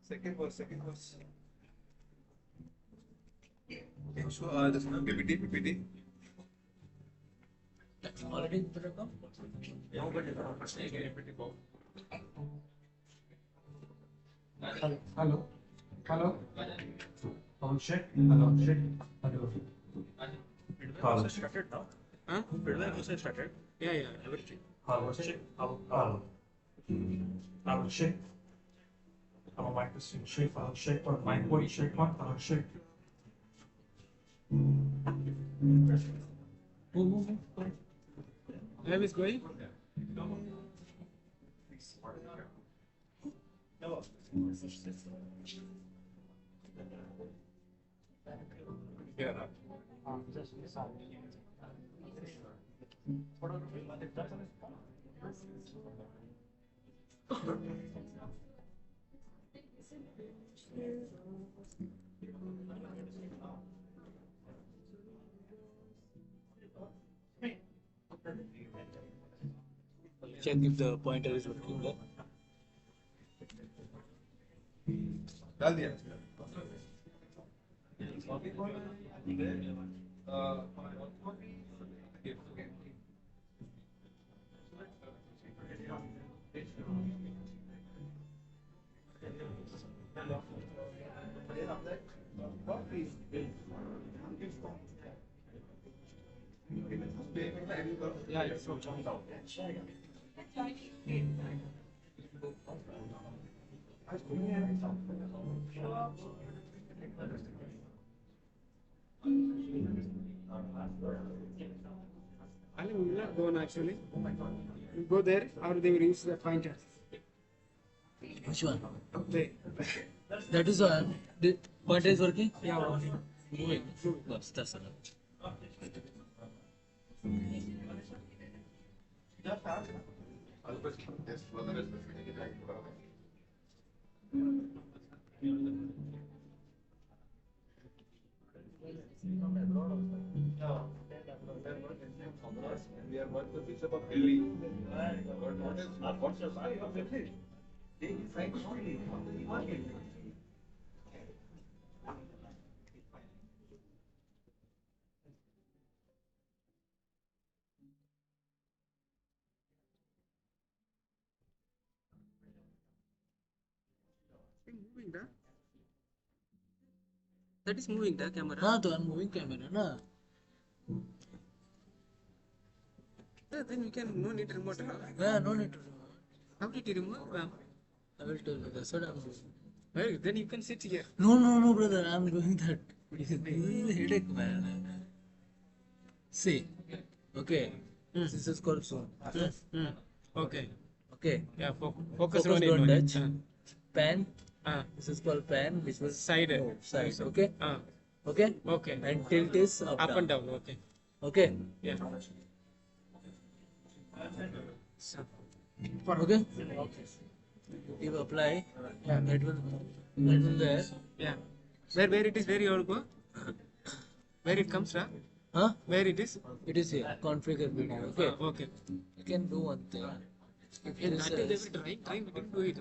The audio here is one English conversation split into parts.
Second verse. Okay, so this PPT. That's already put up. No, but PPT. Hello. Hello. Check. Hello. Check. Hello. Hello. Started now? Huh? Feedback also started? Yeah, everything. Hello. Check. Hello. Hello. Check. Hello. Mic is check. Hello. Check. Or mic one. Check one. Hello. Check. Live is going? Yeah. Check if the pointer is working there. डाल दिया Yeah, it's okay. Ali will not go now actually. You go there or they will use the pointer. Which one? They, That is the pointer is working? yeah, Moving. That's enough. We are what the bishop of Delhi. What's your sign of Delhi? He is saying only. Moving that is moving the camera. हाँ तो I'm moving camera ना. Yeah, then we can no need remote. Yeah, no need to remove. How did you remove? I will tell you. That's what I'm doing. Well, then you can sit here. No, brother. I'm doing that. This is a headache, man. See, okay. This is called zone. Okay. Okay. Yeah, focus Focus on don't it. touch. Pan. Uh, This is called pan, which was Side. side. Okay. uh, Okay. okay. And tilt is up, Up and down. Okay. Okay. Yeah. Okay. You apply. Yeah. That will there. Yeah. Where it is? Where you will go? Where it comes, right? Huh? Where it is? It is here. Configure video. Okay. Okay. You can do one thing. If Yeah, this that is every trying, we didn't do it.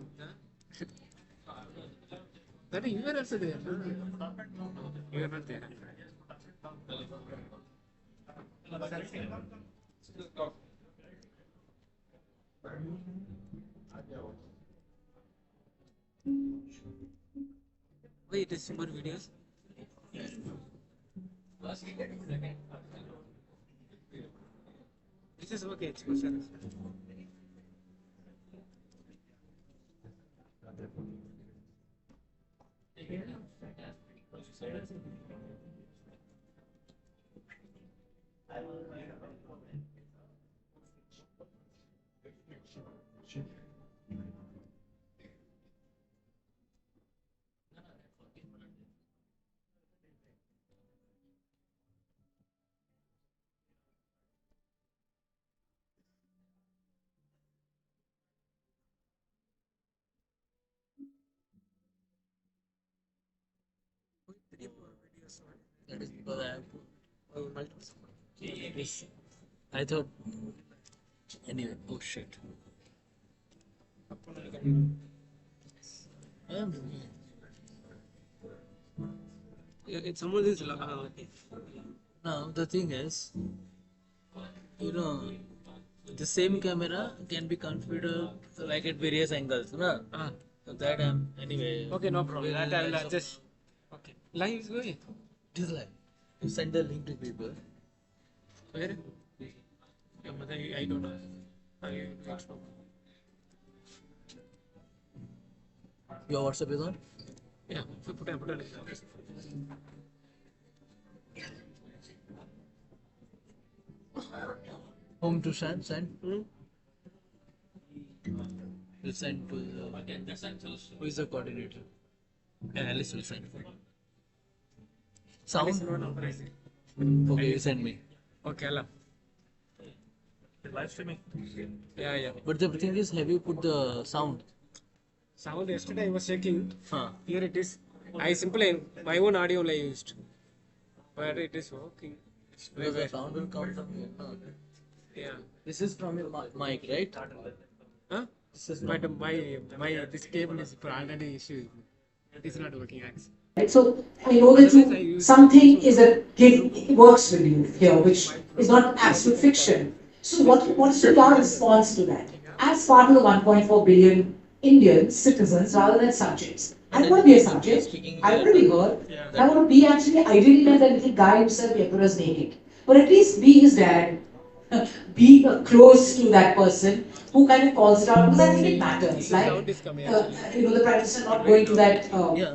That is, you were also there. You are not there. Wait, it is super videos. This is okay, it's good, sir. That is because I have put multiple. Yes. I thought. Anyway, oh shit. Um, It's someone is Now the thing is, you know, the same camera can be configured like at various angles, no? So that anyway. okay, no problem. we'll That I will also- adjust. Okay, live is going. It is like you send the link to people. Where? Yeah, but I don't know. I don't know. Your WhatsApp is on. Yeah, so put a link. Home to send. Hmm? We'll send to who is the coordinator? Yeah, Alice will send. Alice, Sound. no number is it? Okay, you send me. Okay, Allah. Live streaming. Yeah. But the thing is, have you put the sound? Sound yesterday I was checking. Huh. Here it is. I simply my own audio only I used. But it is working. It's Because the very sound will come from here. Huh. yeah. This is from your mic, right? Huh? This is But my this cable is for already issue. It is not working actually. Right? So I know that something is a it works with you here, which is not absolute fiction. So what is your response to that? As part of the 1.4 billion Indian citizens rather than subjects. I don't want to be a subject. I want to be heard. I want to be actually ideally like that little guy himself Yapura's naked. But at least be his dad. Be close to that person who kind of calls it out because I think it matters. Like, Sound is coming the Prime Minister not going to that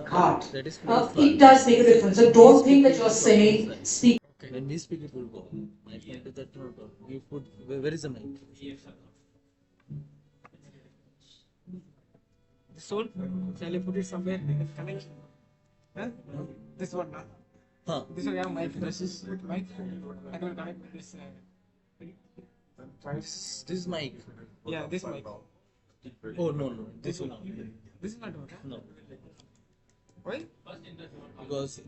cart. that is It does make a difference. So don't think that you're saying, speak. When we speak, it will go. My point is that no, you put where is the mic? This one? Shall I put it somewhere? Connect? Huh? This one, huh? Huh? This one, yeah, mic. This is mic. I will connect with this. This is mic. Yeah, this mic. Oh no, this one. This is not working. No, Why? because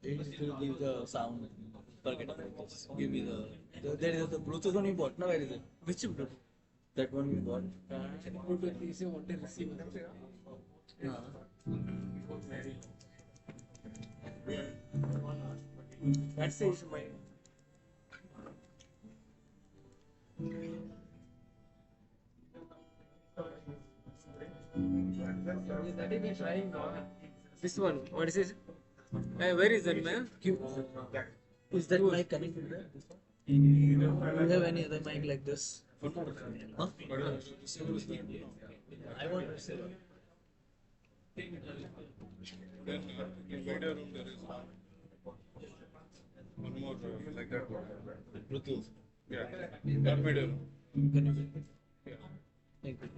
it will give the sound. Forget about this. Give me there is the Bluetooth one you bought. Now where is it? Which Bluetooth? That one you bought. Bluetooth is what they receive. That says my. That is me trying. This one, what is it? Where is that man? Is that mic connected there? Do you have any other mic like this? Huh? I want to say. Then in video room there is one more like that one. Bluetooth. Yeah. That video room. Can you? Thank you.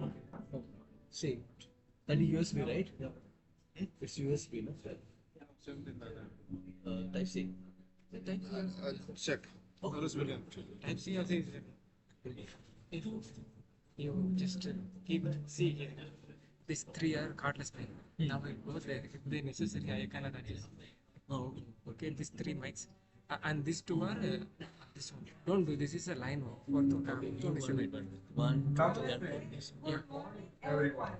Oh, see, that is USB, right? Yeah. It's USB, no? Type C. Type I'll check. Oh. Type C also is. If you just keep C here, these three are cordless mic. Now it goes there. If they necessary, I can adjust. Oh, Okay, these three mics, and these two are this one. Don't do this. Is a line for two. Two measurement. one, two, three, and four. Yeah.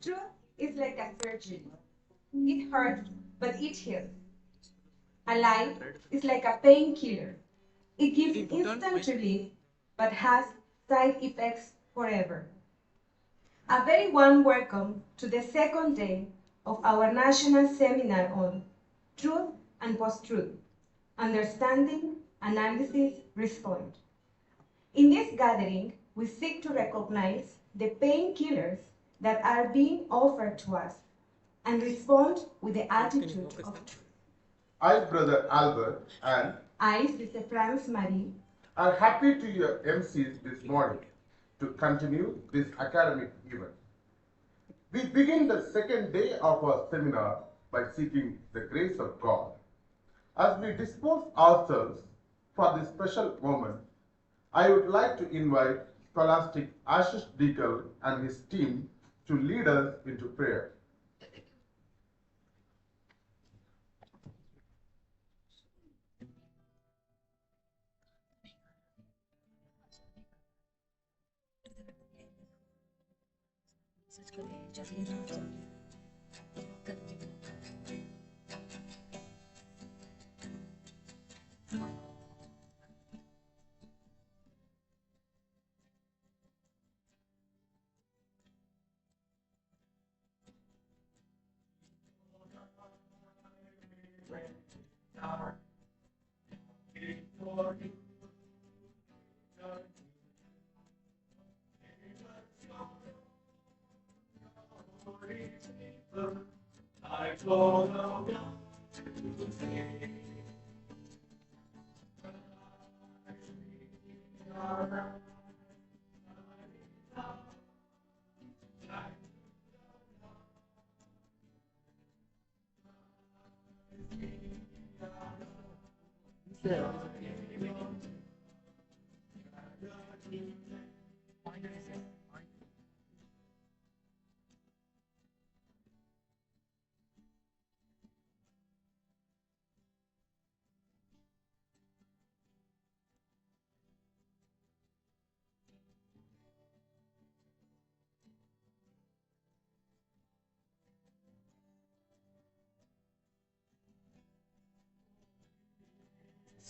Truth is like a surgery. It hurts, but it heals. A lie is like a painkiller. It gives instant relief, but has side effects forever. A very warm welcome to the second day of our national seminar on Truth and Post-Truth, Understanding, Analysis, Respond. In this gathering, we seek to recognize the painkillers that are being offered to us and respond with the attitude of truth. I, Brother Albert, and I, Sister Franz Marie, are happy to your MCs this morning to continue this academic event. We begin the second day of our seminar by seeking the grace of God. As we dispose ourselves for this special moment, I would like to invite Scholastic Ashish Deekal and his team to lead us into prayer.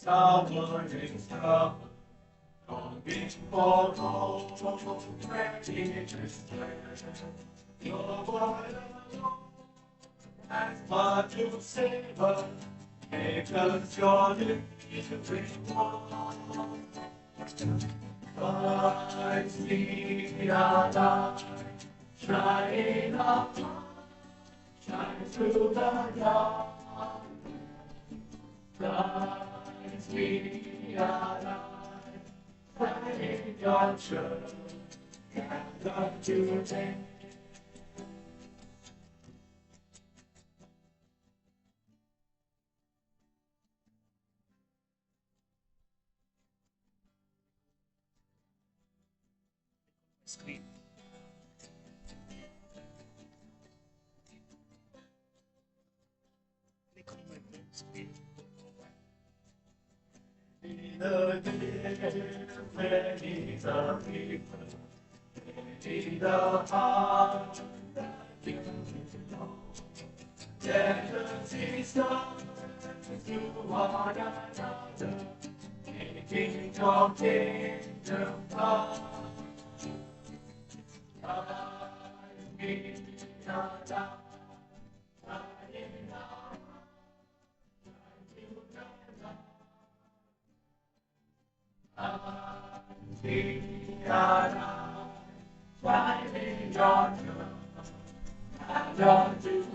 Summer is come, longing for home, ready to stay. Your boy alone has much to say, but make us your living one. Christ be our light, shining up, shine through the dark. Christ be our light, shining your church, gather today. Screen. Click on my phone screen. In the day, many the people, in the heart that you know. Let us be stars to one another, making your kingdom come. Christ be our light, shining out, shine through the dark. Christ be our light, shining your truth, and your truth.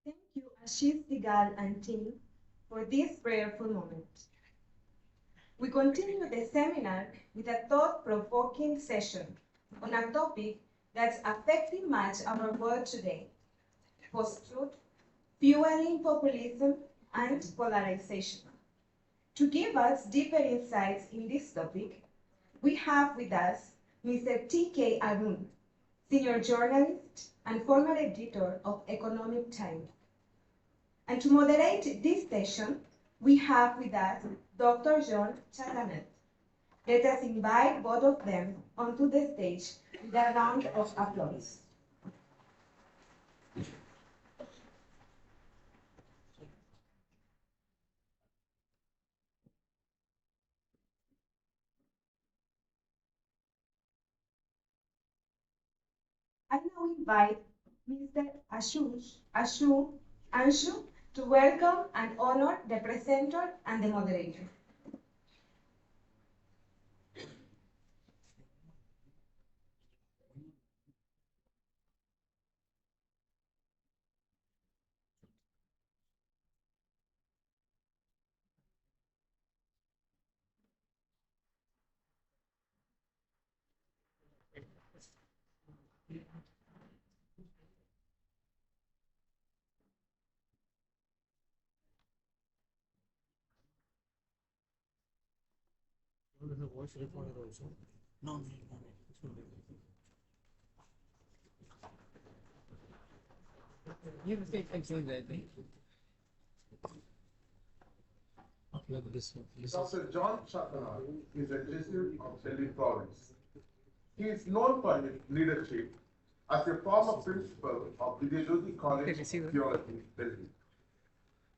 Thank you, Ashish Digal and team, for this prayerful moment. We continue the seminar with a thought-provoking session on a topic that's affecting much our world today: post-truth, fueling populism, and polarization. To give us deeper insights in this topic, we have with us Mr. T.K. Arun, senior journalist and former editor of Economic Times. And to moderate this session, we have with us Dr. John Chalamet. Let us invite both of them onto the stage with a round of applause. I now invite Mr. Anshu to welcome and honor the presenter and the moderator. There is a voice recorder also. No, no, no. You can take things I think. Like this one. This is Dr. John Chattanal is a Jesuit of Delhi province. He is known for his leadership as a former principal of Vidyajyoti College of Theology, Delhi.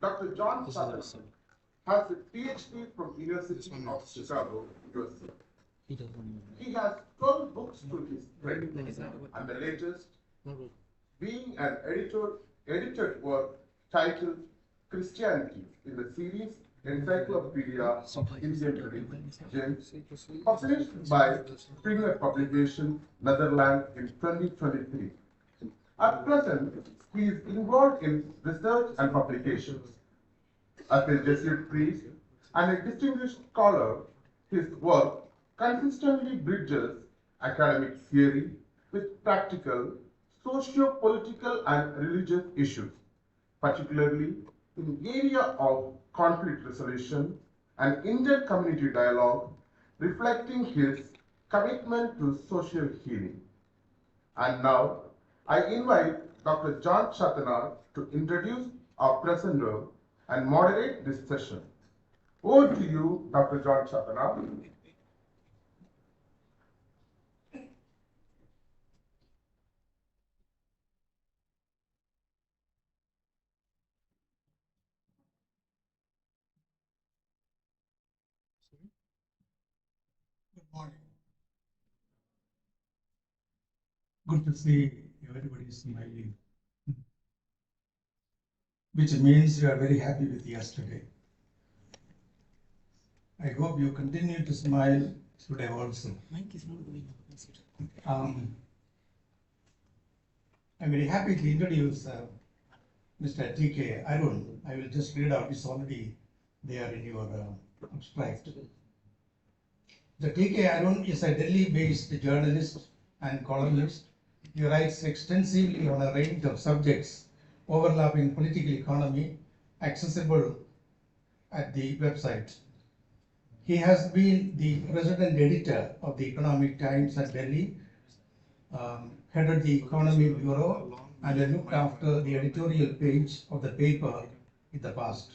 Dr. John this Chattanal is has a PhD from University of Chicago, USA. he doesn't know. He has 12 books to his credit, and the latest No, no. being an edited work titled Christianity in the series Encyclopedia of Indian Religion, James, published by Springer Publication, Netherlands in 2023. At present, he is involved in research and publications. As a Jesuit priest and a distinguished scholar, his work consistently bridges academic theory with practical, socio-political and religious issues, particularly in the area of conflict resolution and inter-community dialogue, reflecting his commitment to social healing. And now, I invite Dr. John Chattanal to introduce our presenter and moderate this session. Over to you, Dr. John Chattanal. Good morning. Good to see everybody smiling, which means you are very happy with yesterday. I hope you continue to smile today also. Mic is not going on. That's it. I'm very happy to introduce Mr. T.K. Arun. I will just read out, it's already there in your abstract. The T.K. Arun is a Delhi-based journalist and columnist. He writes extensively on a range of subjects overlapping political economy, accessible at the website. He has been the resident editor of the Economic Times at Delhi, headed the Economy Bureau, and looked after the editorial page of the paper in the past.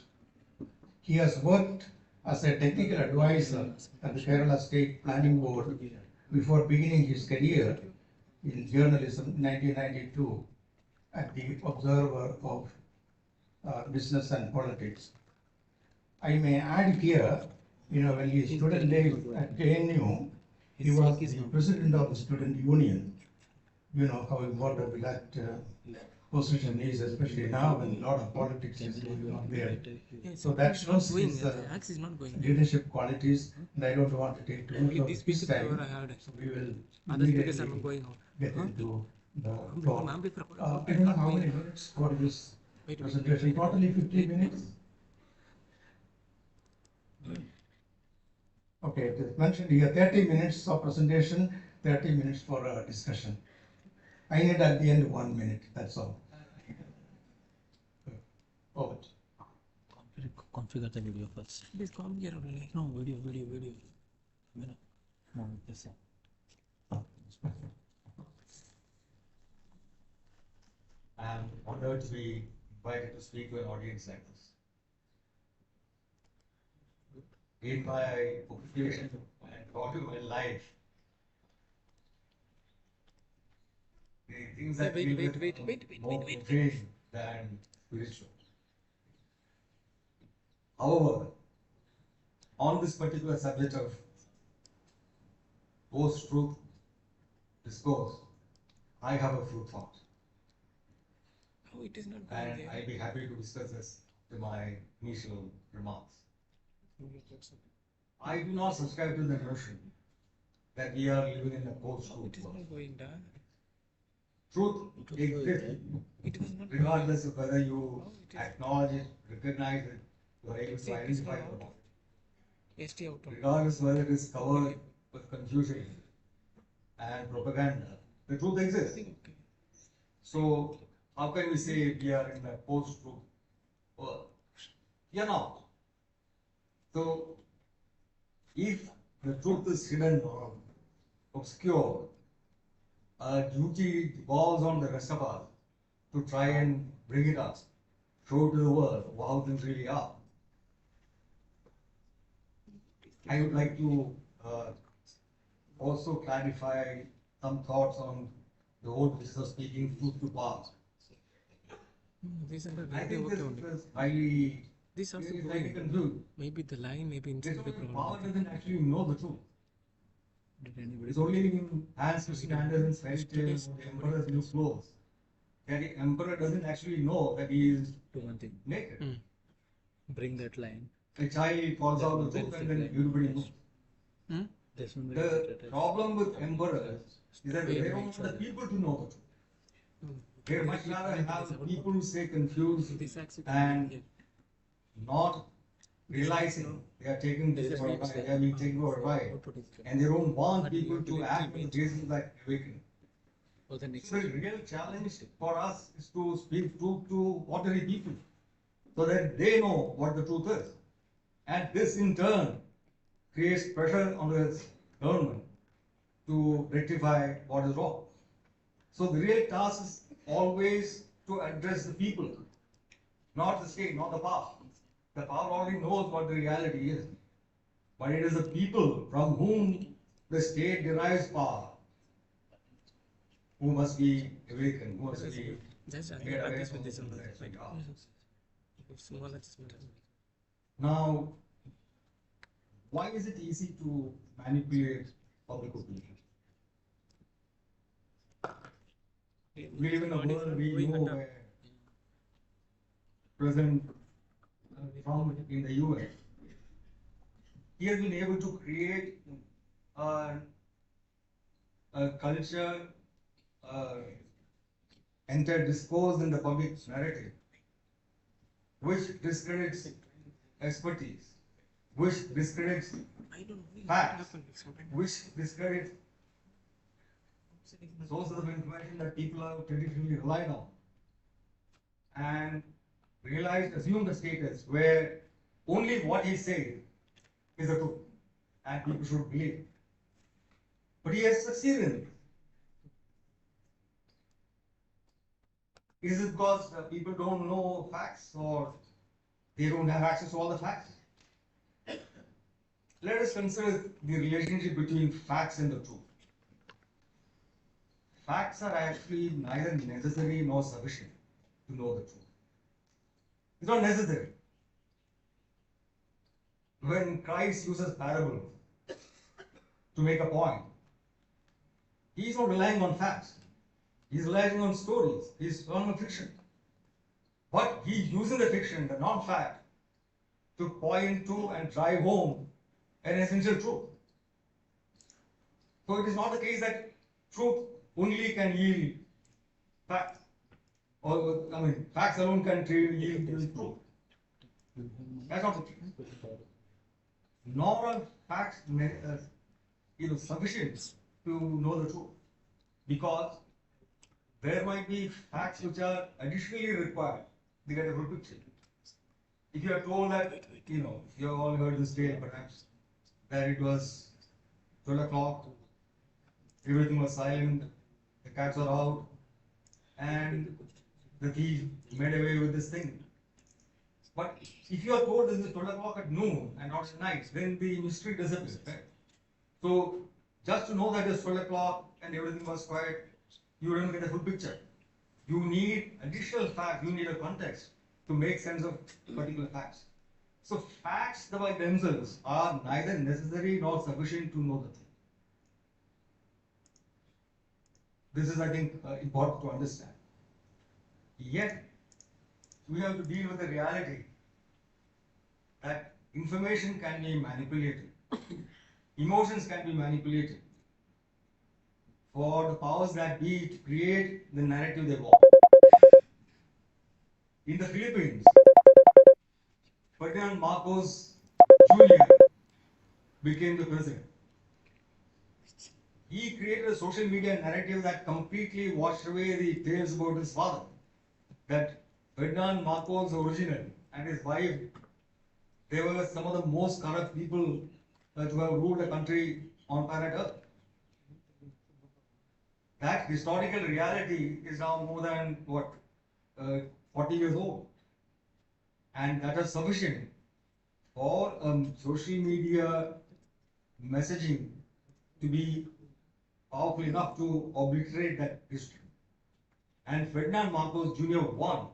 He has worked as a technical advisor at the Kerala State Planning Board before beginning his career in journalism in 1992 at the Observer of Business and Politics. I may add here, when his student days at KNU, he was the president of the student union. You know how important that position is, especially now when a lot of politics is going on there. So that shows his leadership qualities, and I don't want to take too much of his time. So we will immediately get into the talk. I don't know how many minutes for this presentation. Totally 15 minutes. Okay, it is mentioned here 30 minutes of presentation, 30 minutes for discussion. I need at the end 1 minute, that's all. Over. Configure the video first. Please configure only. No, video. No, this one. I am honored to be invited to speak to an audience like this. In my occupation and talking my life, the things that Wait. more profane than spiritual. However, on this particular subject of post-truth discourse, I have a few thoughts. Oh, it is not going And there. I'll be happy to discuss this to my initial remarks. I do not subscribe to the notion that we are living in a Oh, post-truth it is world. not going down. Truth exists It was not regardless of whether you Oh, it is. acknowledge it, recognize it, you are able See, to it is identify not it, or out. not. ST out. Regardless whether it is covered with confusion and propaganda, the truth exists. Okay. So how can we say we are in a post-truth world? We are not. So if the truth is hidden or obscure, a duty falls on the rest of us to try and bring it up, show to the world how things really are. I would like to also clarify some thoughts on the whole business of speaking truth to power. These are I really think okay this only. is highly This also really going. confused. Maybe the line, maybe inside the Power problem. doesn't actually know the truth. Did anybody? It's only in Hans Christian Andersen's fairy tale of the emperor's new clothes that the emperor doesn't actually know that he is Do one thing. naked. Bring that line. The child calls out the truth and then everybody knows. This one. The problem with emperors is that they don't want the people to know the truth. They much rather have people who stay confused and not realizing they are taking this for a ride, they are being taken for a ride, and they don't want people to act on the basis of that awakening. So the real challenge for us is to speak truth to ordinary people, so that they know what the truth is. And this in turn creates pressure on the government to rectify what is wrong. So the real task is always to address the people, not the state, not the power. The power already knows what the reality is. But it is the people from whom the state derives power who must be awakened, who must be made aware of the things that we are. Small adjustment. Now, why is it easy to manipulate public opinion? We live in a world we know where President Trump in the US, he has been able to create a culture, enter discourse in the public narrative, which discredits expertise, which discredits facts, which discredits sources of information that people have traditionally relied on, and assume the status where only what he says is the truth, and people should believe it. But he has succeeded in it. Is it because people don't know facts, or they don't have access to all the facts? Let us consider the relationship between facts and the truth. Facts are actually neither necessary nor sufficient to know the truth. It's not necessary. When Christ uses parables to make a point, he is not relying on facts. He is relying on stories. He is relying on fiction. But he is using the fiction, the non-fact, to point to and drive home an essential truth. So it is not the case that truth only can yield facts. Or, facts alone can yield truth. That's not the case. Nor are facts sufficient to know the truth. Because there might be facts which are additionally required to get a full picture. If you are told that, you have all heard this tale perhaps, that it was 12 o'clock, everything was silent, the cats were out, and the thief made away with this thing. But if you are told this is 12 o'clock at noon and not at night, then the mystery disappears, right? So, just to know that it's 12 o'clock and everything was quiet, you don't get the full picture. You need additional facts, you need a context to make sense of particular facts. So facts by themselves are neither necessary nor sufficient to know the truth. This is, I think, important to understand. Yet, we have to deal with the reality that information can be manipulated, emotions can be manipulated for the powers that be to create the narrative they want. In the Philippines, Ferdinand Marcos Jr. became the president. He created a social media narrative that completely washed away the tales about his father. That Ferdinand Marcos original and his wife, they were some of the most corrupt people to have ruled a country on planet Earth. that historical reality is now more than what, 40 years old. And that is sufficient for social media messaging to be powerful enough to obliterate that history. And Ferdinand Marcos Jr. won,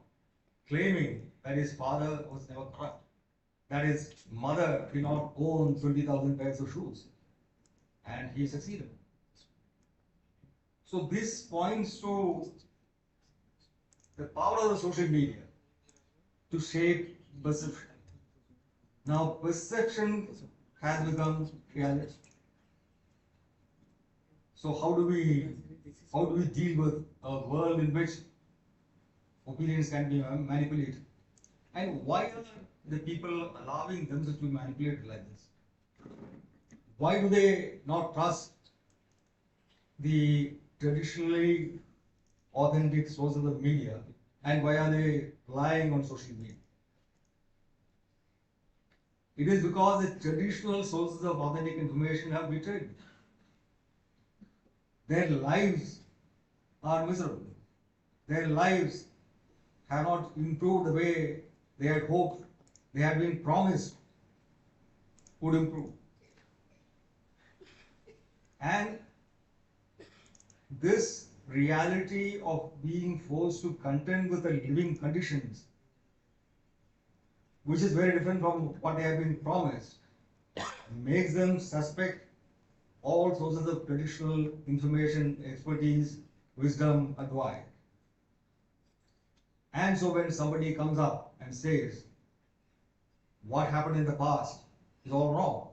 claiming that his father was never corrupt, that his mother did not own 20,000 pairs of shoes, and he succeeded. So this points to the power of the social media to shape perception. Now perception has become reality. So how do we deal with a world in which opinions can be manipulated? And why are the people allowing themselves to be manipulated like this? Why do they not trust the traditionally authentic sources of media, and why are they relying on social media? It is because the traditional sources of authentic information have betrayed them. Their lives are miserable. Their lives have not improved the way they had hoped, they had been promised would improve. And this reality of being forced to contend with the living conditions, which is very different from what they have been promised, makes them suspect all sources of traditional information, expertise, wisdom, advice. And so when somebody comes up and says, what happened in the past is all wrong,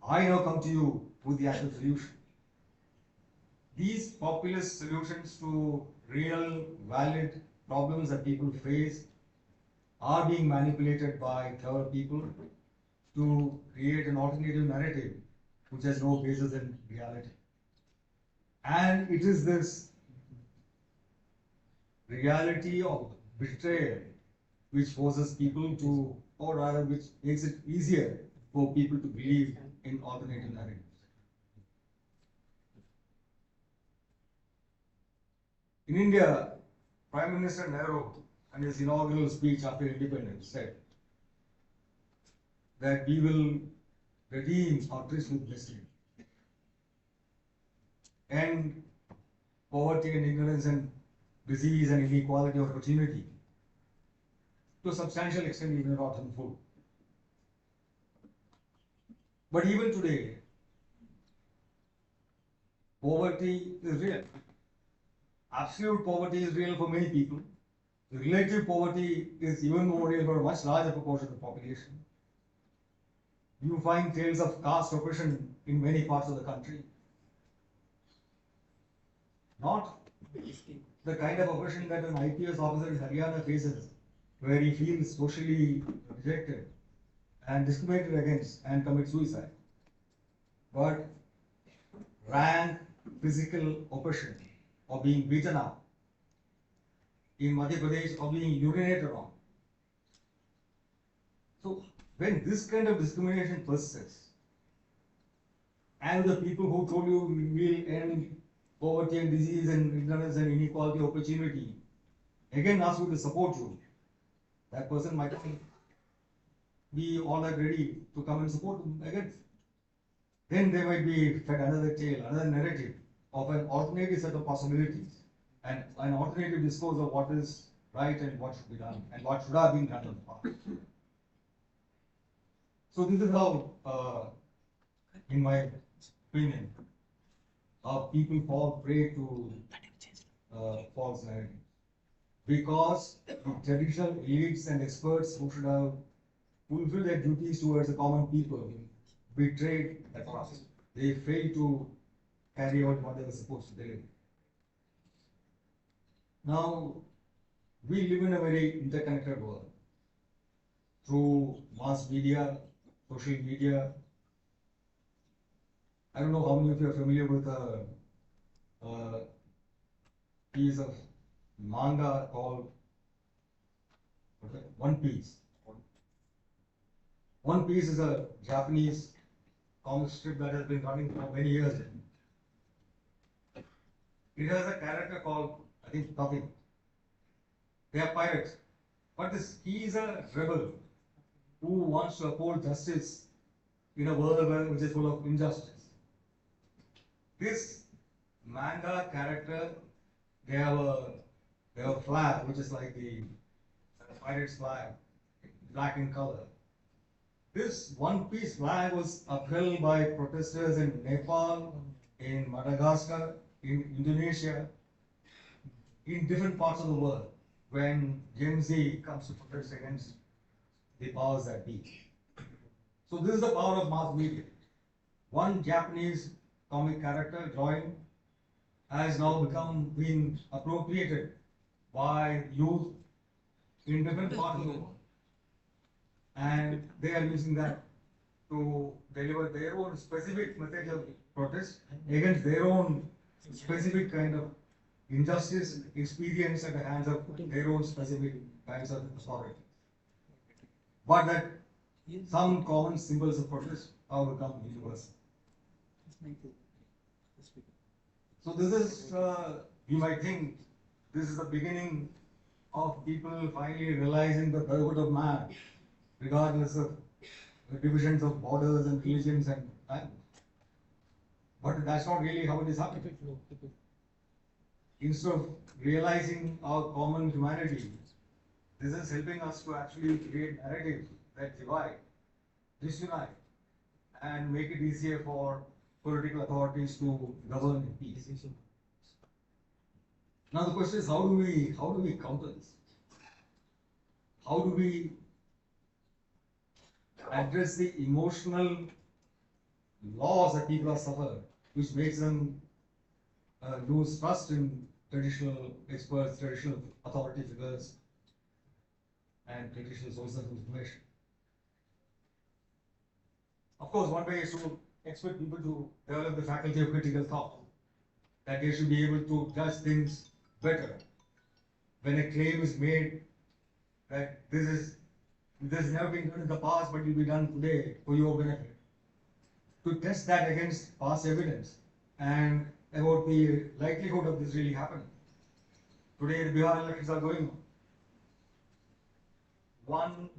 I now come to you with the actual solution. These populist solutions to real, valid problems that people face are being manipulated by clever people to create an alternative narrative which has no basis in reality. And it is this reality of betrayal which forces people to, or rather which makes it easier for people to believe in alternative narratives. In India, Prime Minister Nehru, in his inaugural speech after independence, said that we will redeem our tryst with destiny, end poverty and ignorance and disease and inequality of opportunity. To a substantial extent, we may not in full. But even today, poverty is real. Absolute poverty is real for many people. Relative poverty is even more real for a much larger proportion of the population. You find tales of caste oppression in many parts of the country. Not the kind of oppression that an IPS officer in Haryana faces, where he feels socially rejected and discriminated against and commits suicide, but rank physical oppression or being beaten up in Madhya Pradesh or being urinated on. So when this kind of discrimination persists, and the people who told you will end poverty and disease and ignorance and inequality opportunity again ask you to support you, that person might not be all that ready to come and support them again. Then they might be fed another tale, another narrative of an alternative set of possibilities and an alternative discourse of what is right and what should be done and what should have been done in the past. So this is how, in my opinion, people fall prey to false narratives. Because the traditional elites and experts who should have fulfilled their duties towards the common people betrayed that trust. They failed to carry out what they were supposed to deliver. Now, we live in a very interconnected world. Through mass media, social media. I don't know how many of you are familiar with a piece of manga called One Piece. One Piece is a Japanese comic strip that has been running for many years. It has a character called, I think, Tuffy. They are pirates. But he is a rebel who wants to uphold justice in a world which is full of injustice. This manga character, they have a flag which is like the pirate's flag, black in color. This one-piece flag was upheld by protesters in Nepal, in Madagascar, in Indonesia, in different parts of the world when Gen Z comes to protest against the powers that be. So this is the power of mass media. One Japanese comic character drawing has now been appropriated by youth in different parts of the world. And they are using that to deliver their own specific message of protest against their own specific kind of injustice experienced at the hands of their own specific kinds of authority. But that some common symbols of protest have become universal. So this is, you might think, this is the beginning of people finally realizing the brotherhood of man, regardless of the divisions of borders and religions and time. But that's not really how it is happening. Instead of realizing our common humanity, this is helping us to actually create narratives that divide, disunite, and make it easier for political authorities to govern in peace. Now the question is, how do we counter this? How do we address the emotional loss that people have suffered, which makes them lose trust in traditional experts, traditional authority figures, and traditional sources of information? Of course, one way is to expect people to develop the faculty of critical thought, that they should be able to judge things better. When a claim is made that this has never been done in the past but will be done today for your benefit, to test that against past evidence and about the likelihood of this really happening. Today the Bihar elections are going on. One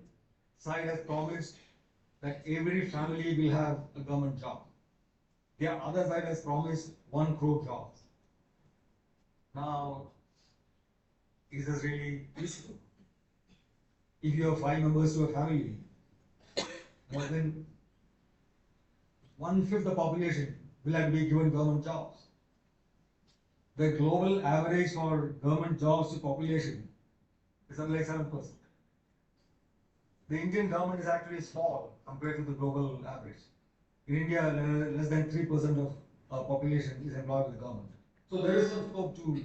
side has promised that every family will have a government job. The other side has promised 1 crore jobs. Now, is this really useful? If you have 5 members to a family, more than 1/5 the population will have to be given government jobs. The global average for government jobs to population is something like 7%. The Indian government is actually small compared to the global average. In India, less than 3% of our population is employed with the government. So there is some scope to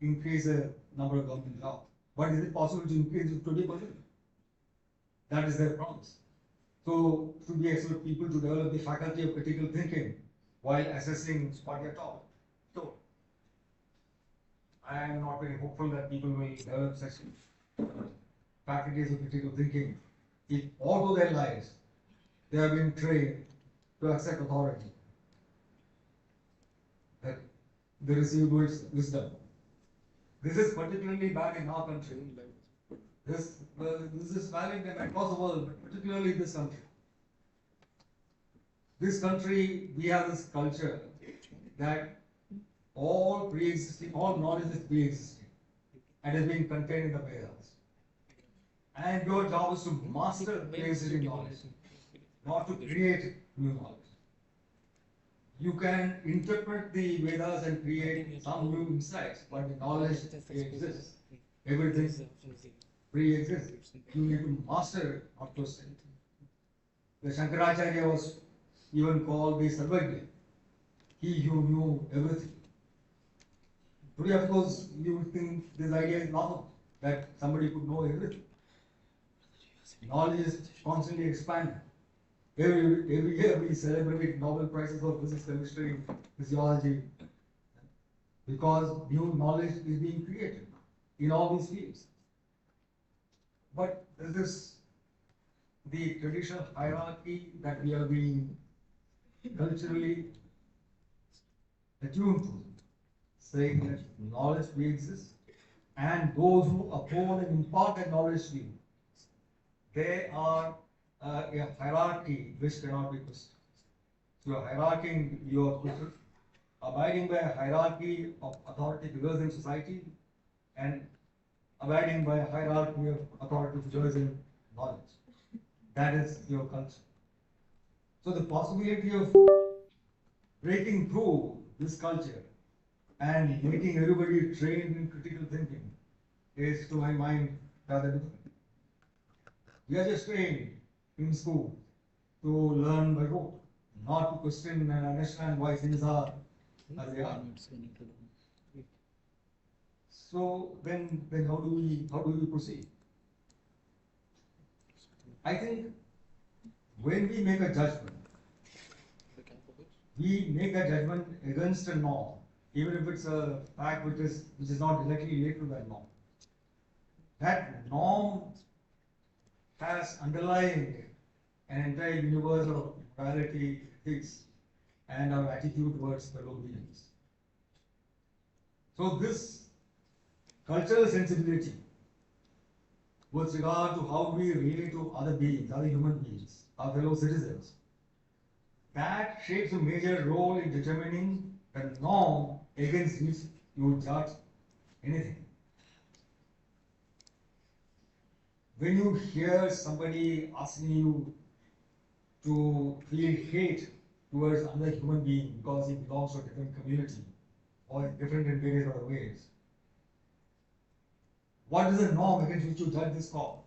increase the number of government jobs. But is it possible to increase it to 20%? That is their promise. So should we expect people to develop the faculty of critical thinking while assessing what they are taught? So I am not very hopeful that people will develop such faculties of critical thinking if all of their lives they have been trained to accept authority, that they receive wisdom. This is particularly bad in our country. This is valid across the world, but particularly this country. This country, we have this culture that all knowledge is pre-existing and is being contained in the Vedas. And your job is to master pre-existing knowledge, not to create new knowledge. You can interpret the Vedas and create some new insights, but the knowledge exists. Everything pre-exists. You need to master it, not question it. The Shankaracharya was even called the Sarvajna, he who knew everything. Today, of course, you would think this idea is novel, that somebody could know everything. Knowledge is constantly expanding. Every year we celebrate Nobel Prizes for physics, chemistry, physiology, because new knowledge is being created in all these fields. But this is the traditional hierarchy that we are being culturally attuned to. saying that knowledge pre-exists, and those who uphold and impart that knowledge to you, they are a hierarchy which cannot be questioned. So your hierarchy, your abiding by a hierarchy of authority figures in society, and abiding by a hierarchy of authority figures in knowledge. That is your culture. So the possibility of breaking through this culture and making everybody trained in critical thinking is, to my mind, rather difficult. We are just trained in school to learn by rote, not to question and understand why things are as they are. So then how do we proceed? I think when we make a judgment, we make a judgment against a norm, even if it's a fact which is not directly related to that norm. That norm has underlying an entire universe of morality, ethics, and our attitude towards fellow beings. So this cultural sensibility with regard to how we relate to other beings, other human beings, our fellow citizens, that shapes a major role in determining the norm against which you judge anything. When you hear somebody asking you to feel hate towards another human being because he belongs to a different community or different in various other ways, what is the norm against which you judge this call?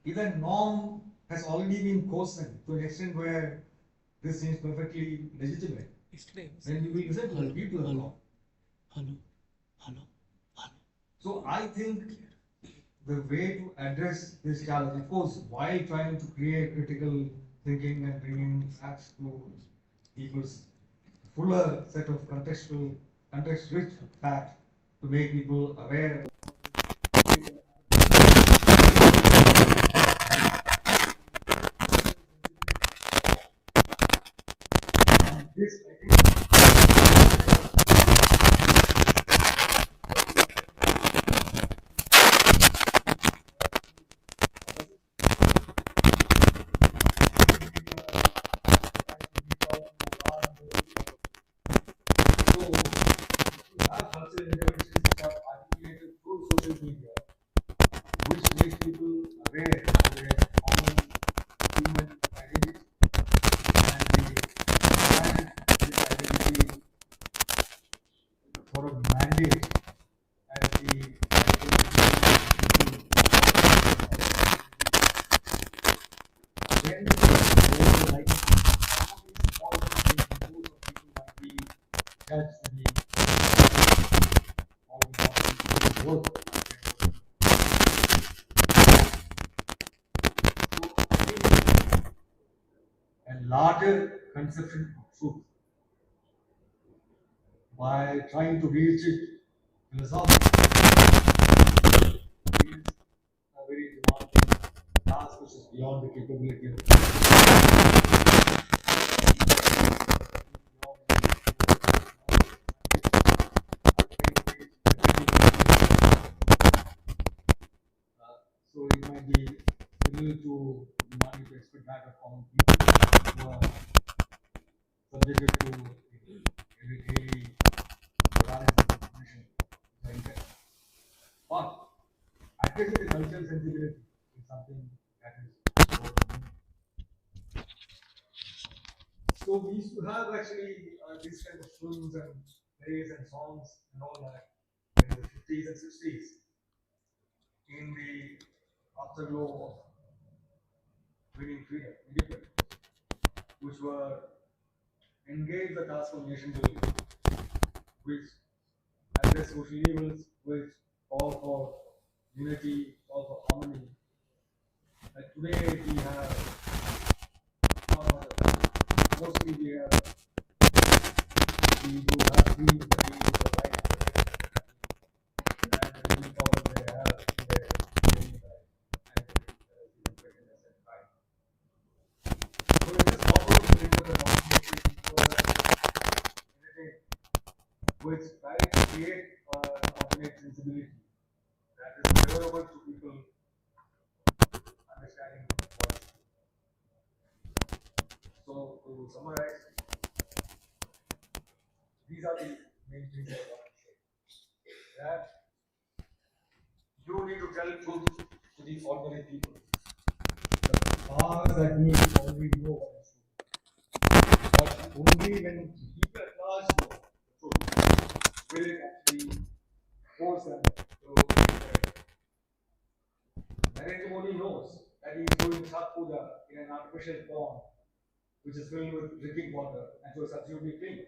If that norm has already been coarsened to an extent where this seems perfectly legitimate, then you will listen to the people of law. So I think the way to address this challenge, of course, while trying to create critical thinking and bringing facts to people's fuller set of context-rich facts to make people aware. This, I think, cultural interventions which are articulated through social media, which make people aware of their common human identity and this identity sort of mandate as the then there is like some of these small things most of people might be judged to be all important work. A larger conception of truth by trying to reach it philosophically is a very demanding task which is beyond the capability of so it might be similar to demanding to expect that of common people who are subjected to every daily paralysis of information. But addressing the cultural sensibility is something that is important. So we used to have actually these kind of films and plays and songs and all that in the 50s and 60s in the afterglow of winning freedom, independence, which were engaged the task of nation building, which address social evils, which call for unity, call for harmony. Like today we have mostly we do have dreams that we do the right and the really problem they have in their daily life and right. So it is possible to bring the democracy so that So it's trying to create an alternate sensibility that is favorable to people understanding what. So to summarize, these are the main things I want to say. That you need to tell truth to the ordinary people. The powers that need already know what is true. But only when people at large know the truth will it actually force them to make their. Narendra Modi knows that he is doing Chhat Puja in an artificial pond which is filled with drinking water and so it's absolutely clean.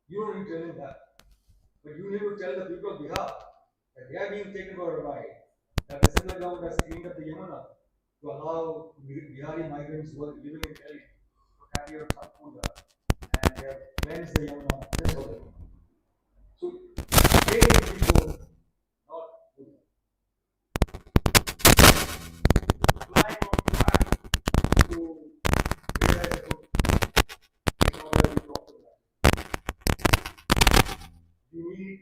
You don't need to tell him that. But you need to tell the people of Bihar that they are being taken for a ride, that the central government has cleaned up the Yamuna to allow Bihari migrants who are living in Delhi to carry out Chhat Puja and they have cleansed the Yamuna just for them. So they need to be told, not Puja. Apply your plan to realize the truth in order to talk to that. You need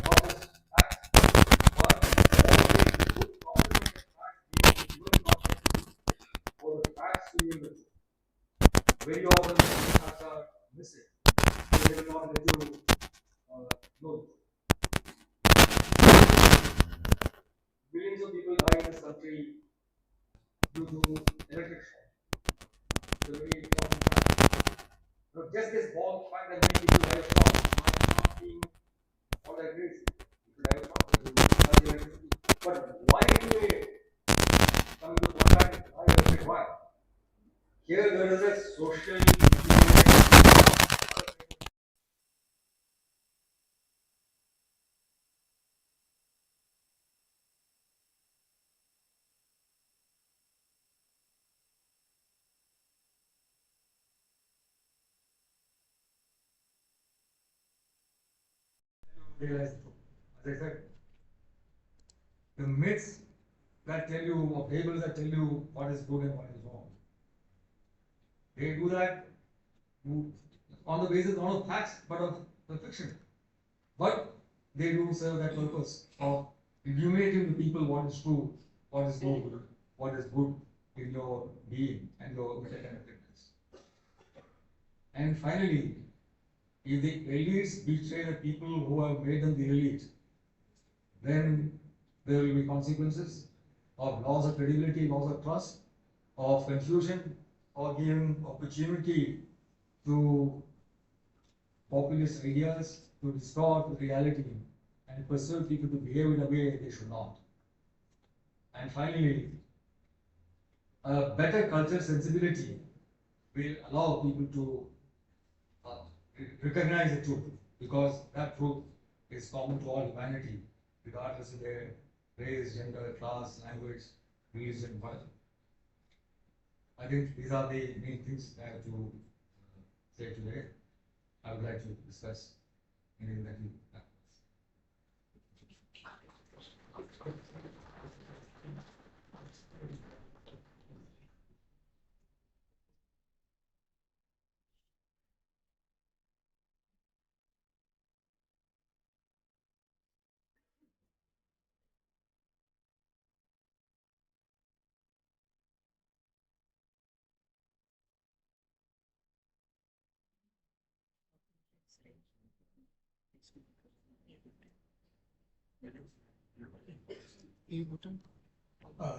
not just facts, but always good complemented facts being given context for the facts to yield the truth. Very often the facts are missing, so they will not let you know the truth. Millions of people die in this country due to electric shock. It's a very important fact. Now, just this bald fact that many people die of shock might not be all that crazy. If you die of shock, you die of electricity. But why do they come into contact with high electric wire? Here there is a social realize the truth. As I said, the myths that tell you, or fables that tell you what is good and what is wrong, they do that on the basis not of facts but of the fiction. But they do serve that purpose of illuminating the people what is true, what is good, what is good in your being and your interconnectedness. And finally, if the elites betray the people who have made them the elite, then there will be consequences of loss of credibility, loss of trust, of confusion, or giving opportunity to populist ideas to distort the reality and persuade people to behave in a way they should not. And finally, a better cultural sensibility will allow people to recognize the truth, because that truth is common to all humanity, regardless of their race, gender, class, language, religion, whatever. I think these are the main things I have to say today. I would like to discuss anything that you have.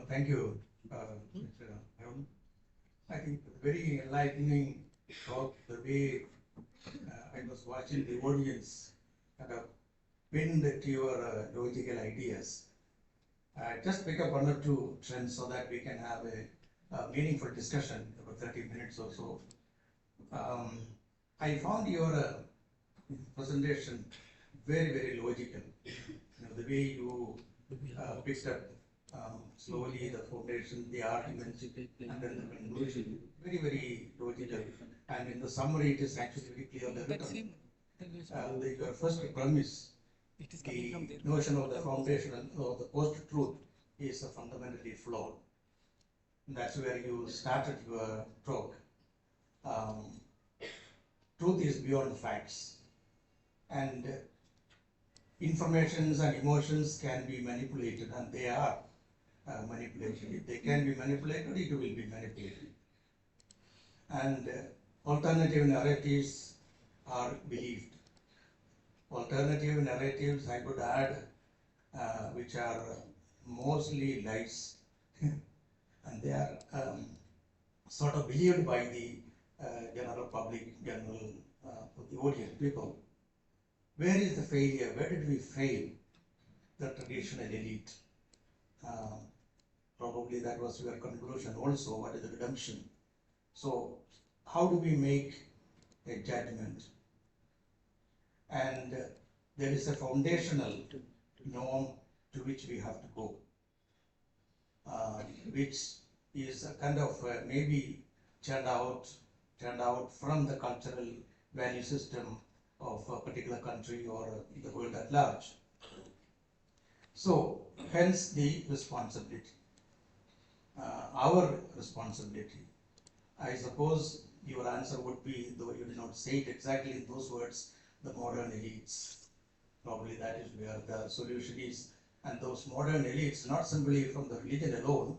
Thank you, Mr. Arun. I think very enlightening talk, the way I was watching the audience kind of pin to your logical ideas. Just pick up one or two trends so that we can have a meaningful discussion about 30 minutes or so. I found your presentation very, very logical. The way you picked up slowly the foundation, the arguments, and then the conclusion. Very, very logical. And in the summary, it is actually very clearly written. Your first premise, the notion of the foundation or the post-truth is fundamentally flawed. That's where you started your talk. Truth is beyond facts. and informations and emotions can be manipulated, and they are manipulated. If they can be manipulated, it will be manipulated. And alternative narratives are believed. Alternative narratives, I would add, which are mostly lies, and they are sort of believed by the general public, the audience people. Where is the failure? Where did we fail? The traditional elite. Probably that was your conclusion also. What is the redemption? So, how do we make a judgment? And there is a foundational norm to which we have to go, which is a kind of maybe turned out from the cultural value system of a particular country or the world at large. So, hence the responsibility. Our responsibility. I suppose your answer would be, though you did not say it exactly in those words, the modern elites. Probably that is where the solution is. And those modern elites, not simply from the religion alone,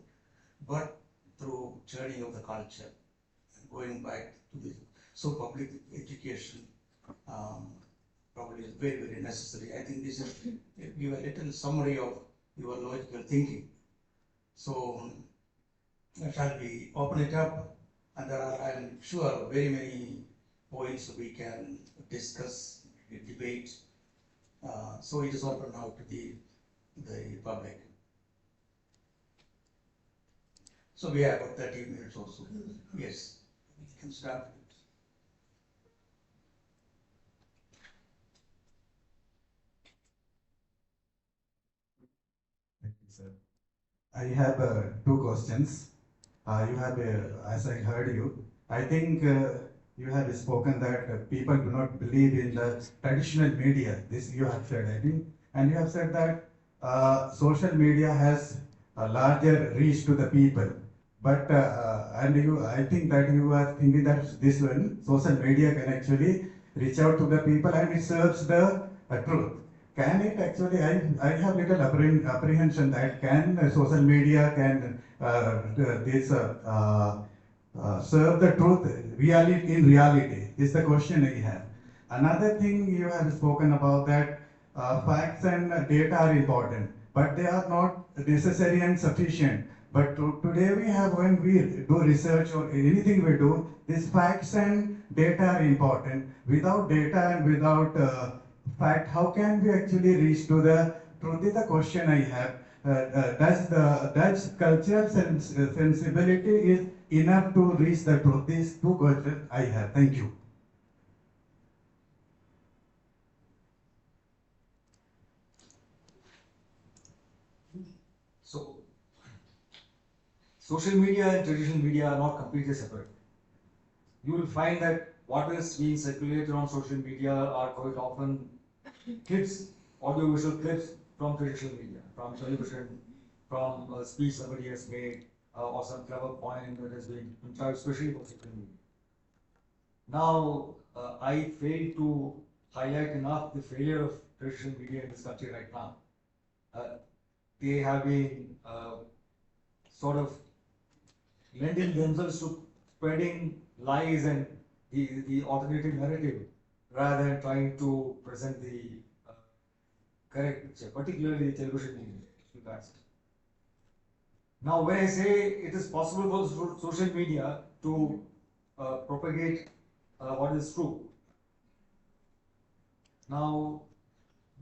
but through churning of the culture, going back to the public education, probably is very, very necessary. I think this is give a little summary of your logical thinking. So, shall we open it up? And there are, I'm sure, very many points we can discuss, debate. So it is open now to the public. So we have about 30 minutes or so. Yes, we can start. Thank you, sir. I have two questions. You have, as I heard you, I think you have spoken that people do not believe in the traditional media. This you have said, I think. And you have said that social media has a larger reach to the people. But, and you, I think that you are thinking that this one, social media can actually reach out to the people and it serves the truth. Can it actually, I have little apprehension that can social media can serve the truth reality in reality is the question I have. Another thing you have spoken about that facts and data are important, but they are not necessary and sufficient. But today we have, when we do research or anything we do, these facts and data are important. Without data and without fact, how can we actually reach to the truth is the question I have. Does cultural sensibility is enough to reach the truth? These two questions I have. Thank you. So, social media and traditional media are not completely separate. You will find that what is being circulated on social media are quite often clips, audiovisual clips from traditional media, from television, from a speech somebody has made, or some clever point that has been contrived, especially for social media. Now, I fail to highlight enough the failure of traditional media in this country right now. They have been sort of lending themselves to spreading lies and the alternative narrative rather than trying to present the correct picture, particularly television media. Now, when I say it is possible for social media to propagate what is true, now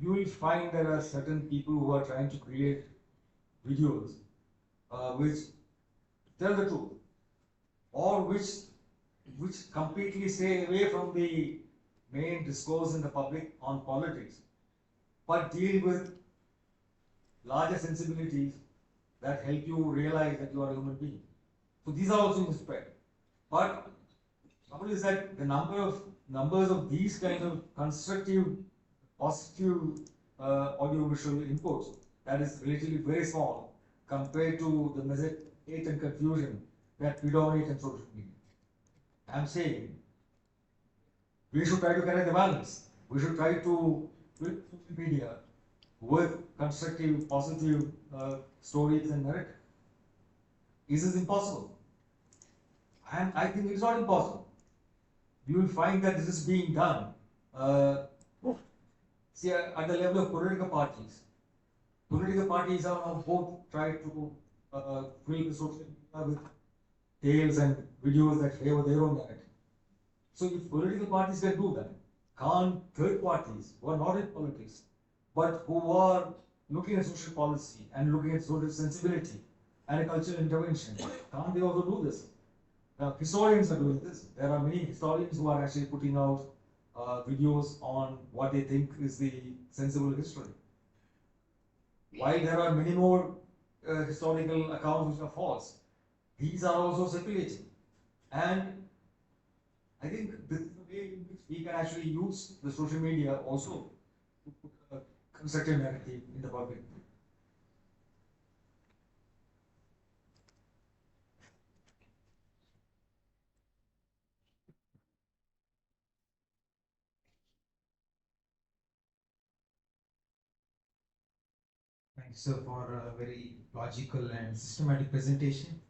you will find there are certain people who are trying to create videos which tell the truth, or which completely stay away from the main discourse in the public on politics, but deal with larger sensibilities that help you realize that you are a human being. So these are also spread. But trouble is that the numbers of these kind of constructive, positive audiovisual inputs, that is relatively very small compared to the message hate and confusion that predominate in social media. I'm saying we should try to correct the balance. we should try to build social media with constructive, positive stories and narrative. Is this impossible? And I think it's not impossible. You will find that this is being done. See, at the level of political parties are now both trying to fill the social media with tales and videos that favor their own narrative. So if political parties can do that, can't third parties who are not in politics, but who are looking at social policy and looking at social sensibility and a cultural intervention, can't they also do this? Now, historians are doing this. There are many historians who are actually putting out videos on what they think is the sensible history. While there are many more historical accounts which are false, these are also circulating. And I think this is the way in which we can actually use the social media also to put a constructive narrative in the public. Thank you, sir, for a very logical and systematic presentation.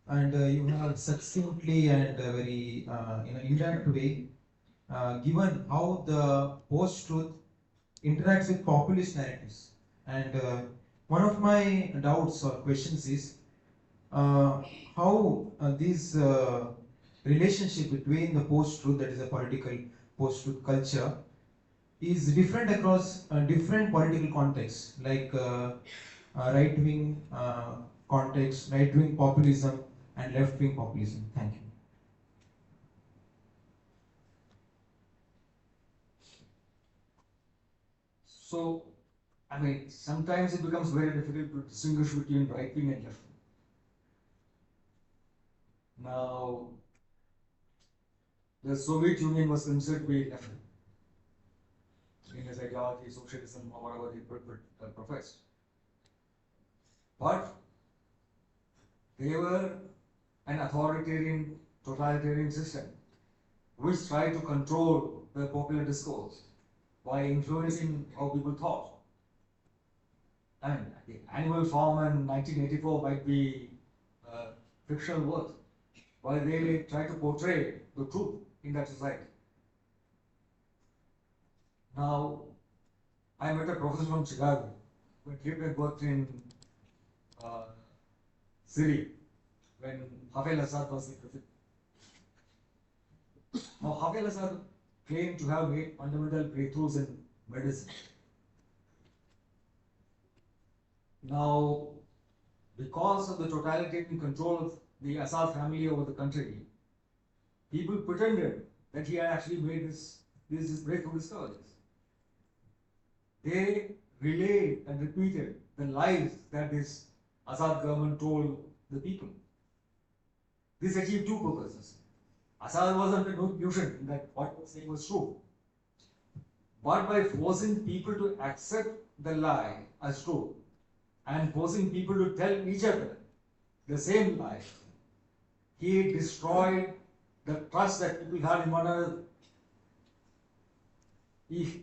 And you have succinctly and very in an indirect way given how the post-truth interacts with populist narratives. And one of my doubts or questions is how this relationship between the post-truth, that is a political post-truth culture, is different across different political contexts, like right-wing context, right-wing populism, and left-wing populism. Thank you. So, I mean, sometimes it becomes very difficult to distinguish between right wing and left wing. Now, the Soviet Union was considered to be left wing in its ideology, socialism, or whatever they professed. But they were an authoritarian, totalitarian system which tried to control the popular discourse by influencing how people thought. And the Animal Farm in 1984 might be fictional work, while they try to portray the truth in that society. Now, I met a professor from Chicago who had worked in Syria when Hafez Assad was the president. Now, Hafez Assad claimed to have made fundamental breakthroughs in medicine. Now, because of the totalitarian control of the Assad family over the country, people pretended that he had actually made this breakthrough discoveries. They relayed and repeated the lies that this Assad government told the people. This achieved two purposes. Assad was under no illusion that what he was saying was true. But by forcing people to accept the lie as true and forcing people to tell each other the same lie, he destroyed the trust that people had in one another. If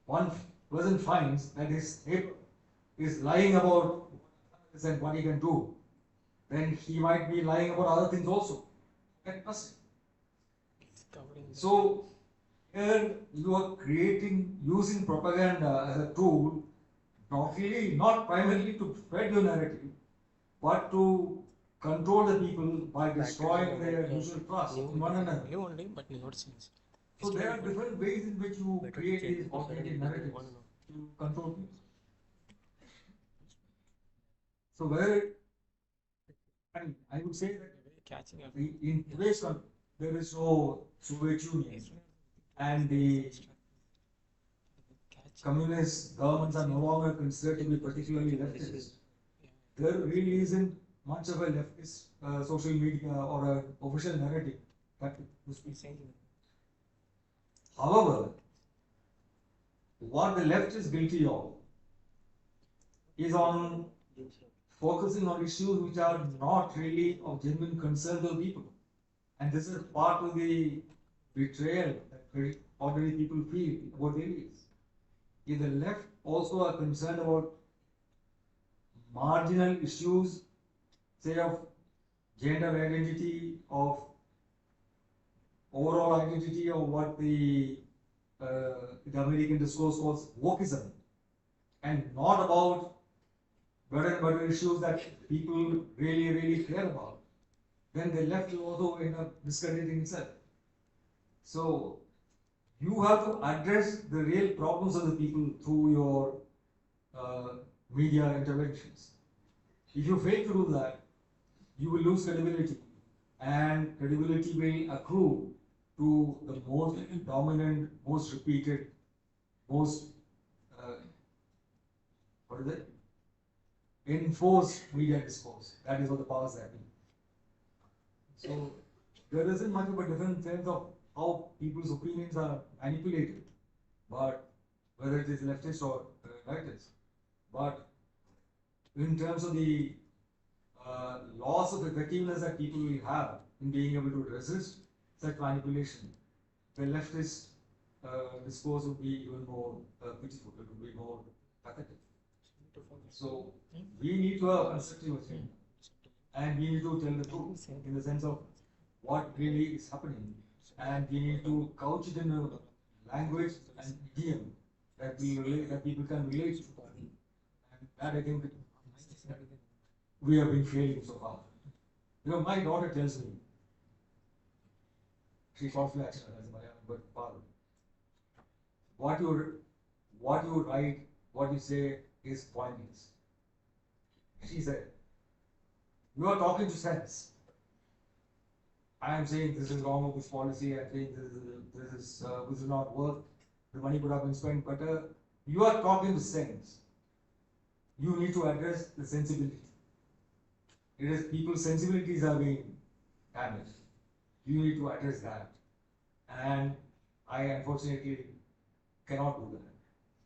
one person finds that his neighbor is lying about this and what he can do, then he might be lying about other things also. And trust him. So here you are using propaganda as a tool, not primarily to spread your narrative, but to control the people by destroying their usual trust in one another. So there are different ways in which you create these alternative narratives to control people. So I would say that in today's country, there is no Soviet Union, and the communist governments are no longer considered to be particularly leftist. There really isn't much of a leftist social media or an official narrative that was being said. However, what the left is guilty of is on focusing on issues which are not really of genuine concern to people. And this is part of the betrayal that ordinary people feel about areas. If the left also are concerned about marginal issues, say of gender identity, of overall identity of what the American discourse calls wokeism, and not about bread and butter issues that people really care about, then the left will also end up discrediting itself. So you have to address the real problems of the people through your media interventions. If you fail to do that, you will lose credibility, and credibility will accrue to the most dominant, most repeated, most what is it? Enforced media discourse. That is what the powers that be. So there isn't much of a different sense of how people's opinions are manipulated, but whether it is leftist or rightist. But in terms of the loss of effectiveness that people will have in being able to resist such manipulation, the leftist discourse would be even more pitiful, it would be more pathetic. So we need to have constructive agenda, and we need to tell the truth in the sense of what really is happening, and we need to couch it in a language and idiom that people can relate to, and that I think we have been failing so far. You know, my daughter tells me, she calls me actually as my but father, what you write, what you say is pointless. She said, you are talking to sense. I am saying this is wrong with this policy, I think this is not worth the money could have been spent, but you are talking to sense. You need to address the sensibility. It is people's sensibilities are being damaged. You need to address that. And I unfortunately cannot do that.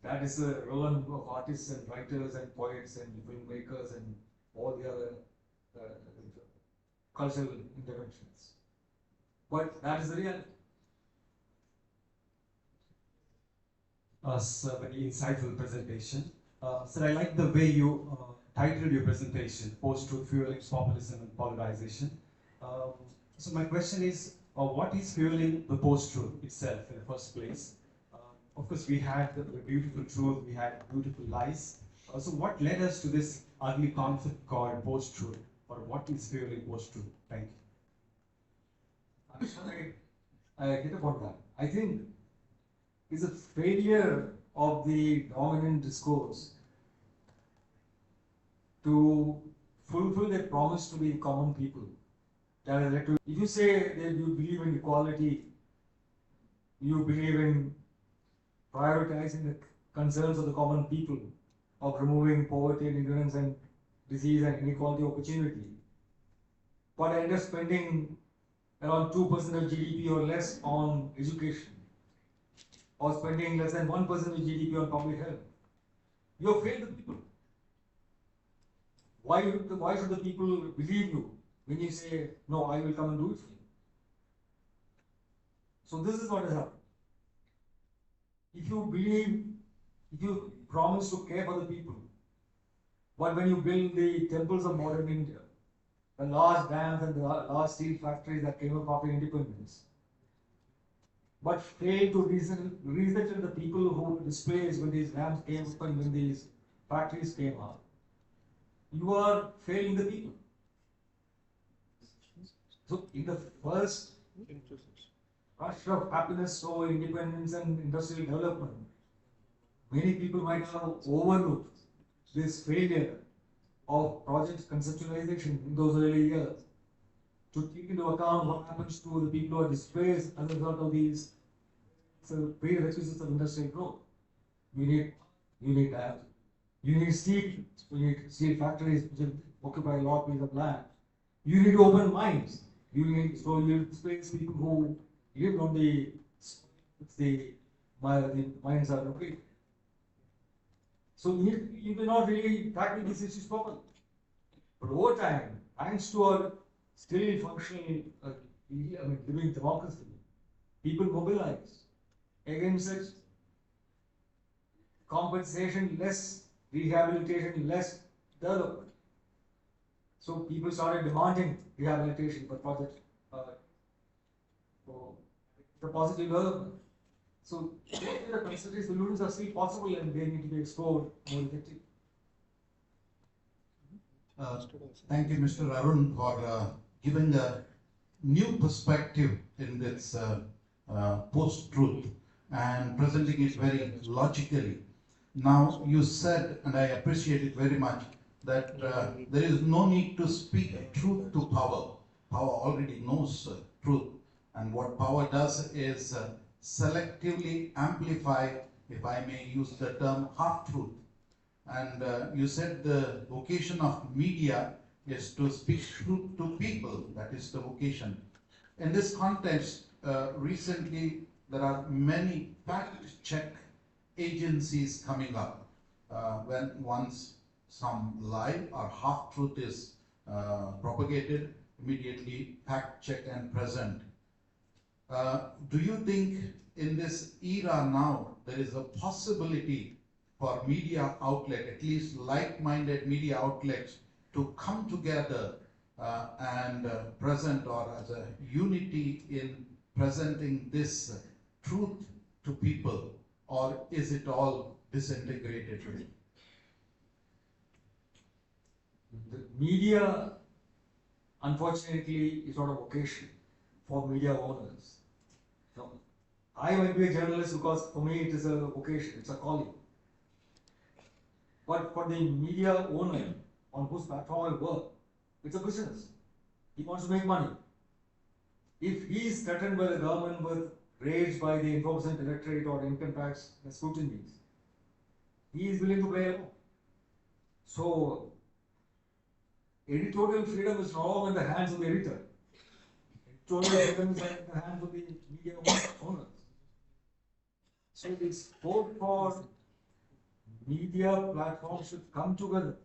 That is the realm of artists and writers and poets and filmmakers and all the other cultural interventions. But that is the reality. Sir, very insightful presentation. Sir, I like the way you titled your presentation, Post-Truth Fueling Populism and Polarization. So my question is, what is fueling the post-truth itself in the first place? Of course, we had the beautiful truth, we had beautiful lies. So what led us to this ugly concept called post-truth? Or what is fueling post-truth? Thank you. I'm sorry, I hit upon that. I think it's a failure of the dominant discourse to fulfill their promise to be common people. That is, if you say that you believe in equality, you believe in prioritizing the concerns of the common people, of removing poverty and ignorance and disease and inequality opportunity, but end up spending around 2% of GDP or less on education, or spending less than 1% of GDP on public health, you have failed the people. Why should the people believe you when you say, no, I will come and do it for you? So this is what has happened. If you promise to care for the people, but when you build the temples of modern India, the large dams and the large steel factories that came up after independence, but fail to reason to the people who were displaced when these dams came up and when these factories came up, you are failing the people. So in the first rush of happiness over independence and industrial development, many people might have overlooked this failure of project conceptualization in those early years to take into account what happens to the people who are displaced as a result of these prerequisites of industrial growth. You need dams, you need steel factories which occupy a lot of land. You need open mines. You displace people who lived on the mines are located. So you may not really tackle these issues properly. But over time, thanks to our still functional living democracy, people mobilize, against it, compensation less, rehabilitation less, development. So people started demanding rehabilitation for project, for the positive development. So the consultancy solutions are still possible and they need to be explored more effectively. Thank you, Mr. Arun, for giving a new perspective in this post-truth and presenting it very logically. Now, you said, and I appreciate it very much, that there is no need to speak truth to power. Power already knows truth, and what power does is selectively amplify, if I may use the term, half-truth. And you said the vocation of media is to speak truth to people, that is the vocation. In this context, recently there are many fact-check agencies coming up. When once some lie or half-truth is propagated, immediately fact-check and present. Do you think in this era now there is a possibility for media outlet, at least like-minded media outlets, to come together and present, or as a unity in presenting this truth to people, or is it all disintegrated today? The media, unfortunately, is not a vocation for media owners. So, I might be a journalist because for me it is a vocation, it's a calling. But for the media owner on whose platform I work, it's a business. He wants to make money. If he is threatened by the government with raids by the Enforcement Directorate or income tax scrutinies, he is willing to play along. So, editorial freedom is now in the hands of the editor. Editorial freedom is in the hands of the media owners. So, this vote for media platforms should come together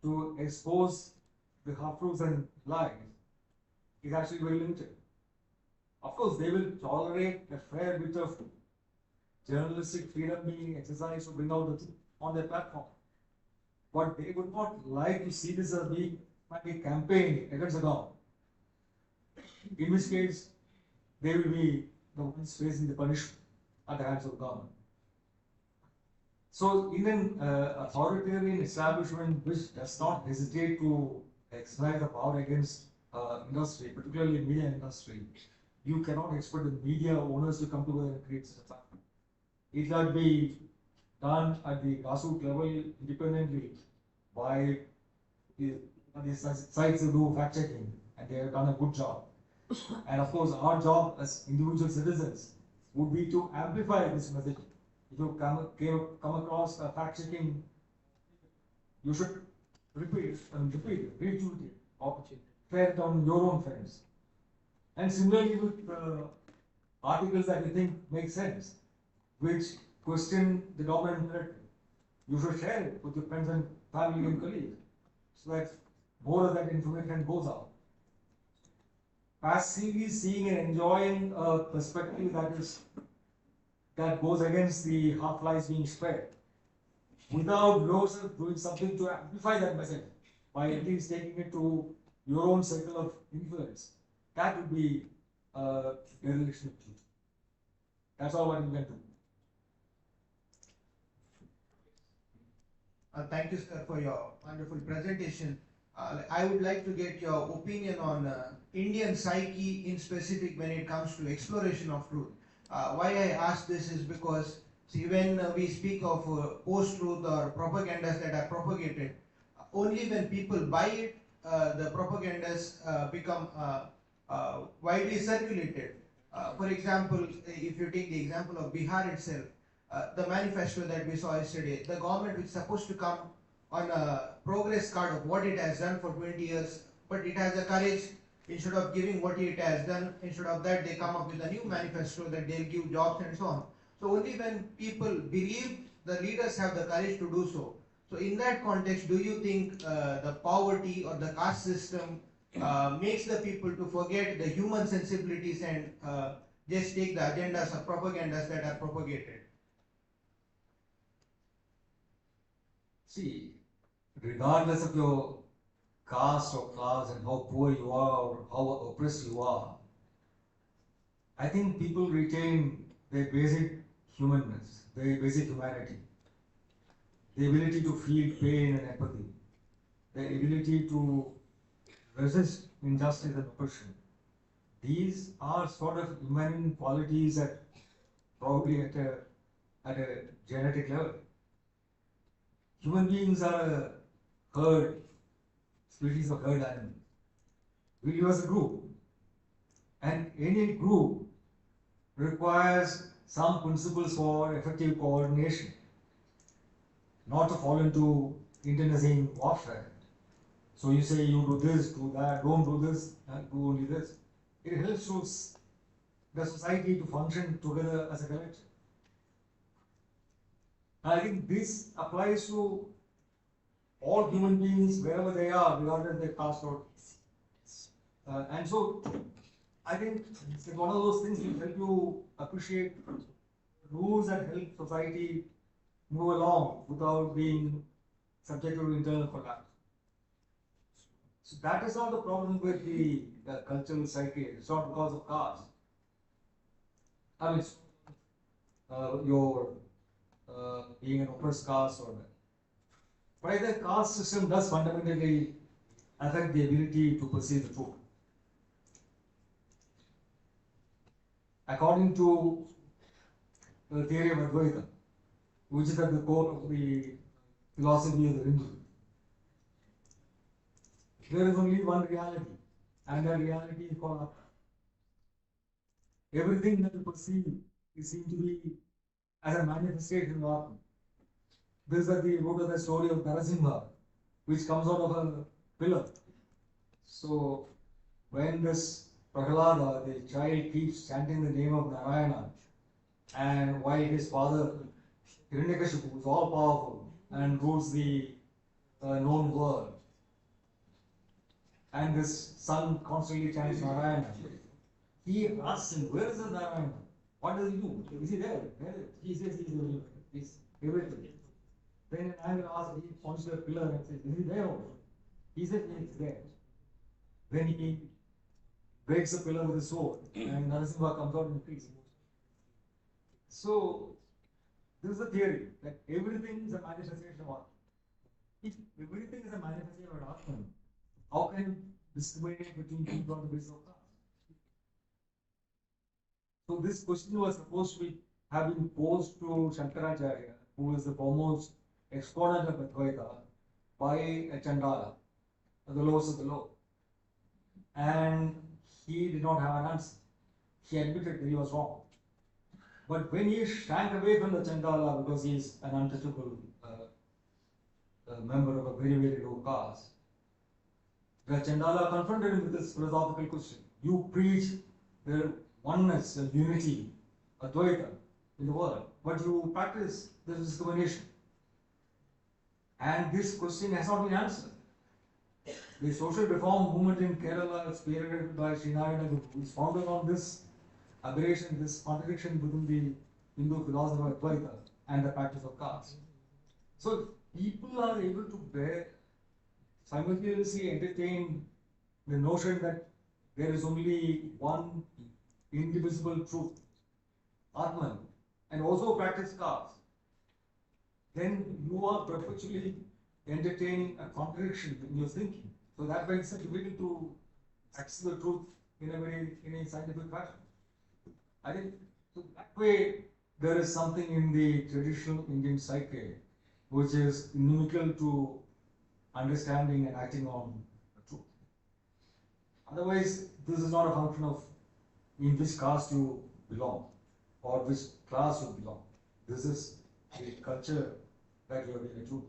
to expose the half-truths and lies is actually very limited. Of course, they will tolerate a fair bit of journalistic freedom being exercised to bring out the truth on their platform. But they would not like to see this as being like a campaign against the government. In which case, they will be the ones facing the punishment at the hands of the government. So, in an authoritarian establishment which does not hesitate to exercise the power against industry, particularly media industry, you cannot expect the media owners to come together and create such a platform. It can be done at the grassroots level independently by the sites who do fact checking, and they have done a good job. And of course, our job as individual citizens would be to amplify this message. If you come across a fact checking, you should repeat it, retweet it, or share it on your own friends. And similarly with articles that you think make sense, which question the government directly, you should share it with your friends and family and colleagues, so that more of that information goes out. Passively seeing and enjoying a perspective that goes against the half-lies being spread, without yourself doing something to amplify that message, by at least taking it to your own circle of influence, that would be a dereliction of duty. That's all what you can do. Thank you, sir, for your wonderful presentation. I would like to get your opinion on Indian psyche in specific when it comes to exploration of truth. Why I ask this is because, see, when we speak of post-truth or propagandas that are propagated, only when people buy it, the propagandas become widely circulated. For example, if you take the example of Bihar itself, the manifesto that we saw yesterday, the government is supposed to come on a progress card of what it has done for 20 years, but it has the courage, instead of giving what it has done, instead of that they come up with a new manifesto that they'll give jobs and so on. So only when people believe, the leaders have the courage to do so. So in that context, do you think the poverty or the caste system makes the people to forget the human sensibilities and just take the agendas or propagandas that are propagated? See, regardless of your caste or class and how poor you are or how oppressed you are, I think people retain their basic humanness, their basic humanity, the ability to feel pain and empathy, the ability to resist injustice and oppression. These are sort of human qualities that probably at a genetic level. Human beings are a herd, species of herd animals. We live as a group. And any group requires some principles for effective coordination, not to fall into internecine warfare. So you say you do this, do that, don't do this, do only this. It helps the society to function together as a collective. I think this applies to all human beings wherever they are, regardless of their caste or. And so I think it's one of those things that help you appreciate rules that help society move along without being subject to internal collapse. So that is not the problem with the cultural psyche. It's not because of caste. I mean, your being an oppressed caste or that. But the caste system does fundamentally affect the ability to perceive the truth. According to the theory of Advaita, which is at the core of the philosophy of the Hindu, there is only one reality, and that reality is called Atma. Everything that you perceive is seen to be as a manifestation of Atma. This is at the root of the story of Narasimha, which comes out of a pillar. So, when this Prahlada, the child, keeps chanting the name of Narayana, and while his father, Hiranyakashipu, is all powerful and rules the known world, and this son constantly chants Narayana, he asks him, where is the Narayana? What does he do? Is he there? He says he's everything. Then an anger asks, he points to a pillar and says, is he there? He says, yes, he's there. Then he breaks the pillar with his sword, and Narasimha comes out in peace. So, this is the theory that everything is a manifestation of Atman. If everything is a manifestation of Atman, how can you discriminate between people on the basis of caste? So this question was supposed to have been posed to Shankaracharya, who is the foremost exponent of Advaita, by a Chandala, the lowest of the low. And he did not have an answer. He admitted that he was wrong. But when he shrank away from the Chandala because he is an untouchable member of a very, very low caste, the Chandala confronted him with this philosophical question. You preach the oneness, the unity, Advaita in the world, but you practice the discrimination. And this question has not been answered. The social reform movement in Kerala, spearheaded by Srinarayana Guru, is founded on this aberration, this contradiction within the Hindu philosophy of Advaita and the practice of caste. So people are able to simultaneously entertain the notion that there is only one indivisible truth, Atman, and also practice caste, then you are perpetually entertaining a contradiction in your thinking. So that makes it difficult to access the truth in a scientific fashion. I think so that way there is something in the traditional Indian psyche which is inimical to understanding and acting on the truth. Otherwise, this is not a function of in which caste you belong or which class you belong. This is the culture that you are being true.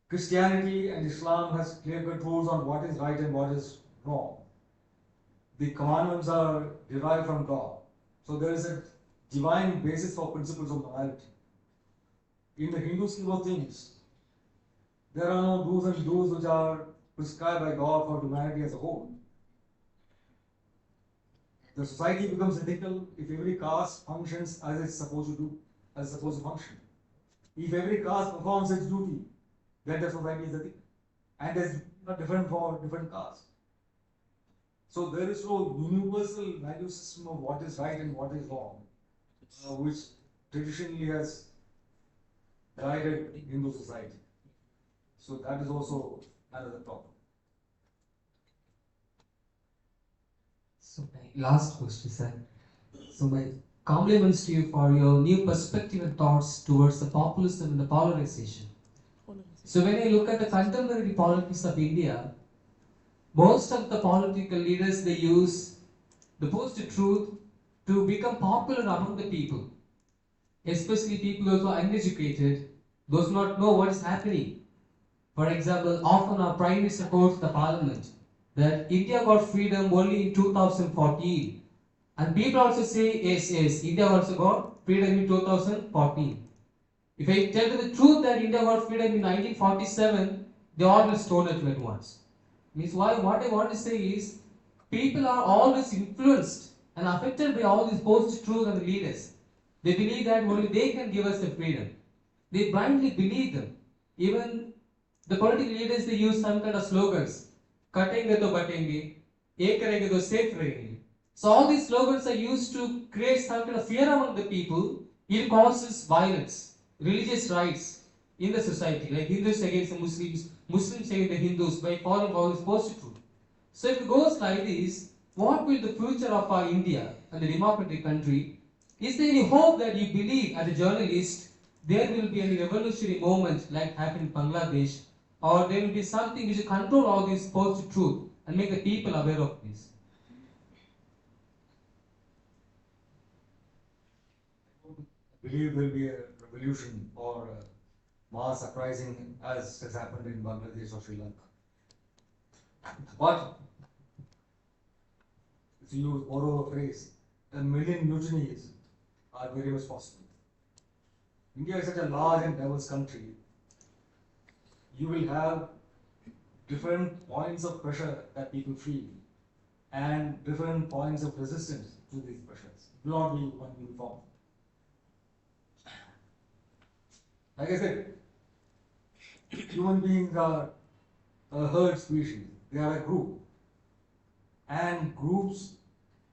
Christianity and Islam has clear-cut rules on what is right and what is wrong. The commandments are derived from God. So there is a divine basis for principles of morality. In the Hindu scheme of things, there are no do's and don'ts which are prescribed by God for humanity as a whole. The society becomes ethical if every caste functions as it's supposed to do, as it's supposed to function. If every caste performs its duty, then the society is ethical. And there's different for different castes. So there is no universal value system of what is right and what is wrong, which traditionally has guided Hindu society. So that is also another problem. So my last question, sir. So my compliments to you for your new perspective and thoughts towards the populism and the polarization. So when I look at the contemporary politics of India, most of the political leaders, they use the post-truth to become popular among the people, especially people those who are uneducated, those who not know what is happening. For example, often our Prime Minister quotes the Parliament that India got freedom only in 2014. And people also say, yes, India also got freedom in 2014. If I tell you the truth that India got freedom in 1947, they all will stone at me at once. Means what I want to say is, people are always influenced and affected by all these post-truth and the leaders. They believe that only they can give us the freedom. They blindly believe them. Even the political leaders, they use some kind of slogans. Katenge to batenge, ek karenge to safe rahenge. So all these slogans are used to create some kind of fear among the people. It causes violence, religious rights in the society, like Hindus against the Muslims, Muslims against the Hindus, by following all this post-truth. So if it goes like this, what will the future of our India and the democratic country? Is there any hope that you believe as a journalist there will be any revolutionary moment like happened in Bangladesh, or there will be something which will control all this post-truth and make the people aware of this? I believe there will be a revolution or a mass uprising as has happened in Bangladesh or Sri Lanka. But if you borrow a phrase, a million mutinies are very much possible. India is such a large and diverse country. You will have different points of pressure that people feel and different points of resistance to these pressures. It will not be one uniform. Like I said, human beings are a herd species. They are a group. And groups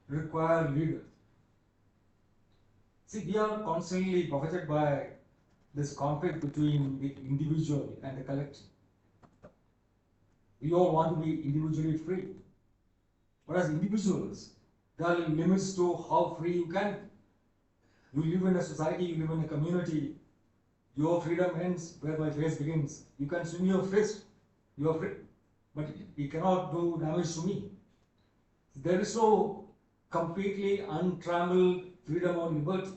require leaders. See, we are constantly buffeted by this conflict between the individual and the collective. We all want to be individually free. But as individuals, there are limits to how free you can be. You live in a society, you live in a community. Your freedom ends where my face begins. You can swing your fist, you are free. But you cannot do damage to me. There is no completely untrammeled freedom or liberty.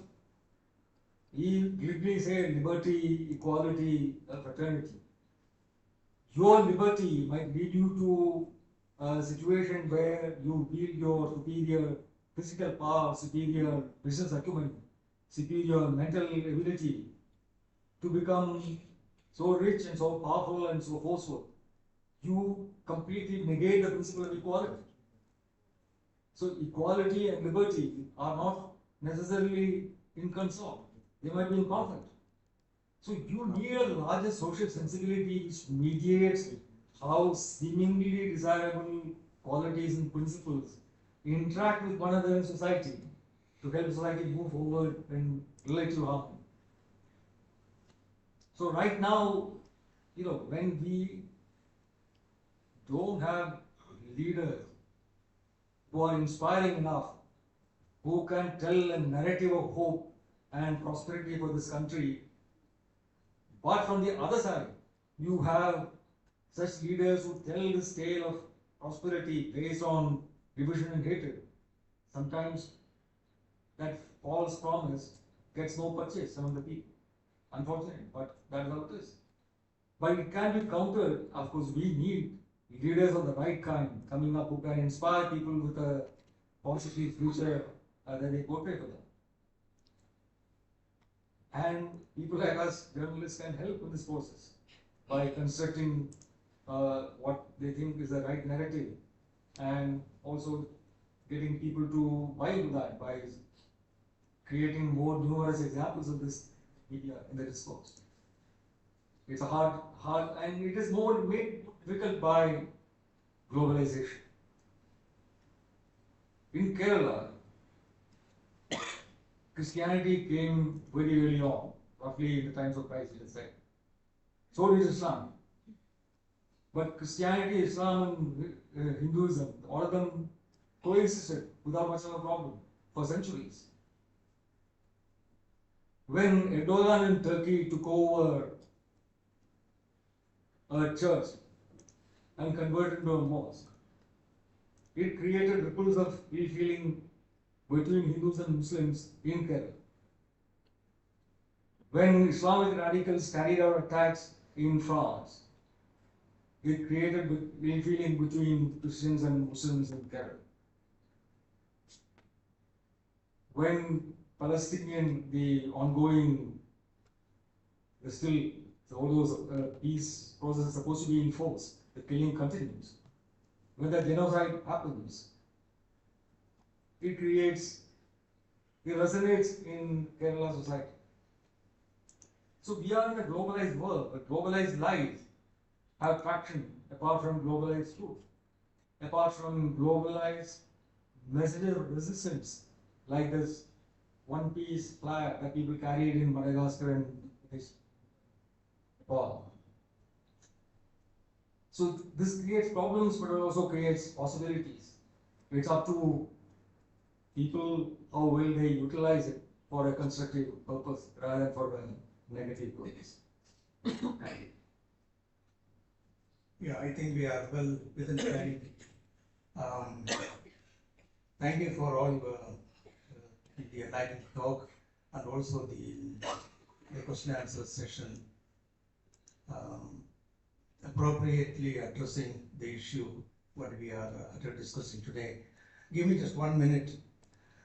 We glibly say liberty, equality, fraternity. Your liberty might lead you to a situation where you wield your superior physical power, superior business acumen, superior mental ability to become so rich and so powerful and so forceful. You completely negate the principle of equality. So equality and liberty are not necessarily in concern. They might be in conflict. So you need a larger social sensibility which mediates how seemingly desirable qualities and principles interact with one another in society to help society move forward in relative harmony. So right now, when we don't have leaders who are inspiring enough, who can tell a narrative of hope and prosperity for this country, but from the other side, you have such leaders who tell this tale of prosperity based on division and hatred. Sometimes that false promise gets no purchase among the people. Unfortunately, but that is how it is. But it can be countered. Of course, we need leaders of the right kind coming up who can inspire people with a positive future that they portray for them. And people like us, journalists, can help in this process by constructing what they think is the right narrative and also getting people to buy into that by creating more numerous examples of this media in the discourse. It's a hard, and it is more made difficult by globalization. In Kerala, Christianity came very early on, roughly in the times of Christ, let's say. So did Islam. But Christianity, Islam, and Hinduism, all of them coexisted without much of a problem for centuries. When Erdogan in Turkey took over a church and converted into a mosque, it created ripples of ill feeling between Hindus and Muslims in Kerala. When Islamic radicals carried out attacks in France, it created ill feeling between Christians and Muslims in Kerala. When Palestinian, the ongoing, although peace process is supposed to be enforced, the killing continues. When the genocide happens, it resonates in Kerala society. So we are in a globalized world, but globalized lies have traction apart from globalized truth, apart from globalized messages of resistance, like this one piece flag that people carried in Madagascar and Nepal. So this creates problems, but it also creates possibilities. It's up to people how well they utilize it for a constructive purpose rather than for a negative purpose. Yeah, I think we are well within time. Thank you for all the enlightening talk and also the question and answer session, appropriately addressing the issue what we are discussing today. Give me just 1 minute.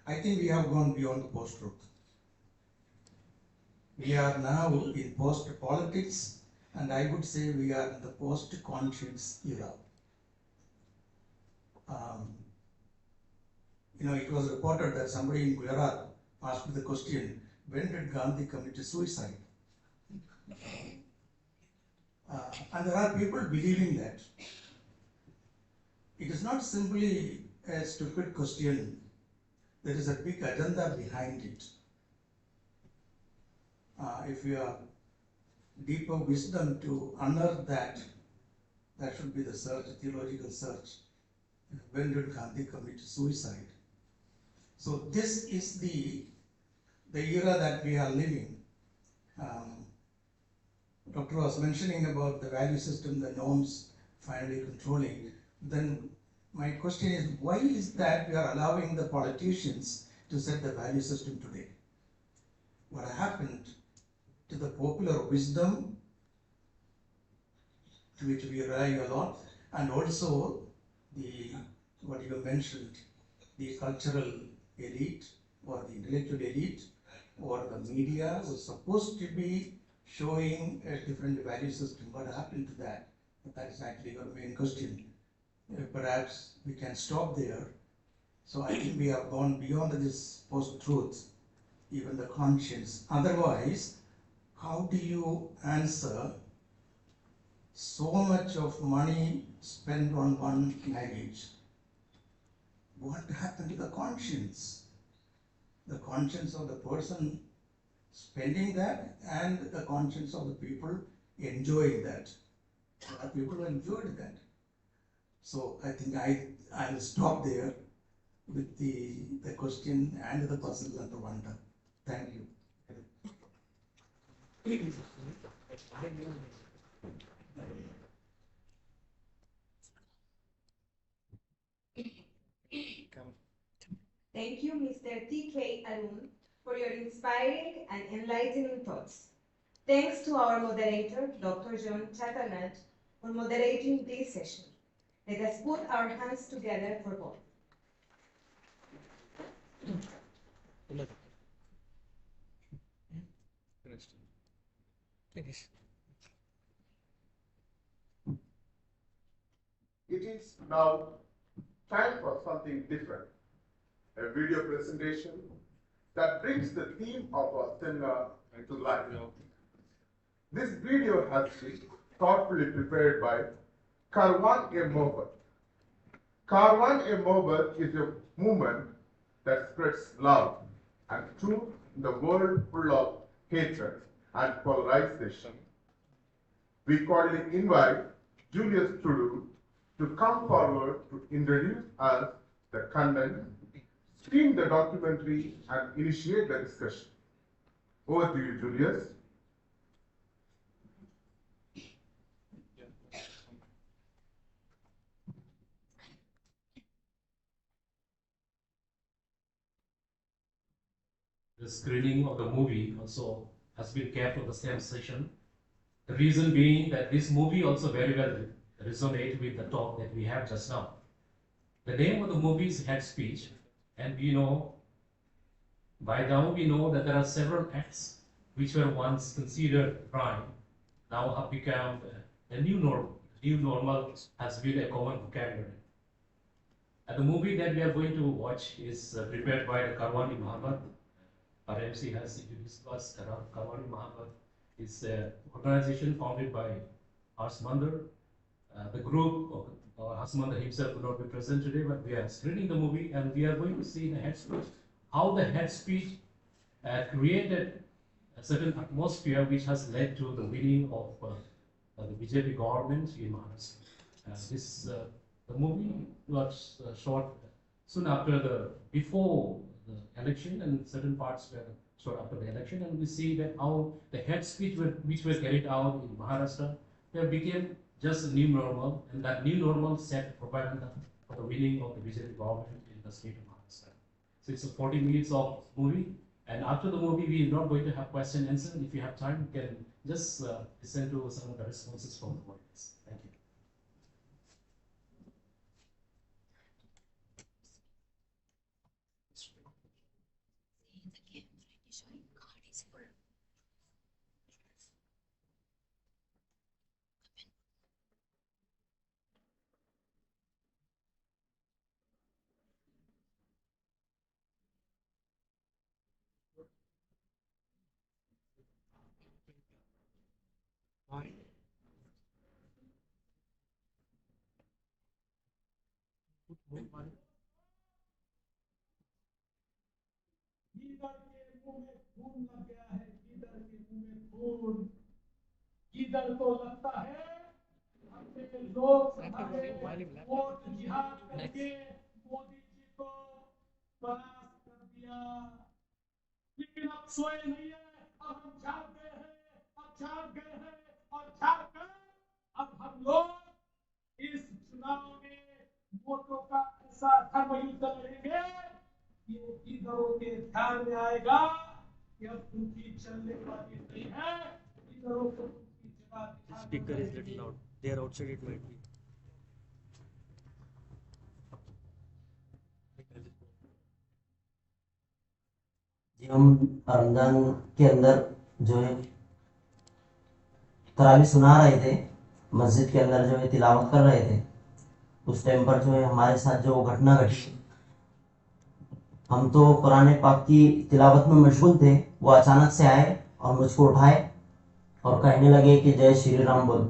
I think we have gone beyond the post-truth. We are now in post-politics, and I would say we are in the post-conscience era. It was reported that somebody in Gujarat asked the question, when did Gandhi commit suicide? And there are people believing that. It is not simply a stupid question. There is a big agenda behind it. If you have deeper wisdom to unearth that, that should be the search, theological search. When did Gandhi commit suicide? So this is the era that we are living. Doctor was mentioning about the value system, the norms finally controlling. Then my question is, why is that we are allowing the politicians to set the value system today? What happened to the popular wisdom, to which we rely a lot, and also what you mentioned, the cultural elite or the intellectual elite or the media was supposed to be showing a different value system. What happened to that? That is actually your main question. Perhaps we can stop there. So I think we have gone beyond this post-truth, even the conscience. Otherwise, how do you answer so much of money spent on one baggage? What happened to the conscience? The conscience of the person spending that and the conscience of the people enjoying that. There are people who enjoyed that. So I think I will stop there with the question and the puzzle and the wonder. Thank you. Thank you, Mr. T.K. Arun, for your inspiring and enlightening thoughts. Thanks to our moderator, Dr. John Chatterjee, for moderating this session. Let us put our hands together for both. Finish. It is now time for something different. a video presentation that brings the theme of our seminar to life. This video has been thoughtfully prepared by Karwan A. Mohabbat. Karwan A. Mohabbat is a movement that spreads love and truth in the world full of hatred and polarization. We cordially invite Julius Trudeau to come forward to introduce us the content, screen the documentary, and initiate the discussion. Over to you, Julius. The screening of the movie also has been kept on the same session. The reason being that this movie also very well resonates with the talk that we have just now. The name of the movie is Head Speech, and by now we know that there are several acts which were once considered crime, now have become a new normal. New normal has been a common vocabulary. And the movie that we are going to watch is prepared by the Karwani Mohammed. Our MC has introduced us. Karwani Mohammed is an organization founded by Harsmander. The group of Harsmander himself will not be present today, but we are screening the movie and we are going to see in the head speech how the head speech created a certain atmosphere which has led to the winning of the BJP government in Maharashtra. The movie was shot soon after before the election, and certain parts were shot after the election, and we see that how the head speech which were carried out in Maharashtra, they became just a new normal, and that new normal set propaganda for the winning of the BJP government in the state of Maharashtra. So it's a 40 minutes of movie, and after the movie we are not going to have question and answer. If you have time, you can just listen to some of the responses from the audience. Thank you. गीदड़ के मुंह में खून लग गया है, गीदड़ के मुंह में खून। गीदड़ को लगता है अपने लोकसभा में वोट जिहाद करके मोदी जी को परास्त कर दिया, लेकिन अब सोए नहीं है, अब हम जाग गए हैं, अब जाग गए हैं और जाग कर अब हम लोग इस चुनाव में वोटों का ऐसा धर्म युद्ध लड़ेंगे, ये गीदड़ों के ध्यान में आएगा कि अब उनकी चलने वाली नहीं है, गीदड़ों को उनकी जगह Speaker is little loud. They are outside. It might be. जी हम रमजान के अंदर जो है तरावी सुना रहे थे, मस्जिद के अंदर जो है तिलावत कर रहे थे, उस टाइम पर जो है हमारे साथ जो घटना घटी, हम तो कुरान पाक की तिलावत में मशगूल थे, वो अचानक से आए और मुझको उठाए और कहने लगे कि जय श्री राम बोल।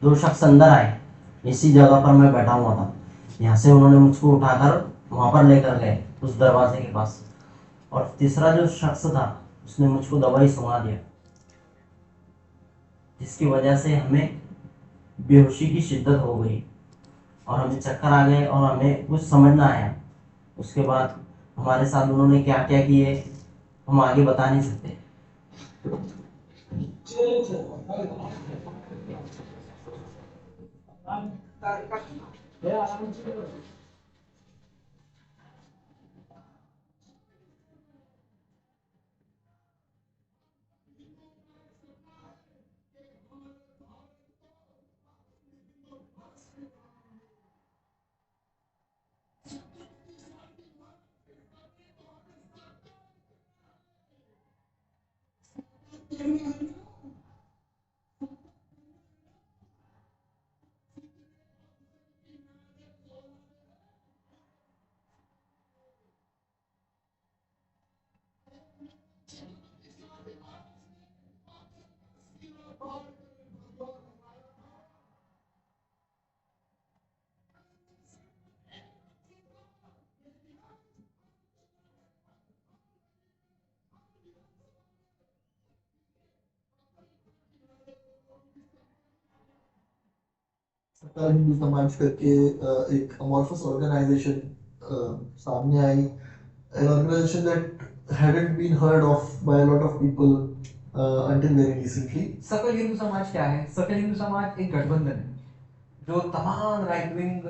दो शख्स अंदर आए, इसी जगह पर मैं बैठा हुआ था, यहाँ से उन्होंने मुझको उठाकर वहां पर लेकर गए उस दरवाजे के पास, और तीसरा जो शख्स था उसने मुझको दवाई सुना दिया, जिसकी वजह से हमें बेहोशी की शिद्दत हो गई और हमें चक्कर आ गए और हमें कुछ समझ ना आया। उसके बाद हमारे साथ उन्होंने क्या क्या किए हम आगे बता नहीं सकते। सकल हिंदू समाज करके एक अमॉर्फस ऑर्गेनाइजेशन सामने आई, an organization that hadn't been heard of by a lot of people until very recently. सकल हिंदू समाज क्या है? सकल हिंदू समाज एक गठबंधन है जो तमाम right wing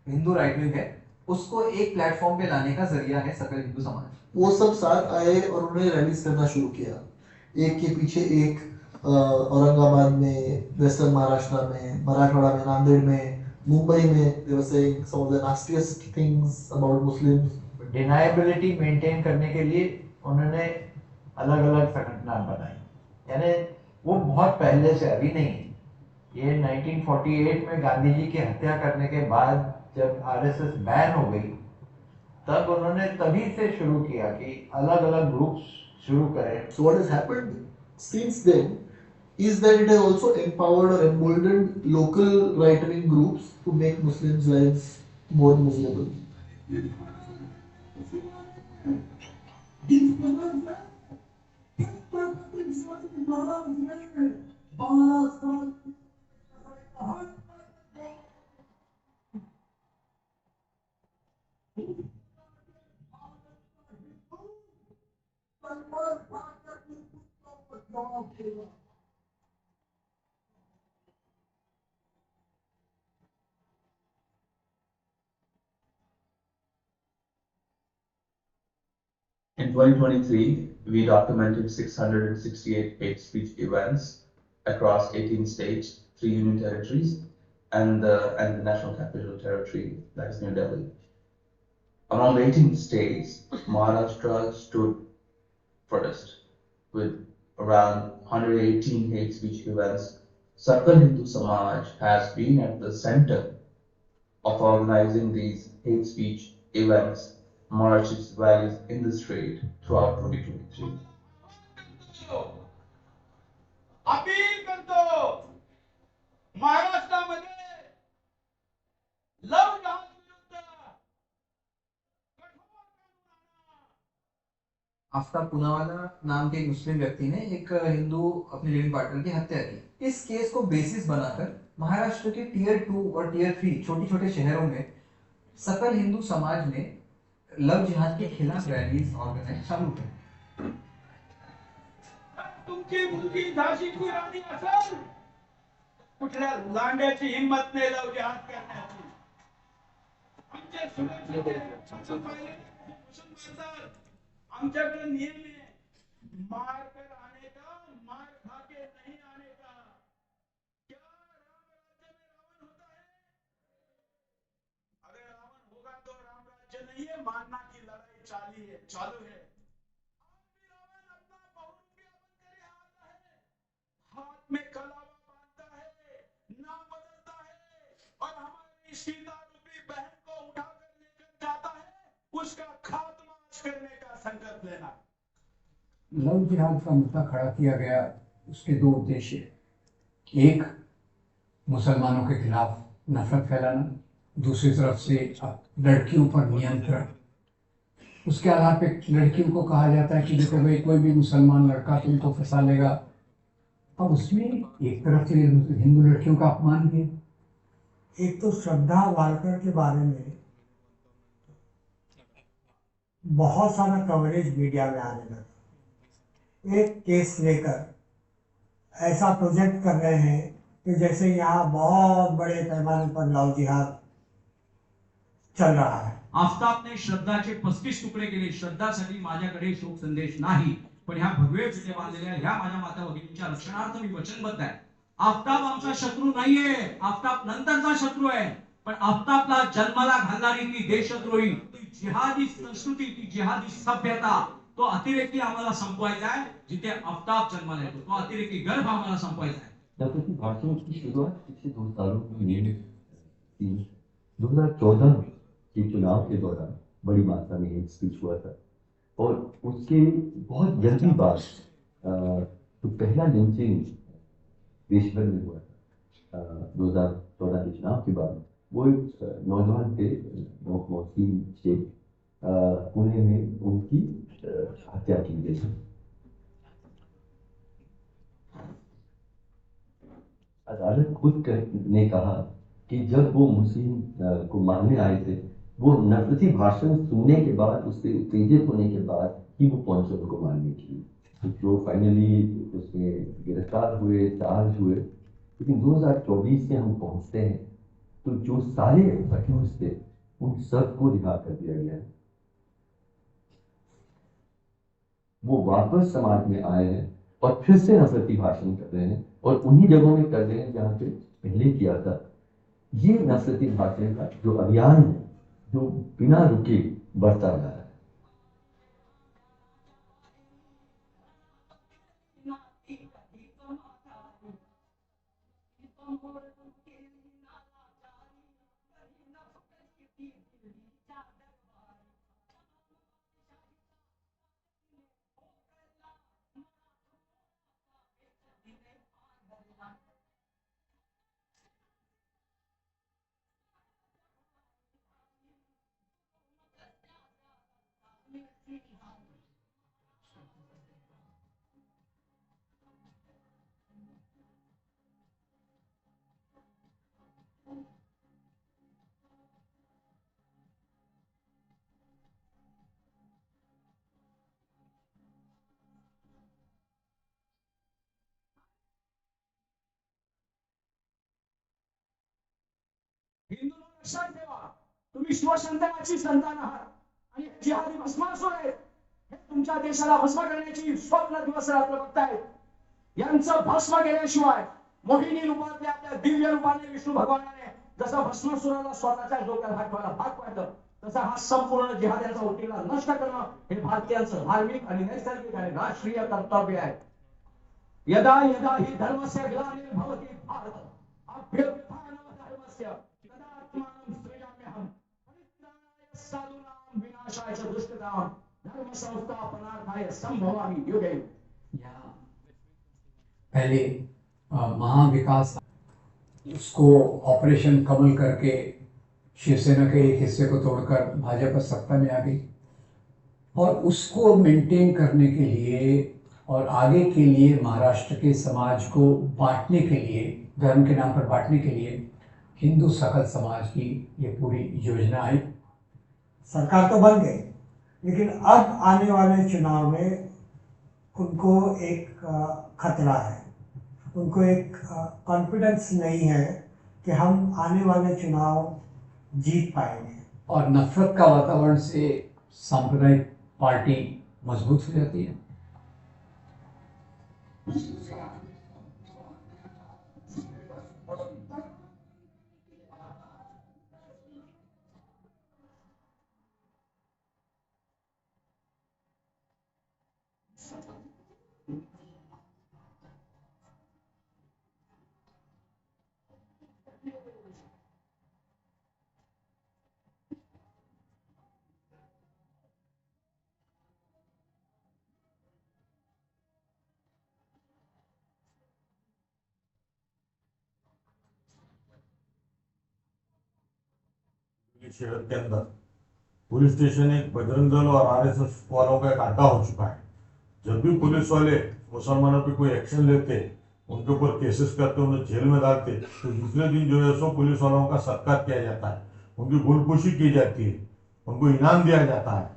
Hindu right wing है उसको एक प्लेटफॉर्म पे लाने का जरिया है सकल हिंदू समाज। वो सब साथ आए और उन्होंने रैलीज करना शुरू किया, एक के पीछे एक, औरंगाबाद में, वेस्टर्न महाराष्ट्र में, मराठवाड़ा में, नांदेड़ में, मुंबई में, they were saying some of the nastiest things about Muslims. Deniability maintain करने के लिए उन्होंने अलग अलग संगठन बनाई, यानी वो बहुत पहले से, अभी नहीं। ये 1948 में गांधी जी की हत्या करने के बाद जब आरएसएस बैन हो गई तब उन्होंने तभी से शुरू किया कि अलग अलग ग्रुप्स शुरू करें। So what has happened since then is that it has also empowered or emboldened local right-wing groups to make Muslims' lives more miserable. In 2023, we documented 668 hate speech events across 18 states, 3 union territories, and the National Capital Territory, that is New Delhi. Among the 18 states, Maharashtra stood first with around 118 hate speech events. Sakal Hindu Samaj has been at the center of organizing these hate speech events, marches, rallies in the street throughout 2023. Appeal करतो महाराष्ट्रामध्ये love जहाज विरुद्ध आफ्ताब पूनावाला नाम के एक मुस्लिम व्यक्ति ने एक हिंदू अपने लिविंग पार्टनर की हत्या की। इस केस को बेसिस बनाकर महाराष्ट्र के टियर 2 और टियर 3 छोटे छोटे शहरों में सकल हिंदू समाज ने लव जिहाद के खिलाफ रैलीज ऑर्गेनाइज चालू की। तुमची मुलगी झाशीची राणी असेल, कुठल्या लांड्याची हिंमत नाही लव जिहाद करण्याची। आमचे सुरक्षित मुसलमान आमच्याकडे नियम है, मार कर आने का, मार खा के नहीं आने का। क्या राम राज्य में रावण होता है? अगर रावण होगा तो राम राज्य नहीं है, मानना की लड़ाई चालू है। हाथ में कलावा बांधता है, नाम बदलता है और हमारी सीता रूपी बहन को उठाकर लेकर जाता है, उसका खात्मा करने का संकल्प लेना। लव जिहाद का मुद्दा खड़ा किया गया, उसके दो उद्देश्य, एक मुसलमानों के खिलाफ नफरत फैलाना, दूसरी तरफ से लड़कियों पर नियंत्रण। उसके आधार पे लड़कियों को कहा जाता है कि देखो भाई कोई भी मुसलमान लड़का तुमको फंसा लेगा। अब उसमें एक तरफ से हिंदू लड़कियों का अपमान किया। एक तो श्रद्धा वारकर के बारे में बहुत सारा कवरेज मीडिया में आने लगा। एक केस लेकर ऐसा प्रोजेक्ट कर रहे हैं कि जैसे यहाँ बहुत बड़े पैमाने पर लव जिहाद चल रहा है। आफ्ताबने श्रद्धाचे 35 तुकडे केले। श्रद्धासाठी माझ्याकडे शोक संदेश नाही, पण ह्या भगवे फिटे बांधलेल्या ह्या माझ्या माता भगिनींच्या रक्षणार्थ मी वचनबद्ध आहे। आफ्ताब आमचा शत्रू नाहीये, आफ्ताब नंतरचा शत्रू आहे, पण आफ्ताबला जन्माला घालणारी ती देशद्रोही, ती जिहादी संस्कृती, ती जिहादी सभ्यता, तो अतिरेकी आम्हाला संपवायचा आहे। जिथे आफ्ताब जन्माला येतो तो अतिरेकी गर्भ आम्हाला संपवायचा आहे। डॉक्टर की भाषण की शुरुआत पिछले 2 सालों में थी। 2014 के चुनाव के दौरान बड़ी मात्रा में एक स्पीच हुआ था और उसके बहुत जल्दी बाद तो पहला लिंचिंग देश भर में हुआ था 2014 के चुनाव के बाद। वो एक नौजवान थे मोहसिन शेख, पुणे में उनकी हत्या की गई। अदालत खुद ने कहा कि जब वो मुस्लिम को मारने आए थे, वो नफरती भाषण सुनने के बाद, उससे उत्तेजित होने के बाद ही वो पहुंचे उनको मारने के लिए। तो जो फाइनली उसमें गिरफ्तार हुए, चार्ज हुए। लेकिन 2024 में हम पहुंचते हैं तो जो सारे अक्यूज थे उन सबको रिहा कर दिया गया है। वो वापस समाज में आए हैं और फिर से नफरती भाषण कर रहे हैं, और उन्हीं जगहों में कर रहे हैं जहां पे पहले किया था। ये नफरती भाषण का जो अभियान है, जो बिना रुके बढ़ता जा रहा है। हिंदू लक्षात ठेवा, तुम्ही शिवसंतानाची संतान आहात आणि जिहादी भस्मासुर आहेत. हे तुमच्या देशाला भस्म करण्याची स्वप्न दिवस रात्र बघतायत. यांचं भस्म केल्याशिवाय मोहिनी रूपातल्या आपल्या दिव्य रूपाने विष्णू भगवानाने जसं भस्मासुराला स्वतःच्या डोक्यात हात ठेवायला भाग पाडलं, तसा हा संपूर्ण जिहाद्यांचा उठीला नष्ट करणं हे भारतीयांचं धार्मिक आणि नैसर्गिक आणि राष्ट्रीय कर्तव्य आहे. यदा यदा हि धर्मस्य ग्लानिर्भवति भारत अभ्युत्थानं धर्मस्य तदात्मानं सृजाम्यहम् परित्राणाय साधूनां विनाशाय च दुष्कृतां धर्म संस्थापनार्थाय संभवामि युगे युगे. पहले महाविकास उसको ऑपरेशन कमल करके शिवसेना के एक हिस्से को तोड़कर भाजपा सत्ता में आ गई, और उसको मेंटेन करने के लिए और आगे के लिए महाराष्ट्र के समाज को बांटने के लिए, धर्म के नाम पर बांटने के लिए हिंदू सकल समाज की ये पूरी योजना आई। सरकार तो बन गई, लेकिन अब आने वाले चुनाव में उनको एक खतरा है, उनको एक कॉन्फिडेंस नहीं है कि हम आने वाले चुनाव जीत पाएंगे। और नफरत का वातावरण से सांप्रदायिक पार्टी मजबूत हो जाती है। शहर के अंदर पुलिस स्टेशन एक बजरंग दल और आरएसएस वालों का एक अड्डा हो चुका है। जब भी पुलिस वाले मुसलमानों पे कोई एक्शन लेते, उनके ऊपर केसेस करते, उन्हें जेल में डालते, तो दूसरे दिन जो है सो पुलिस वालों का सत्कार किया जाता है, उनकी गुलपुशी की जाती है, उनको इनाम दिया जाता है।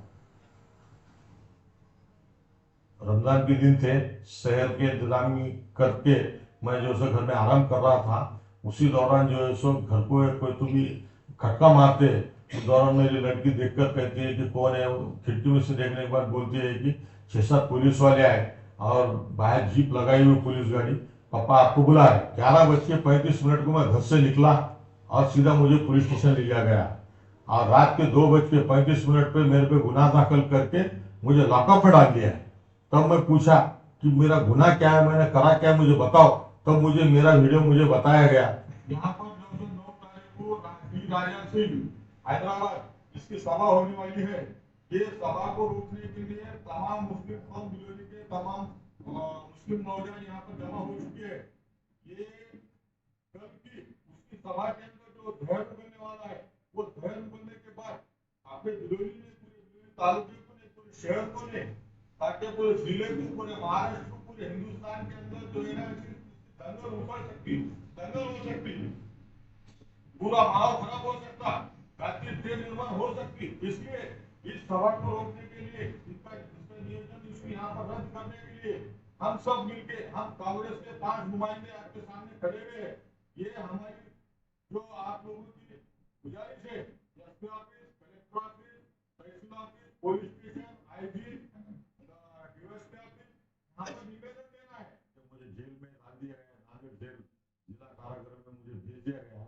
रमजान के दिन थे, शहर के इंतजाम करके मैं जो है घर में आराम कर रहा था, उसी दौरान जो है सो घर को कोई तो भी खटका मारते। उस दौरान मेरी लड़की देखकर कहती है कि कौन है, खिड़की में से देखने के बाद बोलती है कि 6-7 पुलिस वाले आए और बाहर जीप लगाई हुई पुलिस गाड़ी, पापा आपको बुला है। 11:35 को मैं घर से निकला और सीधा मुझे पुलिस स्टेशन ले लिया गया, और रात के 2:35 पे मेरे पे गुनाह दाखिल करके मुझे लॉकअप में डाल दिया। तब मैं पूछा कि मेरा गुनाह क्या है, मैंने करा क्या, मुझे बताओ। तब मुझे मेरा वीडियो मुझे बताया गया। यहाँ पर 9 तारीख को राजा सिंह हैदराबाद इसकी सभा होने वाली है। ये सभा को रोकने के लिए तमाम मुस्लिम कौम विरोधी के तमाम मुस्लिम नौजवान यहाँ पर जमा हो चुके हैं। ये कल की उसकी सभा के अंदर जो ध्वज बनने वाला है, वो ध्वज बनने के बाद आपके विरोधी ने पूरे तालुके को ने, पूरे शहर को ने, ताकि पूरे जिले को, पूरे महाराष्ट्र को, पूरे हिंदुस्तान के अंदर जो है ना दंगल उछल सकती, दंगल हो सकती। पूरा माहौल खराब हो सकता, बातचीत निर्माण हो सकती। इसलिए इस सभा को रोकने के लिए, इसका नियोजन इसको यहाँ पर रद्द करने के लिए हम सब मिलके, हम कांग्रेस के 5 नुमाइंदे आपके सामने खड़े हुए हैं। ये हमारी जो आप लोगों की गुजारिश है, एसपी ऑफिस, कलेक्टर ऑफिस, तहसील office, police station, IG, DSP office, यहाँ पर निवेदन देना है। जब मुझे जेल में डाल दिया गया, नागरिक जेल जिला कारागृह में मुझे भेज दिया गया,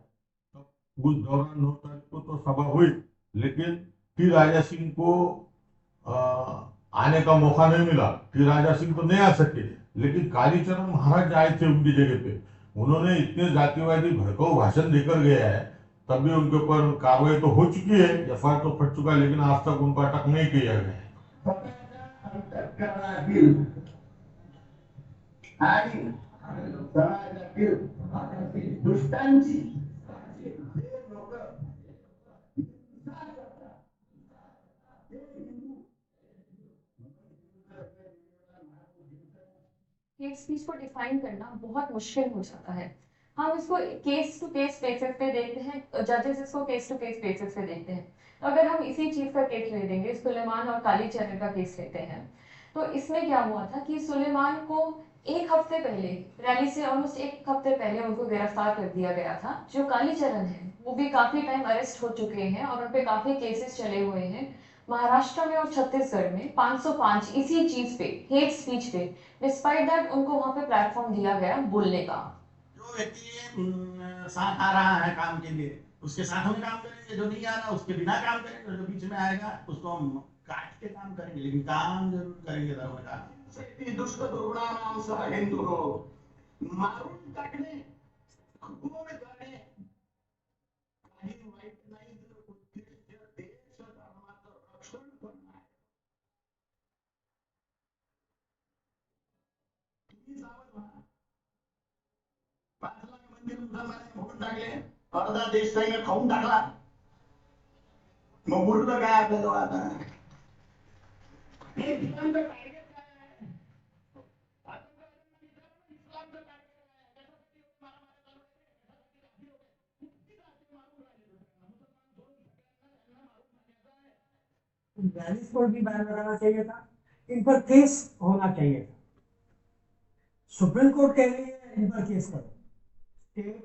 तब उस दौरान 9 तारीख को तो सभा हुई, लेकिन टी राजा सिंह को आने का मौका नहीं मिला। टी राजा सिंह तो नहीं आ सके, लेकिन कालीचरण महाराज आए थे उनकी जगह पे। उन्होंने इतने जातिवादी भड़काऊ भाषण देकर गया है, तब भी उनके ऊपर कार्रवाई तो हो चुकी है, एफआईआर तो फट चुका है, लेकिन आज तक उनको अटक नहीं किया गया है। आणि समाजातील दुष्टांची जे लोक हेट स्पीच को डिफाइन करना बहुत मुश्किल हो जाता है। हम इसको केस टू केस बेसिस पे देखते हैं, जजेस इसको केस टू केस बेसिस पे देखते हैं। तो अगर हम इसी चीज का केस ले लेंगे, सुलेमान और कालीचरण का केस लेते हैं, तो इसमें क्या हुआ था कि सुलेमान को एक हफ्ते पहले, रैली से ऑलमोस्ट एक हफ्ते पहले उनको गिरफ्तार कर दिया गया था। जो कालीचरण है वो भी काफी टाइम अरेस्ट हो चुके हैं और उन पे काफी केसेस चले हुए हैं। महाराष्ट्र में और छत्तीसगढ़ में 505 इसी चीज पे, हेट स्पीच पे, डिस्पाइट दैट उनको वहां पे प्लेटफॉर्म दिया गया बोलने का। जो व्यक्ति साथ आ रहा है काम के लिए, उसके साथ हम काम करेंगे, जो नहीं आ रहा उसके बिना काम करेंगे, जो बीच में आएगा उसको हम काट के काम करेंगे, लेकिन काम जरूर करेंगे धर्म का। दुष्ट दुर्गुणानां सह हिंदुः मारून टाकणे, खून करणे काही वाईट नाही, जर उद्देश देश धर्माचं रक्षण करणं आहे। तुम्ही सावध व्हा। 5 लाख मंदिर मुसलमानांनी फोडून टाकले, अर्धा देश त्याने खाऊन टाकला, मग उरलं काय आपल्याजवळ आता? हे इस्लामचं टार्गेट काय आहे? रैलीज को भी बैन लगाना चाहिए था, इन पर केस होना चाहिए था। सुप्रीम कोर्ट कह रही है इन पर केस करो। स्टेट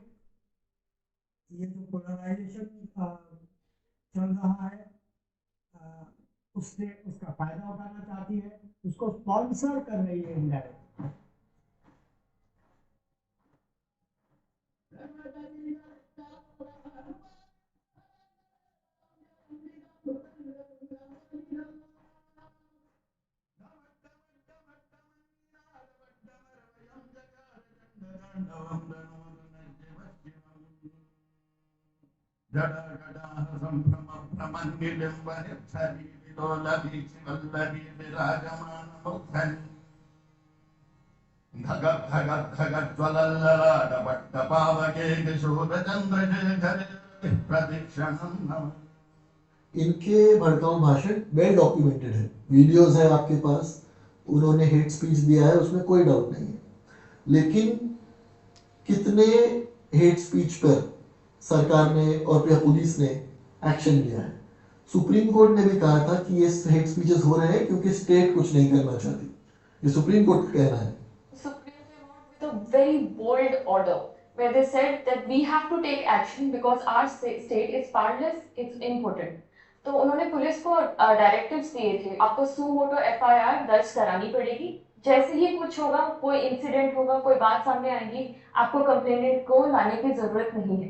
ये जो पोलराइजेशन चल रहा है, उससे उसका फायदा उठाना चाहती है, उसको स्पॉन्सर कर रही है इनडायरेक्ट। इनके भड़काऊ भाषण वेल डॉक्यूमेंटेड है, वीडियोस है आपके पास, उन्होंने हेट स्पीच दिया है, उसमें कोई डाउट नहीं है। लेकिन कितने हेट स्पीच पर सरकार ने और या पुलिस ने एक्शन लिया है? सुप्रीम कोर्ट ने भी कहा था कि ये हेट स्पीचेस हो रहे हैं क्योंकि स्टेट कुछ नहीं करना चाहती। ये सुप्रीम कोर्ट का कहना है। With a very bold order where they said that we have to take action because our state is powerless, it's impotent. तो उन्होंने पुलिस को डायरेक्टिव्स दिए थे, आपको सू मोटो एफआईआर दर्ज करानी पड़ेगी, जैसे ही कुछ होगा, कोई इंसिडेंट होगा, कोई बात सामने आएगी, आपको कंप्लेनेंट को लाने की जरूरत नहीं है,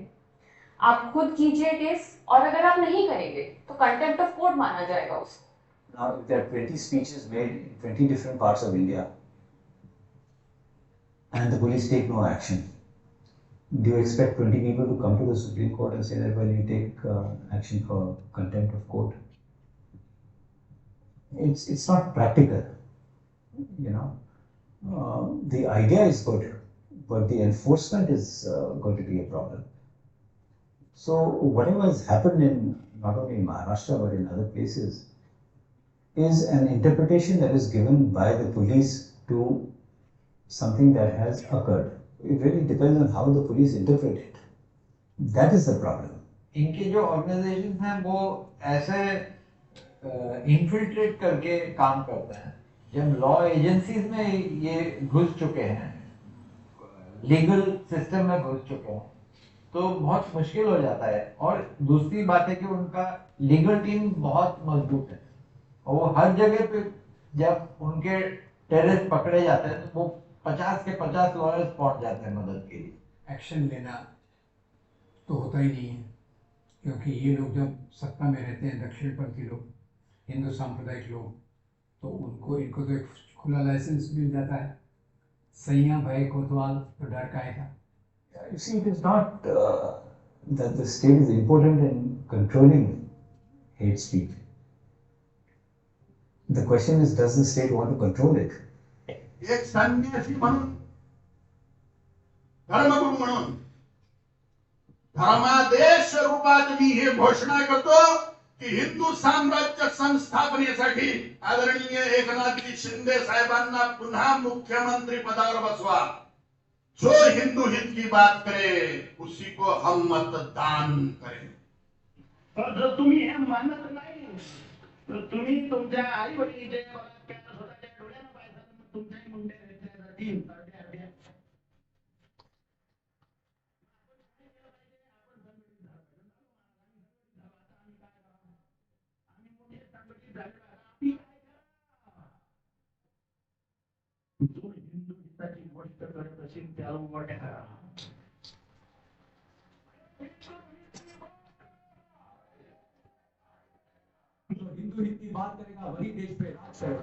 आप खुद कीजिए केस, और अगर आप नहीं करेंगे तो कंटेम्प्ट ऑफ कोर्ट माना जाएगा उसको। Now, if there are 20 speeches made in 20 different parts of India, and the police take no action, do you expect 20 people to come to the Supreme Court and say that, well, you take action for contempt of court? It's not practical, you know. The idea is good, but the enforcement is going to be a problem. So whatever has happened in not only in Maharashtra but in other places is an interpretation that is given by the police to something that has occurred. It really depends on how the police interpret it. That is the problem. इनके जो organisation हैं वो ऐसे infiltrate करके काम करते हैं। जब लॉ एजेंसीज में ये घुस चुके हैं, लीगल सिस्टम में घुस चुके हैं, तो बहुत मुश्किल हो जाता है। और दूसरी बात है कि उनका लीगल टीम बहुत मजबूत है और वो हर जगह पे जब उनके टेररिस्ट पकड़े जाते हैं तो वो 50 के 50 लॉयर्स पहुंच जाते हैं मदद के लिए। एक्शन लेना तो होता ही नहीं है, क्योंकि ये लोग जब सत्ता में रहते हैं, दक्षिणपंथी लोग, हिंदू सांप्रदायिक लोग, तो इनको तो एक खुला लाइसेंस मिल जाता है। सैया भाई कोतवाल तो डर का है। You see, it is not that the state is important in controlling hate speech. The question is, does the state want to control it? एक संन्यासी म्हणून, धर्मगुरू म्हणून, धर्मादेश रूपात मी हे घोषणा करतो की हिंदू साम्राज्य संस्थापनेसाठी आदरणीय एकनाथजी शिंदे साहेबांना पुन्हा मुख्यमंत्री पदावर बसवा। जो हिंदू हित की बात करे उसी को हम मतदान करें। तर जर तुम्ही हे मानत नाही तर तुम्ही तुमच्या आई वडिलांचे बलात्कार स्वतःच्या डोळ्यानं पाहिलं, मग तुमच्याही मुंड्या घेतल्या जातील, तरड्या अर्ध्या. जो हिंदू हिताची गोष्ट करत असेल त्याला उभं करा. जो हिंदू हित की बात करेगा वही देश पे राज करेगा।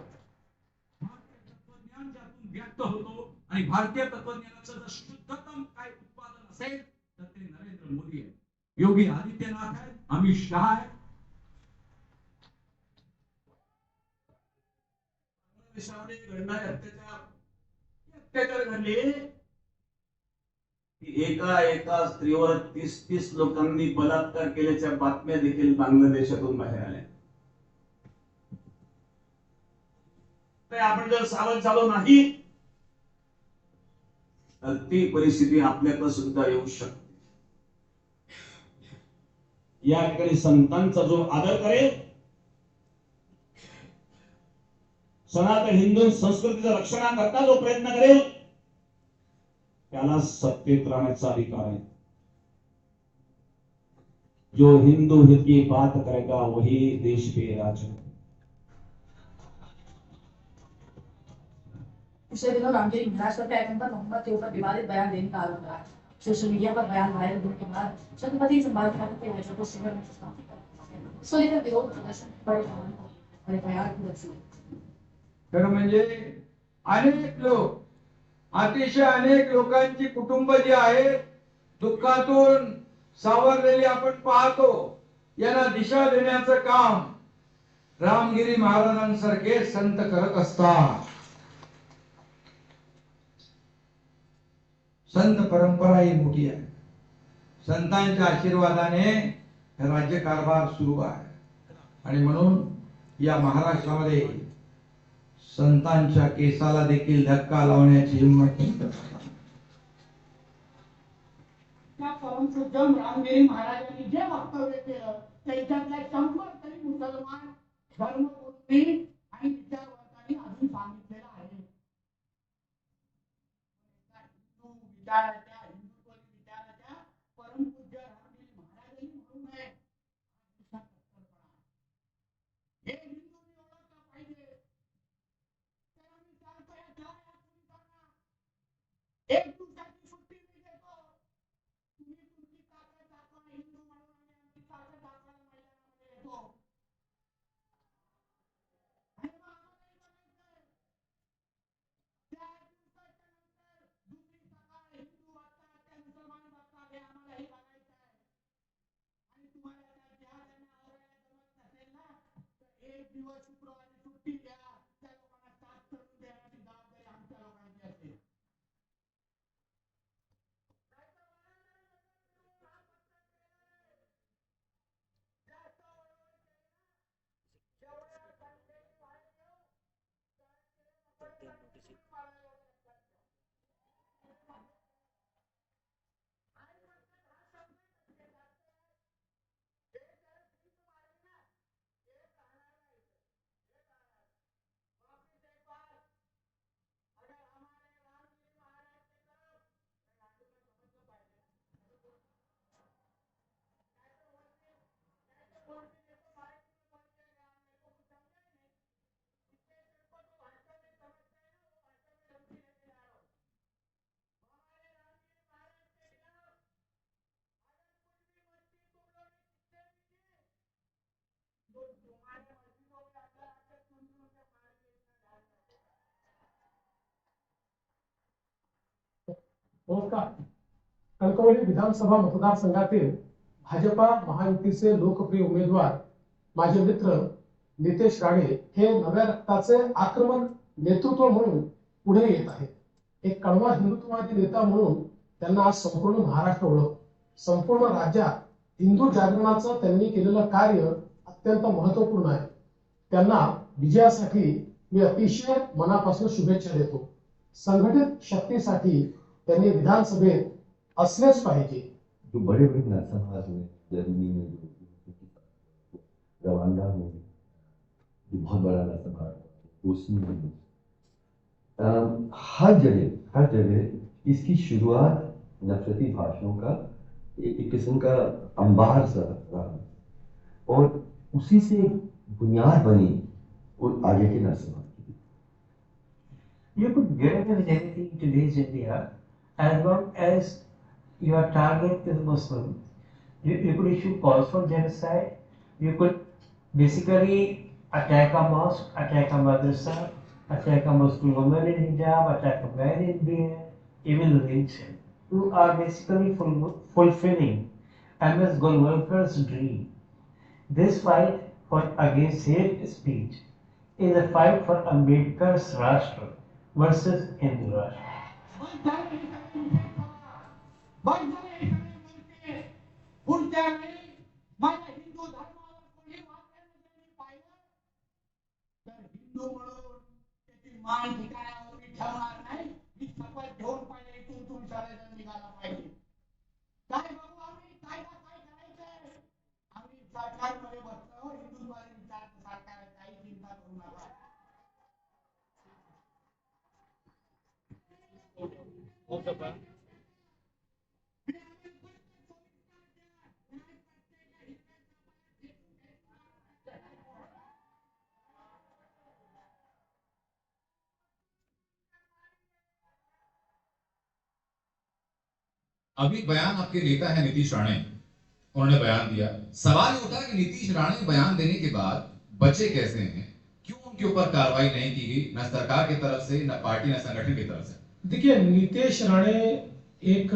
भारतीय तत्वज्ञान ज्यातून व्यक्त होतो आणि भारतीय तत्वज्ञानाचं जर शुद्धतम काय उत्पादन असेल तर ते नरेंद्र मोदी आहे, योगी आदित्यनाथ आहे, अमित शहा आहे। देशामध्ये घडणारे अत्याचार घडले की एका स्त्रीवर 30 लोकांनी बलात्कार केल्याच्या बातम्या देखील बांगलादेशातून बाहेर आल्या। आपण जर सावध झालो नाही तर ती परिस्थिती आपल्याकडे सुद्धा येऊ शकते। या ठिकाणी संतांचा जो आदर करेल, सनातन हिंदू संस्कृतीचं रक्षणाकरता जो प्रयत्न करेल त्याला सत्तेत राहण्याचा अधिकार है। जो हिंदू हित की बात करेगा वही देश पे राज करेगा। पिछले दिनों रामगिरी महाराज पर पैगंबर मोहम्मद के ऊपर विवादित बयान देने का आरोप लगा। सोशल मीडिया पर बयान वायरल होने के बाद छत्रपति संभाजी के वजह को सिंगर में इसको लेकर विरोध प्रदर्शन बड़े बयान हुए। खरं म्हणजे अनेक लोक, अतिशय अनेक लोकांची कुटुंब जी आहेत दुःखातून सावरलेली आपण पाहतो, यांना दिशा देण्याचं काम रामगिरी महाराजांसारखे संत करत असतात। संत परंपरा ही मोठी आहे। संतांच्या आशीर्वादाने राज्यकारभार सुरू आहे आणि म्हणून या महाराष्ट्रामध्ये संतांच्या केसाला देखील धक्का लावण्याची हिंमत त्या परमपूज्य रामगिरी महाराजांनी जे वक्तव्य केलं त्याच्यातल्या 100 तरी मुसलमान धर्मगुरूंनी आणि विचारवंतांनी अजून सांगितलेलं आहे। हिंदू विचाराच्या, हिंदुत्व विचाराच्या परमपूज्य रामगिरी महाराजांनी म्हणू नये हे हिंदूंनी ओळखलं पाहिजे। एक दिवसाची सुट्टी मी देतो, तुम्ही तुमची ताकद दाखवा हिंदू म्हणून, आम्ही आमची ताकद दाखवायला मैदानामध्ये येतो। आणि मग आम्हालाही बघायचंय त्या दिवसाच्या नंतर दुसरी सकाळ हिंदू नमस्कार. कणकवली विधानसभा मतदारसंघातील भाजपा महायुतीचे लोकप्रिय उमेदवार माझे मित्र नितेश राणे हे नव्या रक्ताचे आक्रमक नेतृत्व म्हणून पुढे येत आहेत. एक कणवा हिंदुत्ववादी नेता म्हणून त्यांना आज संपूर्ण महाराष्ट्र ओळखतो. संपूर्ण राज्यात हिंदू जागरणाचं त्यांनी केलेलं कार्य अत्यंत महत्वपूर्ण आहे. त्यांना विजयासाठी मी अतिशय मनापासून शुभेच्छा देतो. संघटित शक्तीसाठी त्यांनी विधानसभेत असलेच पाहिजे. जो बड़े बड़े नरसंहार हुए जर्मनी में, जो रवांडा में जो बहुत बड़ा नरसंहार हुआ, बोस्निया में, हर जगह इसकी शुरुआत नफरती भाषणों का एक किस्म का अंबार सा रहा और उसी से बुनियाद बनी और आगे के नरसंहार. You could get away with anything in today's India as long as your target is Muslim. You could issue calls for genocide. You could basically attack a mosque, attack a madrasa, attack a Muslim woman in hijab, attack a man in beard, even lynch him. You are basically fulfilling MS Golwalkar's dream. This fight against hate speech is a fight for Ambedkar's Rashtra versus Hindu Rashtra. पुढच्या वेळी माझ्या हिंदू धर्मावर कोणी वाक्यामध्ये पाहिलं तर हिंदू म्हणून त्याची मान ठिकाणावर मी ठेवणार नाही. मी शपथ घेऊन पाहिजे इथून तुमच्याकडे निघाला पाहिजे. काय बघू आम्ही कायदा काय करायचंय. आम्ही सरकारमध्ये बसलो हिंदुत्वादी विचार सरकार काही चिंता करू नका. अभी बयान आपके नेता है नीतीश राणे, उन्होंने बयान दिया. सवाल ये उठा कि नीतीश राणे बयान देने के बाद बचे कैसे हैं, क्यों उनके ऊपर कार्रवाई नहीं की गई, न सरकार की तरफ से, न पार्टी, न संगठन की तरफ से. देखिए नीतीश राणे एक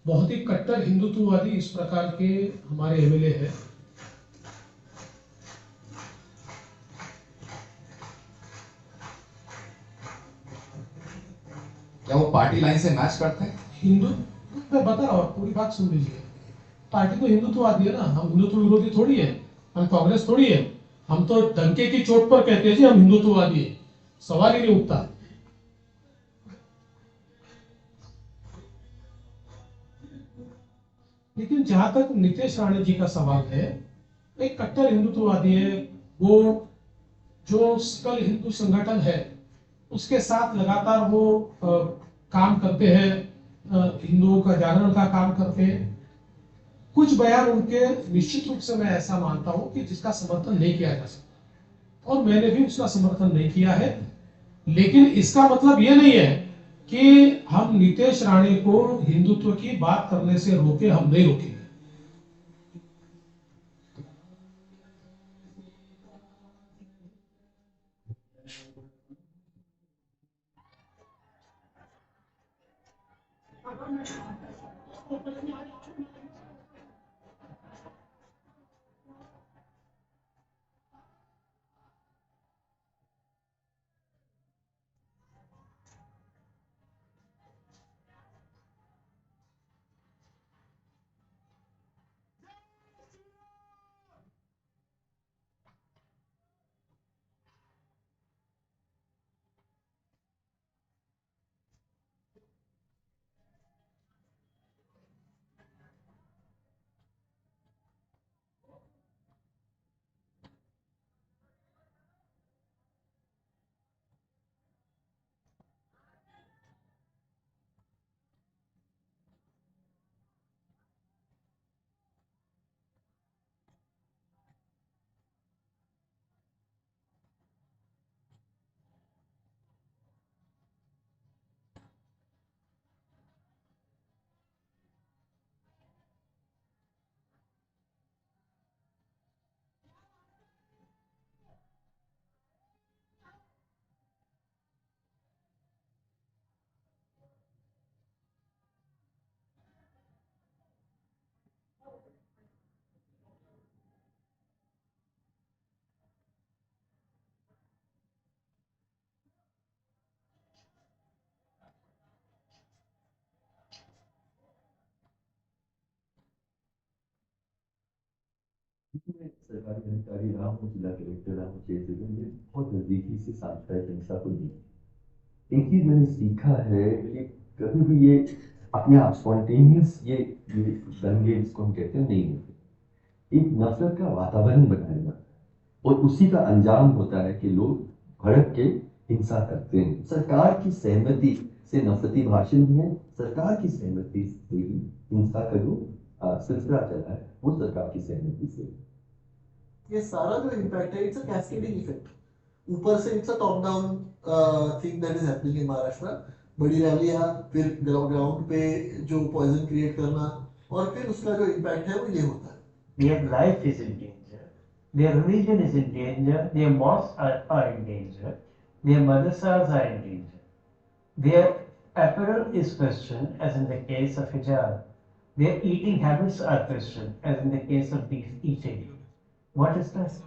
बहुत ही कट्टर हिंदुत्ववादी इस प्रकार के हमारे एमएलए हैं. क्या वो पार्टी लाइन से मैच करते हैं? हिंदू मैं बता रहा हूँ, पूरी बात सुन लीजिए. पार्टी तो हिंदुत्ववादी है ना, हम हिंदुत्व विरोधी थोड़ी है, हम कांग्रेस थोड़ी है. हम तो डंके की चोट पर कहते हैं जी हम हिंदुत्ववादी है. सवाल ही नहीं उठता. लेकिन जहां तक नितेश राणे जी का सवाल है, एक कट्टर हिंदुत्ववादी है. वो जो सकल हिंदू संगठन है उसके साथ लगातार वो काम करते हैं, हिंदुओं का जागरण का काम करते हैं. कुछ बयान उनके निश्चित रूप से मैं ऐसा मानता हूं कि जिसका समर्थन नहीं किया जा सकता और मैंने भी उसका समर्थन नहीं किया है. लेकिन इसका मतलब यह नहीं है कि हम नितेश राणे को हिंदुत्व की बात करने से रोके, हम नहीं रोकेंगे. सरकारी अधिकारी रहा हूँ, जिला कलेक्टर रहा हूँ, ये बहुत नजदीकी से सांप्रदायिक हिंसा को दी। एक चीज मैंने सीखा है कि कभी भी ये अपने आप स्पॉन्टेनियस ये दंगे जिसको हम कहते हैं नहीं होते। एक नफरत का वातावरण बनाया जाता है और उसी का अंजाम होता है कि लोग भड़क के हिंसा करते हैं। सरकार की सहमति से नफरती भाषण भी है, सरकार की सहमति से ही हिंसा का जो सिलसिला चला है वो सरकार की सहमति से। ये सारा जो इम्पैक्ट है इट्स अ कैस्केडिंग इफेक्ट। ऊपर से it's a top down thing that is happening in Maharashtra. बड़ी रैलियां, फिर ग्राउंड पे जो पॉइजन क्रिएट करना, और फिर उसका जो इम्पैक्ट है वो ये होता है। Their life is in danger, their religion is in danger, their mosques are in danger, their madrasas are in danger. Their apparel is questioned, as in the case of hijab. Their eating habits are questioned, as in the case of beef eating. What is that?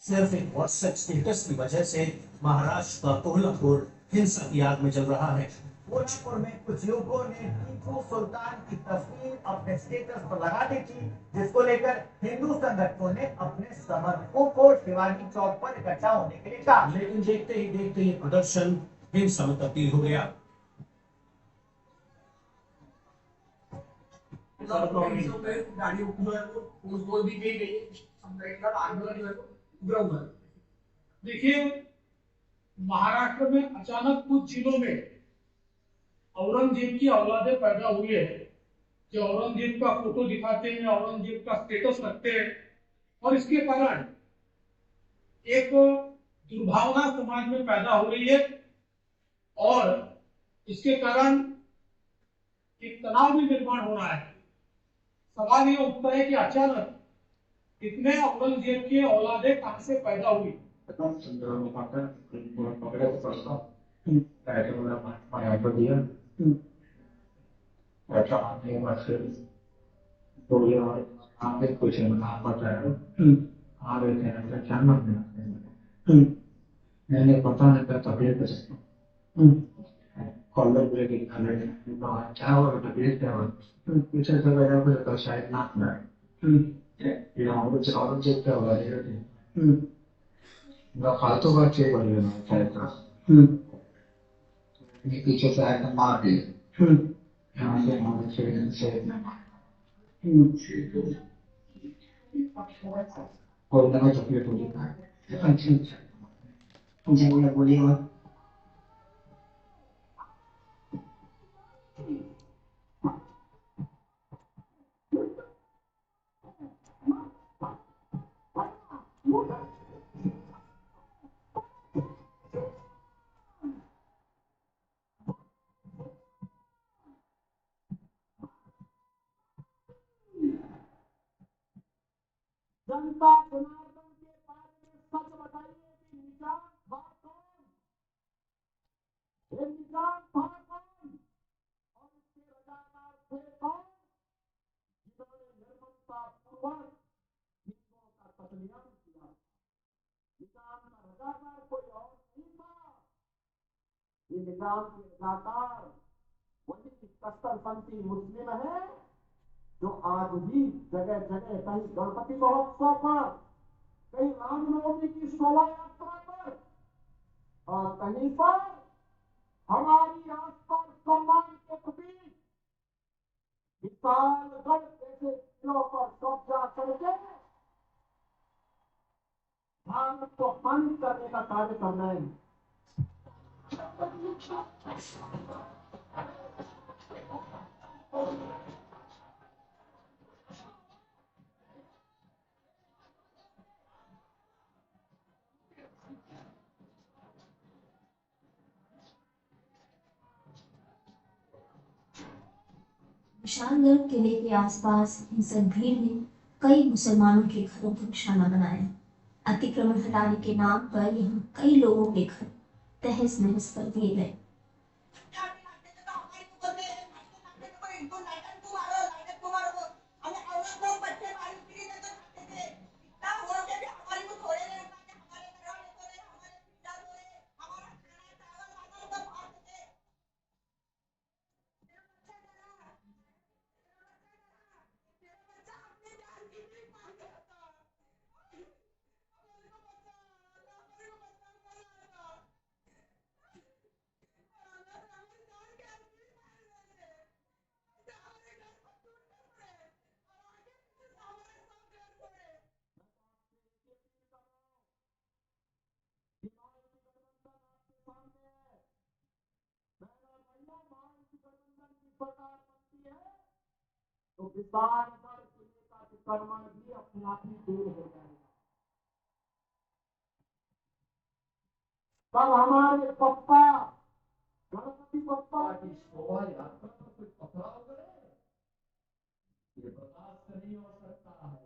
सिर्फ एक WhatsApp status की वजह से महाराष्ट्र का कोल्हापुर हिंसा की आग में जल रहा है। भोजपुर में कुछ लोगों ने टीपू सुल्तान की तस्वीर अपने स्टेटस पर लगा दी थी, जिसको लेकर हिंदू संगठनों ने अपने समर्थकों को शिवाजी चौक पर इकट्ठा होने के लिए कहा। लेकिन देखते ही देखते ये प्रदर्शन हिंसा में तब्दील हो गया। गाड़ी जो है वो बोल दी गई आंदोलन जो है उग्र हुआ है। देखिए, महाराष्ट्र में अचानक कुछ जिलों में औरंगजेब की औलादे पैदा हुई है, जो औरंगजेब का फोटो दिखाते हैं, औरंगजेब का स्टेटस रखते हैं, और इसके कारण एक दुर्भावना समाज में पैदा हो रही है और इसके कारण एक तनाव भी निर्माण हो रहा है। सवाल ये उठता है कि अचानक इतने औरंगजेब की औलादे कहां से पैदा हुई। मैंने पता नहीं था तकलीफ कॉलर ब्रेक क्या हुआ तकलीफ क्या हुआ पीछे से लगा कुछ शायद नाक में औरंगजेब क्या हुआ ना फालतू बात चेक कर लेना शायद ये पीछे से आकर मार दिए यहाँ से हमारे से कोई ना तकलीफ हो जाता है। अच्छा बोलिए मत। जनता जनार्दन के बारे में सच बताइए कि निजाम था कौन, ये निजाम था कौन और इसके रजाकार थे कौन, जिन्होंने निर्ममता पूर्वक हिंदुओं का कत्लेआम किया। निजाम का रजाकार कोई और नहीं था, ये निजाम के रजाकार वही कट्टरपंथी मुस्लिम है जो आज भी जगह जगह कहीं गणपति महोत्सव पर, कहीं रामनवमी की शोभा यात्रा पर और कहीं पर हमारी आस्था और सम्मान के प्रतीक विशालगढ़ जैसे जिलों पर कब्जा करके भारत को बंद करने का कार्य कर रहे हैं। विशालगढ़ किले के आसपास हिंसक भीड़ ने कई मुसलमानों के घरों को निशाना बनाया। अतिक्रमण हटाने के नाम पर यहाँ कई लोगों के घर तहस नहस कर दिए गए। तो विशालगढ़ किले का अतिक्रमण भी अपना ही दूर हो जाएगा। कल हमारे पप्पा गणपति पप्पा की शोभा यात्रा पर कुछ पथराव करे, ये बर्दाश्त नहीं हो सकता है,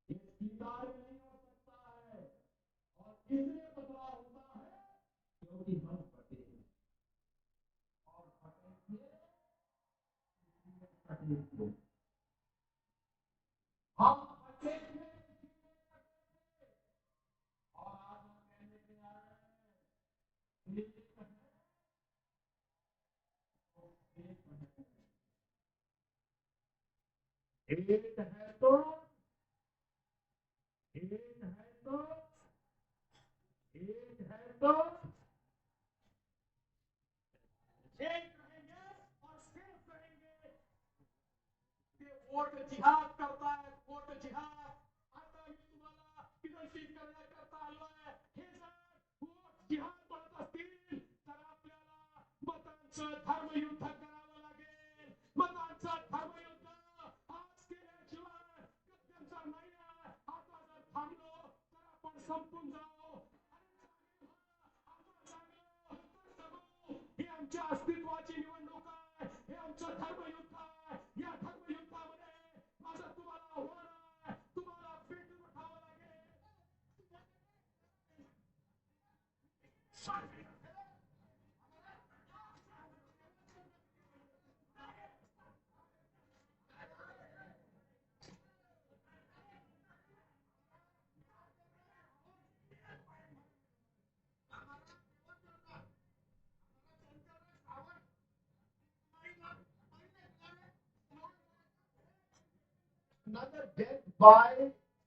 ये स्वीकार नहीं हो सकता है। और इसलिए पथराव होता है क्योंकि हम फटे हैं और फटेंगे हम फटेंगे और आज हम कहने के आ रहे हैं एक है तो एक है तो एक है तो एक कहेंगे और सिर्फ कहेंगे कि वोट जिहाद करता है, वोट जिहाद आता मी तुम्हाला विनंती करण्याकरता आलोय। हे जर वोट जिहाद म्हणत असतील तर आपल्याला मतांचं धर्मयुद्ध करावं लागेल। मतांचं धर्मयुद्ध आज केल्याशिवाय गत्यंतर नाही आहे। आता जर थांबलो तर आपण संपून जाऊ। ही आमच्या अस्तित्वाची निवडणूक आहे, हे आमचं धर्मयुद्ध आहे। या धर्मयुद्धामध्ये माझं तुम्हाला आव्हान आहे, तुम्हाला पेटून उठावं लागेल। Another death by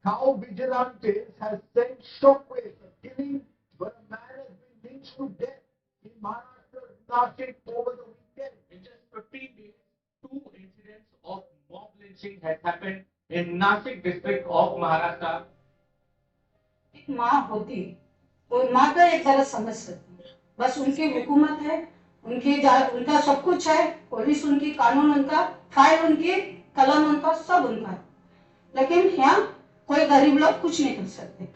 cow vigilantes has sent shockwaves. A killing where a man has been lynched to death in Maharashtra's Nashik over the weekend. In just 15 days, 2 incidents of mob lynching has happened in Nashik district of Maharashtra. एक माँ होती और माँ का एक गलत समझ सकती है, बस उनकी हुकूमत है, उनका सब कुछ है, पुलिस उनकी, कानून उनका, फाइल उनकी, कलम उनका, सब उनका है। लेकिन यहाँ कोई गरीब लोग कुछ नहीं कर सकते।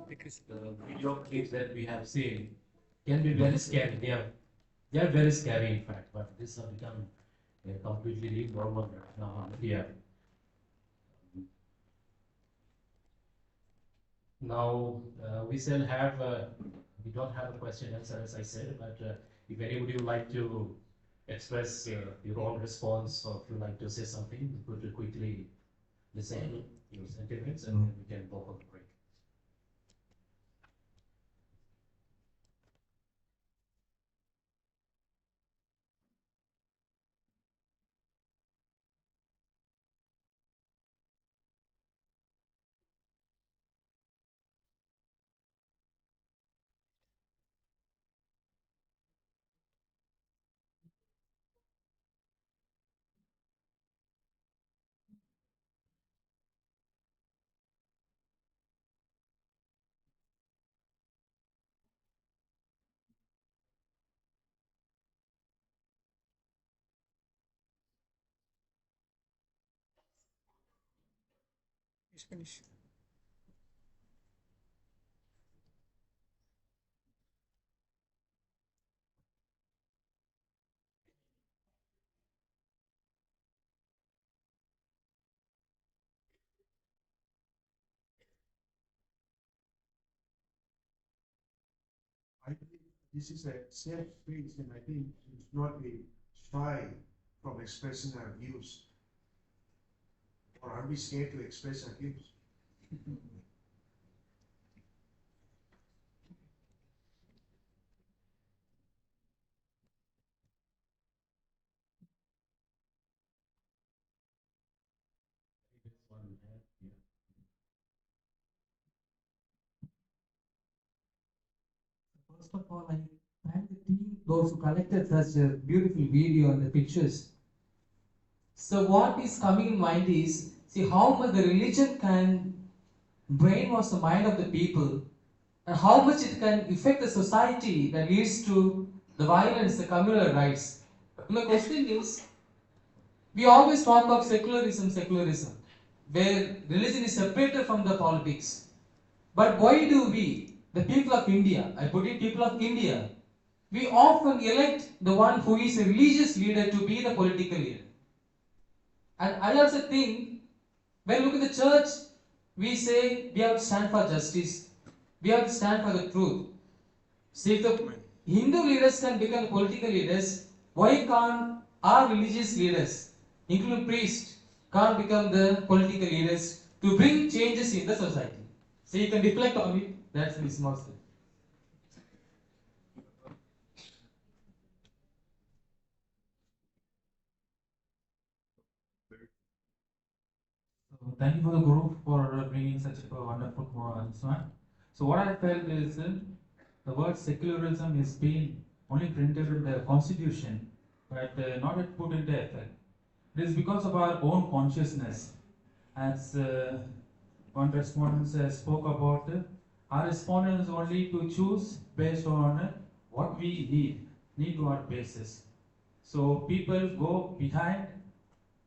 Because the video clips that we have seen can be very scary. They are very scary, in fact. But this has become a completely normal right now. Yeah. Now we still have. We don't have a question answer, as I said. But if anybody would like to express your own response, or if you like to say something, you could quickly listen to your sentiments, and then we can go for the break. Finish. I think this is a safe space, and I think we should not be shy from expressing our views. Or are we scared to express our views? First of all, I thank the team, those who collected such a beautiful video and the pictures. So what is coming in mind is, see how much the religion can brainwash the mind of the people, and how much it can affect the society that leads to the violence, the communal rights. My question is, we always talk of secularism, where religion is separated from the politics. But why do we, the people of India, I put it people of India, we often elect the one who is a religious leader to be the political leader? And I also think, when we look at the church, we say we have to stand for justice, we have to stand for the truth. See, if the Hindu leaders can become political leaders, why can't our religious leaders, including priests, can't become the political leaders to bring changes in the society? So you can reflect on it. That's the small step. So thank you for the group for bringing such a wonderful announcement. So what I felt is the word secularism has been only printed in the constitution, but not yet put into effect. It is because of our own consciousness. As one respondent spoke about, our respondent is only to choose based on what we need to our basis. So people go behind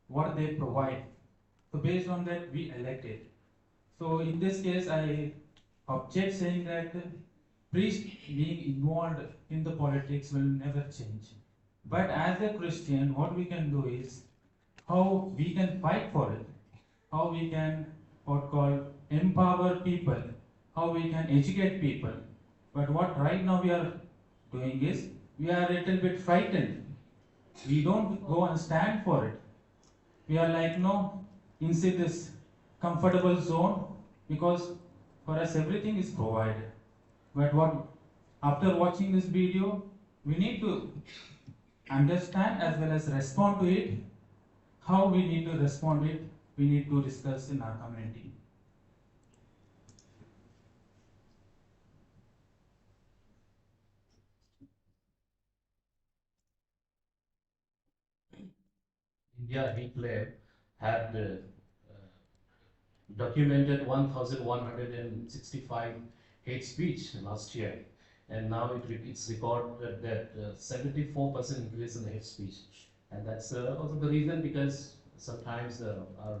what they provide. So based on that, we elect it. So in this case, I object saying that priest being involved in the politics will never change. But as a Christian, what we can do is how we can fight for it, how we can what called empower people, how we can educate people. But what right now we are doing is we are a little bit frightened. We don't go and stand for it. We are like no inside this comfortable zone because for us everything is provided. But what after watching this video, we need to understand as well as respond to it. How we need to respond it, we need to discuss in our community. India Hate Lab had documented 1,165 hate speech last year, and now it's recorded that 74% increase in hate speech, and that's also the reason because sometimes our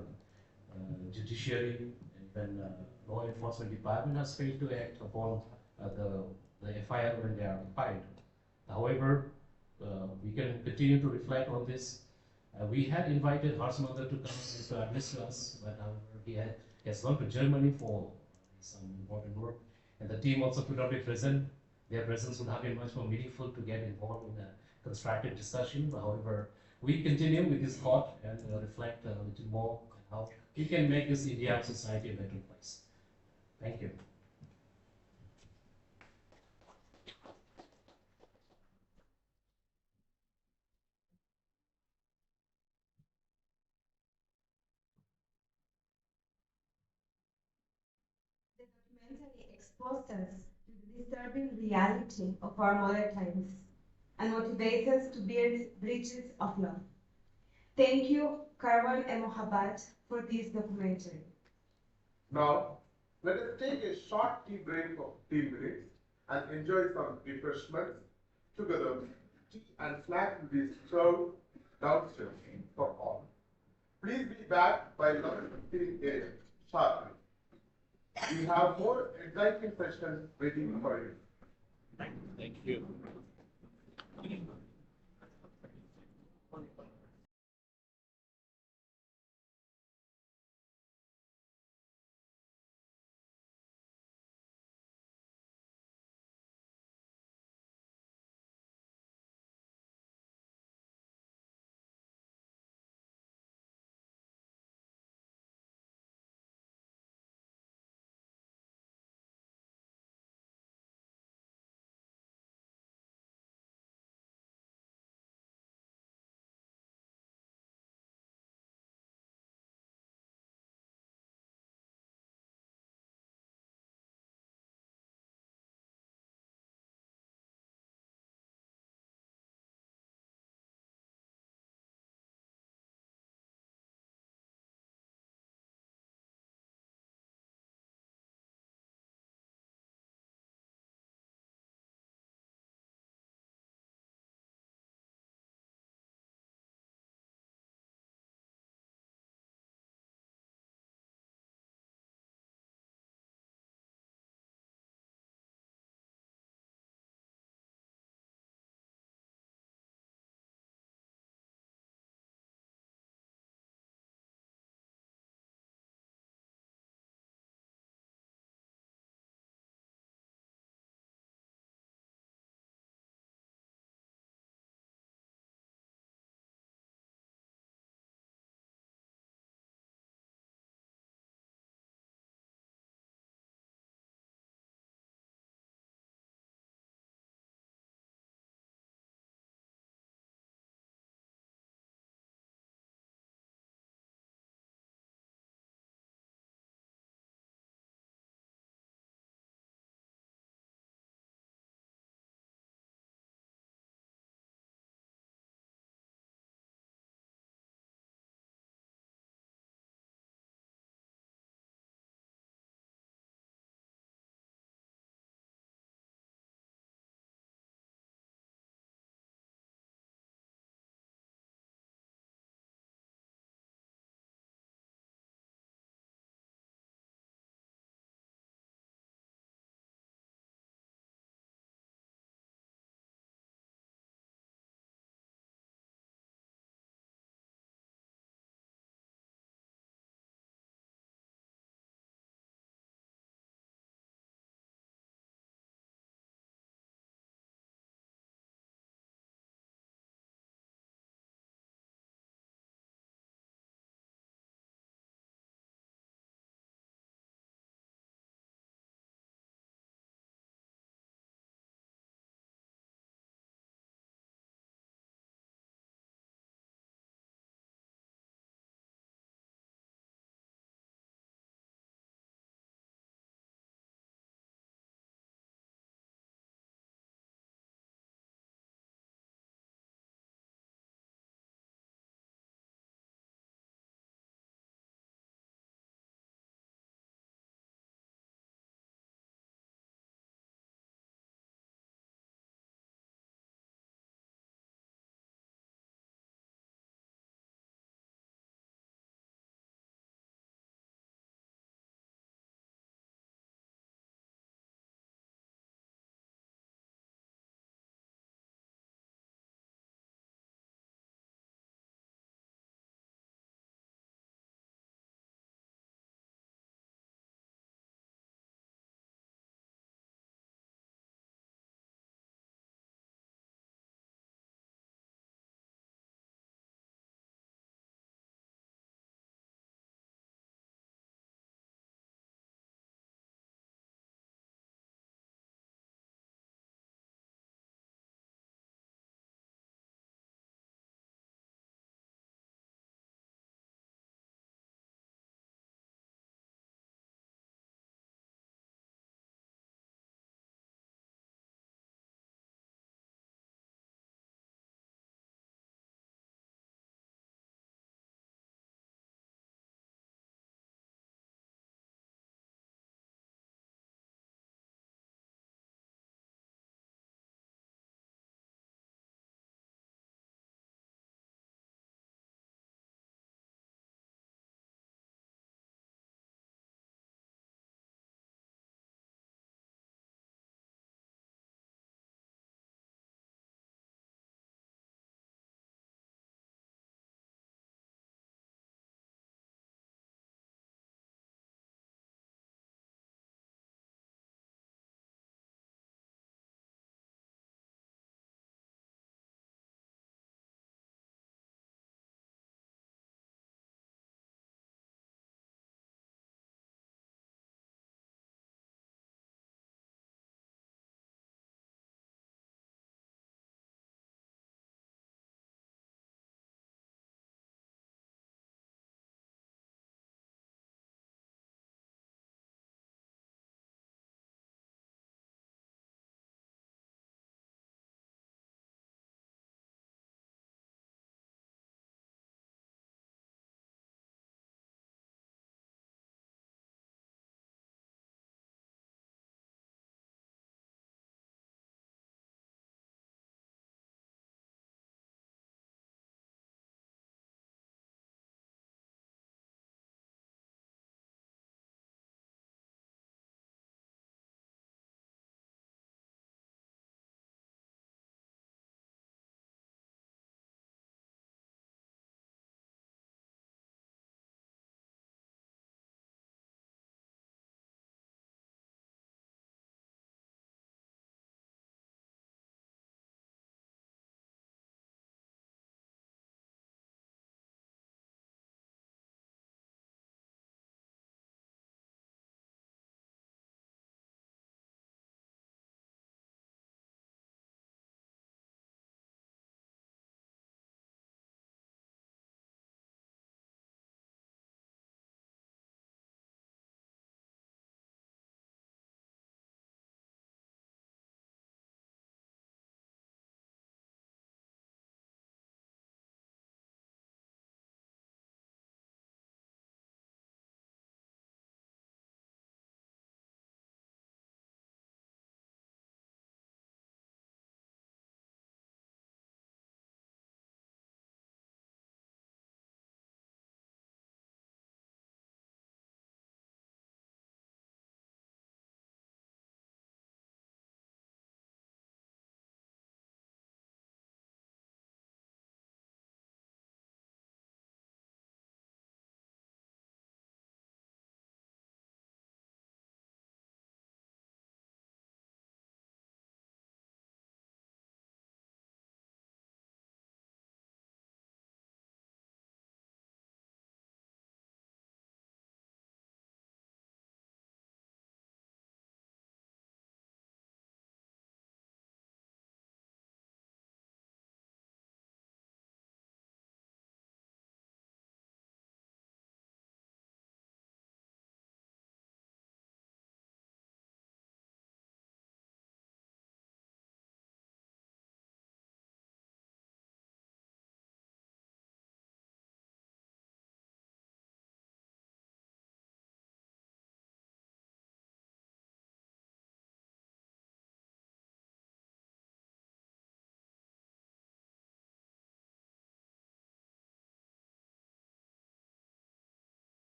judiciary and law enforcement department has failed to act upon the FIR when they are filed. However, we can continue to reflect on this. We had invited Harsh mother to come and to address us, but however, he has gone to Germany for some important work, and the team also could not be present. Their presence would have been much more meaningful to get involved in a constructive discussion. But however, we continue with this thought and reflect a little more on how we can make this India society a better place. Thank you. The documentary exposed us to the disturbing reality of our modern times and motivates us to build bridges of love. Thank you, Karwan and Mohabbat, for this documentary. Now, let us take a short tea break of 10 minutes and enjoy some refreshments together. Tea and snacks will be served downstairs for all. Please be back by 11:15 a.m. sharp. We have more exciting sessions waiting for you. Thank you.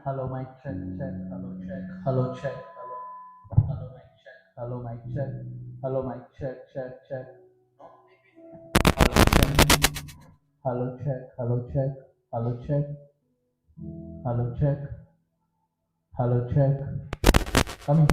Hello, mic check, check, hello, check, hello, mic check, hello, mic check, hello, mic check, check, check, hello, check, hello, check, hello, check, hello, check, hello, check, coming.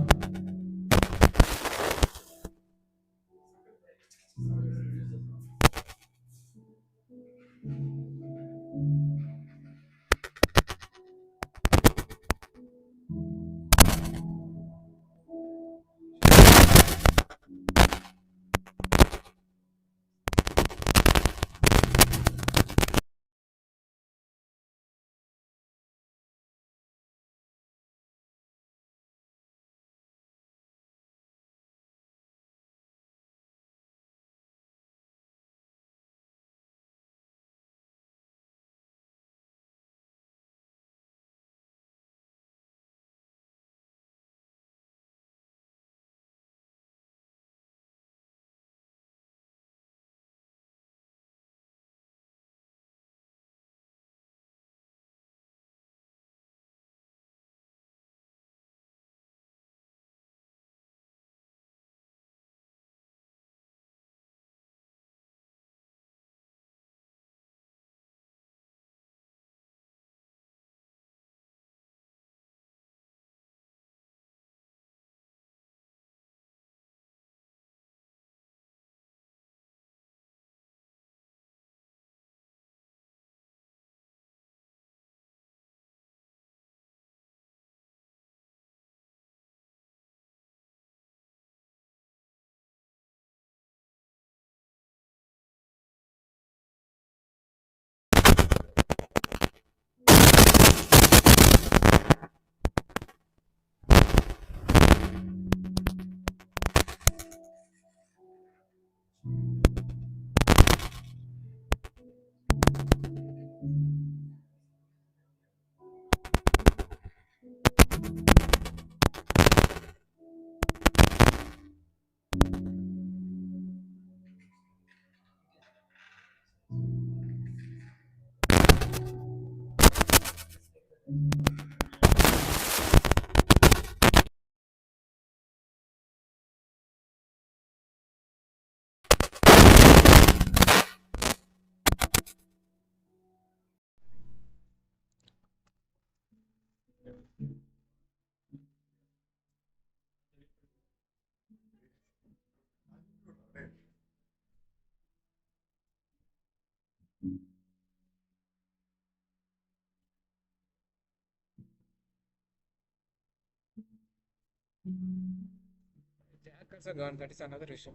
Jackers are gone. That is another issue.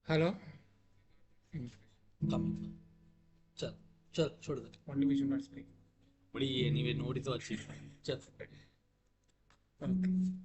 Hello. Come. चल चल छोड़ दे. Only we should not speak. बड़ी anyway note तो अच्छी. चल. Okay.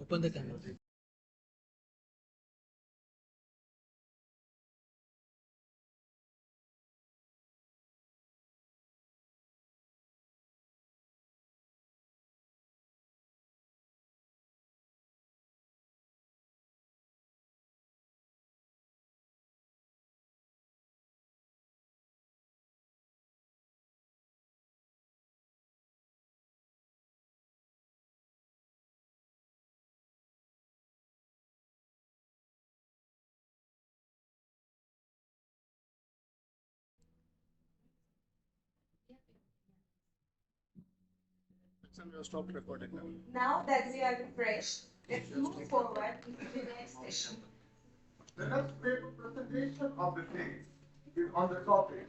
Open the camera. Stop recording now. Now that we are refreshed, let's move forward into the next session. The next paper presentation of the day is on the topic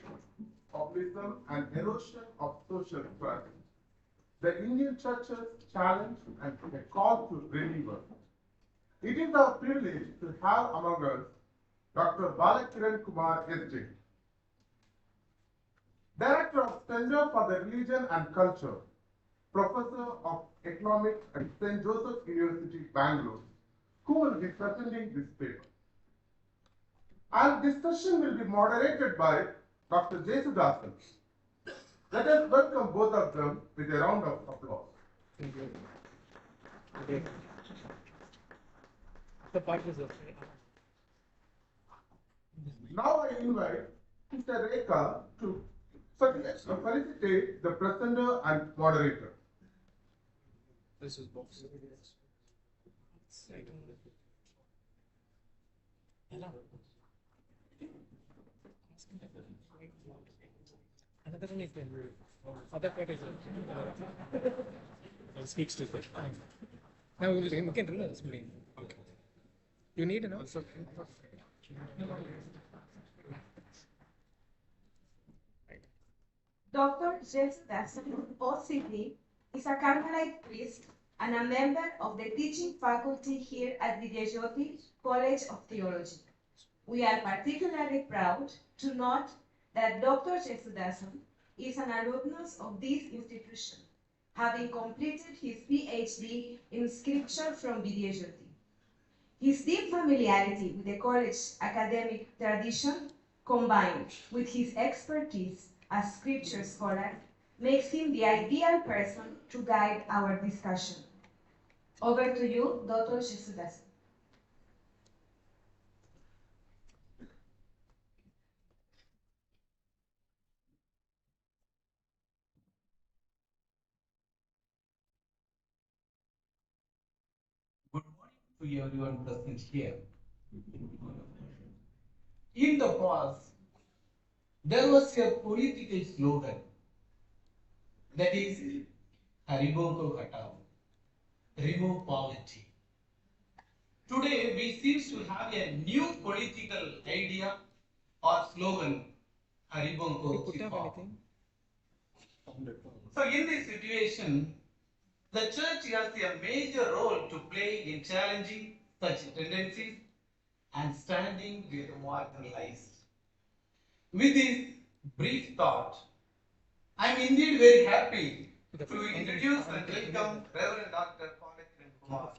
populism and erosion of social trust. The Indian Church's challenge and a call to renewal. It is our privilege to have among us Dr. Balakiran Kumar S.J., Director of Center for the Religion and Culture, Professor of Economics at St. Joseph University, Bangalore, who will be presenting this paper. Our discussion will be moderated by Dr. Jesudasan. Let us welcome both of them with a round of applause. The part is okay. Now I invite Mr. Rekha to felicitate the presenter and moderator. This is box. Hello. Another one is there. Other part is there. Speaks to it. Now we can do this. Okay. You need an answer. Dr. Jesudasan, OCP, is a Carmelite priest and a member of the teaching faculty here at Vidyajyoti College of Theology. We are particularly proud to note that Dr. Jesudasan is an alumnus of this institution, having completed his PhD in Scripture from Vidyajyoti. His deep familiarity with the college's academic tradition, combined with his expertise as Scripture scholar, makes him the ideal person to guide our discussion. Over to you, Dr. Jesudasan. Good morning to everyone present here. In the past, there was a political slogan that is Haribonko Hatao, remove poverty. Today, we seem to have a new political idea or slogan, Haribonko Chikha. So in this situation, the church has a major role to play in challenging such tendencies and standing with the marginalized. With this brief thought, I am indeed very happy to introduce and welcome Reverend Dr. Balakiran Kumar.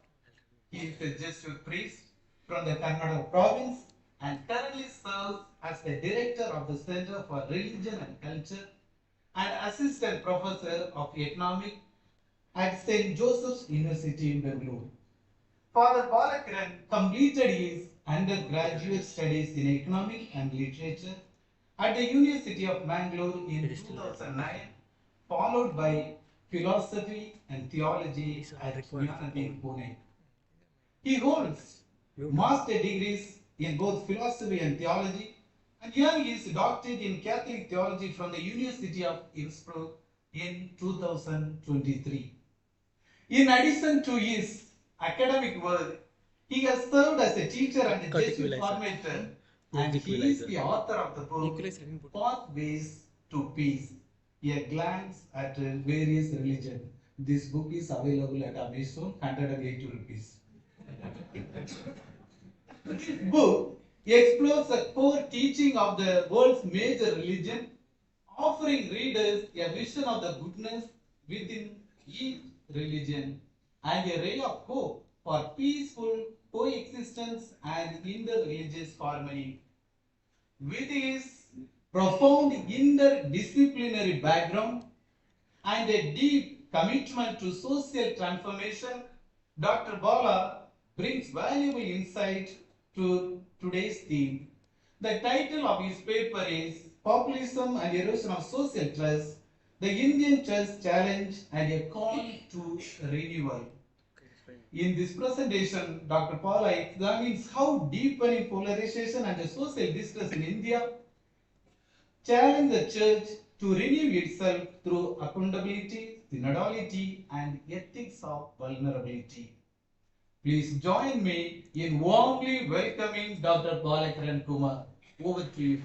He is a Jesuit priest from the Karnataka province and currently serves as the director of the Center for Religion and Culture and assistant professor of economics at St. Joseph's University in Bangalore. Father Balakiran completed his undergraduate studies in economics and literature at the University of Bangalore in 2009, followed by philosophy and theology at Jnanadeep, Pune. He holds master degrees in both philosophy and theology and earned his doctorate in Catholic theology from the University of Innsbruck in 2023. In addition to his academic work, he has served as a teacher and a Jesuit formator, and he is the author of the book Pathways to Peace, a glance at various religions. This book is available at Amazon, 180 rupees. This book explores the core teaching of the world's major religion, offering readers a vision of the goodness within each religion and a ray of hope for peaceful coexistence and inter-religious harmony. With his profound interdisciplinary background and a deep commitment to social transformation, Dr. Bala brings valuable insight to today's theme. The title of his paper is Populism and Erosion of Social Trust, the Indian Church Challenge and a Call to Renewal. In this presentation, Dr. Paula examines how deepening polarization and the social distress in India challenge the church to renew itself through accountability, synodality, and ethics of vulnerability. Please join me in warmly welcoming Dr. Balakaran Kumar. Over to you.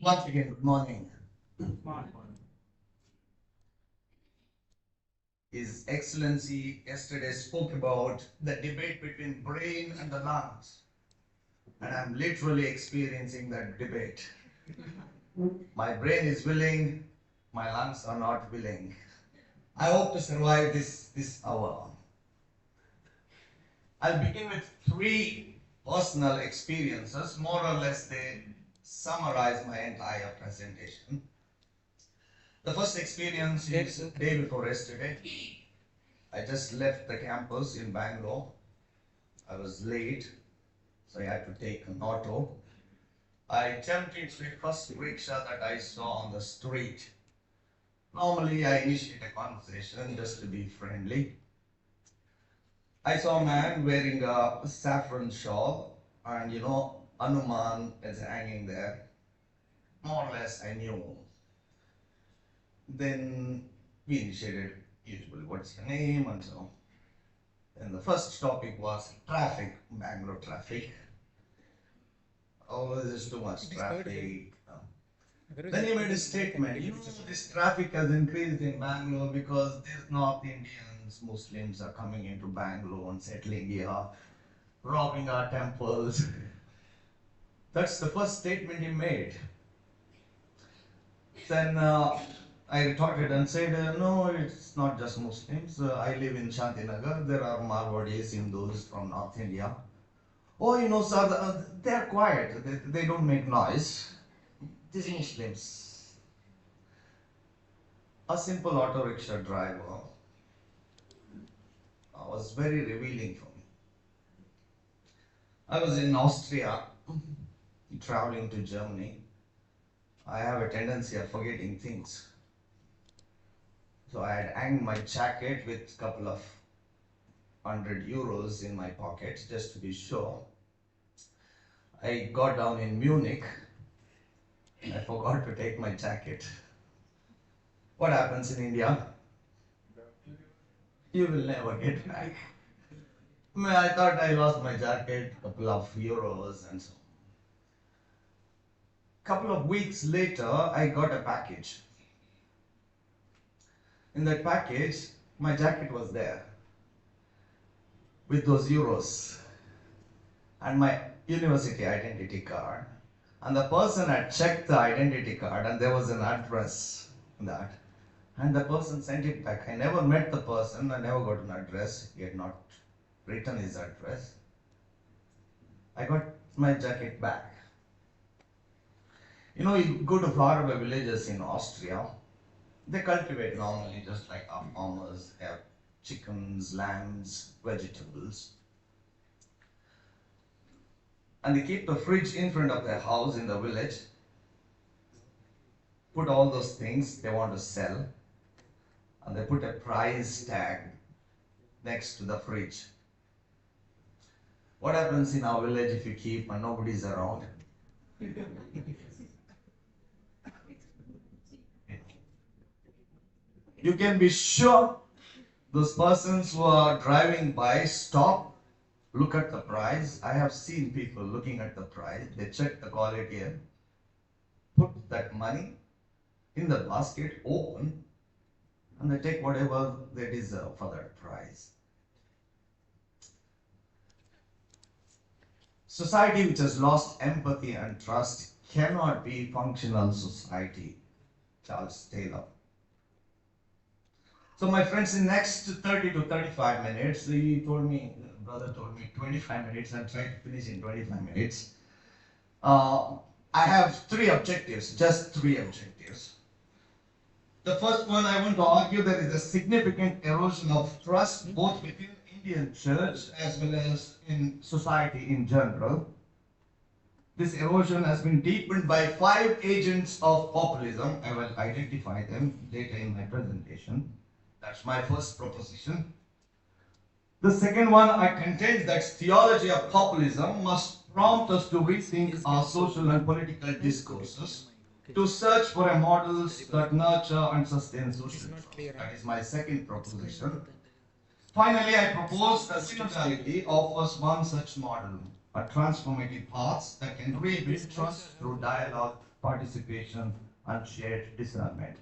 Once again, good morning. His Excellency yesterday spoke about the debate between brain and the lungs. And I'm literally experiencing that debate. My brain is willing, my lungs are not willing. I hope to survive this hour. I'll begin with 3 personal experiences. More or less, they summarize my entire presentation. The first experience is the day before yesterday. I just left the campus in Bangalore. I was late, so I had to take an auto. I jumped into the first rickshaw that I saw on the street. Normally, I initiate a conversation just to be friendly. I saw a man wearing a saffron shawl, and Hanuman is hanging there. More or less, I knew. Then we initiated usually what's your name and so on. And the first topic was traffic, Bangalore traffic. Oh, there's too much traffic. Then he made a statement, this traffic has increased in Bangalore because these North Indians, Muslims are coming into Bangalore and settling here, robbing our temples. That's the first statement he made. Then I retorted and said, no, it's not just Muslims. I live in Shantinagar. There are Marwadis, Hindus from North India. Oh, sir, they're quiet. They don't make noise. These Muslims. A simple auto rickshaw driver was very revealing for me. I was in Austria, traveling to Germany. I have a tendency of forgetting things. So I had hanged my jacket with a couple of €100 in my pocket just to be sure. I got down in Munich. I forgot to take my jacket. What happens in India? You will never get back. I thought I lost my jacket, a couple of euros and so on. Couple of weeks later, I got a package. In that package, my jacket was there with those euros and my university identity card. And the person had checked the identity card and there was an address in that. And the person sent it back. I never met the person, I never got an address. He had not written his address. I got my jacket back. You go to faraway villages in Austria, they cultivate normally just like our farmers have chickens, lambs, vegetables. And they keep the fridge in front of their house in the village, put all those things they want to sell, and they put a price tag next to the fridge. What happens in our village if you keep and nobody's around? You can be sure those persons who are driving by stop, look at the price. I have seen people looking at the price. They check the quality and put that money in the basket, open, and they take whatever they deserve for that price. Society which has lost empathy and trust cannot be functional society. Charles Taylor. So my friends, in next 30 to 35 minutes, brother told me 25 minutes, and try to finish in 25 minutes. I have three objectives, just three objectives. The first one, I want to argue there is a significant erosion of trust both within Indian church as well as in society in general. This erosion has been deepened by 5 agents of populism. I will identify them later in my presentation. That's my first proposition. The second one, I contend that theology of populism must prompt us to rethink our social and political discourses, to search for a models that nurture and sustain social trust. That is my second proposition. Finally, I propose that synodality offers one such model, a transformative path that can rebuild trust through dialogue, participation, and shared discernment.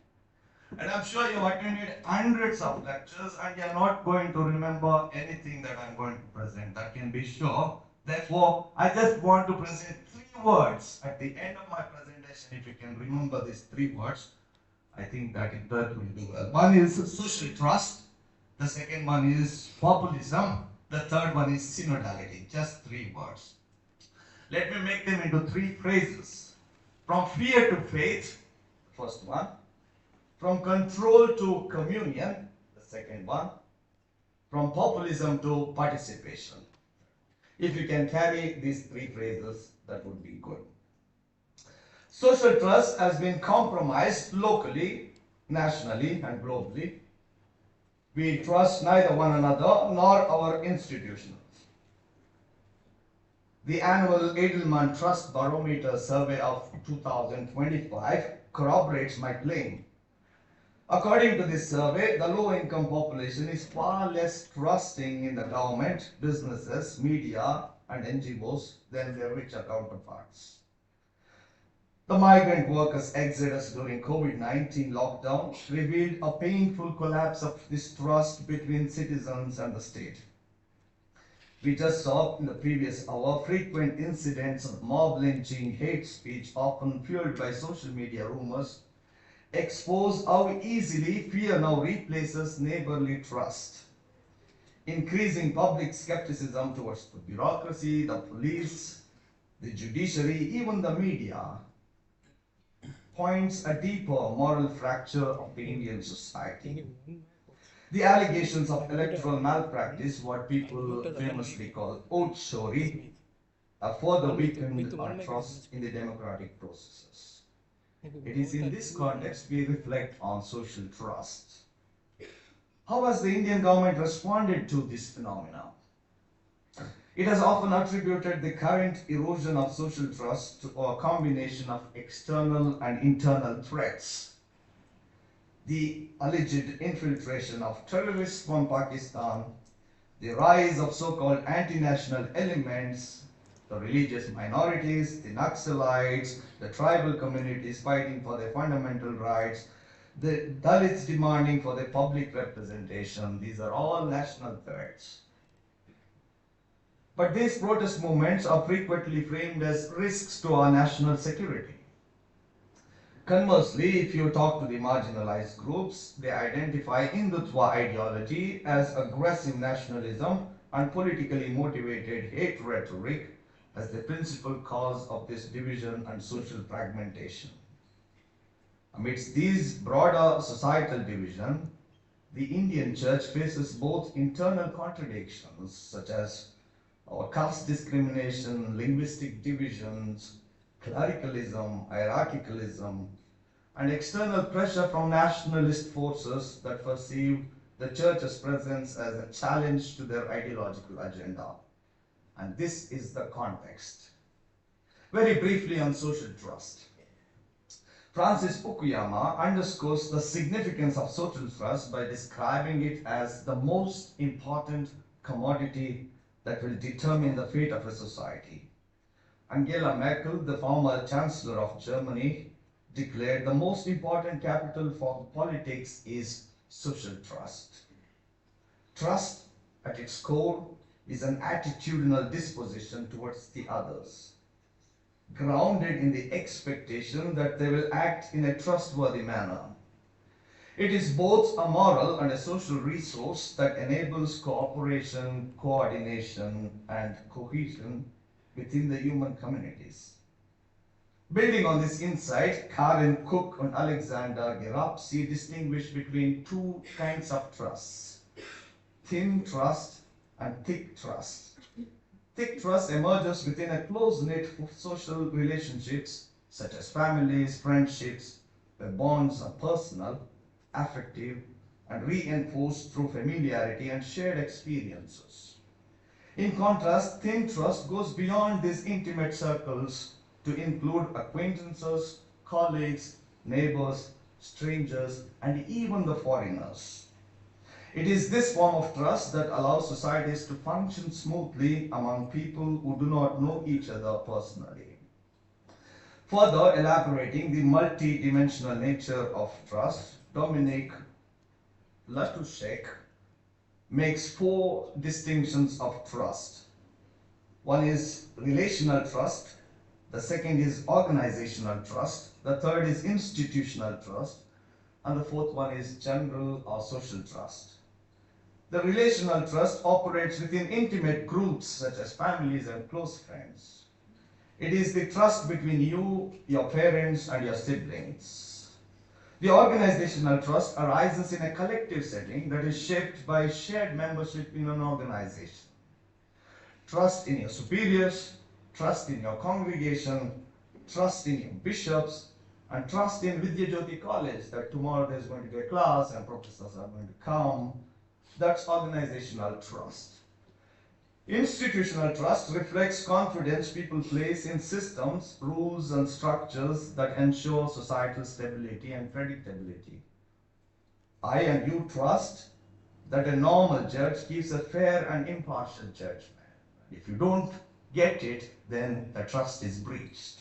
And I'm sure you've attended hundreds of lectures and you're not going to remember anything that I'm going to present. That can be sure. Therefore, I just want to present 3 words at the end of my presentation. If you can remember these 3 words, I think that will do well. One is social trust. The second one is populism. The third one is synodality. Just 3 words. Let me make them into 3 phrases. From fear to faith, the first one. From control to communion, the second one. From populism to participation. If you can carry these 3 phrases, that would be good. Social trust has been compromised locally, nationally, and globally. We trust neither one another nor our institutions. The annual Edelman Trust Barometer survey of 2025 corroborates my claim. According to this survey, the low-income population is far less trusting in the government, businesses, media, and NGOs than their richer counterparts. The migrant workers' exodus during COVID-19 lockdown revealed a painful collapse of this trust between citizens and the state. We just saw in the previous hour frequent incidents of mob lynching, hate speech, often fueled by social media rumors, expose how easily fear now replaces neighborly trust. Increasing public skepticism towards the bureaucracy, the police, the judiciary, even the media, points a deeper moral fracture of the Indian society. The allegations of electoral malpractice, what people famously call oath chori, have further weakened our trust in the democratic processes. It is in this context we reflect on social trust. How has the Indian government responded to this phenomenon? It has often attributed the current erosion of social trust to a combination of external and internal threats. The alleged infiltration of terrorists from Pakistan, the rise of so-called anti-national elements, the religious minorities, the Naxalites, the tribal communities fighting for their fundamental rights, the Dalits demanding for their public representation. These are all national threats. But these protest movements are frequently framed as risks to our national security. Conversely, if you talk to the marginalized groups, they identify Hindutva ideology as aggressive nationalism and politically motivated hate rhetoric as the principal cause of this division and social fragmentation. Amidst these broader societal division, the Indian church faces both internal contradictions such as caste discrimination, linguistic divisions, clericalism, hierarchicalism, and external pressure from nationalist forces that perceive the church's presence as a challenge to their ideological agenda. And this is the context. Very briefly on social trust. Francis Fukuyama underscores the significance of social trust by describing it as the most important commodity that will determine the fate of a society. Angela Merkel, the former Chancellor of Germany, declared the most important capital for politics is social trust. Trust, at its core, is an attitudinal disposition towards the others, grounded in the expectation that they will act in a trustworthy manner. It is both a moral and a social resource that enables cooperation, coordination, and cohesion within the human communities. Building on this insight, Karen Cook and Alexander Gerapsi distinguish between two kinds of trusts: thin trust and thick trust. Thick trust emerges within a close-knit social relationships such as families, friendships, where bonds are personal, affective, and reinforced through familiarity and shared experiences. In contrast, thin trust goes beyond these intimate circles to include acquaintances, colleagues, neighbors, strangers, and even the foreigners. It is this form of trust that allows societies to function smoothly among people who do not know each other personally. Further elaborating the multi-dimensional nature of trust, Dominic Latushek makes four distinctions of trust. One is relational trust, the second is organizational trust, the third is institutional trust, and the fourth one is general or social trust. The relational trust operates within intimate groups such as families and close friends. It is the trust between you, your parents, and your siblings. The organizational trust arises in a collective setting that is shaped by shared membership in an organization. Trust in your superiors, trust in your congregation, trust in your bishops, and trust in Vidyajyoti College that tomorrow there's going to be a class and professors are going to come. That's organizational trust. Institutional trust reflects confidence people place in systems, rules, and structures that ensure societal stability and predictability. I and you trust that a normal judge gives a fair and impartial judgment. If you don't get it, then the trust is breached.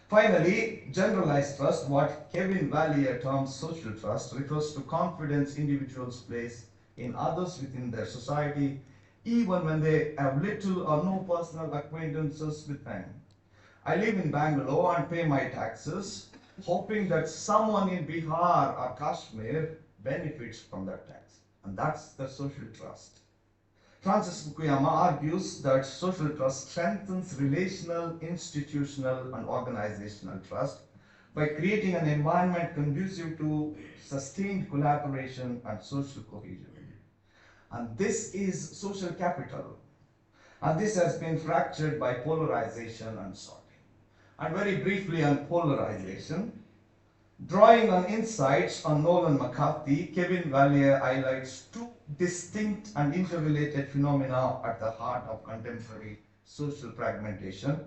Finally, generalized trust, what Kevin Valier terms social trust, refers to confidence individuals place in others within their society, even when they have little or no personal acquaintances with them. I live in Bangalore and pay my taxes, hoping that someone in Bihar or Kashmir benefits from that tax. And that's the social trust. Francis Fukuyama argues that social trust strengthens relational, institutional, and organizational trust by creating an environment conducive to sustained collaboration and social cohesion. And this is social capital. And this has been fractured by polarization and sorting. And very briefly on polarization, drawing on insights on Nolan McCarthy, Kevin Valier highlights two distinct and interrelated phenomena at the heart of contemporary social fragmentation.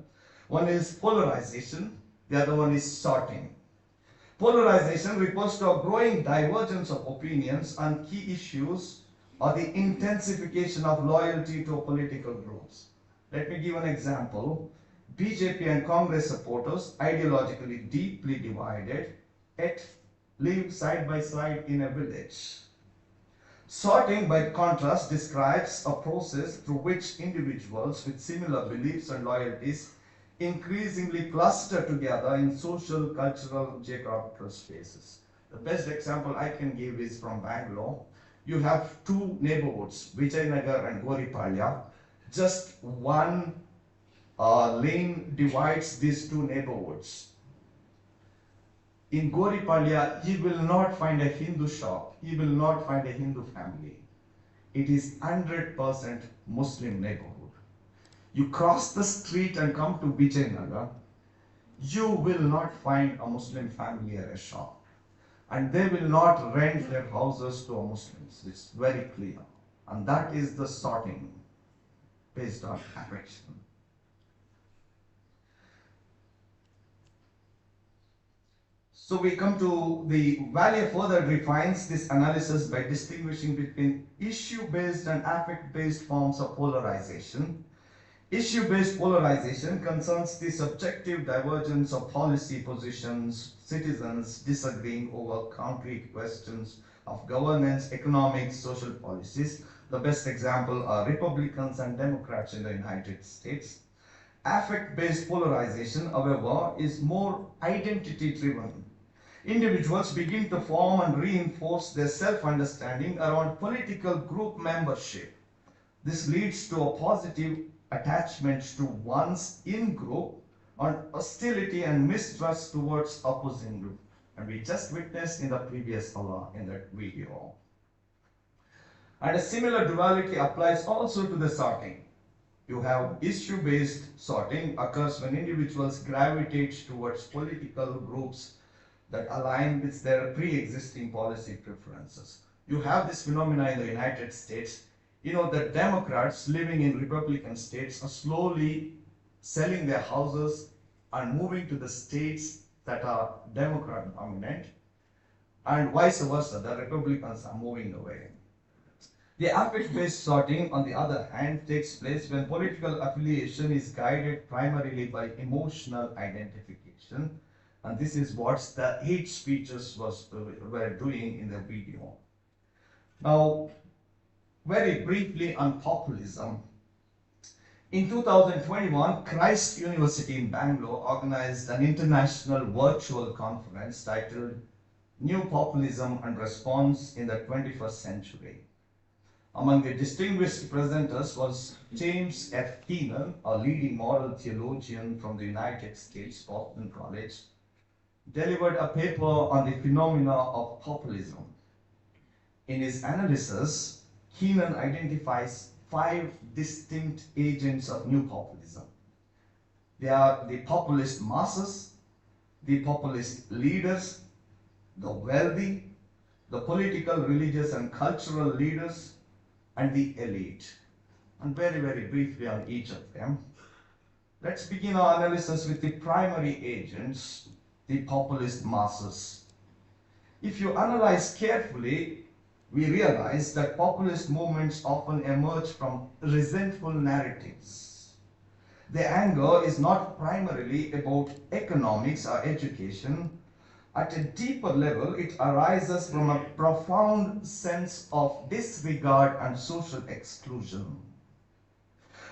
One is polarization, the other one is sorting. Polarization refers to a growing divergence of opinions on key issues or the intensification of loyalty to political groups. Let me give an example. BJP and Congress supporters, ideologically deeply divided, yet live side by side in a village. Sorting, by contrast, describes a process through which individuals with similar beliefs and loyalties increasingly cluster together in social, cultural, geographical spaces. The best example I can give is from Bangalore. You have two neighborhoods, Vidyajyoti and Goripalya. Just one lane divides these two neighborhoods. In Goripalya, you will not find a Hindu shop. You will not find a Hindu family. It is 100% Muslim neighborhood. You cross the street and come to Vidyajyoti, you will not find a Muslim family or a shop. And they will not rent their houses to Muslims. It's very clear. And that is the sorting based on affection. So we come to the Valier further refines this analysis by distinguishing between issue-based and affect-based forms of polarization. Issue-based polarization concerns the subjective divergence of policy positions, citizens disagreeing over concrete questions of governance, economic, social policies, The best example are Republicans and Democrats in the United States. Affect-based polarization, however, is more identity-driven. Individuals begin to form and reinforce their self-understanding around political group membership. This leads to a positive attachment to one's in-group and hostility and mistrust towards opposing group. And we just witnessed in the previous hour in that video. And a similar duality applies also to the sorting. You have issue-based sorting occurs when individuals gravitate towards political groups that align with their pre-existing policy preferences. You have this phenomena in the United States. You know, the Democrats living in Republican states are slowly selling their houses and moving to the states that are Democrat dominant, and vice versa, the Republicans are moving away. The affect-based sorting, on the other hand, takes place when political affiliation is guided primarily by emotional identification, and this is what the 8 speeches were doing in the video. Now, very briefly on populism. In 2021, Christ University in Bangalore organized an international virtual conference titled New Populism and Response in the 21st Century. Among the distinguished presenters was James F. Keenan, a leading moral theologian from the United States, Boston College, delivered a paper on the phenomena of populism. In his analysis, Keenan identifies 5 distinct agents of new populism. They are the populist masses, the populist leaders, the wealthy, the political, religious, and cultural leaders, and the elite. And very, very briefly on each of them. Let's begin our analysis with the primary agents, the populist masses. If you analyze carefully, we realize that populist movements often emerge from resentful narratives. The anger is not primarily about economics or education. At a deeper level, it arises from a profound sense of disregard and social exclusion,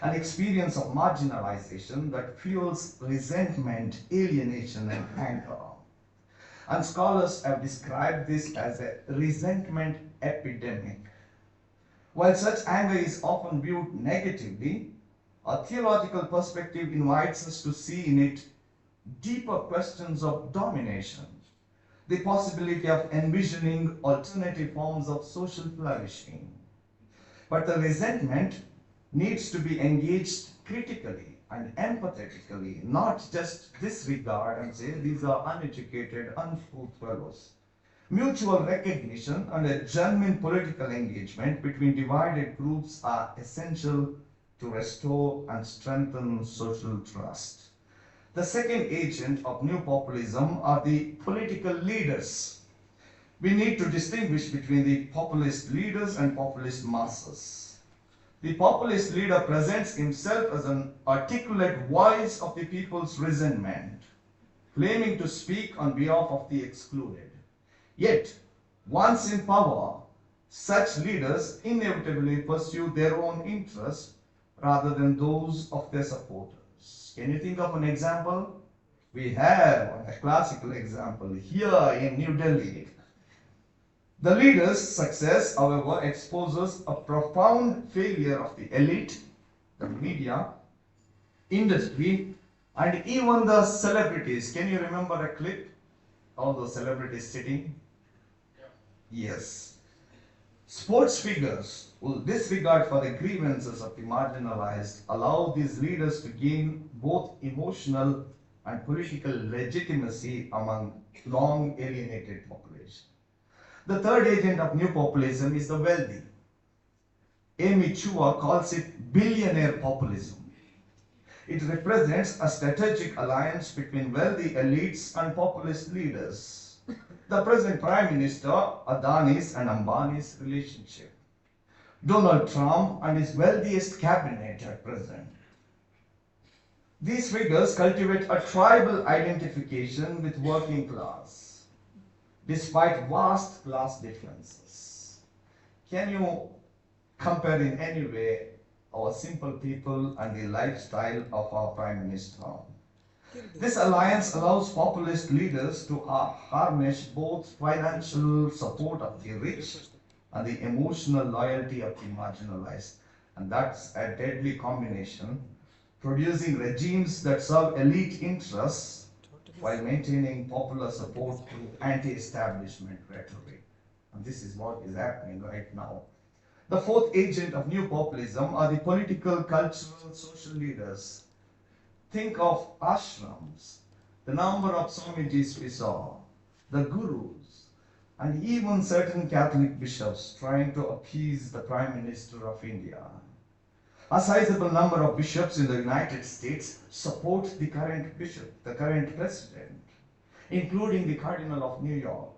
an experience of marginalization that fuels resentment, alienation, and anger. And scholars have described this as a resentment epidemic. While such anger is often viewed negatively, a theological perspective invites us to see in it deeper questions of domination, the possibility of envisioning alternative forms of social flourishing. But the resentment needs to be engaged critically and empathetically, not just disregard and say these are uneducated, unfooled fellows. Mutual recognition and a genuine political engagement between divided groups are essential to restore and strengthen social trust. The second agent of new populism are the political leaders. We need to distinguish between the populist leaders and populist masses. The populist leader presents himself as an articulate voice of the people's resentment, claiming to speak on behalf of the excluded. Yet, once in power, such leaders inevitably pursue their own interests rather than those of their supporters. Can you think of an example? We have a classical example here in New Delhi. The leader's success, however, exposes a profound failure of the elite, the media, industry, and even the celebrities. Can you remember a clip? All those celebrities sitting? Yes. Sports figures who disregard for the grievances of the marginalized allow these leaders to gain both emotional and political legitimacy among long alienated population. The third agent of new populism is the wealthy. Amy Chua calls it billionaire populism. It represents a strategic alliance between wealthy elites and populist leaders. The present Prime Minister, Adani's and Ambani's relationship. Donald Trump and his wealthiest cabinet at present. These figures cultivate a tribal identification with working class, despite vast class differences. Can you compare in any way our simple people and the lifestyle of our Prime Minister. This alliance allows populist leaders to harness both financial support of the rich and the emotional loyalty of the marginalized. And that's a deadly combination, producing regimes that serve elite interests while maintaining popular support through anti-establishment rhetoric. And this is what is happening right now. The fourth agent of new populism are the political, cultural, social leaders. Think of ashrams, the number of Swamijis we saw, the gurus, and even certain Catholic bishops trying to appease the Prime Minister of India. A sizable number of bishops in the United States support the current bishop, the current president, including the Cardinal of New York.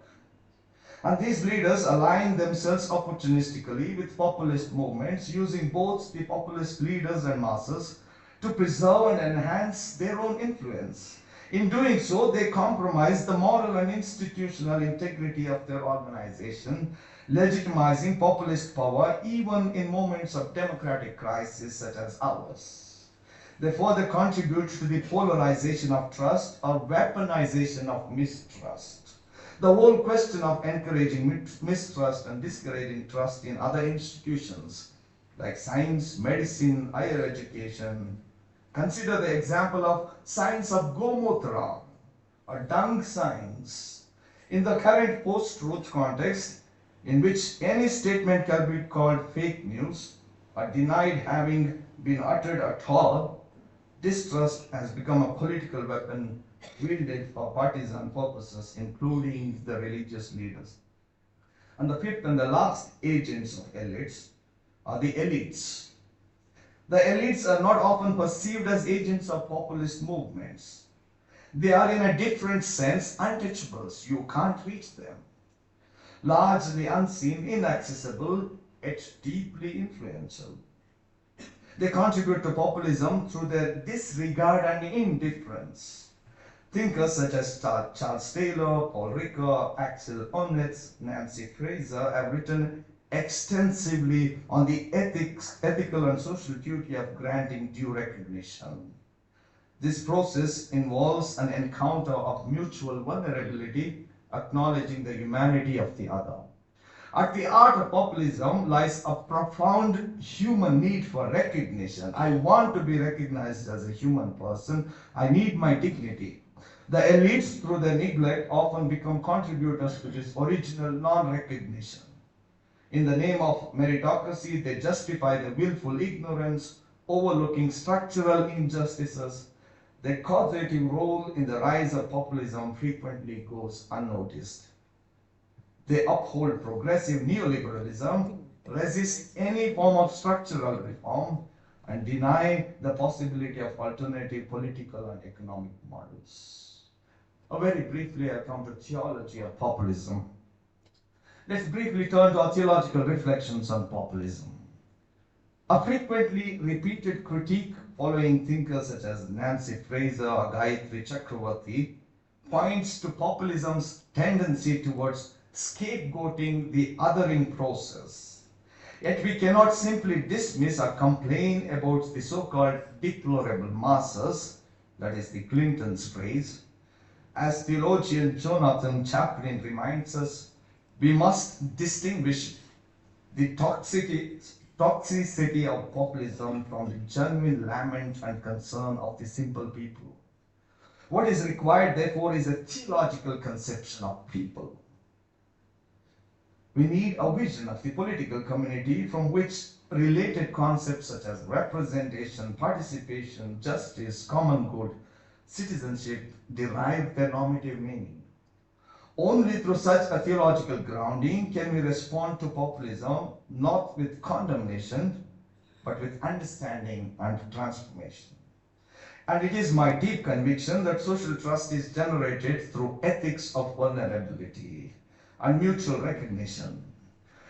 And these leaders align themselves opportunistically with populist movements, using both the populist leaders and masses to preserve and enhance their own influence. In doing so, they compromise the moral and institutional integrity of their organization, legitimizing populist power even in moments of democratic crisis such as ours. They further contribute to the polarization of trust or weaponization of mistrust. The whole question of encouraging mistrust and discouraging trust in other institutions like science, medicine, higher education. Consider the example of science of Gomutra or dung science. In the current post-truth context, in which any statement can be called fake news or denied having been uttered at all, distrust has become a political weapon wielded for partisan purposes, including the religious leaders. And the fifth and the last agents of elites are the elites. The elites are not often perceived as agents of populist movements. They are in a different sense untouchables. You can't reach them. Largely unseen, inaccessible, yet deeply influential. They contribute to populism through their disregard and indifference. Thinkers such as Charles Taylor, Paul Ricoeur, Axel Honneth, Nancy Fraser have written extensively on the ethical and social duty of granting due recognition. This process involves an encounter of mutual vulnerability, acknowledging the humanity of the other. At the heart of populism lies a profound human need for recognition. I want to be recognized as a human person. I need my dignity. The elites, through their neglect, often become contributors to this original non-recognition. In the name of meritocracy, they justify their willful ignorance, overlooking structural injustices. Their causative role in the rise of populism frequently goes unnoticed. They uphold progressive neoliberalism, resist any form of structural reform, and deny the possibility of alternative political and economic models. Very briefly, I come to theology of populism. Let's briefly turn to our theological reflections on populism. A frequently repeated critique following thinkers such as Nancy Fraser or Gayatri Chakravarti points to populism's tendency towards scapegoating the othering process. Yet we cannot simply dismiss or complain about the so-called deplorable masses, that is the Clinton's phrase. As theologian Jonathan Chaplin reminds us, we must distinguish the toxicity of populism from the genuine lament and concern of the simple people. What is required, therefore, is a theological conception of people. We need a vision of the political community from which related concepts such as representation, participation, justice, common good, citizenship derive their normative meaning. Only through such a theological grounding can we respond to populism, not with condemnation, but with understanding and transformation. And it is my deep conviction that social trust is generated through ethics of vulnerability and mutual recognition.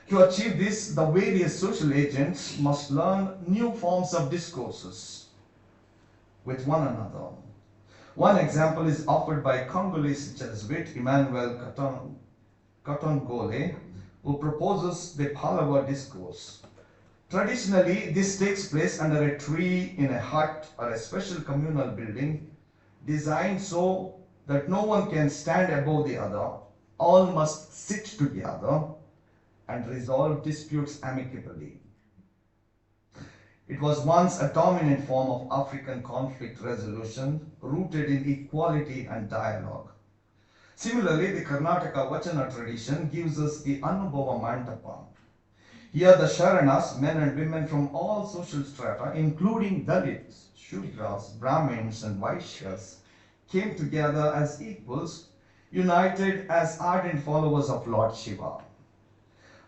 To achieve this, the various social agents must learn new forms of discourses with one another. One example is offered by Congolese Jesuit Emmanuel Katongole, who proposes the Palawa discourse, Traditionally, this takes place under a tree, in a hut, or a special communal building designed so that no one can stand above the other. All must sit together and resolve disputes amicably. It was once a dominant form of African conflict resolution, rooted in equality and dialogue. Similarly, the Karnataka Vachana tradition gives us the Anubhava Mandapa. Here the Sharanas, men and women from all social strata, including Dalits, Shudras, Brahmins and Vaishyas, came together as equals, united as ardent followers of Lord Shiva.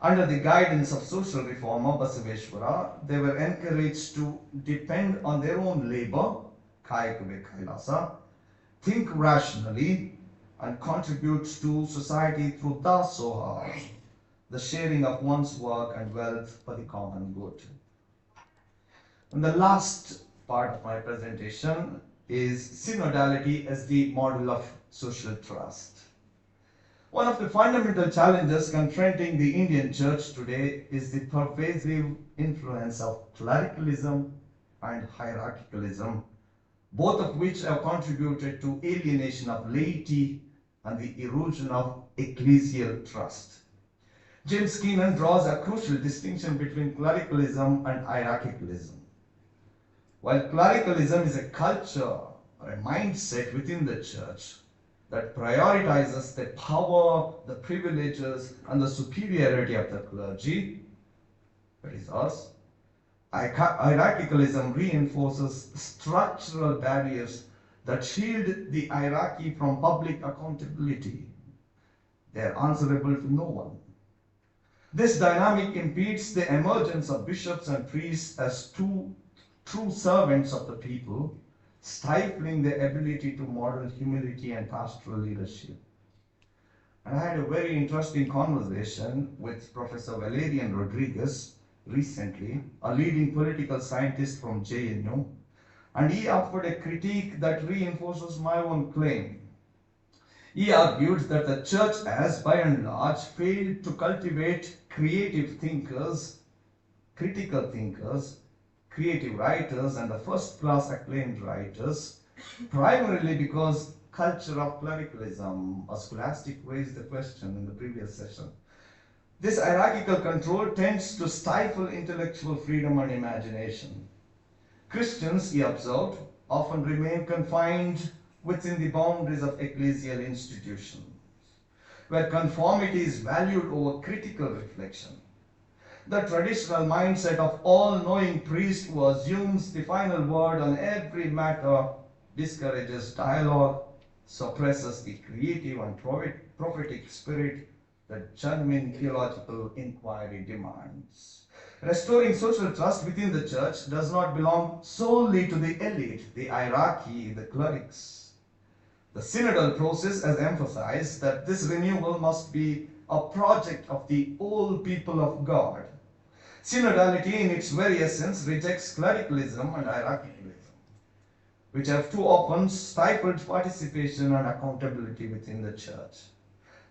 Under the guidance of social reformer Basaveshwara, they were encouraged to depend on their own labor, Kayaka Kailasa, think rationally, and contribute to society through dasoha, the sharing of one's work and wealth for the common good. And the last part of my presentation is synodality as the model of social trust. One of the fundamental challenges confronting the Indian church today is the pervasive influence of clericalism and hierarchicalism, both of which have contributed to alienation of laity and the erosion of ecclesial trust. James Keenan draws a crucial distinction between clericalism and hierarchicalism. While clericalism is a culture or a mindset within the church that prioritizes the power, the privileges, and the superiority of the clergy, that is us, hierarchicalism reinforces structural barriers that shield the hierarchy from public accountability. They are answerable to no one. This dynamic impedes the emergence of bishops and priests as true servants of the people, stifling their ability to model humility and pastoral leadership. And I had a very interesting conversation with Professor Valerian Rodriguez recently, a leading political scientist from JNU, and he offered a critique that reinforces my own claim. He argued that the church has, by and large, failed to cultivate creative thinkers, critical thinkers, creative writers, and the first-class acclaimed writers, primarily because culture of clericalism, a scholastic raised the question in the previous session. This hierarchical control tends to stifle intellectual freedom and imagination. Christians, he observed, often remain confined within the boundaries of ecclesial institutions, where conformity is valued over critical reflection. The traditional mindset of all-knowing priest who assumes the final word on every matter discourages dialogue, suppresses the creative and prophetic spirit that genuine theological inquiry demands. Restoring social trust within the church does not belong solely to the elite, the hierarchy, the clerics. The synodal process has emphasized that this renewal must be a project of the whole people of God. Synodality in its very essence rejects clericalism and hierarchicalism, which have too often stifled participation and accountability within the church.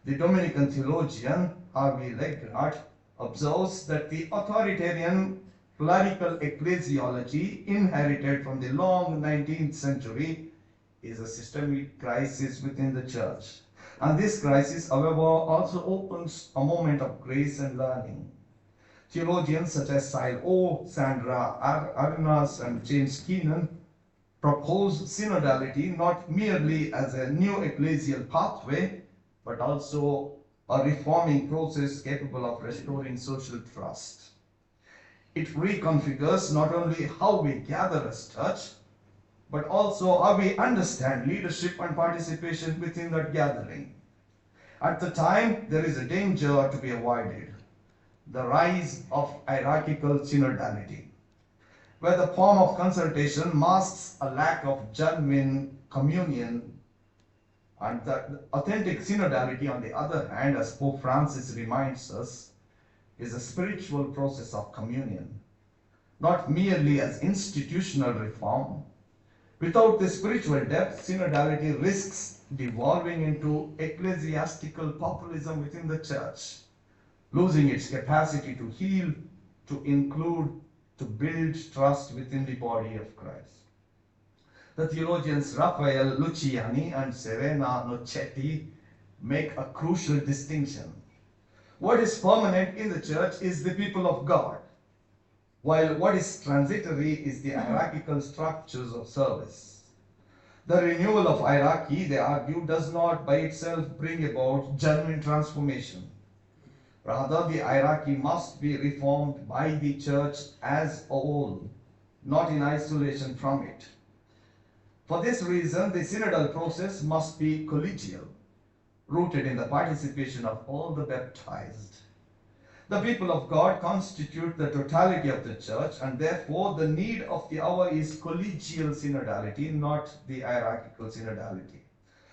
The Dominican theologian Harvey Legrand observes that the authoritarian clerical ecclesiology inherited from the long 19th century is a systemic crisis within the church. And this crisis, however, also opens a moment of grace and learning. Theologians such as Cyril O., Sandra Arenas, and James Keenan propose synodality not merely as a new ecclesial pathway, but also a reforming process capable of restoring social trust. It reconfigures not only how we gather as church, but also how we understand leadership and participation within that gathering. At the time, there is a danger to be avoided: the rise of hierarchical synodality, where the form of consultation masks a lack of genuine communion, and the authentic synodality, on the other hand, as Pope Francis reminds us, is a spiritual process of communion, not merely as institutional reform. Without the spiritual depth, synodality risks devolving into ecclesiastical populism within the church, losing its capacity to heal, to include, to build trust within the body of Christ. The theologians Raphael Luciani and Serena Nocetti make a crucial distinction. What is permanent in the church is the people of God, while what is transitory is the hierarchical structures of service. The renewal of hierarchy, they argue, does not by itself bring about genuine transformation. Rather, the hierarchy must be reformed by the church as a whole, not in isolation from it. For this reason, the synodal process must be collegial, rooted in the participation of all the baptized. The people of God constitute the totality of the church, and therefore the need of the hour is collegial synodality, not the hierarchical synodality.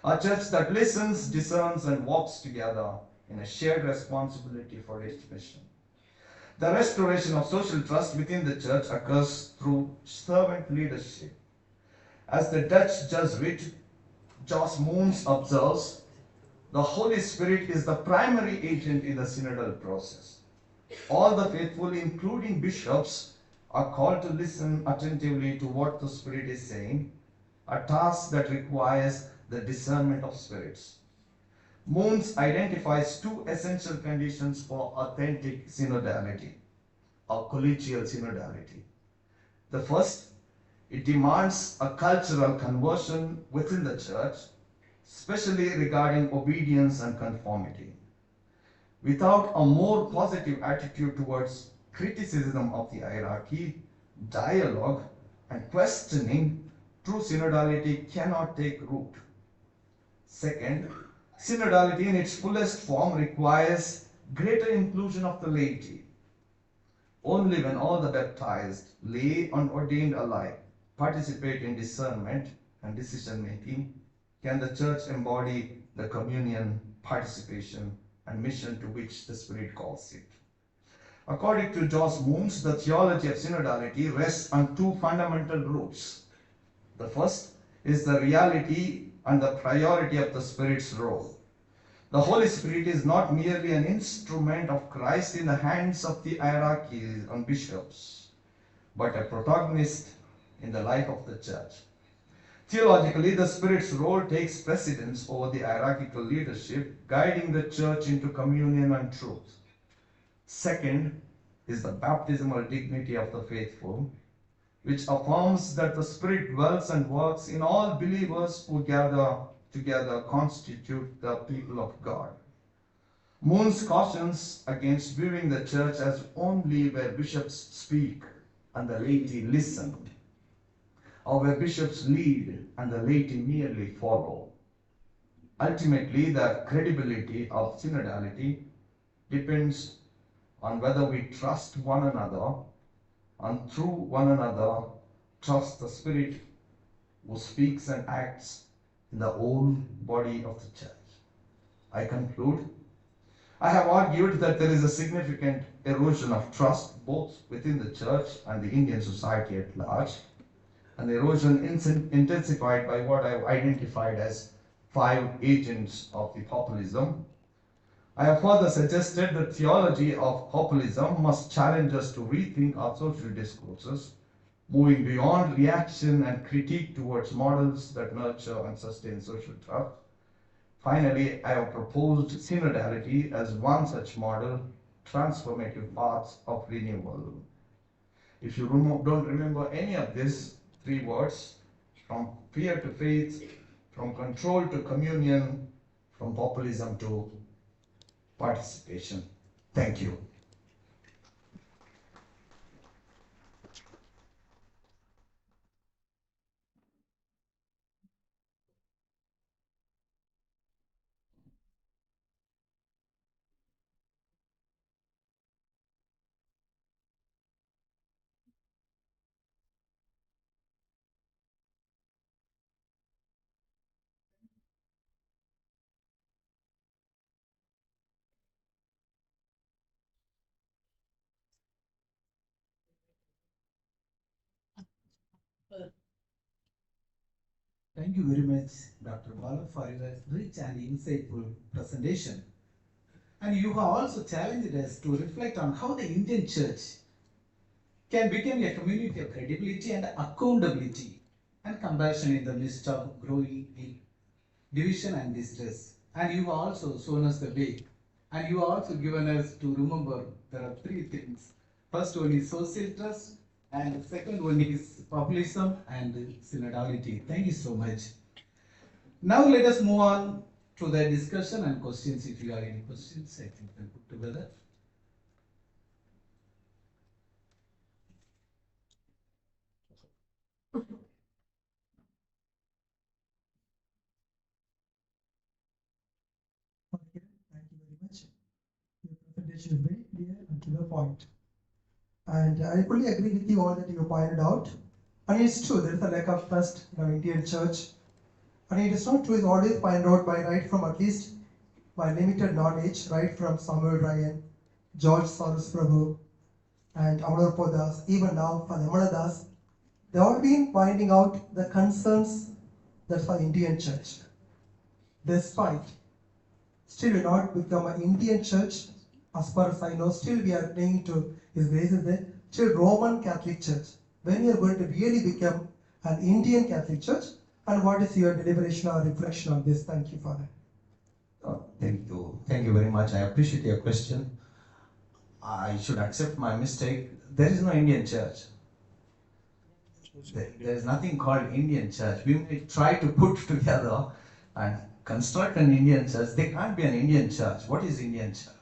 A church that listens, discerns, and walks together in a shared responsibility for its mission. The restoration of social trust within the church occurs through servant leadership. As the Dutch Jesuit Jos Moons observes, the Holy Spirit is the primary agent in the synodal process. All the faithful, including bishops, are called to listen attentively to what the Spirit is saying, a task that requires the discernment of spirits. Moons identifies two essential conditions for authentic synodality, or collegial synodality. The first, it demands a cultural conversion within the church, especially regarding obedience and conformity. Without a more positive attitude towards criticism of the hierarchy, dialogue, and questioning, true synodality cannot take root. Second, synodality in its fullest form requires greater inclusion of the laity. Only when all the baptized, lay and ordained alike, participate in discernment and decision making, can the church embody the communion, participation, and mission to which the Spirit calls it. According to Jos Moons, the theology of synodality rests on two fundamental roots. The first is the reality and the priority of the Spirit's role. The Holy Spirit is not merely an instrument of Christ in the hands of the hierarchies and bishops, but a protagonist in the life of the church. Theologically, the Spirit's role takes precedence over the hierarchical leadership, guiding the church into communion and truth. Second is the baptismal dignity of the faithful, which affirms that the Spirit dwells and works in all believers who gather together constitute the people of God. Moons cautions against viewing the church as only where bishops speak and the laity listen, or where bishops lead and the laity merely follow. Ultimately, the credibility of synodality depends on whether we trust one another and through one another trust the Spirit who speaks and acts in the whole body of the church. I conclude. I have argued that there is a significant erosion of trust both within the church and the Indian society at large, an erosion intensified by what I have identified as 5 agents of the populism. I have further suggested that theology of populism must challenge us to rethink our social discourses, moving beyond reaction and critique towards models that nurture and sustain social trust. Finally, I have proposed synodality as one such model, transformative paths of renewal. If you don't remember any of these 3 words, from fear to faith, from control to communion, from populism to participation. Thank you. Thank you very much, Dr. Bala, for your rich and insightful presentation. And you have also challenged us to reflect on how the Indian church can become a community of credibility and accountability and compassion in the midst of growing division and distress. And you have also shown us the way. And you have also given us to remember there are three things. First one is social trust, and the second one is populism and synodality. Thank you so much. Now let us move on to the discussion and questions. If you have any questions, I think we'll put together. Thank you very much. Your presentation is very clear and to the point. And I fully agree with you all that you pointed out. And it's true, there is a lack of trust in our Indian church. And it is not true, it's always pointed out by right from at least my limited knowledge, right from Samuel Ryan, George Soros Prabhu, and Amador Das, even now for Amara Das, they all been pointing out the concerns that for Indian church. Despite still will not become an Indian church, as far as I know, still we are praying to His graces there, still Roman Catholic Church. When we are going to really become an Indian Catholic Church, and what is your deliberation or reflection on this? Thank you, Father. Thank you. Thank you very much. I appreciate your question. I should accept my mistake. There is no Indian church. There is nothing called Indian church. We may try to put together and construct an Indian church. There can't be an Indian church. What is Indian church?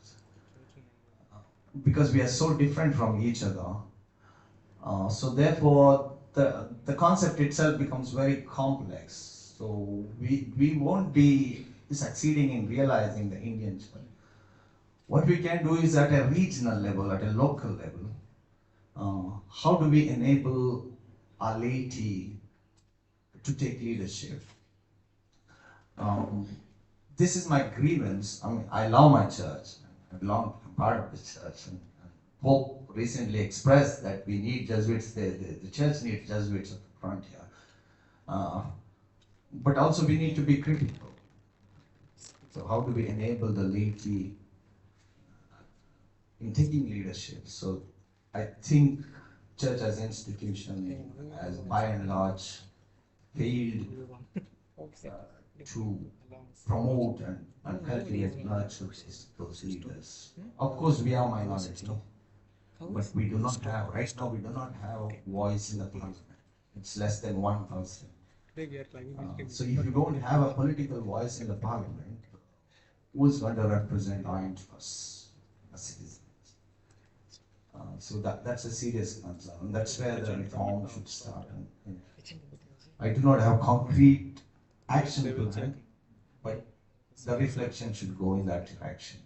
Because we are so different from each other. So therefore, the concept itself becomes very complex. So we won't be succeeding in realizing the Indian church. What we can do is at a regional level, at a local level, how do we enable our laity to take leadership? This is my grievance. I mean, I love my church. I belong to part of the church. And Pope recently expressed that we need Jesuits, the church needs Jesuits at the frontier. But also we need to be critical. So how do we enable the laity in taking leadership? So I think church as institution has by and large failed to promote and cultivate nurture those leaders. Of course, we are minority, but we do not have, right now we do not have a voice in the parliament. It's less than 1%. So if you don't have a political voice in the parliament, who's going to represent our interests as citizens? So that's a serious concern. That's where the reform should start. And I do not have concrete action plan, but the reflection should go in that direction.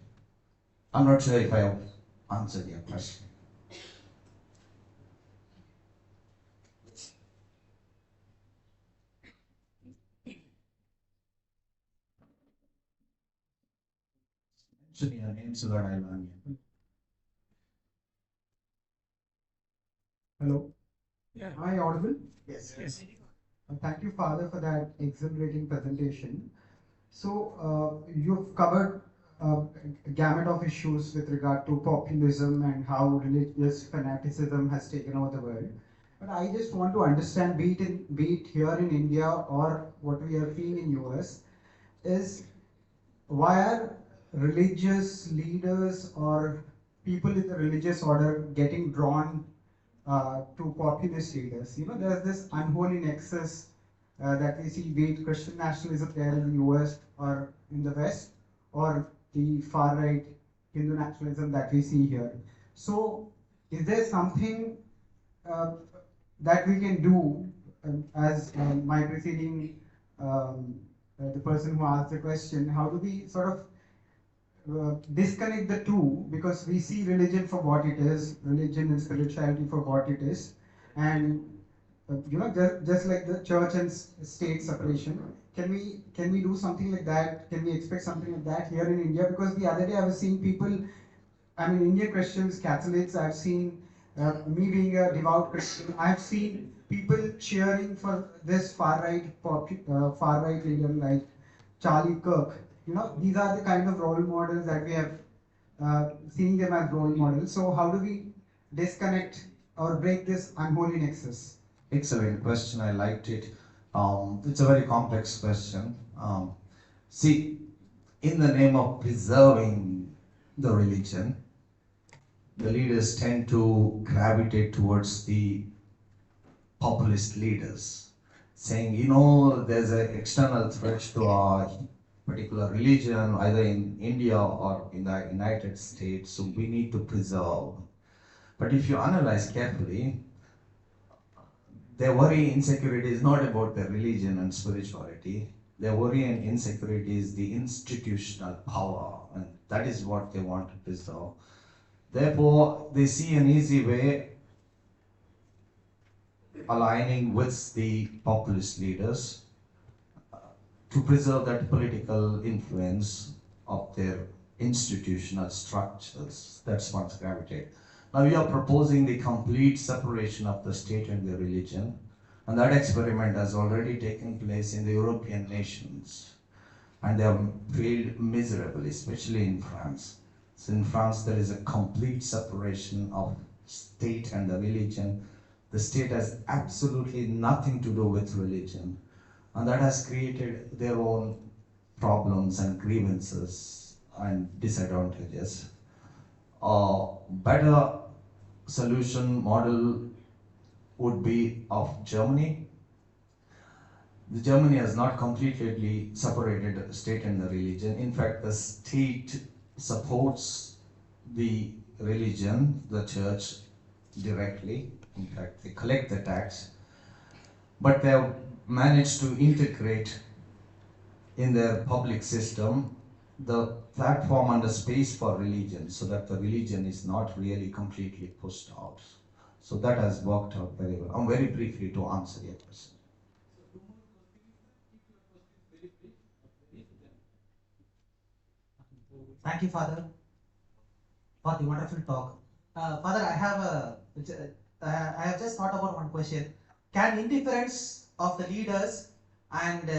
I'm not sure if I have answered your question. Mention your name so that I'll learn you. Hello. Yeah. Am I audible? Yes. Yes. Thank you, Father, for that exhilarating presentation. So you've covered a gamut of issues with regard to populism and how religious fanaticism has taken over the world. But I just want to understand, be it here in India or what we are seeing in US, is why are religious leaders or people in the religious order getting drawn to populist leaders? You know, there's this unholy nexus that we see, be it Christian nationalism there in the US or in the West, or the far right Hindu nationalism that we see here. So, is there something that we can do as my preceding the person who asked the question, how do we sort of disconnect the two, because we see religion for what it is, religion and spirituality for what it is, and you know, just like the church and state separation, can we do something like that? Can we expect something like that here in India? Because the other day I was seeing people, I mean, Indian Christians, Catholics, I've seen me being a devout Christian, I've seen people cheering for this far right leader like Charlie Kirk. You know, these are the kind of role models that we have seeing them as role models. So how do we disconnect or break this unholy nexus? Excellent question. I liked it. It's a very complex question. See, in the name of preserving the religion, the leaders tend to gravitate towards the populist leaders, saying, you know, there's an external threat to our particular religion, either in India or in the United States, so we need to preserve. But if you analyze carefully, their worry and insecurity is not about their religion and spirituality. Their worry and insecurity is the institutional power, and that is what they want to preserve. Therefore, they see an easy way aligning with the populist leaders to preserve that political influence of their institutional structures. That's what's gravitate. Now we are proposing the complete separation of the state and the religion, and that experiment has already taken place in the European nations, and they have failed miserably, especially in France. So in France, there is a complete separation of state and the religion. The state has absolutely nothing to do with religion, and that has created their own problems and grievances and disadvantages. A better solution model would be of Germany. The Germany has not completely separated the state and the religion. In fact, the state supports the religion, the church, directly. In fact, they collect the tax, but they have managed to integrate in their public system the platform and the space for religion, so that the religion is not really completely pushed out. So that has worked out very well. I'm very briefly to answer your question. Thank you, Father, for the wonderful talk. Father, I have just thought about one question. Can indifference of the leaders and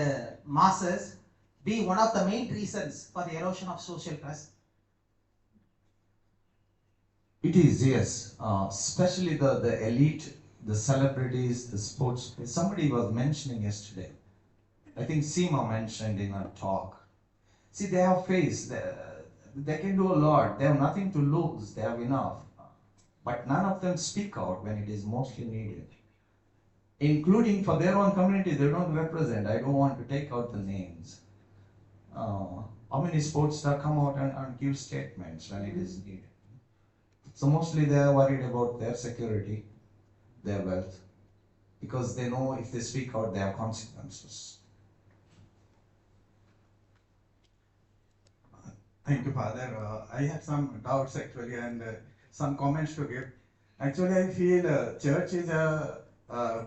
masses be one of the main reasons for the erosion of social trust? It is, yes. Especially the elite, the celebrities, the sports. Somebody was mentioning yesterday. I think Seema mentioned in her talk. See, they have face. They can do a lot. They have nothing to lose. They have enough. But none of them speak out when it is mostly needed. Including for their own community, they don't represent. I don't want to take out the names. How many sports stars come out and give statements when it is needed? So mostly they are worried about their security, their wealth, because they know if they speak out, there are consequences. Thank you, Father. I have some doubts actually and some comments to give. Actually, I feel church is a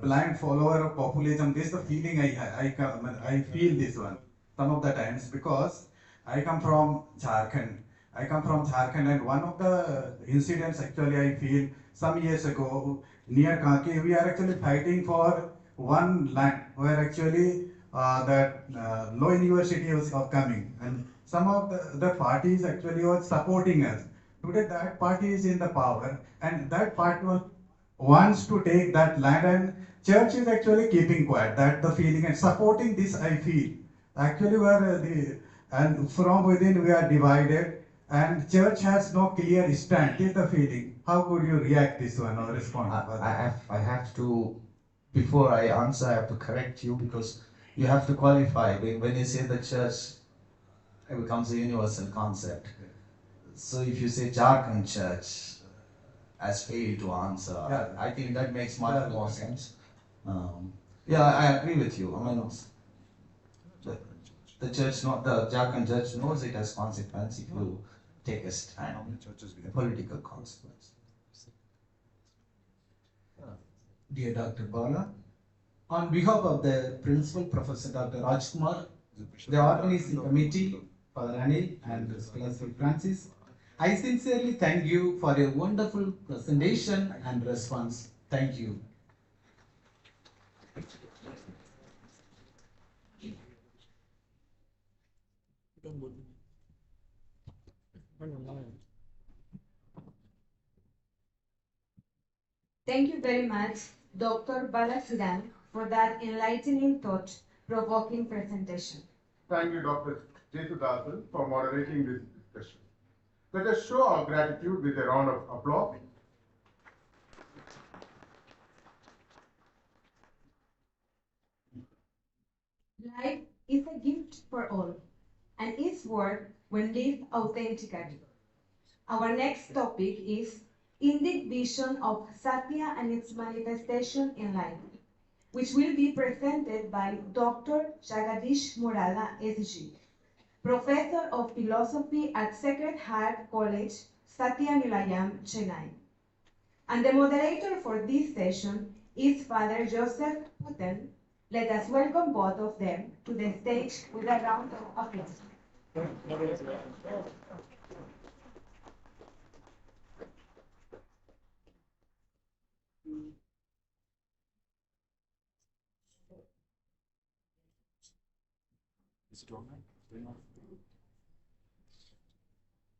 blind follower of populism. This is the feeling I feel this one some of the times because I come from Jharkhand. And one of the incidents actually I feel some years ago near Kanke, we are actually fighting for one land where actually that law university was upcoming and some of the parties actually was supporting us. Today that party is in the power and that party wants to take that land and church is actually keeping quiet. That the feeling and supporting this I feel. Actually and from within we are divided and church has no clear stand. This is the feeling. How could you react this one or respond? I have to, before I answer, I have to correct you because you have to qualify. When you say the church, it becomes a universal concept. So if you say Jharkhand church has failed to answer, Yeah. I think that makes much more sense. Yeah, I agree with you. I mean, the church, not the Jharkhand church, knows it has consequence if you take a stand, a political consequence. Dear Dr. Bala, on behalf of the Principal Professor Dr. Rajkumar, the organizing committee, Father Anil and Scholastic Francis, I sincerely thank you for your wonderful presentation and response. Thank you. Thank you very much, Dr. Balasudan, for that enlightening, thought-provoking presentation. Thank you, Dr. Jesudasan, for moderating this discussion. Let us show our gratitude with a round of applause. Life is a gift for all, and is worth when lived authentically. Our next topic is Indic vision of Satya and its manifestation in life, which will be presented by Dr. Jagadish Murala, SG, Professor of Philosophy at Sacred Heart College, Satya Nilayam, Chennai. And the moderator for this session is Father Joseph Putten. Let us welcome both of them to the stage with a round of applause.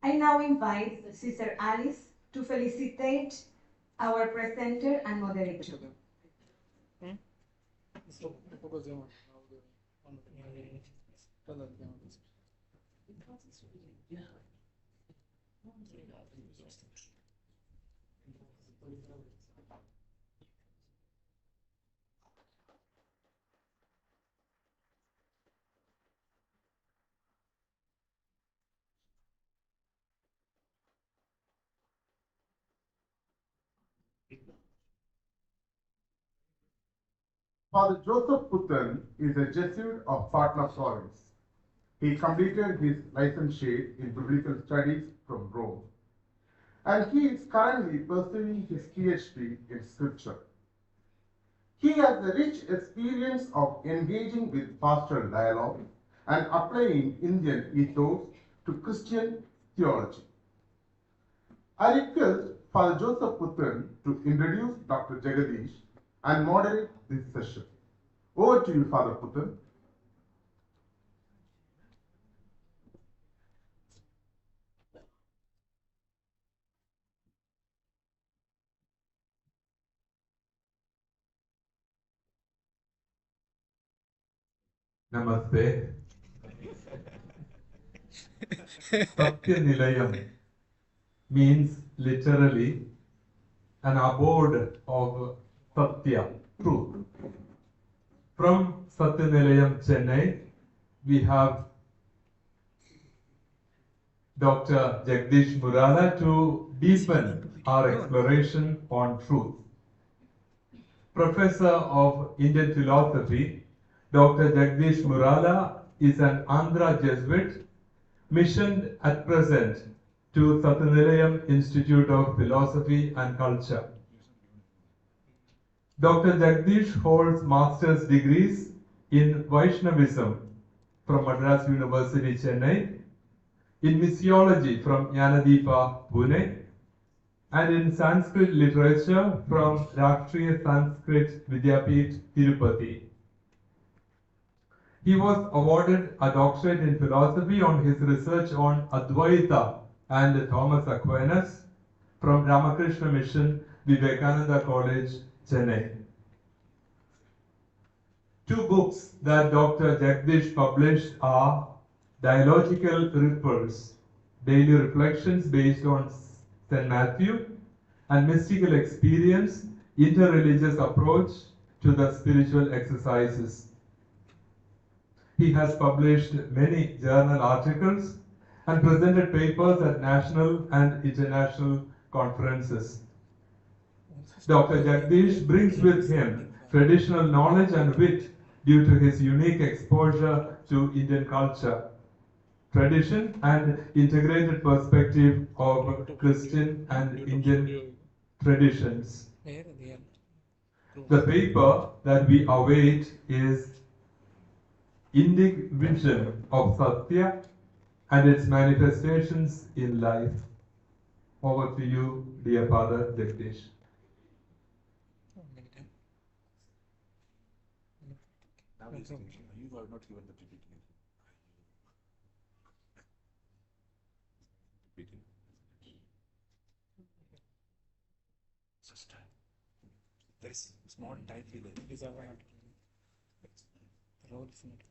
I now invite Sister Alice to felicitate our presenter and moderator. Father Joseph Putten is a Jesuit of Patna province. He completed his licentiate in biblical studies from Rome, and he is currently pursuing his PhD in scripture. He has a rich experience of engaging with pastoral dialogue and applying Indian ethos to Christian theology. I request Father Joseph Putten to introduce Dr. Jagadish and moderate this session. Over to you, Father Putten. Namaste. Satya Nilayam means literally an abode of Satya, truth. From Satya Nilayam, Chennai, we have Dr. Jagdish Murala to deepen our exploration on truth. Professor of Indian Philosophy, Dr. Jagdish Murala is an Andhra Jesuit missioned at present to Satyanilayam Institute of Philosophy and Culture. Dr. Jagdish holds master's degrees in Vaishnavism from Madras University, Chennai, in missiology from Jnanadeepa, Pune, and in Sanskrit literature from Rashtriya Sanskrit Vidyajyoti, Tirupati. He was awarded a doctorate in philosophy on his research on Advaita and Thomas Aquinas from Ramakrishna Mission, Vivekananda College, Chennai. Two books that Dr. Jagdish published are Dialogical Ripples, Daily Reflections based on St. Matthew, and Mystical Experience, Interreligious Approach to the Spiritual Exercises. He has published many journal articles and presented papers at national and international conferences. Dr. Jagdish brings with him traditional knowledge and wit due to his unique exposure to Indian culture, tradition, and integrated perspective of Christian and Indian traditions. The paper that we await is Indic vision of Satya and its manifestations in life. Over to you, dear Father Jagdish. You are not given the PPT. PPT. Sister. not tightly there. These are not. The roll is not.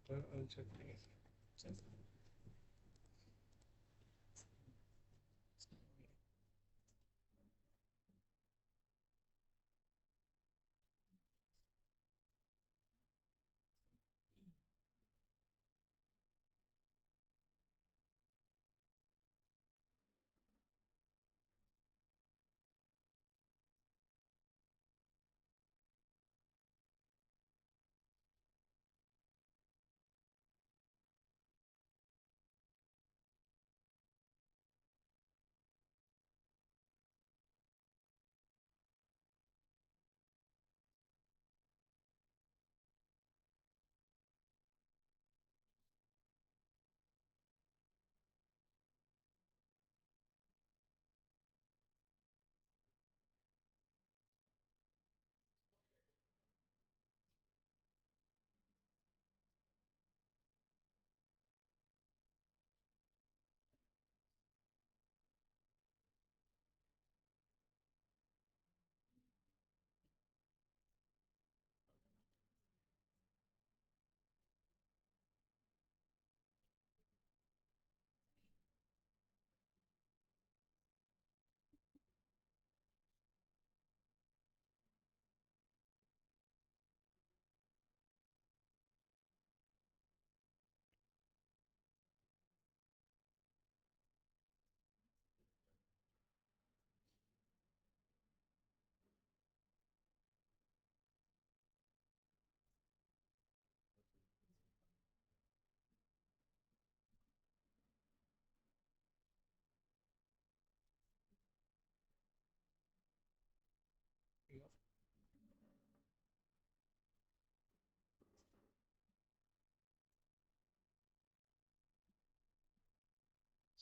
I'll check.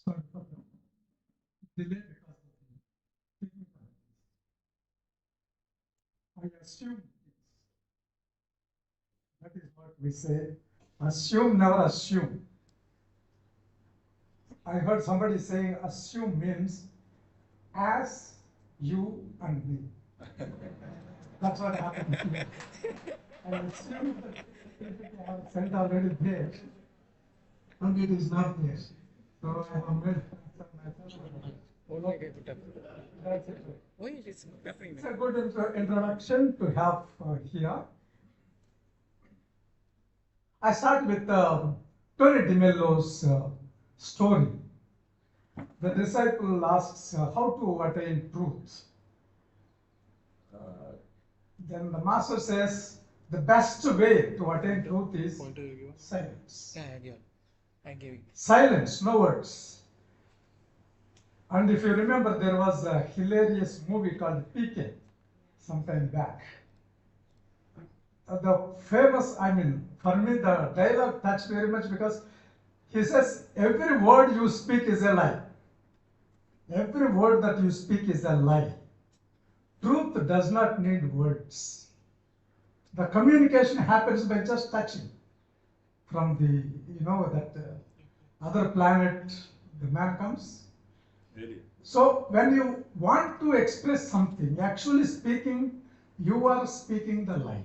Sorry for the delay because of the technical. I assume that is what we say. Assume, never assume. I heard somebody saying assume means as you and me. That's what happened here. I assume that if they have sent already there, and it is not there. So I have made that's it. It's a good introduction to have here. I start with Tony Di Mello's story. The disciple asks how to attain truth. Then the master says the best way to attain truth is silence. Silence, no words. And if you remember, there was a hilarious movie called PK some time back. The famous, for me, the dialogue touched very much because he says, every word you speak is a lie. Every word that you speak is a lie. Truth does not need words. The communication happens by just touching. From that other planet, the man comes. Really? So when you want to express something, actually speaking, you are speaking the lie.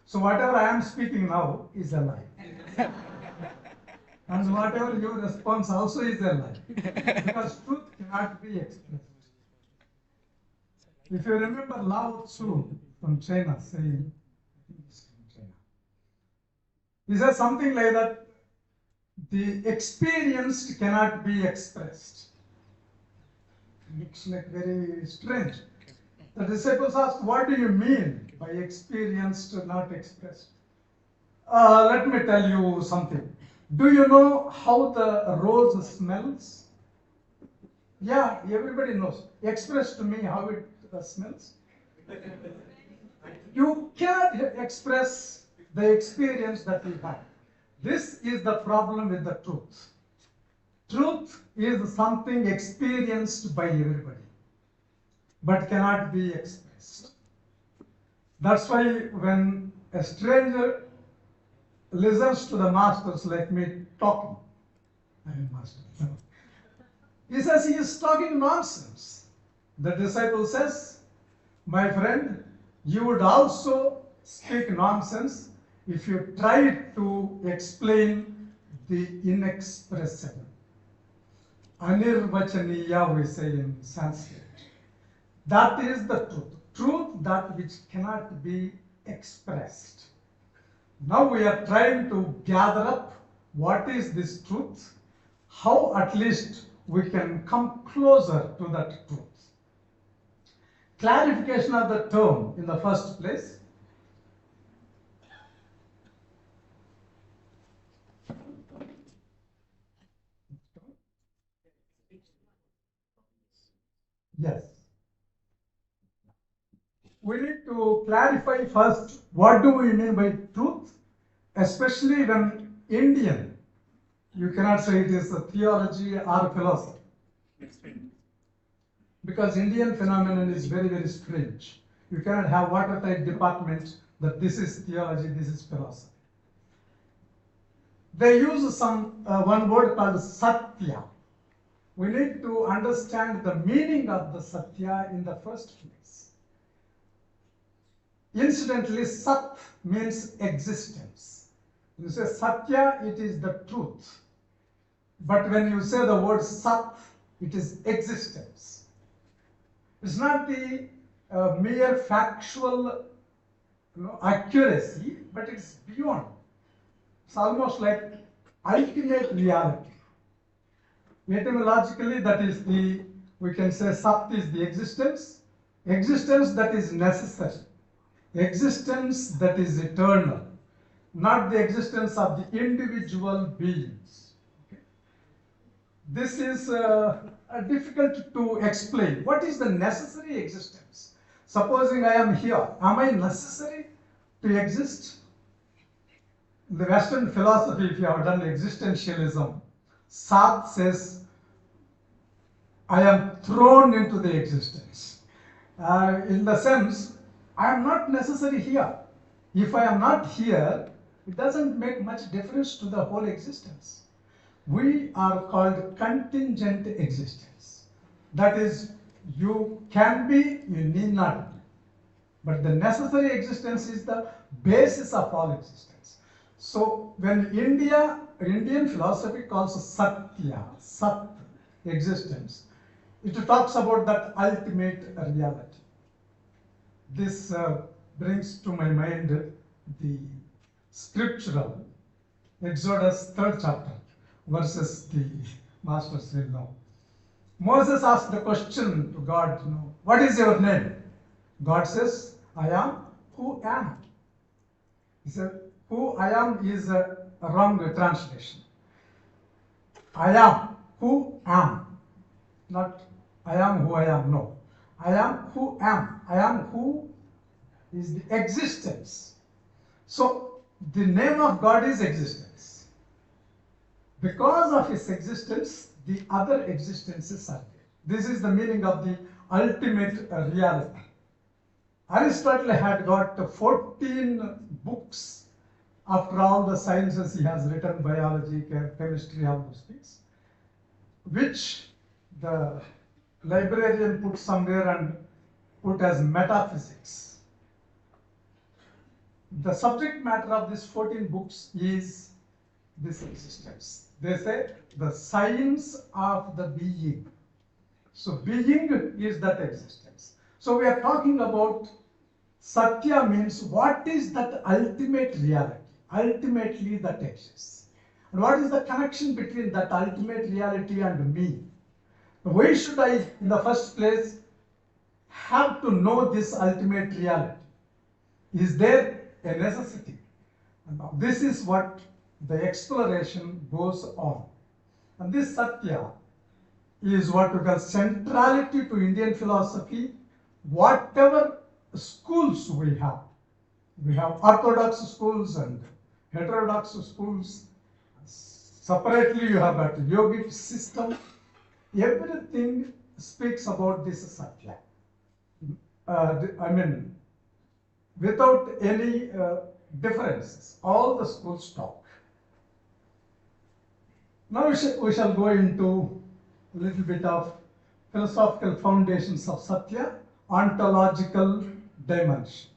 So whatever I am speaking now is a lie. And whatever your response also is a lie. Because truth cannot be expressed. If you remember Lao Tzu from China saying, I think it's from China, he says something like that, the experienced cannot be expressed. Looks like very strange. The disciples ask, what do you mean by experienced not expressed? Let me tell you something. Do you know how the rose smells? Yeah, everybody knows. Express to me how it smells. You cannot express the experience that you have. This is the problem with the truth. Truth is something experienced by everybody, but cannot be expressed. That's why when a stranger listens to the masters like me talking, I am master. He says he is talking nonsense. The disciple says, my friend, you would also speak nonsense if you tried to explain the inexpressible. Anirvachaniya, we say in Sanskrit. That is the truth. Truth, that which cannot be expressed. Now we are trying to gather up what is this truth, how at least we can come closer to that truth. Clarification of the term in the first place. Yes. We need to clarify first what do we mean by truth, especially when Indian. You cannot say it is a theology or philosophy. Because Indian phenomenon is very, very strange. You cannot have watertight department that this is theology, this is philosophy. They use one word called satya. We need to understand the meaning of the satya in the first place. Incidentally, sat means existence. You say satya, it is the truth. But when you say the word sat, it is existence. It's not the mere factual accuracy, but it's beyond. It's almost like ultimate reality. Etymologically, that is we can say sat is the existence that is necessary, existence that is eternal, not the existence of the individual beings. Okay? This is difficult to explain. What is the necessary existence? Supposing I am here, am I necessary to exist? In the Western philosophy, if you have done existentialism, Sartre says, I am thrown into the existence. In the sense, I am not necessary here. If I am not here, it doesn't make much difference to the whole existence. We are called contingent existence. That is, you can be, you need not be. But the necessary existence is the basis of all existence. So when Indian philosophy calls satya, sat, existence, it talks about that ultimate reality. This brings to my mind the scriptural Exodus 3rd chapter, verses the masters will know. Moses asked the question to God, what is your name? God says, I am who am. He said, who I am is a wrong translation. I am who am, not I am who I am, no. I am who am. I am who is the existence. So the name of God is existence. Because of his existence, the other existences are there. This is the meaning of the ultimate reality. Aristotle had got 14 books after all the sciences he has written, biology, chemistry, all those things, which the librarian put somewhere and put as metaphysics. The subject matter of these 14 books is this existence. They say the science of the being. So being is that existence. So we are talking about satya means what is that ultimate reality, ultimately that exists. And what is the connection between that ultimate reality and me? Why should I, in the first place, have to know this ultimate reality? Is there a necessity? And this is what the exploration goes on. And this satya is what we call centrality to Indian philosophy. Whatever schools we have orthodox schools and heterodox schools. Separately, you have got yogic system. Everything speaks about this satya. I mean, without any differences, all the schools talk. Now we shall go into a little bit of philosophical foundations of Satya, ontological dimension.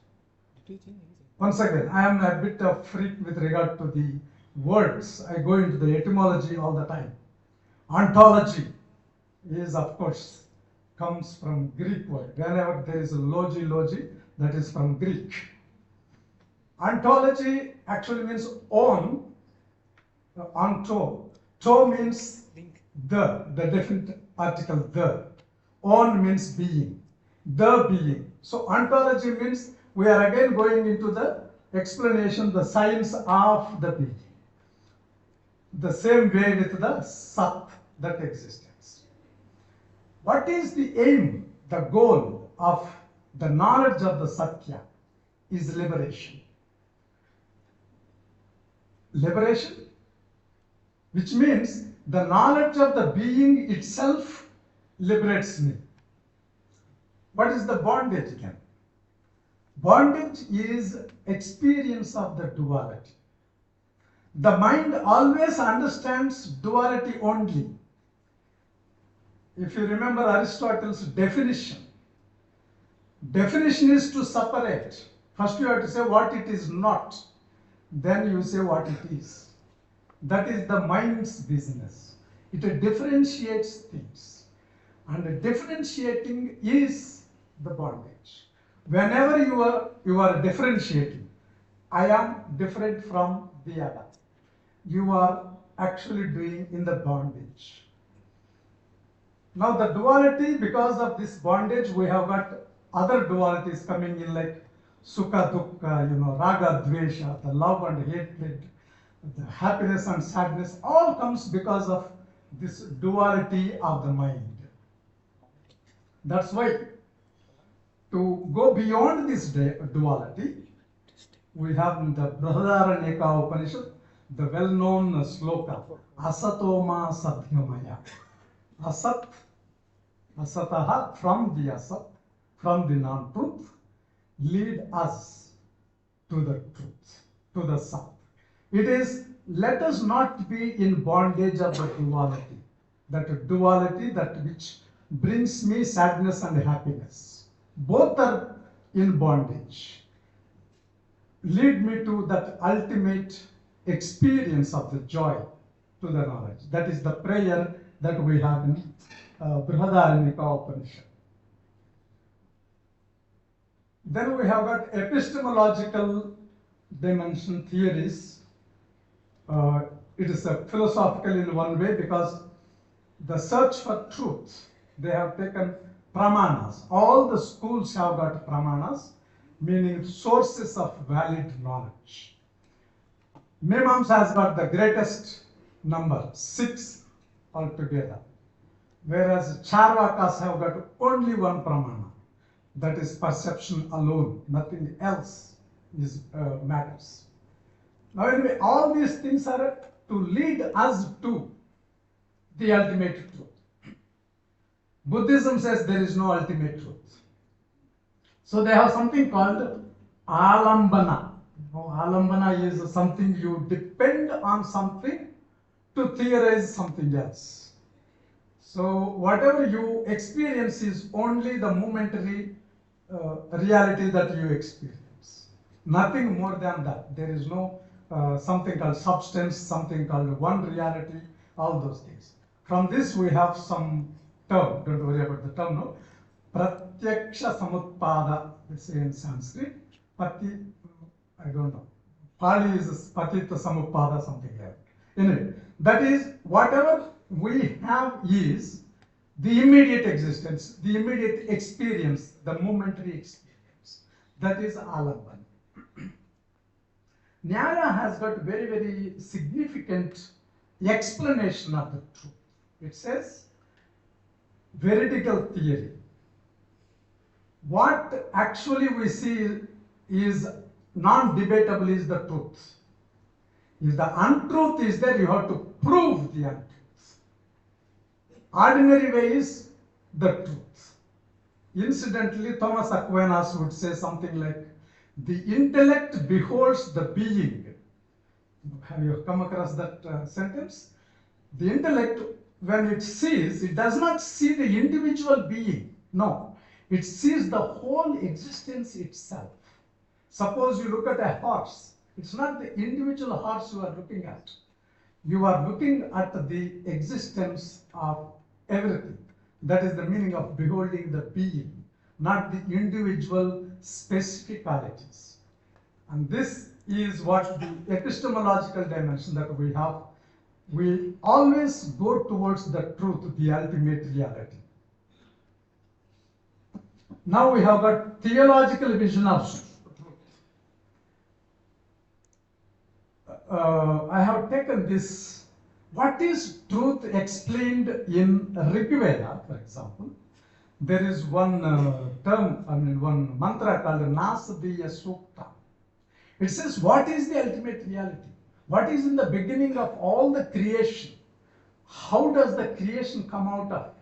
Once again, I am a bit of freak with regard to the words. I go into the etymology all the time. Ontology is, of course, comes from Greek word. Whenever there is a logi, that is from Greek. Ontology actually means on, onto. To means the definite article the. On means being, the being. So ontology means we are again going into the explanation, the science of the being. The same way with the Sat, that existence. What is the aim, the goal of the knowledge of the Satya is liberation. Liberation, which means the knowledge of the being itself liberates me. What is the bondage again? Bondage is experience of the duality. The mind always understands duality only. If you remember Aristotle's definition is to separate. First you have to say what it is not, then you say what it is. That is the mind's business. It differentiates things. And differentiating is the bondage. Whenever you are differentiating, I am different from the other. You are actually doing in the bondage. Now the duality, because of this bondage, we have got other dualities coming in like sukha, dukkha, raga, dvesha, the love and hatred, the happiness and sadness, all comes because of this duality of the mind. That's why to go beyond this duality, we have in the Brihadaranyaka Upanishad the well-known sloka, Asatoma Satyamaya. Asat, Asataha, from the Asat, from the non-truth, lead us to the truth, to the Sat. It is, let us not be in bondage of the duality, that which brings me sadness and happiness. Both are in bondage. Lead me to that ultimate experience of the joy, to the knowledge. That is the prayer that we have in Brihadaranyaka Upanishad. Then we have got epistemological dimension theories. It is a philosophical in one way because the search for truth, they have taken pramanas. All the schools have got pramanas, meaning sources of valid knowledge. Mimamsa has got the greatest number, 6 altogether, whereas Charvakas have got only one pramana, that is perception alone, nothing else is matters. Now anyway, all these things are to lead us to the ultimate truth. Buddhism says there is no ultimate truth. So they have something called alambana. Alambana is something you depend on something to theorize something else. So whatever you experience is only the momentary reality that you experience. Nothing more than that. There is no something called substance, something called one reality, all those things. From this we have some term, don't worry about the term, no? Pratyaksha samutpada, they say in Sanskrit. Pati, I don't know. Pali is patita samutpada, something like that. Anyway, that is whatever we have is the immediate existence, the immediate experience, the momentary experience. That is alambana. Nyaya has got very, very significant explanation of the truth. It says, veridical theory. What actually we see is non-debatable is the truth. If the untruth is there, you have to prove the untruth. Ordinary way is the truth. Incidentally, Thomas Aquinas would say something like, the intellect beholds the being. Have you come across that sentence? The intellect when it sees, it does not see the individual being. No, it sees the whole existence itself. Suppose you look at a horse, it's not the individual horse you are looking at. You are looking at the existence of everything. That is the meaning of beholding the being, not the individual specificalities. And this is what the epistemological dimension that we have. We always go towards the truth, the ultimate reality. Now we have got theological vision of truth. I have taken this. What is truth explained in Rig Veda, for example? There is one one mantra called Nasadhiya Sukta. It says, what is the ultimate reality? What is in the beginning of all the creation? How does the creation come out of?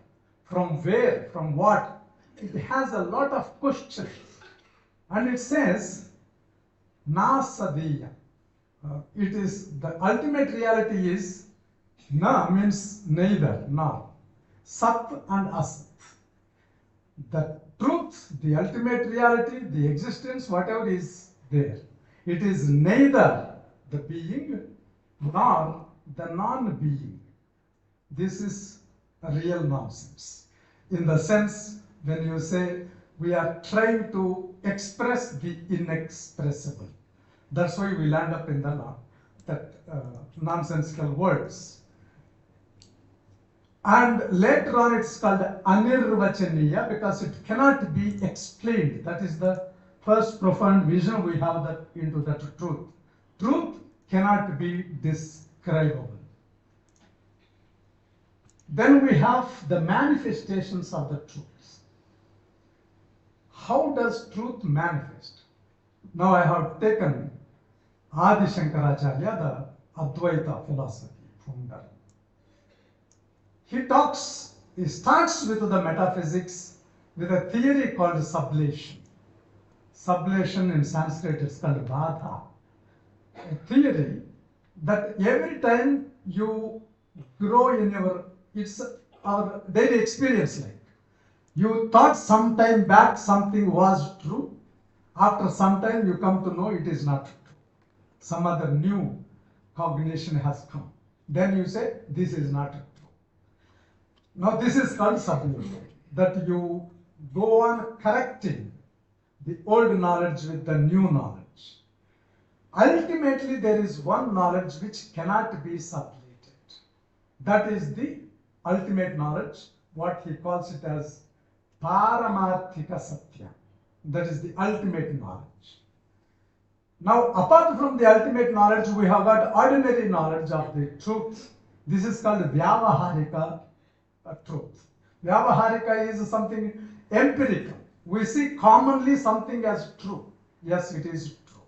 From where? From what? It has a lot of questions. And it says, Nasadhiya. It is, the ultimate reality is, na means neither, nor. Sat and asat. The truth, the ultimate reality, the existence, whatever is there, it is neither the being nor the non-being. This is a real nonsense. In the sense, when you say we are trying to express the inexpressible. That's why we land up in the nonsensical words. And later on it's called anirvachaniya because it cannot be explained. That is the first profound vision we have that into that truth. Truth cannot be describable. Then we have the manifestations of the truths. How does truth manifest? Now I have taken Adi Shankaracharya, the Advaita philosophy founder. He starts with the metaphysics with a theory called sublation. Sublation in Sanskrit is called Bhata. A theory that every time you grow in our daily experience, like you thought some time back something was true, after some time you come to know it is not true. Some other new cognition has come. Then you say this is not true. Now this is called sublation, that you go on correcting the old knowledge with the new knowledge. Ultimately, there is one knowledge which cannot be sublated. That is the ultimate knowledge, what he calls it as Paramarthika Satya. That is the ultimate knowledge. Now, apart from the ultimate knowledge, we have got ordinary knowledge of the truth. This is called Vyavaharika truth. Vyavaharika is something empirical. We see commonly something as true. Yes, it is true.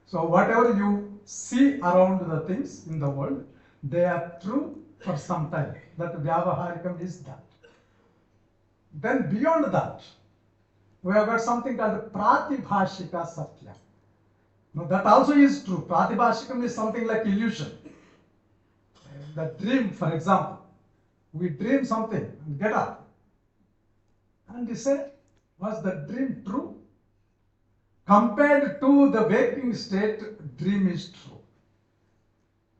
So whatever you see around the things in the world, they are true for some time. That Vyavaharikam is that. Then beyond that, we have got something called Pratibhashika Satya. Now that also is true. Pratibhashikam is something like illusion. The dream, for example. We dream something and get up. And you say, was the dream true? Compared to the waking state, dream is true.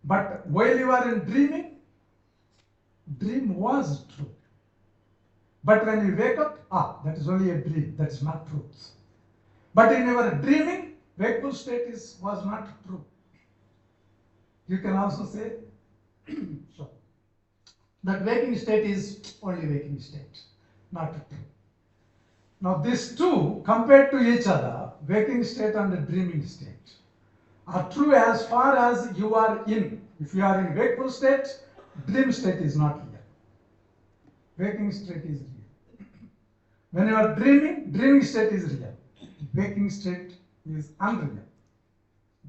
But while you are in dreaming, dream was true. But when you wake up, that is only a dream, that is not truth. But in your dreaming, wakeful state was not true. You can also say, so, that waking state is only waking state, not true. Now these two, compared to each other, waking state and the dreaming state, are true as far as you are in. If you are in wakeful state, dream state is not real. Waking state is real. When you are dreaming, dreaming state is real. Waking state is unreal.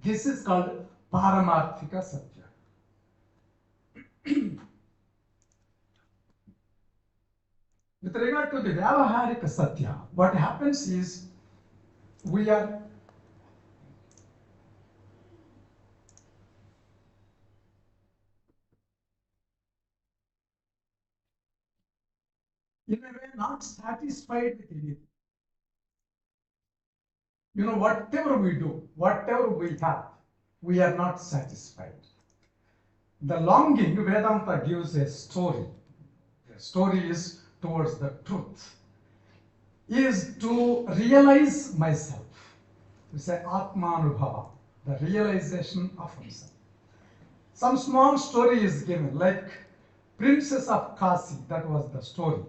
This is called Paramarthika Satya. With regard to the Vyavaharika Satya, what happens is we are in a way not satisfied with anything. You know, whatever we do, whatever we have, we are not satisfied. The longing, Vedanta gives a story. The story is towards the truth, is to realize myself. We say Atmanubhava, the realization of himself. Some small story is given, like Princess of Kasi, that was the story.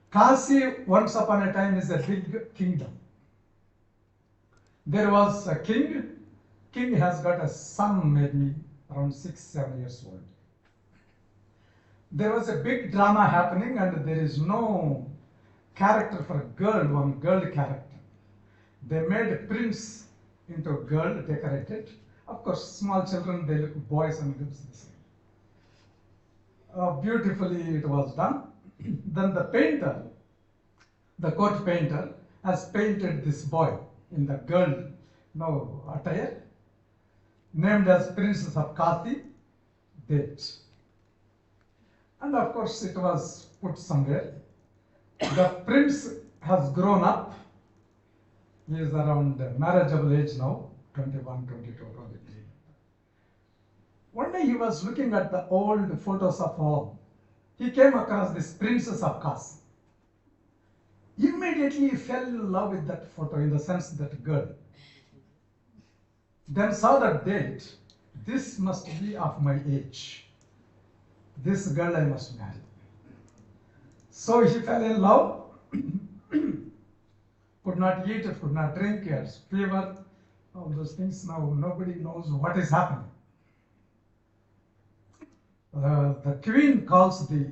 Kasi, once upon a time, is a big kingdom. There was a king. King has got a son, maybe around 6-7 years old. There was a big drama happening, and there is no character for a girl, one girl character. They made a prince into a girl, decorated. Of course, small children, they look boys and girls the same. Beautifully it was done. Then the painter, the court painter, has painted this boy in the girl attire, named as Princess of Kasi, date. And of course it was put somewhere. The prince has grown up. He is around marriageable age now, 21, 22, 23. One day he was looking at the old photos of all. He came across this Princess of Kasi. Immediately he fell in love with that photo, in the sense that girl. Then saw that date, this must be of my age. This girl I must marry. So he fell in love, could not eat, could not drink, he had fever, all those things. Now nobody knows what is happening. The queen calls the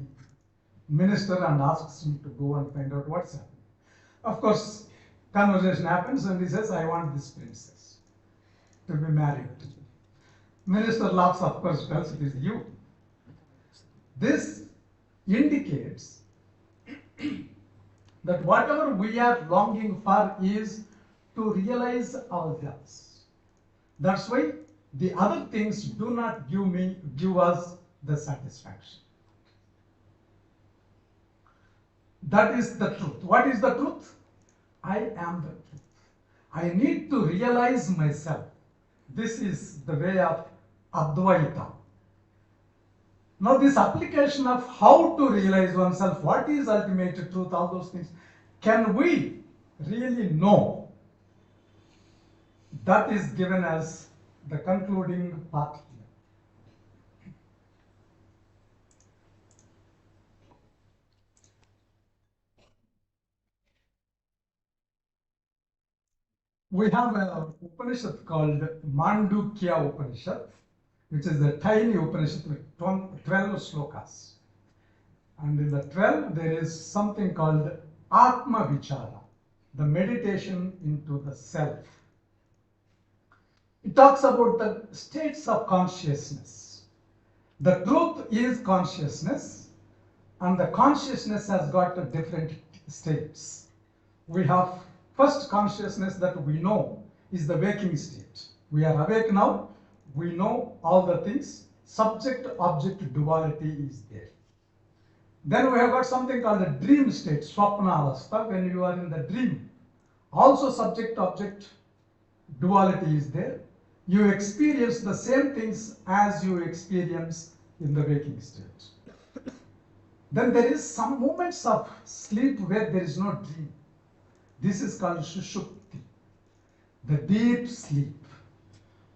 minister and asks him to go and find out what's happening. Of course, conversation happens and he says, I want this princess to be married to me. Minister laughs, of course, tells it is you. This indicates that whatever we are longing for is to realize ourselves. That's why the other things do not give us the satisfaction. That is the truth. What is the truth? I am the truth. I need to realize myself. This is the way of Advaita. Now this application of how to realize oneself, what is ultimate truth, all those things, can we really know? That is given as the concluding part here. We have an Upanishad called Mandukya Upanishad, which is a tiny Upanishad with 12 slokas. And in the 12, there is something called Atma Vichara, the meditation into the self. It talks about the states of consciousness. The truth is consciousness, and the consciousness has got different states. We have first consciousness that we know is the waking state. We are awake now, we know all the things, subject-object duality is there. Then we have got something called a dream state, Swapna Avastha, when you are in the dream. Also subject-object duality is there. You experience the same things as you experience in the waking state. Then there is some moments of sleep where there is no dream. This is called Sushupti, the deep sleep.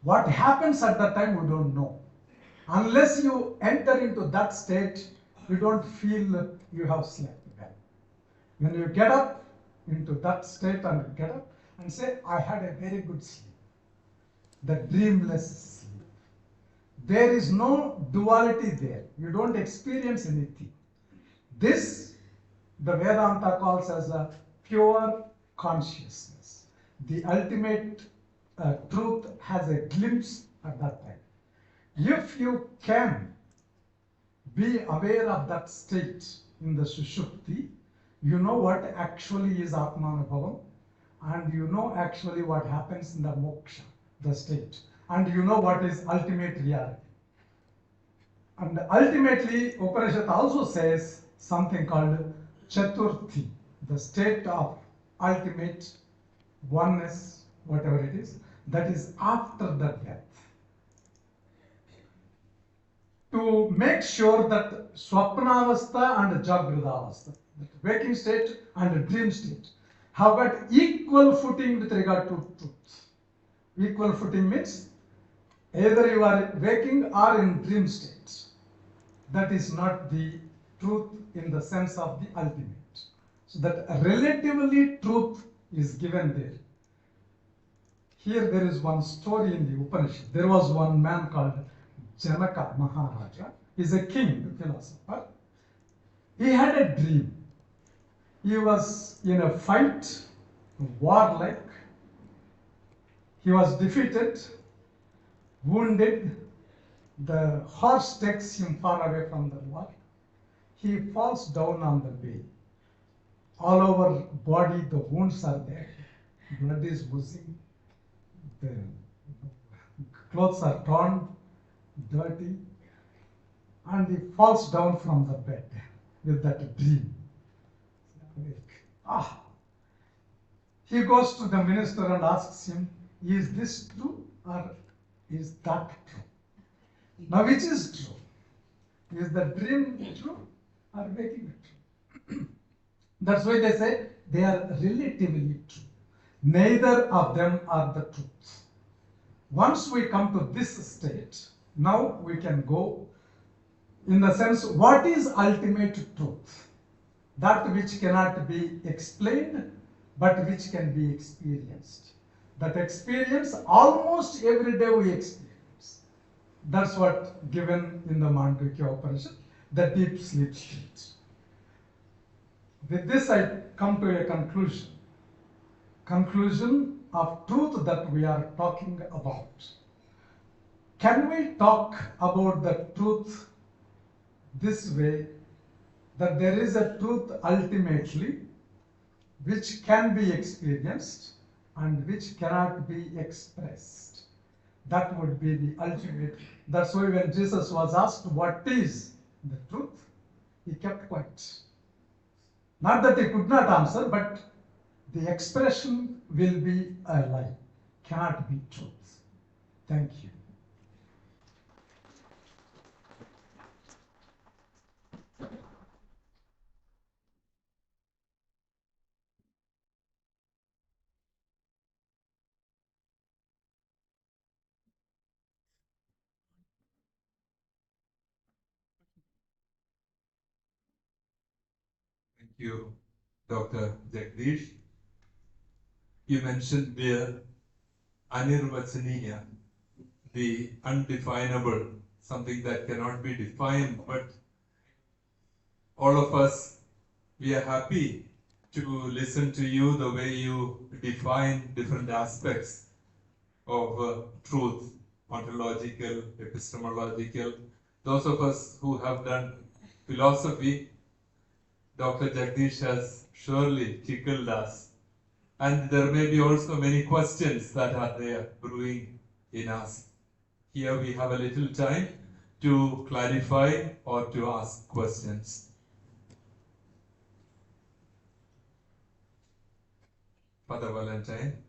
What happens at that time we don't know. Unless you enter into that state, you don't feel you have slept well. When you get up into that state and get up and say, I had a very good sleep, the dreamless sleep. There is no duality there. You don't experience anything. This, the Vedanta calls as a pure consciousness. The ultimate truth has a glimpse at that time. If you can be aware of that state in the Sushupti, you know what actually is Atmanubhavam, and you know actually what happens in the moksha, the state, and you know what is ultimate reality. And ultimately, Upanishad also says something called Chaturthi, the state of ultimate oneness, whatever it is, that is after the death. To make sure that Swapnavastha and Jagradavastha, waking state and dream state, have got equal footing with regard to truth. Equal footing means either you are waking or in dream state. That is not the truth in the sense of the ultimate. So that relatively truth is given there. Here there is one story in the Upanishad. There was one man called Janaka Maharaja. He is a king, a philosopher. He had a dream. He was in a fight, warlike. He was defeated, wounded. The horse takes him far away from the war. He falls down on the way. All over body, the wounds are there. Blood is oozing. The clothes are torn, dirty. And he falls down from the bed with that dream. He goes to the minister and asks him, is this true or is that true? Now which is true? Is the dream true or waking true? That's why they say they are relatively true. Neither of them are the truth. Once we come to this state, now we can go in the sense, what is ultimate truth? That which cannot be explained, but which can be experienced. That experience, almost every day we experience. That's what given in the Mandukya Upanishad, the deep sleep state. With this, I come to a conclusion. Conclusion of truth that we are talking about. Can we talk about the truth this way, that there is a truth ultimately which can be experienced and which cannot be expressed? That would be the ultimate. That's why when Jesus was asked what is the truth, he kept quiet. Not that he could not answer, but the expression will be a lie, cannot be truth. Thank you. Thank you, Dr. Jagdish. You mentioned the anirvachaniya, the undefinable, something that cannot be defined, but all of us, we are happy to listen to you the way you define different aspects of truth, ontological, epistemological. Those of us who have done philosophy, Dr. Jagdish has surely tickled us. And there may be also many questions that are there brewing in us. Here we have a little time to clarify or to ask questions. Father Valentine.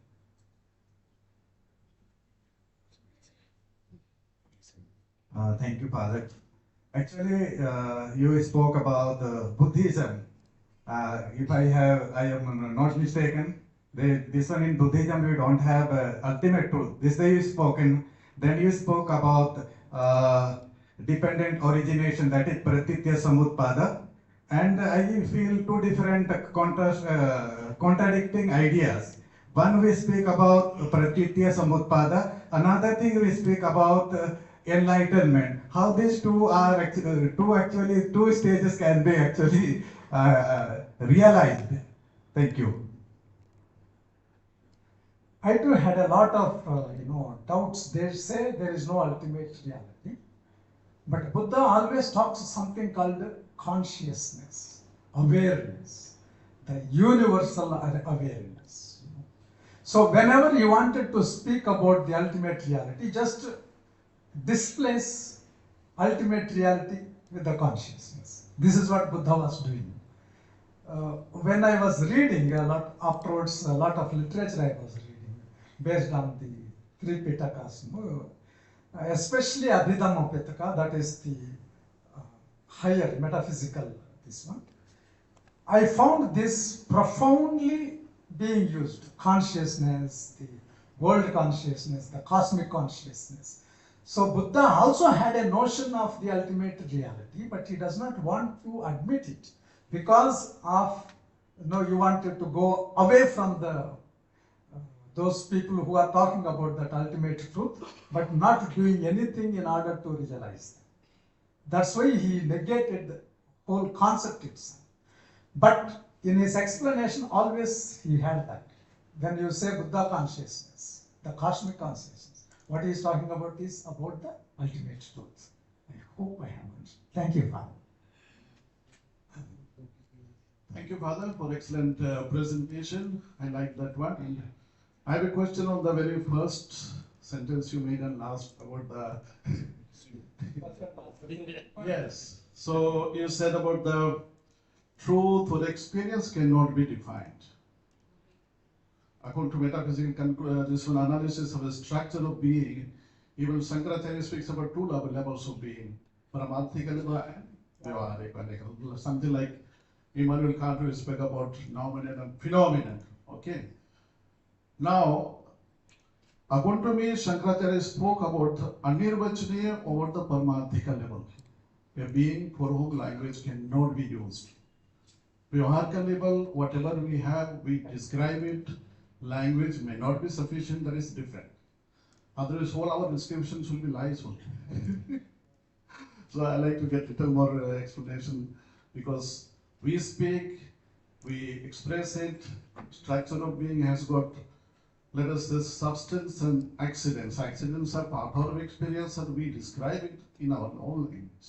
Thank you, Father. Actually, you spoke about Buddhism. If I am not mistaken, this one in Buddhism we don't have ultimate truth. This way you spoken. Then you spoke about dependent origination, that is Pratitya Samutpada. And I feel two different contradicting ideas. One we speak about Pratitya Samutpada, another thing we speak about enlightenment. How these two are actually two stages can be actually realized. Thank you. I too had a lot of doubts. They say there is no ultimate reality, but Buddha always talks something called consciousness, awareness, the universal awareness. So whenever you wanted to speak about the ultimate reality, just displace ultimate reality with the consciousness. This is what Buddha was doing. When I was reading a lot afterwards, a lot of literature I was reading based on the three Pitakas, especially Abhidhamma Pitaka, that is the higher metaphysical this one. I found this profoundly being used, consciousness, the world consciousness, the cosmic consciousness. So Buddha also had a notion of the ultimate reality, but he does not want to admit it because of, you wanted to go away from the those people who are talking about that ultimate truth, but not doing anything in order to realize them. That's why he negated the whole concept itself. But in his explanation, always he had that. When you say Buddha consciousness, the cosmic consciousness, what he is talking about is about the ultimate truth. I hope I have answered. Thank you, Father. Thank you, Father, for excellent presentation. I like that one. And I have a question on the very first sentence you made and last about the. Yes. So you said about the truth or experience cannot be defined. According to metaphysical this one analysis of the structure of being, even Shankaracharya speaks about two levels of being, paramarthika level and vyavaharic level. Something like Immanuel Kant will speak about nomenon and phenomenon. Okay. Now, according to me, Shankaracharya spoke about anirvachaniya over the paramarthika level, a being for whom language cannot be used. Vyavaharic level, whatever we have, we describe it. Language may not be sufficient, that is different. Otherwise, all our descriptions will be lies only. So I like to get a little more explanation because we speak, we express it, structure of being has got, let us say, substance and accidents. Accidents are part of our experience and we describe it in our own language.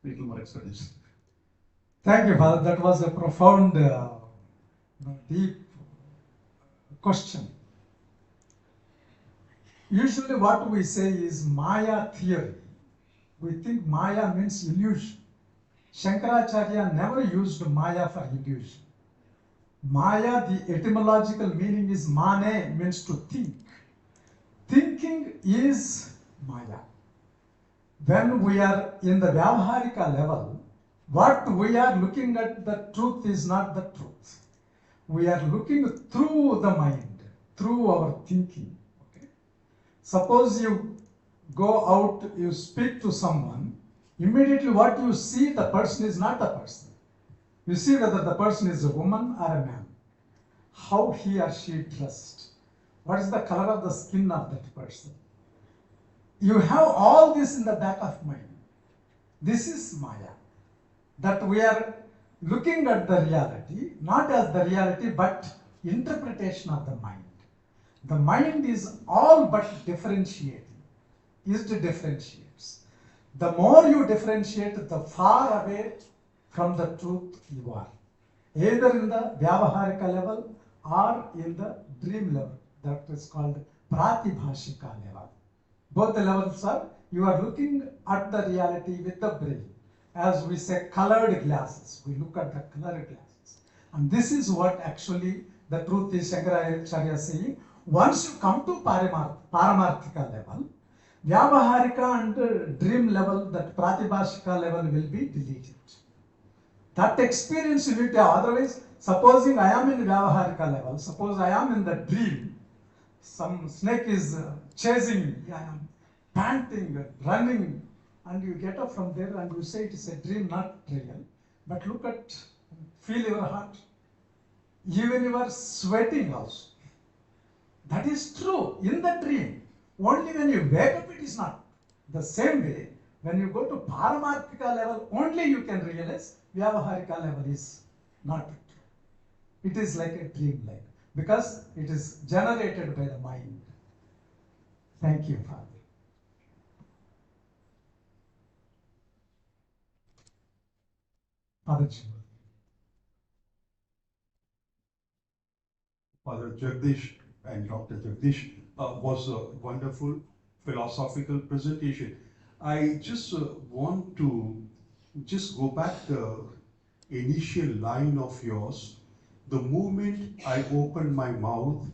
Little more explanation. Thank you, Father. That was a profound, deep question. Usually what we say is Maya theory. We think Maya means illusion. Shankaracharya never used Maya for illusion. Maya, the etymological meaning is mane, means to think. Thinking is Maya. When we are in the Vyavaharika level, what we are looking at, the truth is not the truth. We are looking through the mind, through our thinking. Okay? Suppose you go out, you speak to someone, immediately what you see, the person is not the person. You see whether the person is a woman or a man. How he or she dressed. What is the color of the skin of that person. You have all this in the back of mind. This is Maya. That we are looking at the reality, not as the reality, but interpretation of the mind. The mind is all but differentiating. It differentiates. The more you differentiate, the far away from the truth you are. Either in the Vyavaharika level or in the dream level. That is called Pratibhashika level. Both the levels are, you are looking at the reality with the brain. As we say, colored glasses. We look at the colored glasses. And this is what actually the truth is Shankaracharya saying. Once you come to Paramarthika level, Vyavaharika and dream level, that Pratibhashika level will be deleted. That experience you need to have. Otherwise, supposing I am in Vyavaharika level, suppose I am in the dream, some snake is chasing me, I am panting, running, and you get up from there and you say it is a dream, not real. But look at, feel your heart. Even you are sweating also. That is true in the dream. Only when you wake up it is not. The same way, when you go to Paramarthika level, only you can realize Vyavaharika level is not true. It is like a dream like, because it is generated by the mind. Thank you, Father. Father Father Jagdish and Dr. Jagdish was a wonderful philosophical presentation. I just want to just go back the initial line of yours. The moment I open my mouth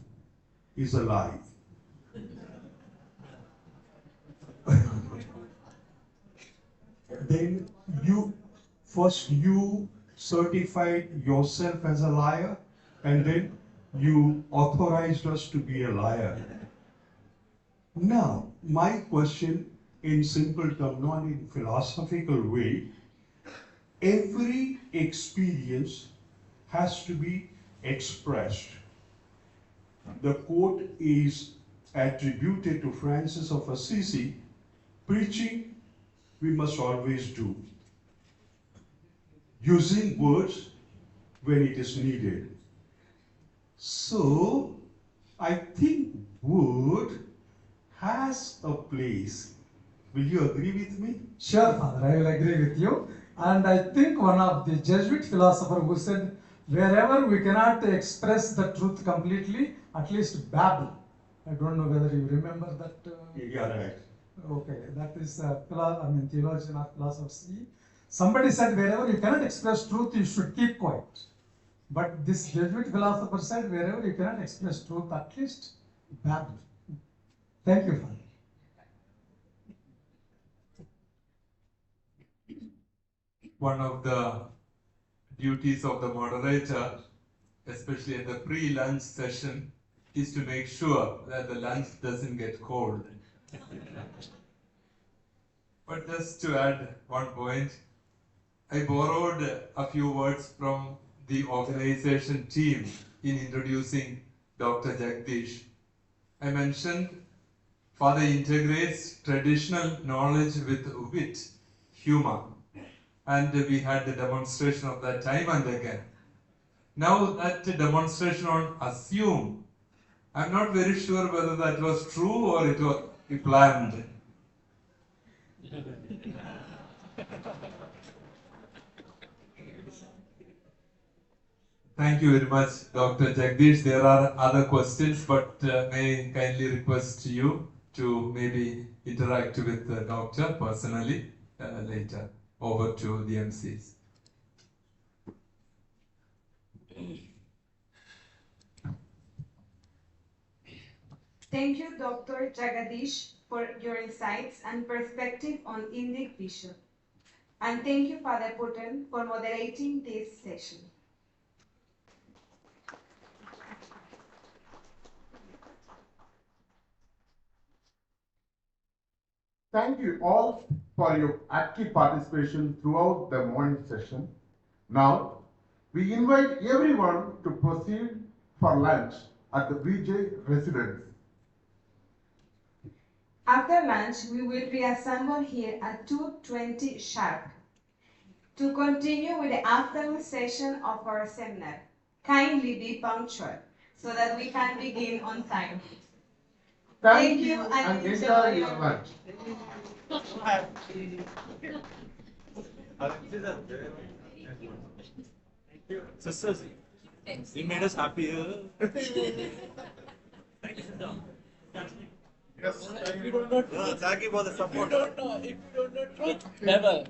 is a lie. Then you certified yourself as a liar, and then you authorized us to be a liar. Now, my question in simple terms, not in philosophical way, every experience has to be expressed. The quote is attributed to Francis of Assisi: preaching we must always do, using words when it is needed. So, I think word has a place. Will you agree with me? Sure, Father, I will agree with you. And I think one of the Jesuit philosopher who said, wherever we cannot express the truth completely, at least babble. I don't know whether you remember that. Yeah, right. Okay, that is theologian or philosophy. Somebody said, wherever you cannot express truth, you should keep quiet. But this Jesuit philosopher said, wherever you cannot express truth, at least babble. Thank you, Father. One of the duties of the moderator, especially at the pre-lunch session, is to make sure that the lunch doesn't get cold. But just to add one point, I borrowed a few words from the organization team in introducing Dr. Jagdish. I mentioned Father integrates traditional knowledge with wit, humor, and we had the demonstration of that time and again. Now that demonstration on assume, I'm not very sure whether that was true or it was planned. Thank you very much, Dr. Jagdish. There are other questions, but may I kindly request you to maybe interact with the doctor personally later. Over to the MCs. Thank you, Dr. Jagadish, for your insights and perspective on Indic vision. And thank you, Father Putin, for moderating this session. Thank you all for your active participation throughout the morning session. Now, we invite everyone to proceed for lunch at the VJ residence. After lunch, we will reassemble here at 2:20 sharp to continue with the afternoon session of our seminar. Kindly be punctual so that we can begin on time. Thank you and enjoy your lunch. Sisters, you made us happier. Thank you, Siddham. Yes. If you don't know truth, thank you for the support. If you don't know truth, never.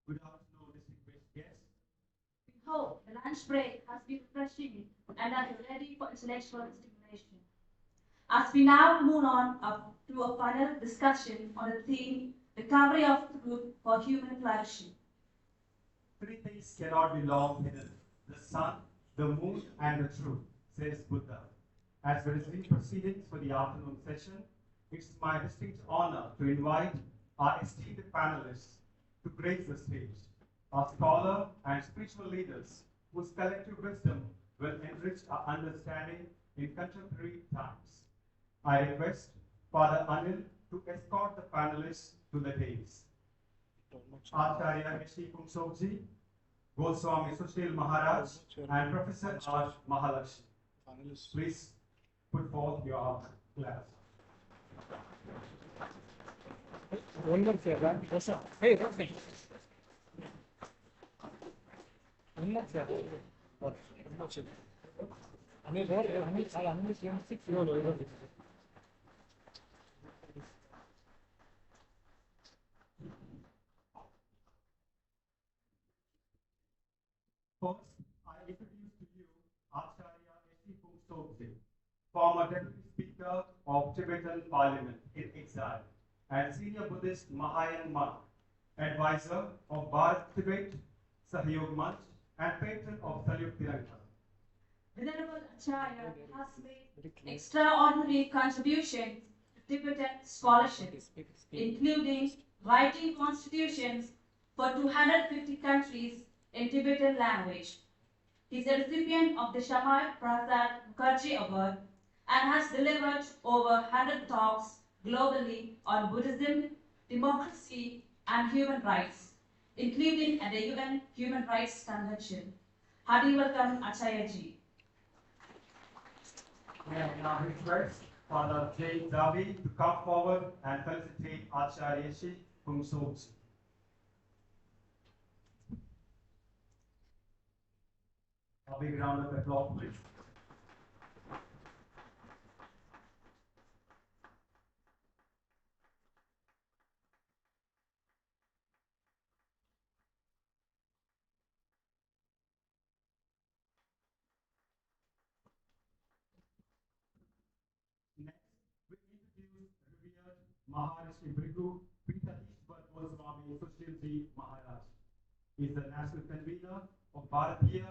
Good afternoon, distinguished guests. We hope the lunch break has been refreshing and that you're ready for intellectual stimulation. As we now move on up to a final discussion on the theme, Recovery of Truth for Human Flourishing. Three things cannot be long hidden: the sun, the moon, and the truth, says Buddha. As we resume proceedings for the afternoon session, it's my distinct honor to invite our esteemed panelists to grace the stage, our scholar and spiritual leaders whose collective wisdom will enrich our understanding in contemporary times. I request Father Anil to escort the panelists to the dais. Acharya H.T. Kumsokji, Goswami Sushil Maharaj, and Professor R. Mahalakshmi. Please put forth your glass. One more chair, right? Yes, sir. Hey, Rodney. One more chair. One more chair. First, I introduce to you Acharya H.T. Kumsokji, former Deputy Speaker of Tibetan Parliament in exile and senior Buddhist Mahayan monk, advisor of Bharat Tibet Sahyog Manch, and patron of Salyut Tiranga. Venerable Acharya has made extraordinary contributions to Tibetan scholarship, including writing constitutions for 250 countries in Tibetan language. He is a recipient of the Shamay Prasad Mukherjee Award and has delivered over 100 talks globally on Buddhism, democracy, and human rights, including at the UN Human Rights Convention. Hearty welcome, Acharya ji. And now request Father J. Davi to come forward and felicitate Acharya Shi Kumsokji. A big round of applause, please. Next, we introduce revered Maharishi Bhrigu Pitahishwar Goswami Sushilji Maharaj. He is the national convener of Bharatiya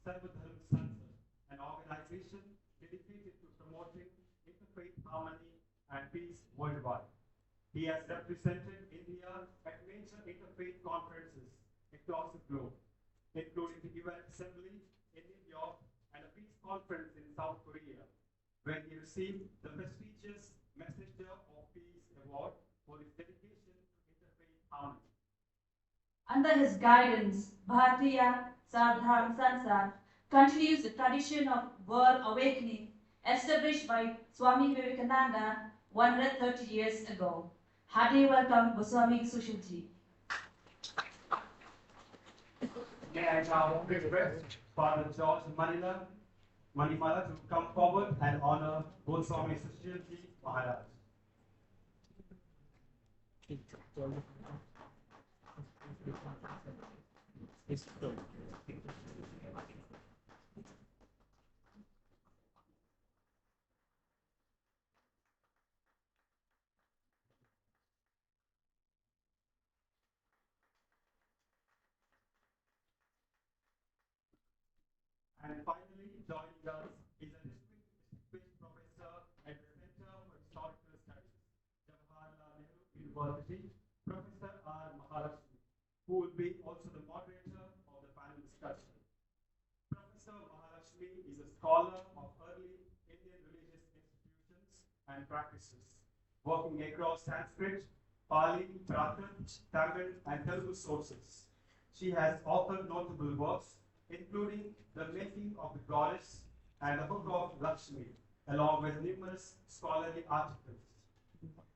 Sarvadharma Sansad, an organization dedicated to promoting interfaith harmony and peace worldwide. He has represented India at major interfaith conferences across the globe, including the UN Assembly in New York and a peace conference in South Korea, where he received the prestigious Messenger of Peace Award for his dedication to interfaith harmony. Under his guidance, Bharatiya Sarvadharma Sansad continues the tradition of world awakening established by Swami Vivekananda 130 years ago. Hearty welcome, Goswami Sushilji. May I now request Father George Manimala to come forward and honor Goswami Sushilji Maharaj. And finally, joining us is a distinguished professor at the Center for Historical Studies, Jawaharlal Nehru University, Professor R. Mahalakshmi, who will be also the moderator of the panel discussion. Professor Mahalakshmi is a scholar of early Indian religious institutions and practices, working across Sanskrit, Pali, Prakrit, Tamil, and Telugu sources. She has authored notable works, including The Making of the Goddess and the Book of Lakshmi, along with numerous scholarly articles.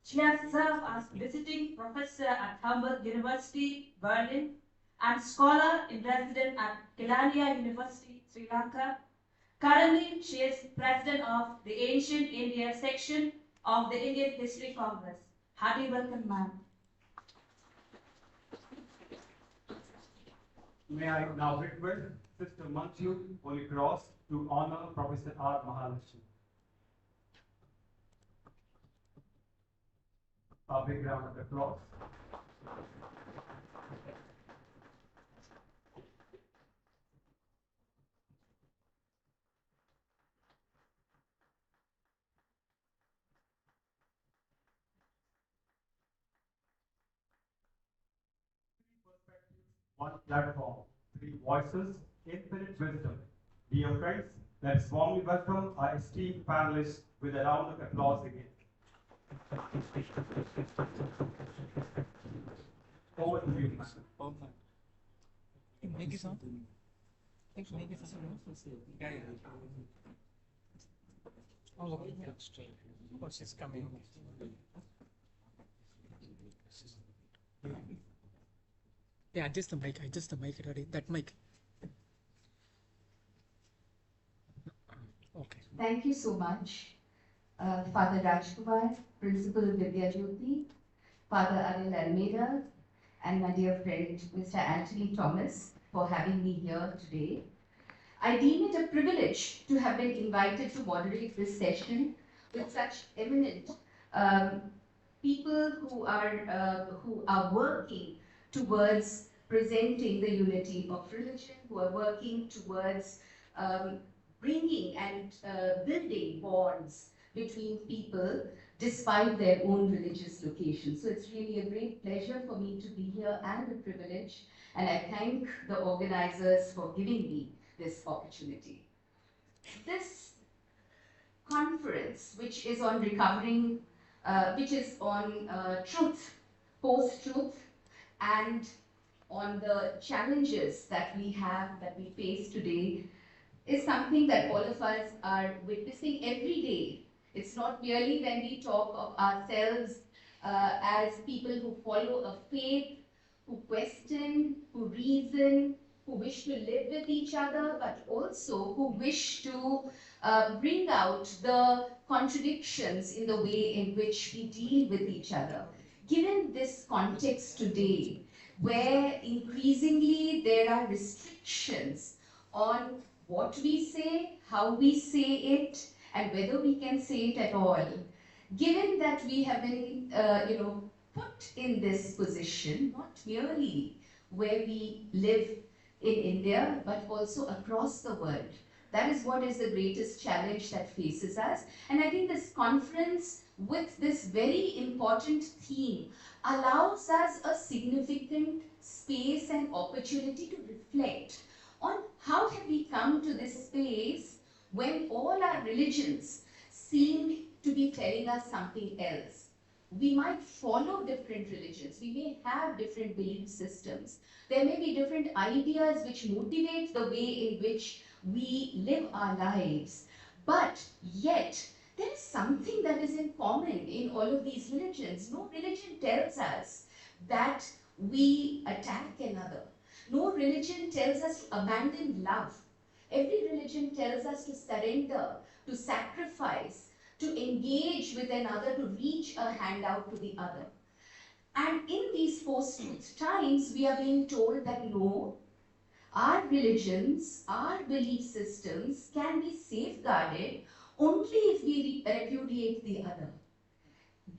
She has served as visiting professor at Hamburg University, Berlin, and scholar in residence at Kelaniya University, Sri Lanka. Currently, she is president of the Ancient India section of the Indian History Congress. Hearty welcome, ma'am. May I now request Sister Manju Holy Cross to honor Professor R. Mahalakshmi. A big round of applause. One platform, three voices, infinite wisdom. Dear friends, let's warmly welcome our esteemed panelists with a round of applause again. Over to you, ma'am. Make it sound. Make it sound. Yeah, yeah. Oh, look, oh, she's coming. Yeah, adjust the mic, ready? That mic. Okay. Thank you so much, Father Rajkumar, Principal Vidyajyoti, Father Anil Almeida, and my dear friend, Mr. Anthony Thomas, for having me here today. I deem it a privilege to have been invited to moderate this session with such eminent people who are working towards presenting the unity of religion, who are working towards bringing and building bonds between people despite their own religious locations. So it's really a great pleasure for me to be here and a privilege, and I thank the organizers for giving me this opportunity. This conference, which is on recovering, which is on truth, post-truth, and on the challenges that we have, that we face today, is something that all of us are witnessing every day. It's not merely when we talk of ourselves as people who follow a faith, who question, who reason, who wish to live with each other, but also who wish to bring out the contradictions in the way in which we deal with each other. Given this context today, where increasingly there are restrictions on what we say, how we say it, and whether we can say it at all, given that we have been, put in this position, not merely where we live in India, but also across the world. That is what is the greatest challenge that faces us. And I think this conference with this very important theme allows us a significant space and opportunity to reflect on how have we come to this space when all our religions seem to be telling us something else. We might follow different religions, we may have different belief systems, there may be different ideas which motivate the way in which we live our lives, but yet there is something that is in common in all of these religions. No religion tells us that we attack another. No religion tells us to abandon love. Every religion tells us to surrender, to sacrifice, to engage with another, to reach a hand out to the other. And in these post-truth times, we are being told that no, our religions, our belief systems can be safeguarded only if we repudiate the other.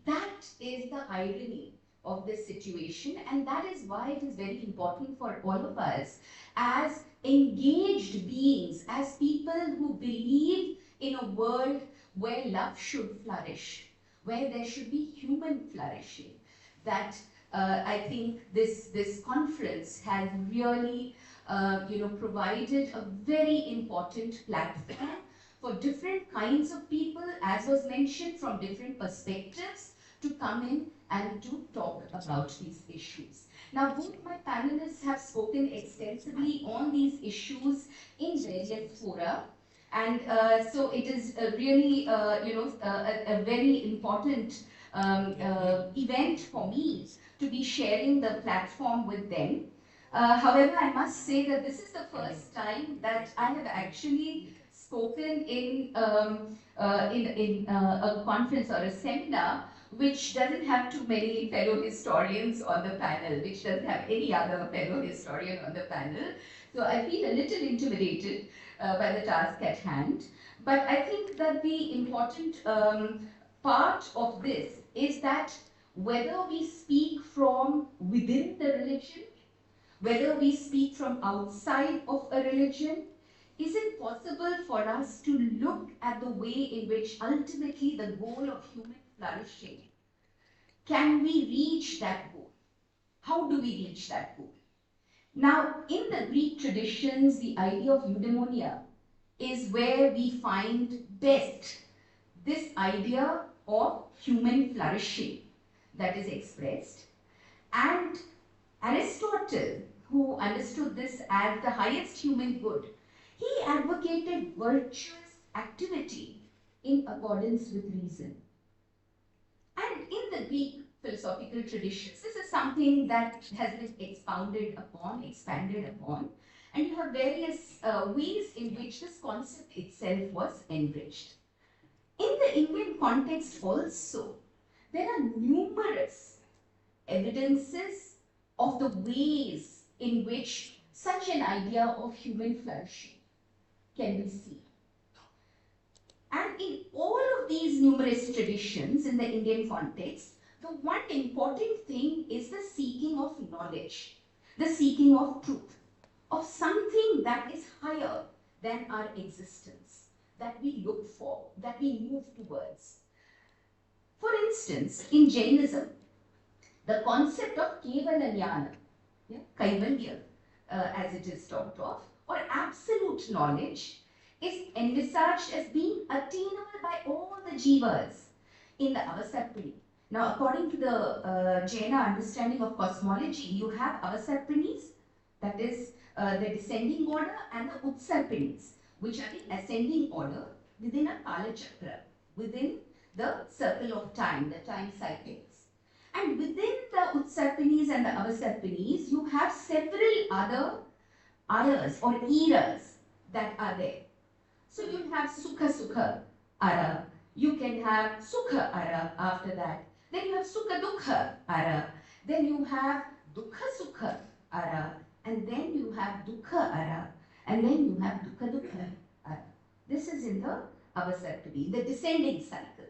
That is the irony of this situation, and that is why it is very important for all of us as engaged beings, as people who believe in a world where love should flourish, where there should be human flourishing, that I think this conference has really provided a very important platform for different kinds of people, as was mentioned, from different perspectives, to come in and to talk about these issues. Now, both my panelists have spoken spoken extensively on these issues in various fora. And so it is really, a very important event for me to be sharing the platform with them. However, I must say that this is the first time that I have actually spoken in a conference or a seminar which doesn't have too many fellow historians on the panel, which doesn't have any other fellow historian on the panel. So I feel a little intimidated by the task at hand. But I think that the important part of this is that whether we speak from within the religion, whether we speak from outside of a religion, is it possible for us to look at the way in which ultimately the goal of human flourishing, can we reach that goal? How do we reach that goal? Now, in the Greek traditions, the idea of eudaimonia is where we find best this idea of human flourishing that is expressed. And Aristotle, who understood this as the highest human good, he advocated virtuous activity in accordance with reason. And in the Greek philosophical traditions, this is something that has been expounded upon, expanded upon, and you have various ways in which this concept itself was enriched. In the Indian context also, there are numerous evidences of the ways in which such an idea of human flourishing can be seen. And in all of these numerous traditions in the Indian context, the one important thing is the seeking of knowledge, the seeking of truth, of something that is higher than our existence, that we look for, that we move towards. For instance, in Jainism, the concept of Kevalanyana, Kaivalya, as it is talked of, or absolute knowledge, is envisaged as being attainable by all the jivas in the Avasarpini. Now, according to the Jaina understanding of cosmology, you have Avasarpinis, that is the descending order, and the Utsarpinis, which are the ascending order within a Kala Chakra, within the circle of time, the time cycles. And within the Utsarpinis and the Avasarpinis, you have several other eras or eras that are there. So you have Sukha Ara, you can have Sukha Ara after that, then you have Sukha Dukha Ara, then you have Dukha Ara, and then you have Dukha Ara, and then you have Dukha Ara. This is in the Avasarpini, the descending cycle.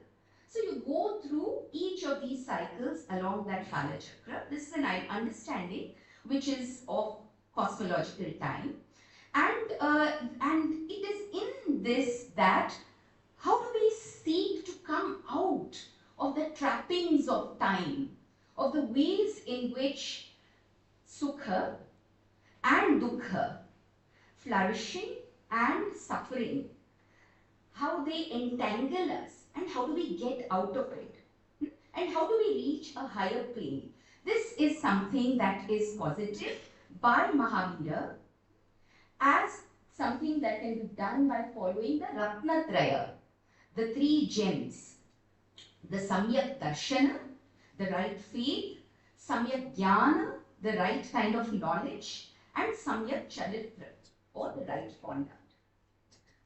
So you go through each of these cycles along that Kala Chakra. This is an understanding which is of cosmological time. And it is in this that how do we seek to come out of the trappings of time, of the ways in which Sukha and Dukha, flourishing and suffering, how they entangle us, and how do we get out of it? And how do we reach a higher plane? This is something that is posited by Mahavira as something that can be done by following the Ratnatraya, the three gems, the Samyak Darshana, the right faith, Samyak Jnana, the right kind of knowledge, and Samyak Charitra, or the right conduct.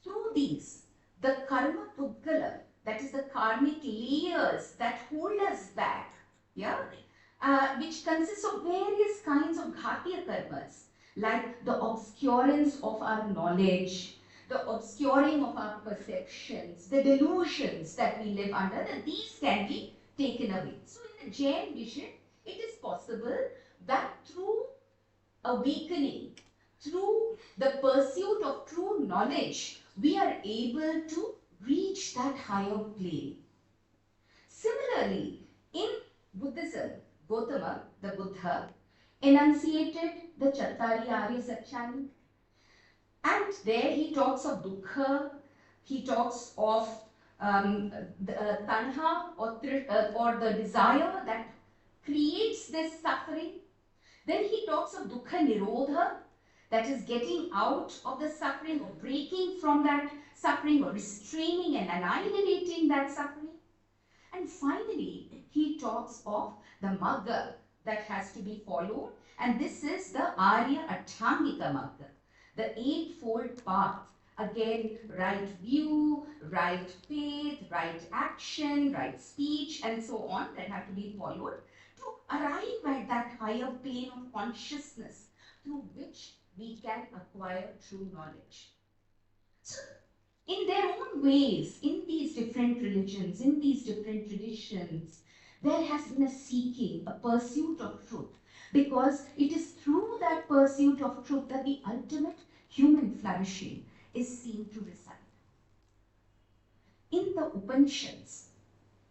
Through these, the Karma Pudgala, that is the karmic layers that hold us back, which consists of various kinds of ghatiya karmas, like the obscurance of our knowledge, the obscuring of our perceptions, the delusions that we live under, that these can be taken away. So in the Jain vision, it is possible that through awakening, through the pursuit of true knowledge, we are able to reach that higher plane. Similarly, in Buddhism, Gautama, the Buddha, enunciated the Chattari Arya Satyangi. And there he talks of dukkha, he talks of the tanha or the desire that creates this suffering. Then he talks of dukkha nirodha, that is getting out of the suffering or breaking from that suffering or restraining and annihilating that suffering. And finally, he talks of the magga that has to be followed, and this is the Arya Atthangika Magga, the eightfold path. Again, right view, right faith, right action, right speech, and so on that have to be followed to arrive at that higher plane of consciousness through which we can acquire true knowledge. So, in their own ways, in these different religions, in these different traditions, there has been a seeking, a pursuit of truth, because it is through that pursuit of truth that the ultimate human flourishing is seen to reside. In the Upanishads,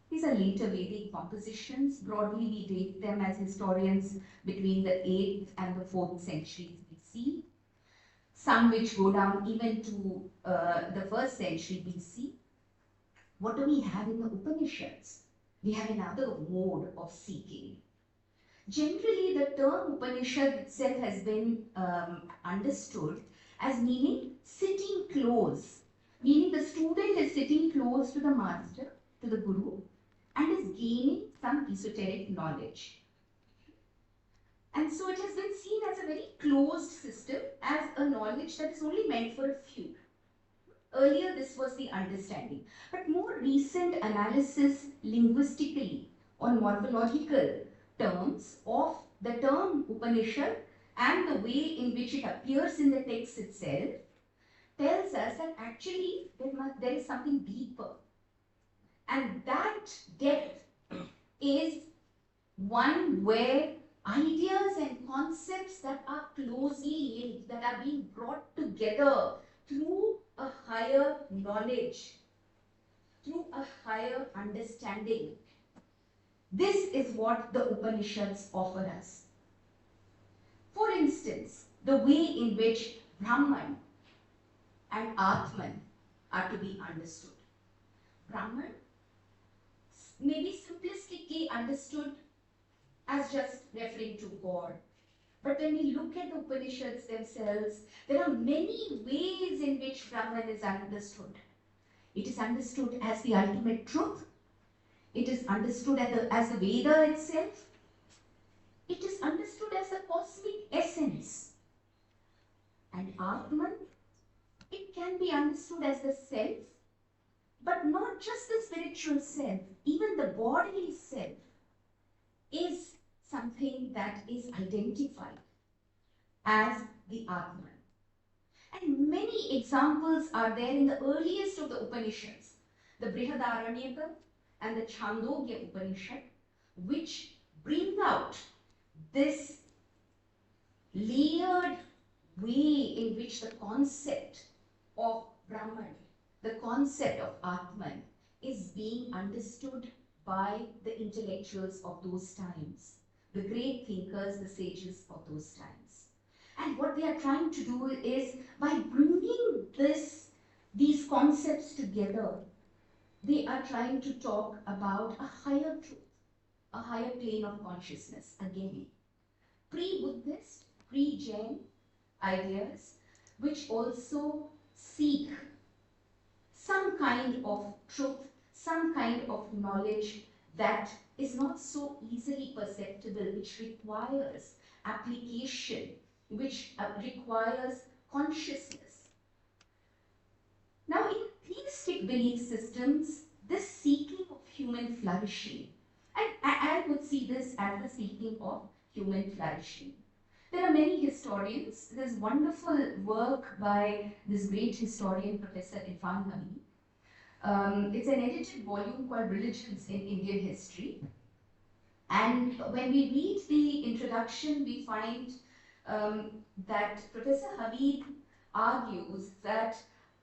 these are later Vedic compositions. Broadly, we date them as historians between the 8th and the 4th centuries BC. Some which go down even to the 1st century BC. What do we have in the Upanishads? We have another mode of seeking. Generally, the term Upanishad itself has been understood as meaning sitting close, meaning the student is sitting close to the master, to the guru, and is gaining some esoteric knowledge. And so it has been seen as a very closed system, as a knowledge that is only meant for a few. Earlier, this was the understanding. But more recent analysis linguistically on morphological terms of the term Upanishad and the way in which it appears in the text itself tells us that actually there is something deeper. And that depth is one where ideas and concepts that are closely linked, that are being brought together through a higher knowledge, through a higher understanding. This is what the Upanishads offer us. For instance, the way in which Brahman and Atman are to be understood. Brahman may be simplistically understood as just referring to God. But when we look at the Upanishads themselves, there are many ways in which Brahman is understood. It is understood as the ultimate truth. It is understood as the Veda itself. It is understood as the cosmic essence. And Atman, it can be understood as the self, but not just the spiritual self, even the bodily self is something that is identified as the Atman. And many examples are there in the earliest of the Upanishads, the Brihadaranyaka and the Chandogya Upanishad, which bring out this layered way in which the concept of Brahman, the concept of Atman, is being understood by the intellectuals of those times, the great thinkers, the sages of those times. And what they are trying to do is, by bringing these concepts together, they are trying to talk about a higher truth, a higher plane of consciousness. Again, pre-Buddhist, pre-Jain ideas, which also seek some kind of truth, some kind of knowledge that is not so easily perceptible, which requires application, which requires consciousness. Now, in theistic belief systems, this seeking of human flourishing, and I would see this as the seeking of human flourishing. There are many historians. There's wonderful work by this great historian, Professor Irfan Nabi. It's an edited volume called Religions in Indian History. And when we read the introduction, we find that Professor Habib argues that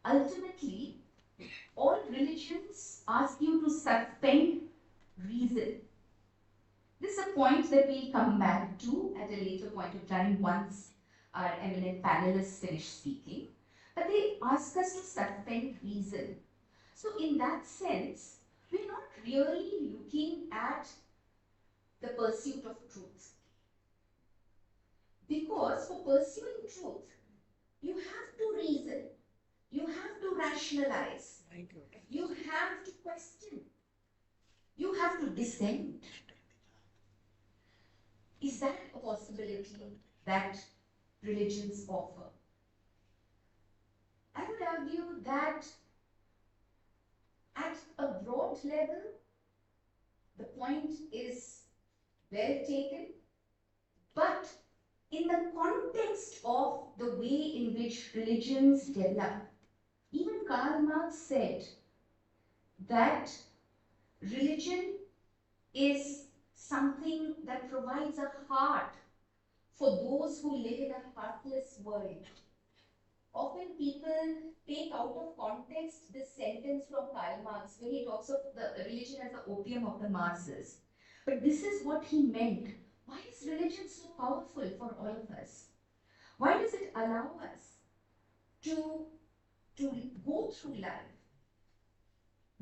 ultimately all religions ask you to suspend reason. This is a point that we'll come back to at a later point of time once our eminent panelists finish speaking. But they ask us to suspend reason. So in that sense, we're not really looking at the pursuit of truth. Because for pursuing truth, you have to reason, you have to rationalize, you have to question, you have to dissent. Is that a possibility that religions offer? I would argue that at a broad level, the point is well taken, but in the context of the way in which religions develop, even Karl Marx said that religion is something that provides a heart for those who live in a heartless world. Often people take out of context this sentence from Karl Marx when he talks of the religion as the opium of the masses. But this is what he meant. Why is religion so powerful for all of us? Why does it allow us to go through life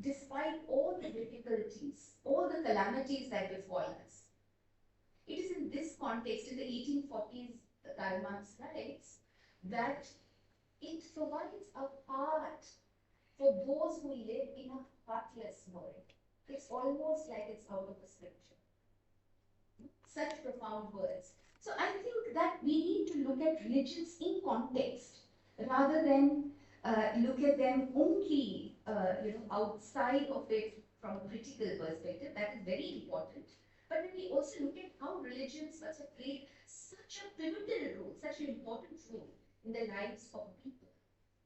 despite all the difficulties, all the calamities that befall us? It is in this context, in the 1840s, Karl Marx writes that it provides a heart for those who live in a heartless world. It's almost like it's out of a scripture. Such profound words. So I think that we need to look at religions in context rather than look at them only outside of it from a critical perspective. That is very important. But when we also look at how religions must have played such a pivotal role, such an important role in the lives of people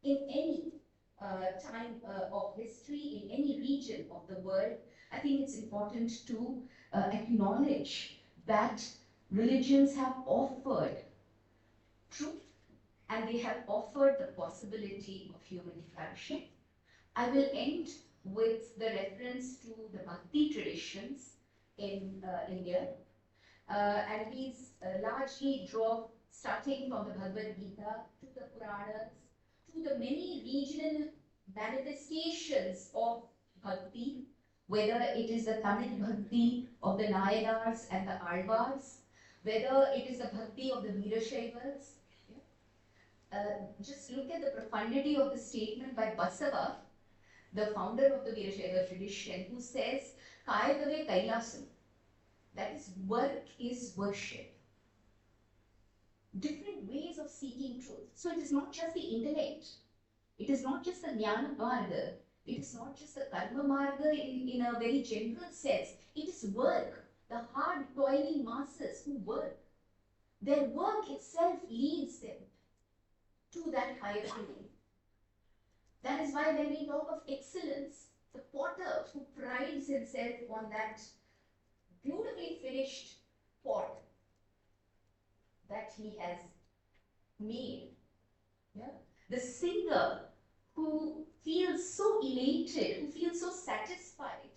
in any time of history, in any region of the world, I think it's important to acknowledge that religions have offered truth and they have offered the possibility of human flourishing. I will end with the reference to the Bhakti traditions in India. And these largely draw starting from the Bhagavad Gita to the Puranas to the many regional manifestations of Bhakti, whether it is the Tamil Bhakti of the Nayadars and the Alvars, whether it is the Bhakti of the Veerashaivas. Just look at the profundity of the statement by Basava, the founder of the Veerashaiva tradition, who says, Kayagave Kailasam, that is, work is worship. Different ways of seeking truth. So it is not just the intellect, it is not just the Jnana Marga, it is not just the Karma Marga in a very general sense. It is work, the hard toiling masses who work. Their work itself leads them to that higher feeling. That is why when we talk of excellence, the potter who prides himself on that beautifully finished pot that he has made, the singer who feels so elated, who feels so satisfied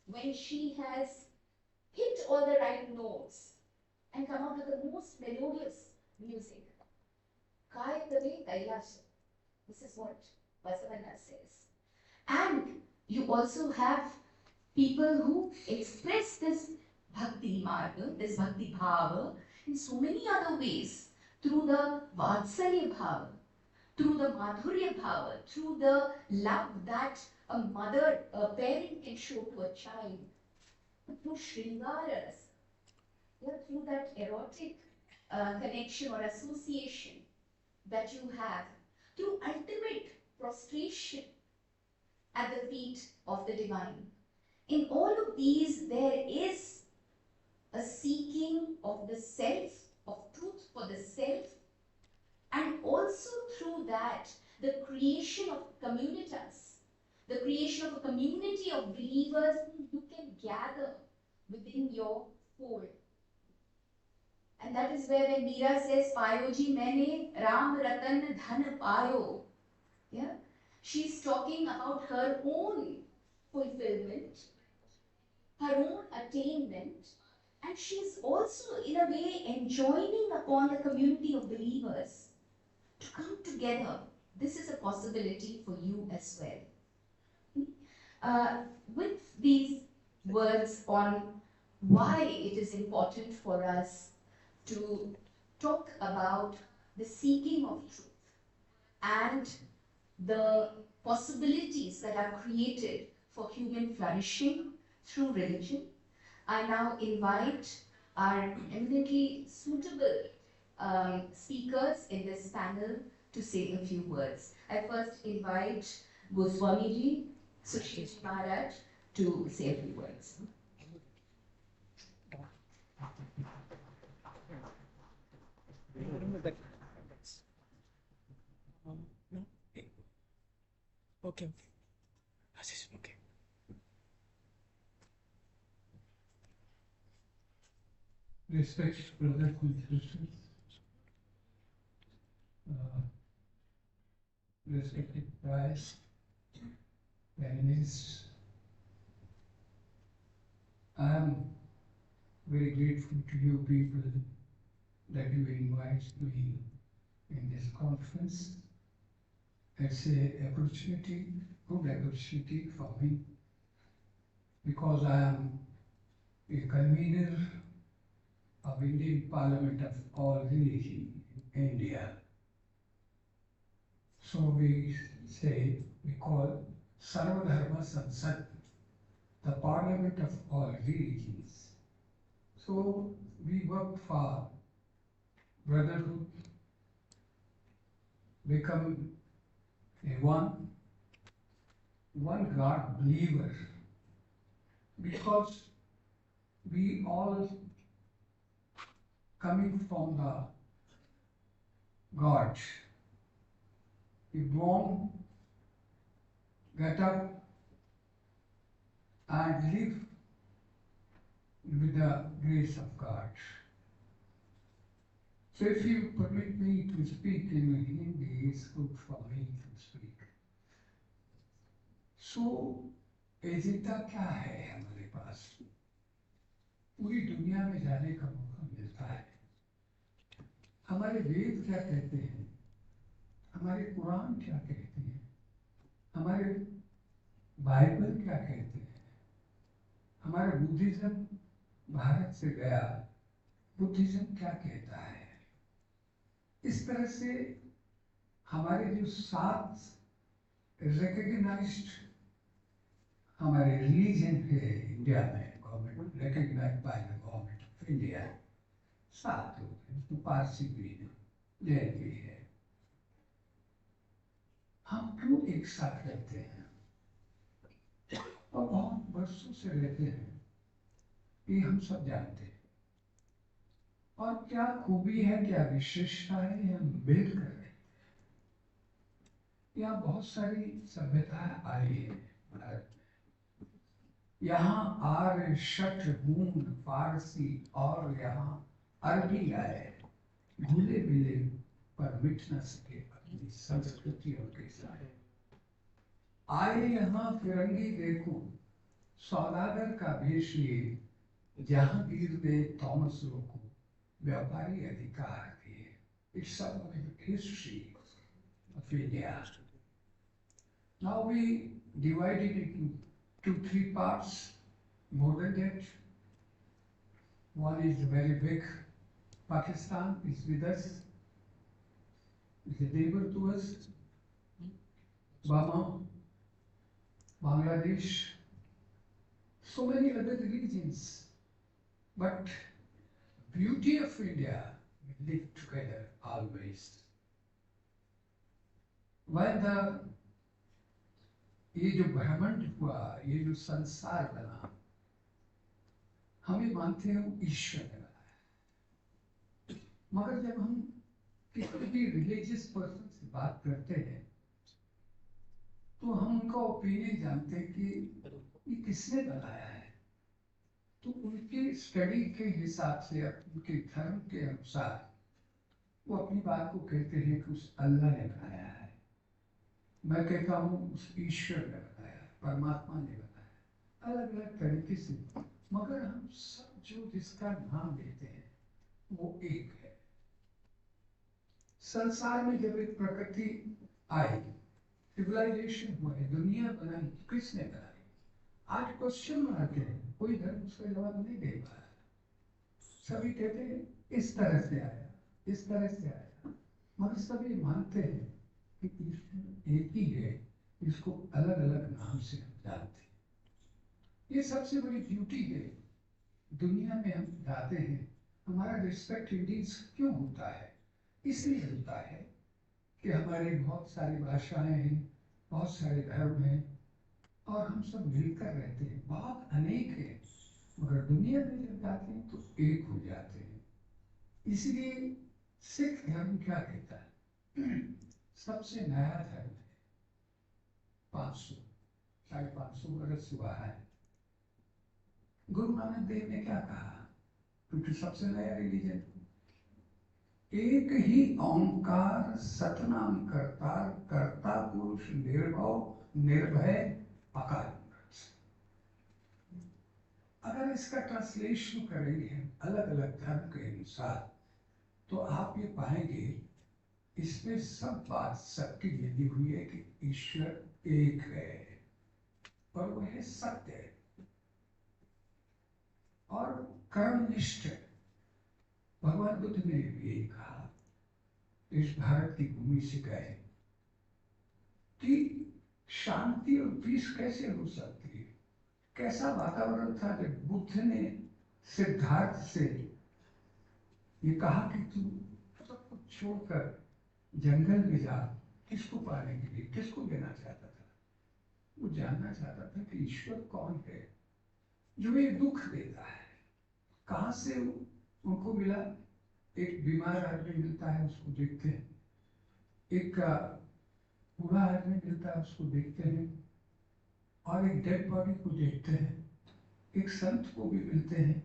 when she has hit all the right notes and come out with the most melodious music. Kayatave Kailasha. This is what Basavana says. And you also have people who express this bhakti marga, this bhakti bhava, in so many other ways, through the vatsalya bhava, through the madhurya bhava, through the love that a mother, a parent can show to a child, through shringaras, through that erotic connection or association that you have, through ultimate prostration at the feet of the divine. In all of these, there is a seeking of the self, of truth for the self, and also through that, the creation of communitas, the creation of a community of believers whom you can gather within your fold. And that is where when Meera says, Payo ji maine Ram Ratan Dhan Payo. Yeah? She's talking about her own fulfillment, her own attainment, and she's also in a way enjoining upon the community of believers to come together. This is a possibility for you as well. With these words on why it is important for us to talk about the seeking of truth and the possibilities that are created for human flourishing through religion. I now invite our eminently suitable speakers in this panel to say a few words. I first invite Goswamiji, Sushil Maharaj, to say a few words. No? Okay. Okay. Respected brothers and sisters, respected prize, panelists, I am very grateful to you people that you invite me in this conference. It's a opportunity, good opportunity for me, because I am a convener of Indian Parliament of all religion in India. So we call Sarva Dharma Sansad, the Parliament of all religions. So we work for brotherhood, become a one God believer, because we all coming from the God. We born, get up, and live with the grace of God. So if you permit me to speak in Hindi, it's good for me to speak. So agenda क्या है हमारे पास? पूरी दुनिया में जाने का मौका मिलता है। हमारे वेद क्या कहते हैं, हमारे कुरान क्या कहते हैं, हमारे बाइबल क्या कहते हैं, हमारा बुद्धिज्म भारत से गया, बुद्धिज्म क्या कहता है। इस तरह से हमारे जो 7 रिकग्नाइज्ड हमारे रिलीजन है इंडिया में, government recognised by the government of India, 7 लोग हैं, तो पारसी भी है, जैन भी है। हम क्यों एक साथ रहते हैं और बहुत वर्षों से रहते हैं, ये हम सब जानते हैं। और क्या खूबी है, क्या विशेषता है, हम मिलकर रहते हैं। यहाँ बहुत सारी सभ्यताएं आई है भारत में। यहाँ आर्य, शठ, हूण, फारसी और यहाँ अरबी आए, घुले मिले पर मिट न सके अपनी संस्कृतियों के साथ। आए यहाँ फिरंगी देखो, सौदागर का भेष लिए, जहांगीर ने थॉमस लो को व्यापारी अधिकार दिए। It's some history of India. Now we divided it into 2-3 parts, more than that. One is very big. Pakistan is with us, is a neighbor to us. Burma, Bangladesh, so many other religions. But beauty of India, we live together always. When ये जो ब्रह्मांड हुआ, ये जो संसार बना, हमें मानते हैं ईश्वर ने बनाया। मगर जब हम किसी भी रिलीजियस पर्सन से बात करते हैं तो हम उनका ओपिनियन जानते हैं कि ये किसने बनाया है। तो उनके स्टडी के हिसाब से, उनके धर्म के अनुसार वो अपनी बात को कहते हैं कि उस अल्लाह ने बनाया है। मैं कहता हूँ उस ईश्वर ने बनाया, परमात्मा ने बनाया, अलग अलग तरीके से। मगर हम सब जो जिसका नाम लेते हैं वो एक है। संसार में जब एक प्रकृति आई, सिविलाइजेशन हुआ है, दुनिया बनाई, किसने बनाई? आज क्वेश्चन मारते हैं, कोई धर्म उसका जवाब नहीं दे पाया। सभी कहते हैं इस तरह से आया, इस तरह से आया। मगर सब ये मानते हैं कि ईश्वर एक ही है, इसको अलग अलग नाम से हम जानते हैं। ये सबसे बड़ी ब्यूटी है। दुनिया में हम जाते हैं, हमारा रिस्पेक्ट इंडियंस क्यों होता है? इसलिए होता है कि हमारी बहुत सारी भाषाएं हैं, बहुत सारे धर्म हैं, और हम सब मिलकर रहते हैं। बहुत अनेक है, मगर दुनिया में जब जाते हैं तो एक हो जाते हैं। इसलिए सिख धर्म क्या कहता है? सबसे नया धर्म है, 500-550 वर्ष हुआ है। गुरु नानक देव ने क्या कहा? क्योंकि सबसे नया रिलीजन, एक ही ओंकार सतनाम करता, कर्ता पुरुष निर्भव निर्भय अकाल मूर्त। अगर इसका ट्रांसलेशन करेंगे हम अलग अलग धर्म के अनुसार, तो आप ये पाएंगे इसमें सब बात सबकी मिली हुई है कि ईश्वर एक है और वह सत्य है और कर्मनिष्ठ है। भगवान बुद्ध ने भी कहा, इस भारत की भूमि से गए कि शांति और पीस कैसे हो सकती है। कैसा वातावरण था जब बुद्ध ने सिद्धार्थ से ये कहा कि तू सब कुछ छोड़कर जंगल में जा, किसको पाने के लिए, किसको लेना चाहता था? वो जानना चाहता था कि ईश्वर कौन है जो ये दुख देता है। कहाँ से उनको मिला? एक बीमार आदमी मिलता है, उसको देखते हैं। एक बूढ़ा आदमी मिलता है, उसको देखते हैं। और एक डेड बॉडी को देखते हैं। एक संत को भी मिलते हैं।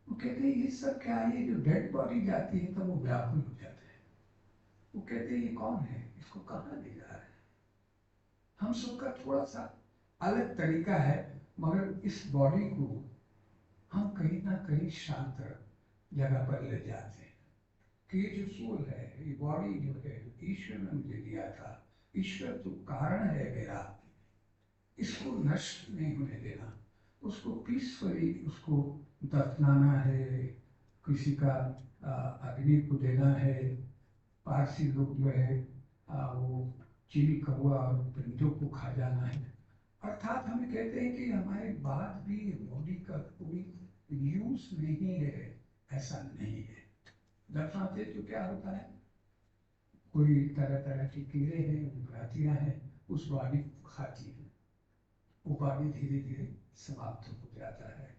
वो कहते हैं ये सब क्या है? जो डेड बॉडी जाती है तो वो व्याकुल हो जाते हैं। वो कहते हैं ये कौन है, इसको कहाँ ले जा रहे हैं? हम सबका थोड़ा सा अलग तरीका है, मगर इस बॉडी को हम कहीं ना कहीं शांत जगह पर ले जाते हैं कि ये जो सोल है, ये बॉडी जो है, ईश्वर ने मुझे दिया था। ईश्वर तो कारण है मेरा, इसको नष्ट नहीं होने देना, उसको पीसफुली उसको दफनाना है, किसी का अग्नि को देना है। पारसी लोग जो है वो चीनी कौवा और परिंदों को खा जाना है। अर्थात हम कहते हैं कि हमारे बाद भी बॉडी का कोई यूज नहीं है, ऐसा नहीं है। दफनाते तो क्या होता है, कोई तरह तरह के कीड़े हैं, विभ्रातियाँ हैं, उस बॉडी को खाती है, वो बॉडी धीरे धीरे समाप्त हो जाता है।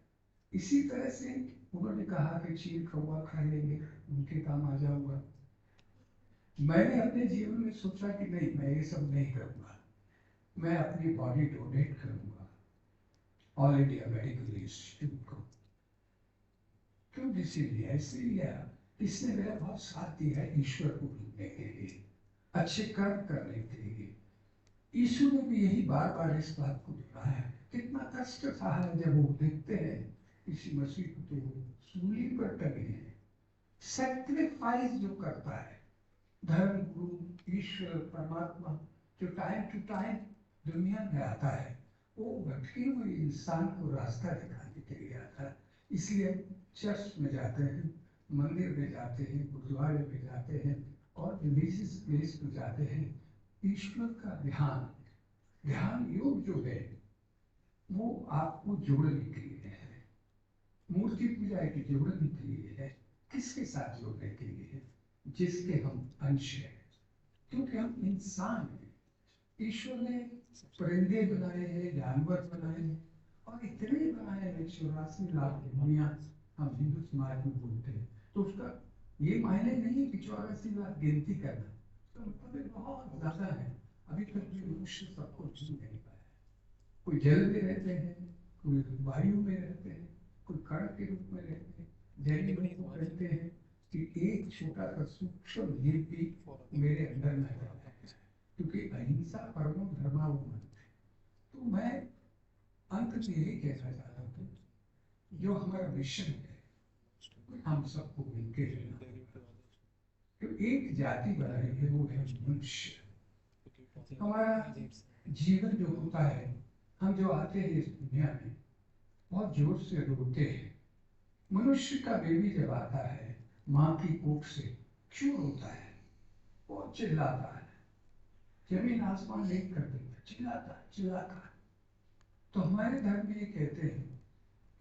इसी तरह से उन्होंने कहा कि चील कौवा खा लेंगे, उनके काम आ जाऊंगा। मैंने अपने जीवन में सोचा कि नहीं, मैं ये सब नहीं करूंगा, मैं अपनी बॉडी डोनेट करूंगा ऑल इंडिया मेडिकल इंस्टीट्यूट को। क्यों? इसीलिए इसलिए इसने मेरा बहुत साथ दिया है ईश्वर को ढूंढने के लिए, अच्छे कर्म करने के लिए। यीशु ने भी यही बार बार इस बात को दोहराया। कितना कष्ट था जब वो देखते हैं इसी मसीह को तो सूली पर टंगे हैं। सैक्रिफाइस जो करता है धर्म गुरु ईश्वर परमात्मा, जो टाइम टू टाइम दुनिया में आता है, वो भटके हुए इंसान को रास्ता दिखाने के लिए आता है। इसलिए चर्च में जाते हैं, मंदिर में जाते हैं, गुरुद्वारे में जाते हैं और रिलीजियस प्लेस में जाते हैं। ईश्वर का ध्यान योग जो है वो आपको जोड़ने के लिए है। मूर्ति पूजा की जोड़ने के लिए है। किसके साथ जोड़ने के लिए है? जिसके हम अंश हैं, क्योंकि हम इंसान हैं। ईश्वर ने परिंदे बनाए हैं, जानवर बनाए हैं और इतने बनाए हैं, 84 लाख दुनिया हम हिंदू समाज में बोलते हैं। तो उसका ये मायने नहीं है कि 84 लाख गिनती करना, तो मतलब बहुत ज्यादा है। अभी तक भी मनुष्य सबको छू नहीं पाया। कोई जल में रहते हैं, कोई वायु में रहते हैं, कोई कण के रूप में रहते हैं। जैन लोग कहते हैं कि एक छोटा सा सूक्ष्म जीव भी मेरे अंदर में रहता है, क्योंकि अहिंसा परमो धर्मा मानते हैं। तो मैं अंत में यही कहना चाहता हूँ, जो हमारा मिशन है हम सबको मिलके रहना। तो एक जाति बनाई है, वो है मनुष्य। हमारा जीवन जो होता है, हम जो आते हैं इस दुनिया में बहुत जोर से रोते हैं। मनुष्य का बेबी जब आता है माँ की कोख से क्यों रोता है? वो चिल्लाता है, जमीन आसमान एक कर देता, चिल्लाता है। तो हमारे धर्म में ये कहते हैं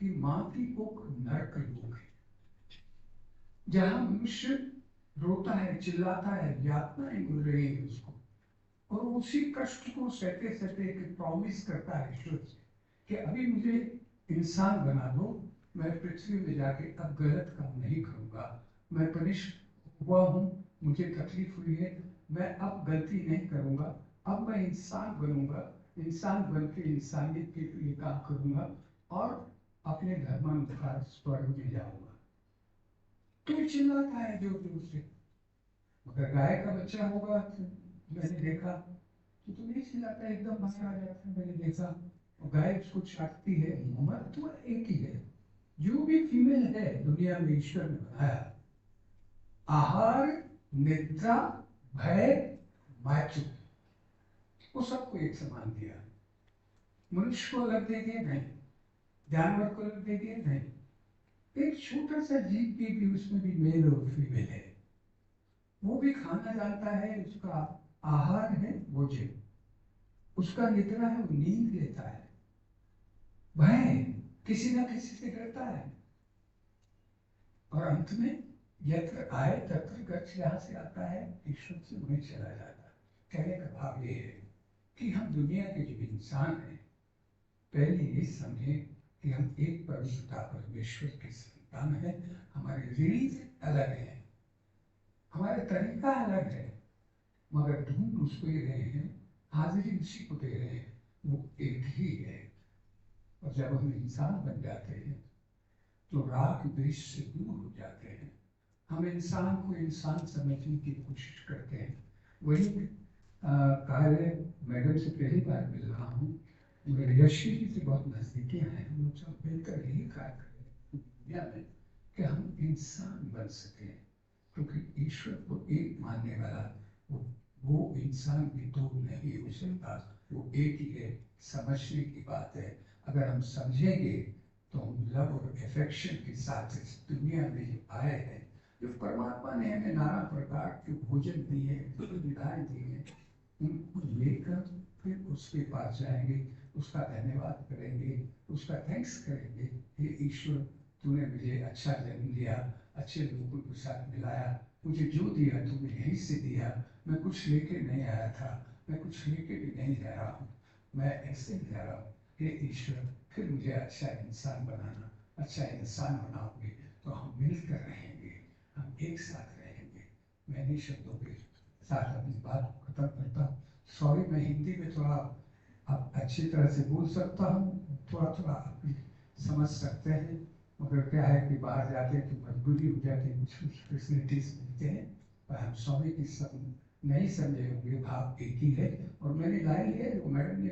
कि माँ की कोख नरक लोक है, जहां मनुष्य रोता है, चिल्लाता है, यातनाएं मिल रही है उसको, और उसी कष्ट को सहते सहते एक प्रॉमिस करता है ईश्वर से कि अभी मुझे इंसान बना दो, मैं पृथ्वी में जाके अब गलत काम नहीं करूंगा, मैं पनिश हुआ हूँ, मुझे तकलीफ हुई है, मैं अब गलती नहीं करूंगा, अब मैं इंसान बनूंगा, इंसान बन के इंसानियत के लिए काम करूंगा और अपने धर्मानुसार स्वर्ग में जाऊंगा। तो चिल्लाता है जोर जोर से। मगर गाय का बच्चा होगा तो मैंने देखा तो नहीं चिल्लाता, एकदम बाहर आ जाता है, मैंने देखा। और गाय उसको चाटती है, मोहम्मद तो एक ही है, जो भी फीमेल है दुनिया में ईश्वर ने बनाया, आहार, निद्रा, भय, मैथुन, वो सबको एक समान दिया। मनुष्य को अलग दे दिया नहीं, जानवर को अलग दे दिया नहीं, एक छोटा सा जीव भी उसमें भी मेल और फीमेल है, वो भी खाना जानता है, उसका आहार है भोजन, उसका निद्रा है वो नींद लेता है, भय किसी ना किसी से डरता है, और अंत में यत्र आए तत्र गच्छ, यहाँ से आता है ईश्वर से वहीं चला जाता है। कहने का भाव ये है कि हम दुनिया के जो इंसान हैं, पहले ये समझे कि हम एक पवित्रता परमेश्वर के संतान हैं, हमारे रीत अलग है, हमारे तरीका अलग है, मगर ढूंढ उसको ही रहे हैं, हाजिरी उसी को दे रहे हैं, वो एक ही है। और जब हम इंसान बन जाते हैं तो राग द्वेष से दूर हो जाते हैं, हम इंसान को इंसान समझने की कोशिश करते हैं। वही कार्य मैडम से पहली बार मिल रहा हूँ, मगर यशी जी से बहुत नजदीकी हैं, हम लोग सब मिलकर यही कार्य करें दुनिया में कि हम इंसान बन सकें, क्योंकि ईश्वर को एक मानने वाला वो इंसान भी दो नहीं हो सकता, वो एक ही है। समझने की बात है, अगर हम समझेंगे तो हम लव और एफेक्शन के साथ इस दुनिया में जो आए हैं, जो परमात्मा ने हमें नाना प्रकार के भोजन दिए, सुविधाएं दी हैं, उनको लेकर फिर उसके पास जाएंगे, उसका धन्यवाद करेंगे, उसका थैंक्स करेंगे। हे ईश्वर, तूने मुझे अच्छा जन्म दिया, अच्छे लोगों के साथ मिलाया, मुझे जो दिया तूने यहीं से दिया, मैं कुछ लेके नहीं आया था, मैं कुछ लेके भी नहीं जा रहा हूँ, मैं ऐसे ही जा रहा हूँ। हे ईश्वर, फिर मुझे अच्छा इंसान बनाना, अच्छा इंसान बनाओगे तो हम मिलकर रहेंगे, हम एक साथ रहेंगे। मैं इन्हीं शब्दों के साथ अपनी बात को खत्म करता हूँ। सॉरी, मैं हिंदी में थोड़ा अब अच्छी तरह से बोल सकता हूँ, थोड़ा थोड़ा आप भी समझ सकते हैं, मगर क्या है कि बाहर जाते हैं तो मजबूरी हो जाती है, कुछ फैसिलिटीज मिलते हैं, पर हम सॉरी की सब नहीं समझे होंगे, भाव एक ही है। और मैंने लाइन है वो मैडम ने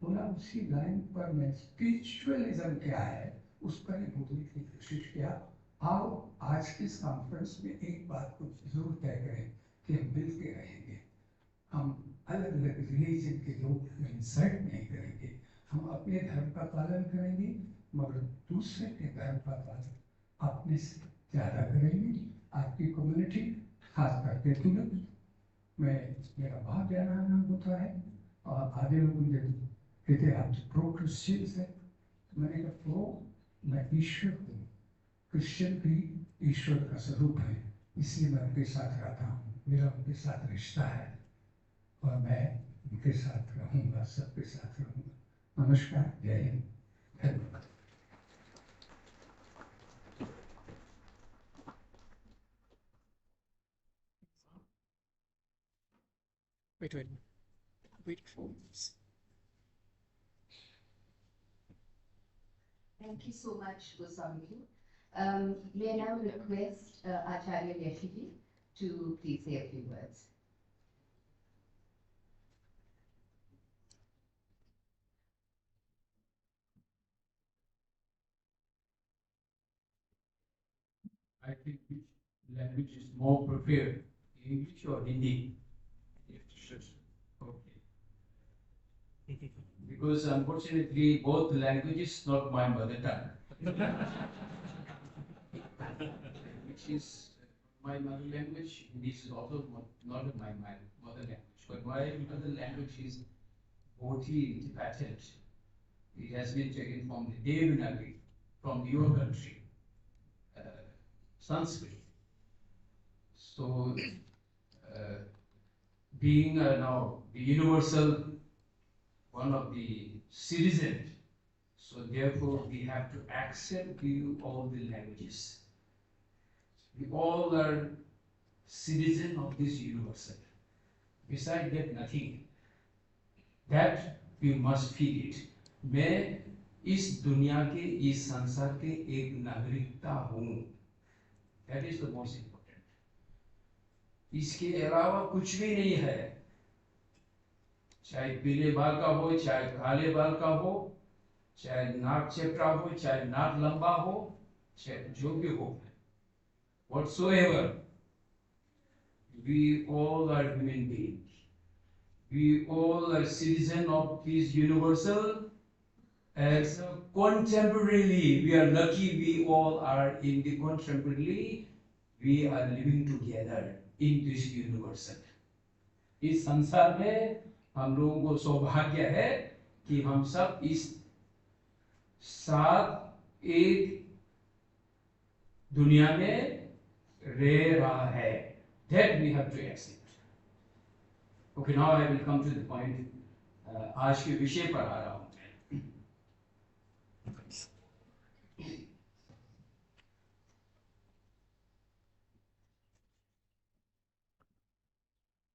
बोला, उसी लाइन पर मैं स्पिरिचुअलिज्म क्या है उस पर ही बोलने की कोशिश किया। आओ आज के इस कॉन्फ्रेंस में एक बात को जरूर तय करें कि हम मिल के रहेंगे, हम अलग अलग रिलीजन के लोग इंसल्ट नहीं करेंगे, हम अपने धर्म का पालन करेंगे, मगर दूसरे के धर्म का पालन अपने से ज़्यादा करेंगे। आपकी कम्युनिटी खास करके तुरंत मैं मेरा बहुत ज़्यादा आनंद होता है। और आधे लोग मुझे कहते आप प्रो क्रिश्चियंस है, तो मैंने कहा प्रो, मैं ईश्वर हूँ, क्रिश्चियन भी ईश्वर का स्वरूप है, इसलिए मैं उनके साथ रहता हूँ, मेरा उनके साथ रिश्ता है और मैं उनके साथ रहूँगा, सबके साथ रहूँगा। नमस्कार, जय हिंद, धन्यवाद। Wait for this. Thank you so much, Goswami. May I now request Acharya Yashiji to please say a few words. I think which language is more preferred, English or Hindi? Okay. Because unfortunately, both languages not my mother tongue, which is my mother language. This is also not my mother language, but my mother language is Bhoti Tibetan. It has been taken from the Devanagari, from your country, Sanskrit. So, being now the universal, one of the citizens, so therefore we have to accept all the languages. We all are citizens of this universal. Besides that, nothing. That we must feel it. मैं इस दुनिया के, इस संसार के एक नागरिकता हूँ. That is the most important. इसके अलावा कुछ भी नहीं है. चाहे पीले बाल का हो, चाहे काले बाल का हो, चाहे नाक चपटा हो, चाहे नाक लंबा हो, चाहे जो भी हो. Whatsoever, we all are human beings. We all are citizens of this universal. As contemporarily, we are lucky we all are in the contemporarily, we are living together in this universal. इस संसार में हम लोगों को सौभाग्य है कि हम सब इस साथ एक दुनिया में रह रहा है. That we have to accept. Okay, now I will come to the point. आज के विषय पर आ रहा हूँ.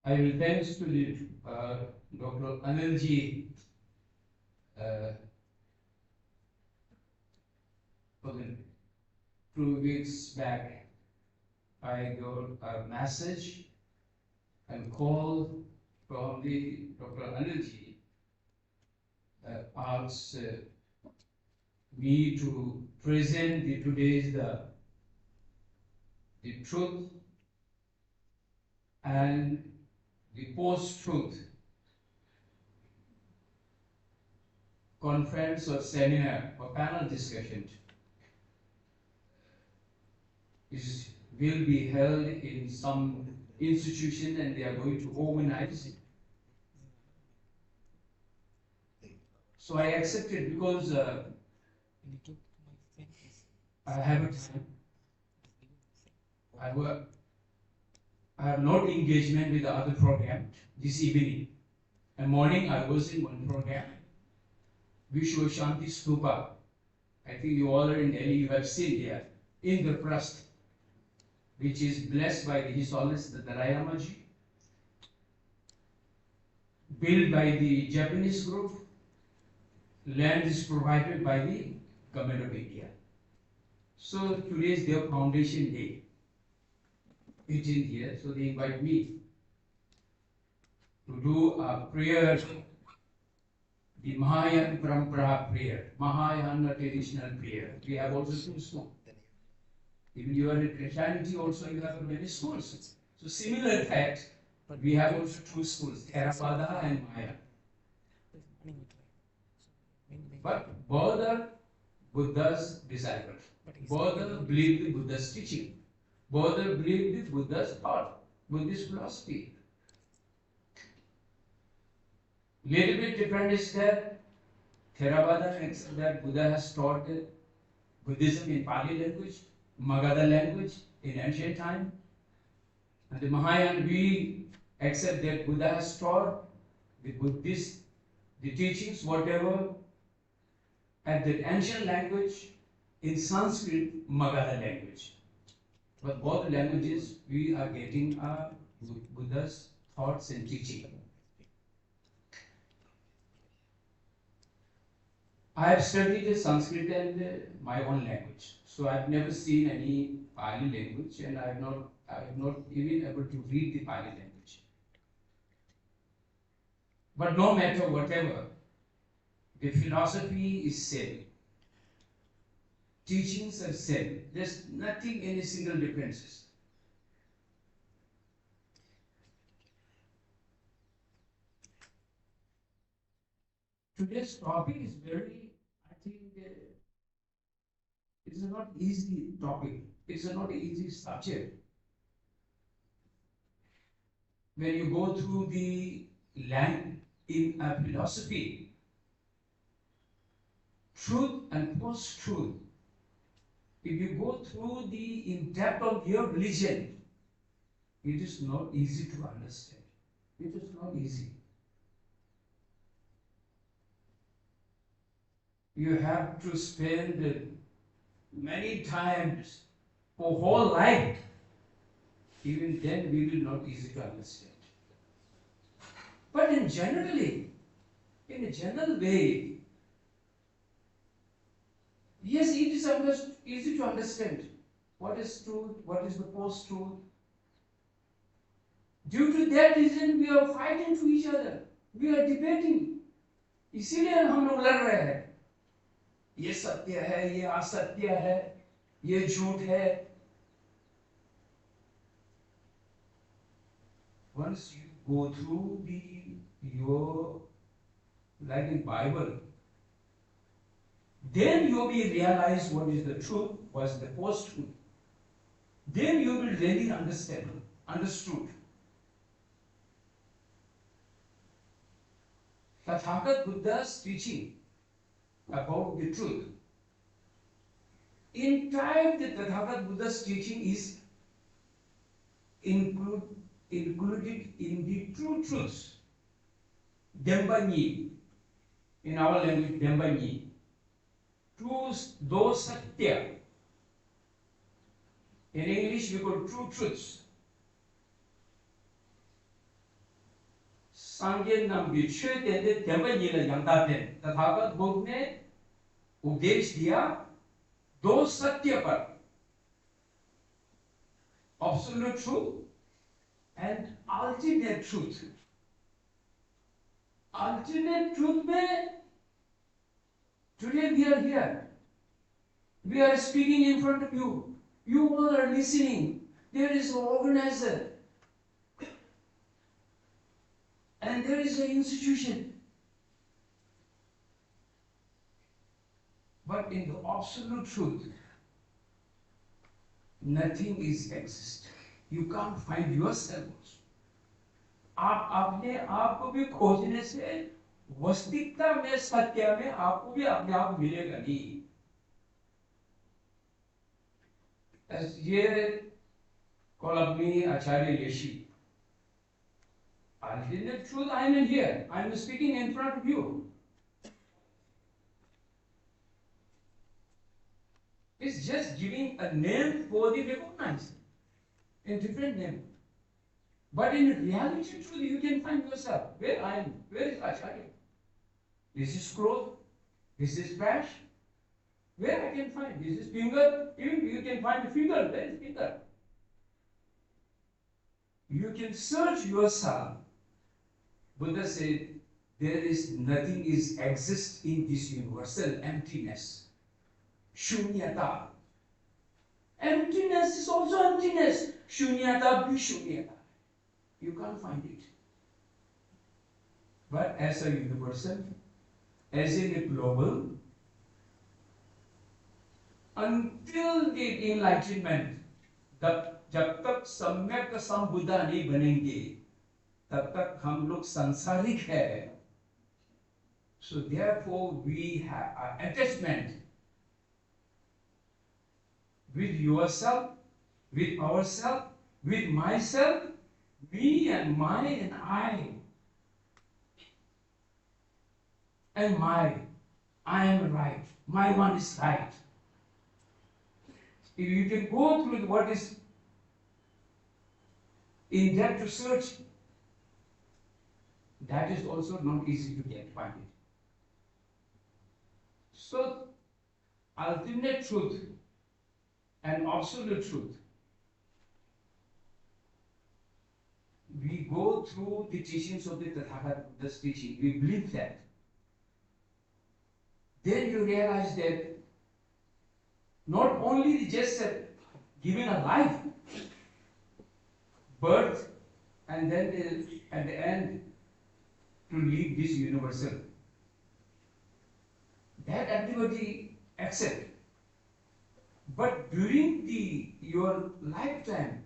I will thanks to the Dr. Anilji for the 2 weeks back. I got a message and call from the Dr. Anilji asks me to present today's the truth and the post-truth conference or seminar or panel discussion will be held in some institution, and they are going to organize it. So I accepted because I have a time. I have not engagement with the other program this evening. And morning I was in one program, Vishwa Shanti Stupa. I think you all are in Delhi, you have seen here, in the trust, which is blessed by His Holiness the Dalai Lama Ji, built by the Japanese group. Land is provided by the government of India. So today is their foundation day. 18th year, so they invite me to do a prayer, the Mahayana Parampara prayer, Mahayana traditional prayer. We have also 2 schools. Even you are in Christianity also, you have many schools. So similar fact, we have also 2 schools, Theravada and Maya. But both are Buddha's disciples. Both believe the Buddha's teaching. Both believe the Buddha's thought, Buddhist philosophy. Little bit different is that Theravada thinks that Buddha has taught Buddhism in Pali language, Magadha language in ancient time. And the Mahayana, we accept that Buddha has taught the Buddhist, the teachings, whatever, at the ancient language in Sanskrit, Magadha language. But both languages, we are getting Buddha's thoughts and teaching. I have studied Sanskrit and my own language, so I have never seen any Pali language, and I have not even able to read the Pali language. But no matter whatever, the philosophy is same. Teachings are same. There's nothing, any single differences. Today's topic is very, I think, it's a not easy topic. It's a not easy subject. when you go through the land in philosophy, truth and post-truth, if you go through the in depth of your religion, it is not easy to understand. It is not easy. You have to spend many times for whole life. Even then, we will not easy to understand. But in a general way, yes, it is easy to understand what is truth, what is the post-truth. Due to that reason, we are fighting to each other. We are debating. इसीलिए हम लोग लड़ रहे हैं. ये सत्य है, ये असत्य है, ये झूठ है. Once you go through your like in Bible, then you will realize what is the truth, what is the post-truth. Then you will really understood. Tathagat Buddha's teaching about the truth. Entire the Tathagat Buddha's teaching is included in the true truths. Dembanyi, in our language, Dembanyi. Truths, those satya. In English, we call true truths. सांगे नाम विषय देते देवनी ले यंता दें तथागत बुद्ध ने उपदेश दिया दो सत्य पर absolute truth and ultimate truth. Ultimate truth में today we are here. We are speaking in front of you. You all are listening. There is an organizer. And there is an institution. But in the absolute truth, nothing is exist. You can't find yourself. आप अपने आप को भी खोजने से वास्तविकता में सत्य में आपको भी अपने आप मिलेगा नहीं. ये कोलबनी आचार्य Leshi. Ultimate truth, I am in here. I am speaking in front of you. It's just giving a name for the recognized, a different name. But in reality, truth, you can find yourself. Where I am? Where is Acharya? This is cloth. This is trash. Where I can find? This is finger. Even you can find the finger. Where is finger? You can search yourself. Buddha said, there is nothing is exist in this universal emptiness. Shunyata. Emptiness is also emptiness. Shunyata be shunyata. You can't find it. But as a universal, as in a global, until the enlightenment, जब तक सम्यक संबुद्धा नहीं बनेंगे, तब तक हम लोग संसारिक है. So therefore we have an attachment with yourself, with ourselves, with myself, me and my and I. And I am right. My one is right. If you can go through what is in depth to search, that is also not easy to find it. So, ultimate truth and absolute truth, we go through the teachings of the Tathagata Buddha's teaching, we believe that. Then you realize that not only just given a life, birth, and then at the end to leave this universal. That everybody accept. But during your lifetime,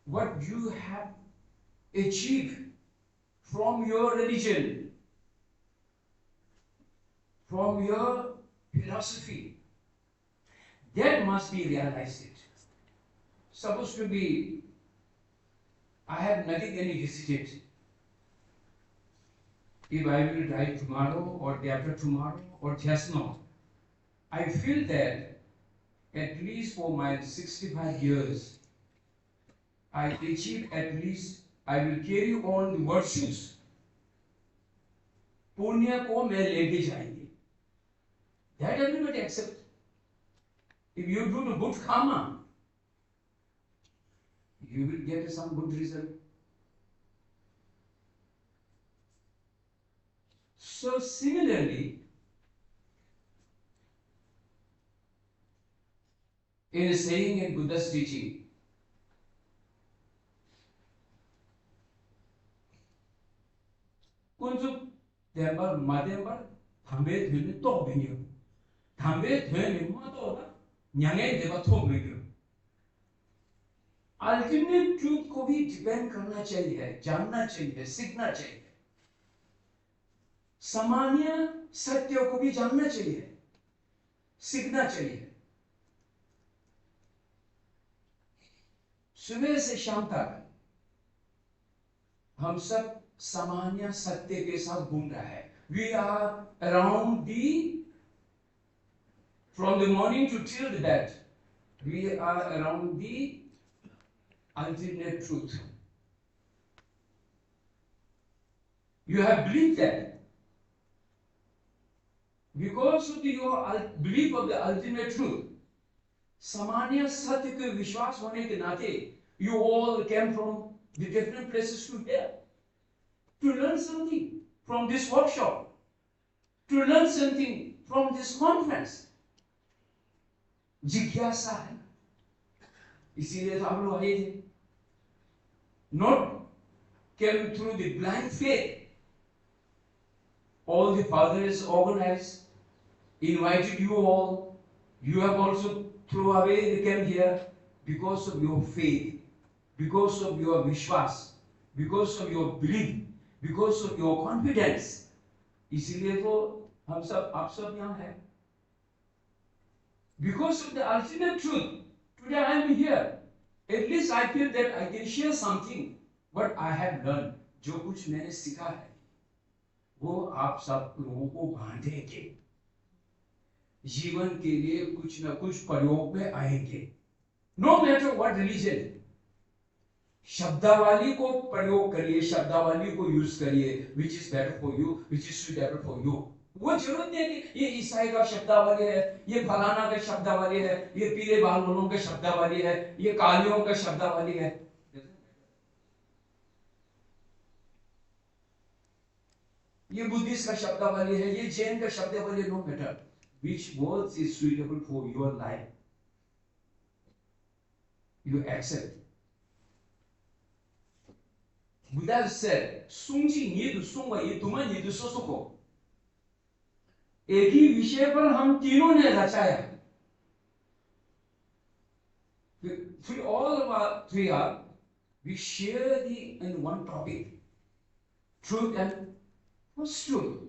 what you have achieve from your religion, from your philosophy, that must be realized. Supposed to be, I have nothing any hesitate. If I will die tomorrow or day after tomorrow or just now, I feel that at least for my 65 years, I achieve at least, I will carry on the virtues. पुण्य को मैं लेके जाएंगे. That everybody accept. If you do the good karma, you will get some good result. So similarly, in saying in Buddha's teaching, kunzu dembar madembar thambe dhune to bingyo, thambe dhune mato na nyange deba to bingyo. Ultimate truth को भी depend करना चाहिए, जानना चाहिए, सीखना चाहिए. सामान्य सत्य को भी जानना चाहिए, सीखना चाहिए. सुबह से शाम तक हम सब सामान्य सत्य के साथ घूम रहा है. We are around the, from the morning to till the bed, we are around the ultimate truth. You have believed that. Because of your belief of the ultimate truth, सामान्य सत्य के विश्वास होने के नाते, you all came from the different places to here to learn something from this workshop, to learn something from this conference. जिज्ञासा है, इसीलिए तो आप लोग आए थे. Not came through the blind faith. All the fathers organized, invited you all. You have also thrown away, they came here because of your faith, because of your vishwas, because of your belief, because of your confidence. इसीलिए तो हम सब आप सब यहाँ हैं. Because of the ultimate truth, today I am here. At least I feel that I can share something what I have learned. जो कुछ मैंने सीखा है, वो आप सब लोगों को बांधेंगे. जीवन के लिए कुछ न कुछ प्रयोग में आएंगे. No matter what religion. शब्दावली को प्रयोग करिए, शब्दावली को यूज करिए, which is better for you, which is suitable for you. वो जरूरत नहीं है कि ये ईसाई का शब्दावली है, ये फलाना का शब्दावली है, ये पीले बाल वालों का शब्दावली है, ये कालियों का शब्दावली है. ये बुद्धिस्ट का शब्दावली है, ये जैन का शब्दावली. No matter which words is suitable for your life, you accept. Buddha said, "सूंची नींद सूंगा ये तुम्हें नींद सोचो." एक ही विषय पर हम तीनों ने रचाया. Through all of our three are, we share the in one topic, truth and what's truth.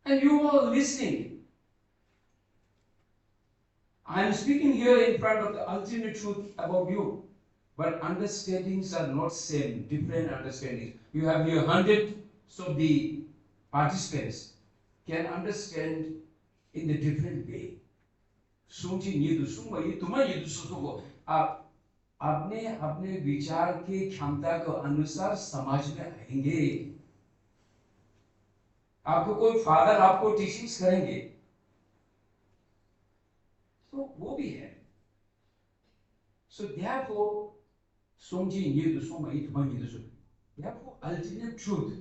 And you all listening. I am speaking here in front of the ultimate truth about you, but understandings are not same, different understandings. You have here hundreds of the participants can understand in the different way. सोची नींद सूंगा ये तुम्हें नींद सोचो. आप अपने अपने विचार के क्षमता के अनुसार समाज में आएंगे. आपको कोई फादर आपको टीचिंग्स करेंगे, तो वो भी है. So therefore, सोची नींद सूंगा ये तुम्हें नींद सोचो. Therefore, ultimate truth.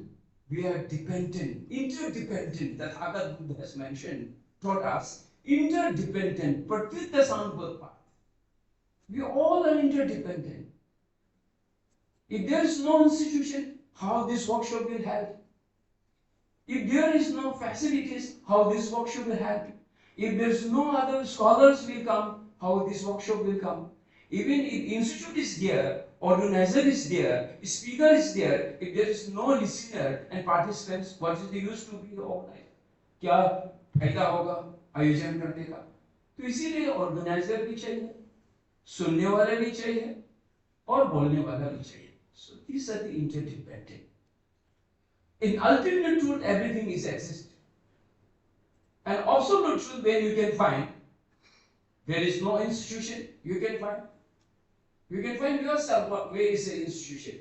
We are dependent, interdependent, that Bhagavad Buddha has mentioned, taught us, interdependent, Pratitya Sambhava. We all are interdependent. If there is no institution, how this workshop will help? If there is no facilities, how this workshop will help? If there is no other scholars will come, how this workshop will come? Even if institute is there, organizer is there, speaker is there, if there is no listener and participants, what is the use to be organized? क्या फायदा होगा आयोजन करने का? तो इसीलिए organiser भी चाहिए, सुनने वाले भी चाहिए और बोलने वाला भी चाहिए. So these are the interdependent. In ultimate truth, everything is exist. And absolute truth, when you can find, there is no institution you can find. You can find yourself where is the institution.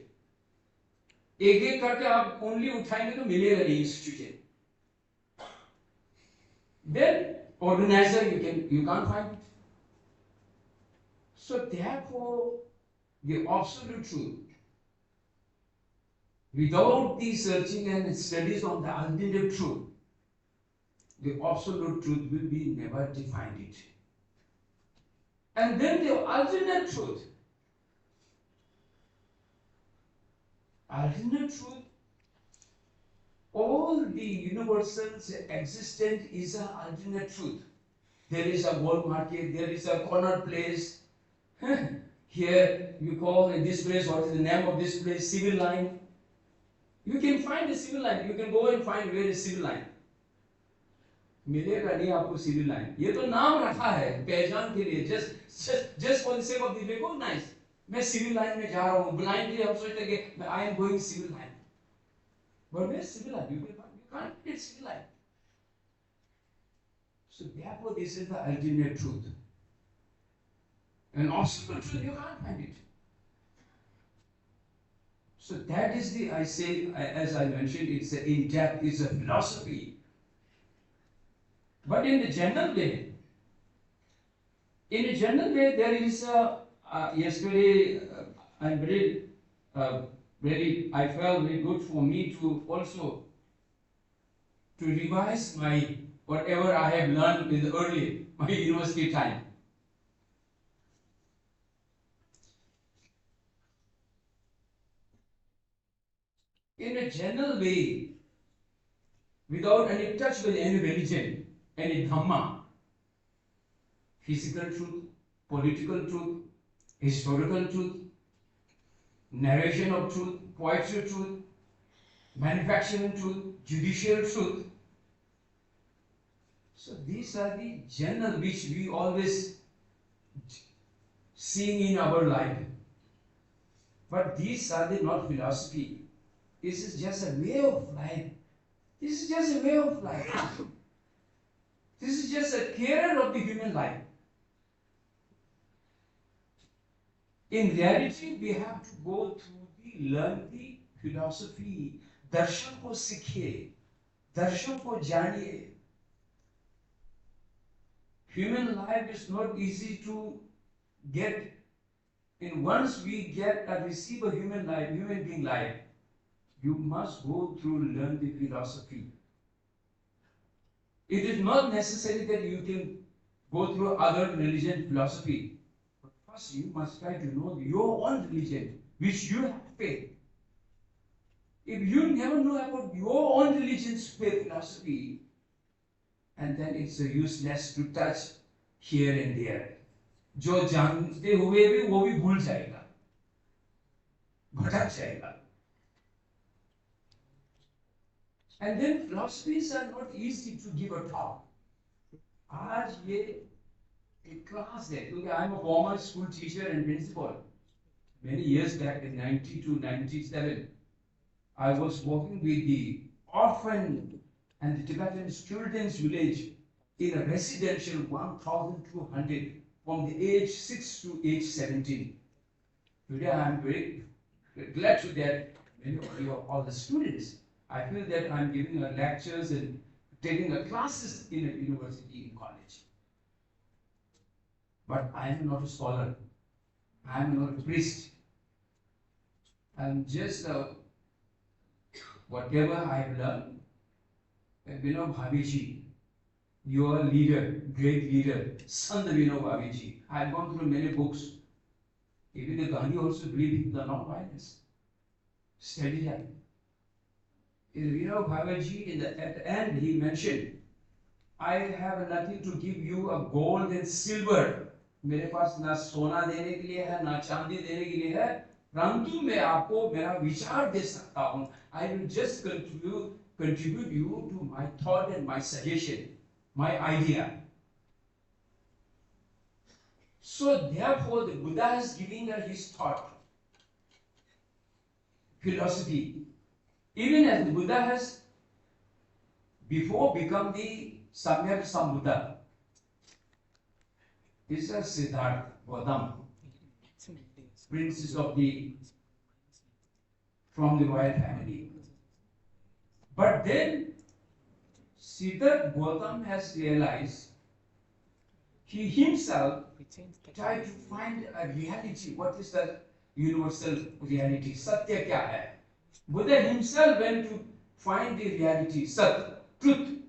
एक एक करके आप only उठाएंगे तो मिलेगा नहीं institution. Then organizer you can't find it. So therefore, the absolute truth, without the searching and studies on the ultimate truth, the absolute truth will be never defined it. And then the alternate truth, all the universals existent is an alternate truth. There is a gold market, there is a corner place. Here you call this place, what is the name of this place? Civil line. You can find a civil line. You can go and find where is civil line. मिलेगा नहीं आपको civil line. ये तो नाम रखा है पहचान के लिए, just for the sake of the recognize. मैं सिविल लाइन में जा रहा हूँ. Blindly हम सोचते हैं कि I am going civil line. But where is civil line? You can't get civil line. So therefore, this is the ultimate truth. And absolute truth, you can't find it. So that is the, I say, as I mentioned, it's a in-depth, it's a philosophy. But in the general way, there is a, yesterday, I'm very, I felt very good for me to also to revise my, whatever I have learned in the early, my university time. In a general way, without any touch with any religion, any dhamma, physical truth, political truth, historical truth, narration of truth, poetry truth, manufacturing truth, judicial truth. So these are the general which we always see in our life. But these are the not philosophy. This is just a way of life. This is just a way of life. This is just a care of the human life. In reality, we have to go through learn the philosophy. Darshan ko sikhiye, darshan ko janiye. Human life is not easy to get. And once we get and receive a human life, human being life, you must go through learn the philosophy. It is not necessary that you can go through other religion philosophy. But first you must try to know your own religion, which you have faith. If you never know about your own religion's faith philosophy, and then it's useless to touch here and there. जो जानते हुए भी वो भी भूल जाएगा, भटक जाएगा. And then philosophies are not easy to give a talk. आज ये एक class है, क्योंकि I am a former school teacher and principal. Many years back in 90 to 97, I was working with the orphan and the Tibetan children's village in a residential 1,200 from the age 6 to age 17. Today I am very glad to that many of you are all the students. I feel that I am giving lectures and taking classes in a university and college. But I am not a scholar. I am not a priest. I am just whatever I have learned. Vinod Bhaviji, your leader, great leader, son of Vinod Bhaviji. I have gone through many books. Even the Gandhi also believed in the non-violence. Steady life. In Vinod Bhaviji, at the end, he mentioned, I have nothing to give you a gold and silver. मेरे पास ना सोना देने के लिए है, ना चांदी देने के लिए है, परंतु मैं आपको मेरा विचार दे सकता हूं. I will just contribute you to my thought and my suggestion, my idea. So therefore, the Buddha is giving her his thought, philosophy. Even as the Buddha has before become the Samyak Sambuddha, is a Siddhartha Gautama, princess of from the royal family. But then Siddhartha Gautama has realized he himself tried to find a reality. What is the universal reality? Satya kya hai? Buddha himself went to find the reality, Sat, truth.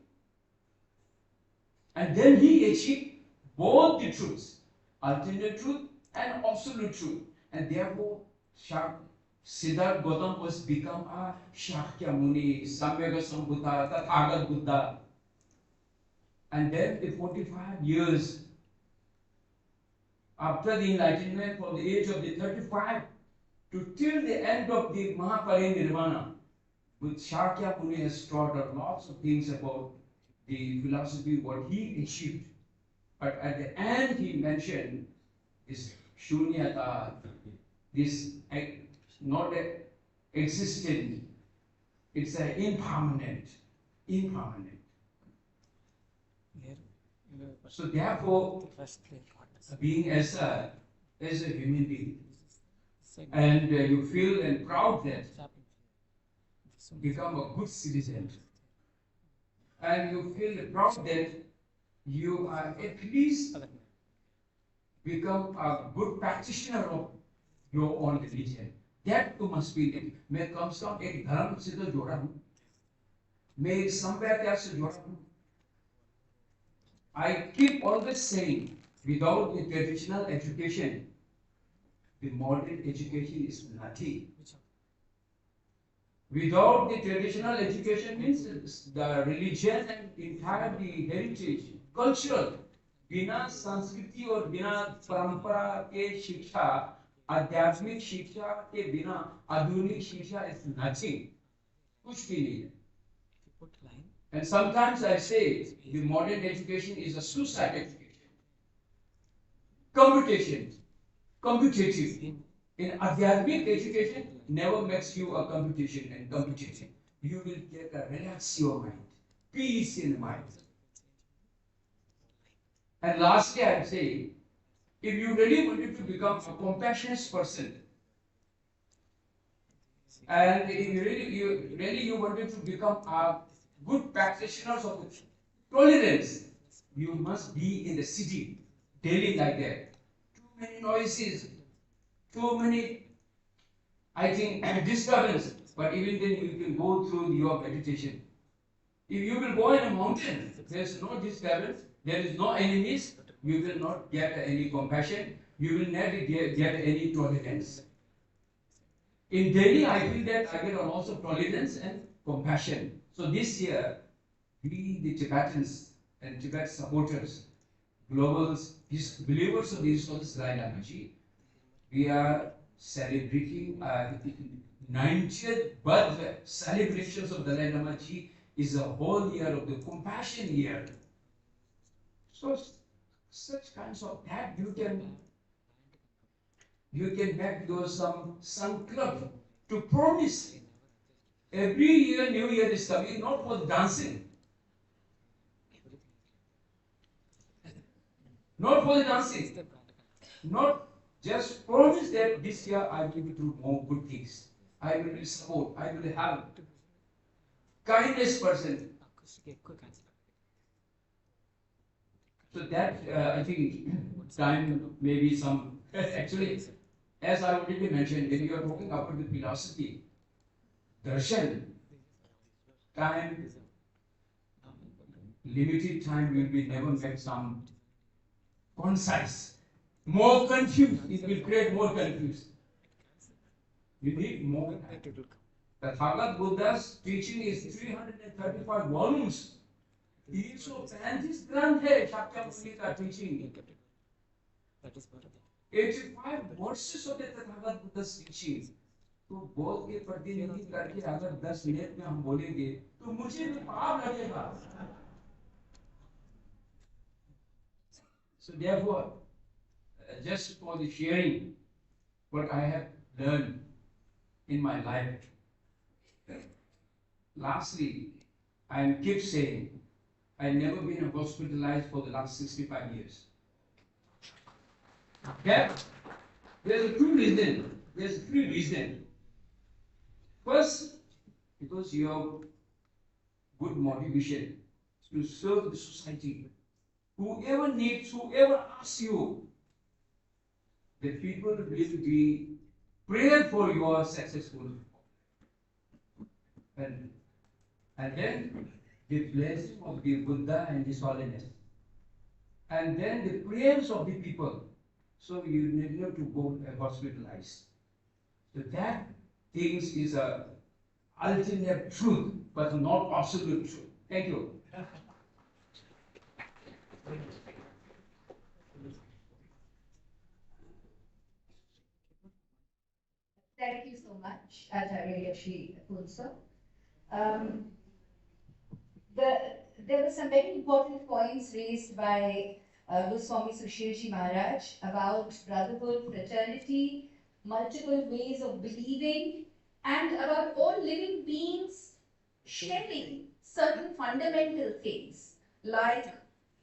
And then he achieved both the truths, ultimate truth and absolute truth. And therefore, Siddhartha Gautama was become a Shakya Muni, Samyaka Sambuddha, Tathagat Buddha. And then the 45 years after the enlightenment, from the age of the 35 to till the end of the Mahaparinirvana, with Shakya Muni has taught us lots of things about the philosophy, what he achieved. But at the end, he mentioned this shunyata, this not existent, it's an impermanent. So therefore, being as a human being, and you feel and proud that become a good citizen, and you feel proud that you are at least become a good practitioner of your own religion. That too must be it. मैं कम से कम एक धर्म से तो जुड़ा हूँ, मैं एक संप्रदाय से जुड़ा हूँ. I keep always saying, without the traditional education, the modern education is nothing. Without the traditional education means the religion and entire the heritage, cultural. बिना संस्कृति और बिना परंपरा के शिक्षा, आध्यात्मिक शिक्षा के बिना आधुनिक शिक्षा is nothing. कुछ भी नहीं है. And sometimes I say the modern education is a suicide education. Competitive. In Adhyatmic education never makes you a competition and competition. You will get a relax your mind, peace in mind. And lastly, I would say, if you really wanted to become a compassionate person, and if you really wanted to become a good practitioner of tolerance, you must be in the city daily like that. Too many noises, too many, I think, disturbance. But even then, you can go through your meditation. If you will go in a mountain, there is no disturbance, there is no enemies, you will not get any compassion, you will not get any tolerance. In Delhi, I feel that I get a lot of tolerance and compassion. So this year, we, the Tibetans and Tibet supporters, globals, believers of the Resources Dalai Lamaji, we are celebrating 90th birth celebrations of Dalai Lamaji is a whole year of the compassion year. So such kinds of that you can make your some sankalp to promise. Every year, New Year is coming, not for dancing. Not for the dancing. Not just promise that this year I will do more good things. I will support, I will have kindness person. So that I think time maybe some actually, as I already mentioned, when you are talking about the philosophy, darshan, time, limited time will be never make some concise, more confused. It will create more confused. You need more time. The Bhagavad Buddha's teaching is 335 volumes. 335 ग्रंथ है शाक्य मुनि का teaching. 85 verses of the Tathagata Buddha's teaching, तो बोध के प्रतिनिधि करके अगर 10 मिनट में हम बोलेंगे तो मुझे भी पाप लगेगा. So therefore, just for the sharing what I have learned in my life. Lastly, I keep saying, I've never been hospitalized for the last 65 years. Okay? There's a true reason. There's three reasons. First, because you have good motivation to serve the society. Whoever needs, whoever asks you, the people will be praying for your successful. And then the blessing of the Buddha and His holiness. And then the prayers of the people. So you need not to go hospitalized. So that things is a ultimate truth, but not absolute truth. Thank you. Thank you so much, Acharya Yashi Punso. Um, there were some very important points raised by Goswami Sushilji Maharaj about brotherhood, fraternity, multiple ways of believing, and about all living beings sharing certain fundamental things like